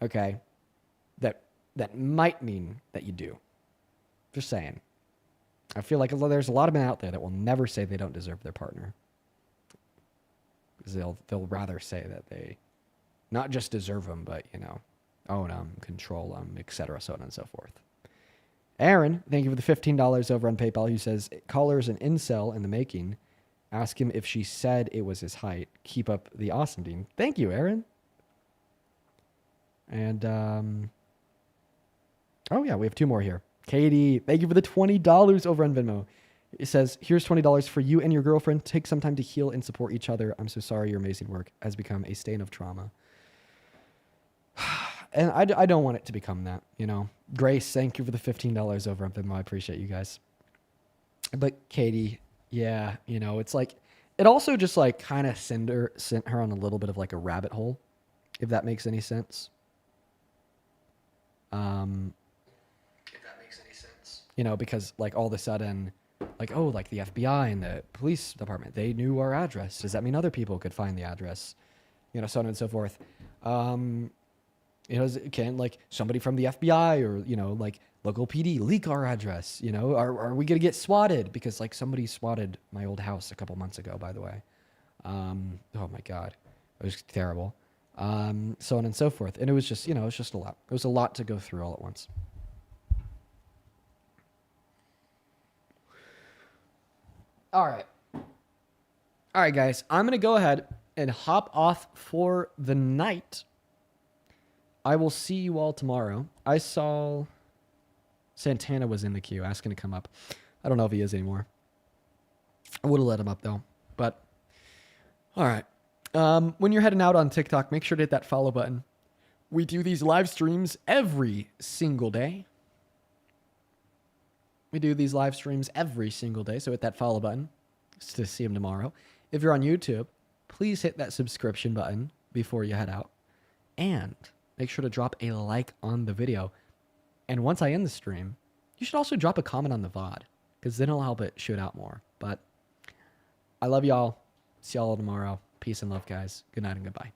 okay, that might mean that you do. Just saying. I feel like there's a lot of men out there that will never say they don't deserve their partner. Because they'll rather say that they not just deserve them, but, own them, control them, etc., so on and so forth. Aaron, thank you for the $15 over on PayPal, who says, caller's an incel in the making. Ask him if she said it was his height. Keep up the awesome, Dean. Thank you, Aaron. And, oh yeah, we have 2 more here. Katie, thank you for the $20 over on Venmo. It says, here's $20 for you and your girlfriend. Take some time to heal and support each other. I'm so sorry your amazing work has become a stain of trauma. And I don't want it to become that, Grace, thank you for the $15 over on Venmo. I appreciate you guys. But Katie, yeah, it's like, it also just like kind of sent her on a little bit of like a rabbit hole, if that makes any sense. Because like all of a sudden, like, oh, like the FBI and the police department, they knew our address. Does that mean other people could find the address? So on and so forth. Can like somebody from the FBI or, like local PD leak our address? Are we going to get swatted? Because like somebody swatted my old house a couple months ago, by the way. Oh my God, it was terrible. So on and so forth. And it was just, it's just a lot. It was a lot to go through all at once. All right, guys. I'm going to go ahead and hop off for the night. I will see you all tomorrow. I saw Santana was in the queue asking to come up. I don't know if he is anymore. I would have let him up, though. But, all right. When you're heading out on TikTok, make sure to hit that follow button. We do these live streams every single day. So hit that follow button to see them tomorrow. If you're on YouTube, please hit that subscription button before you head out. And make sure to drop a like on the video. And once I end the stream, you should also drop a comment on the VOD, because then it'll help it shoot out more. But I love y'all. See y'all tomorrow. Peace and love, guys. Good night and goodbye.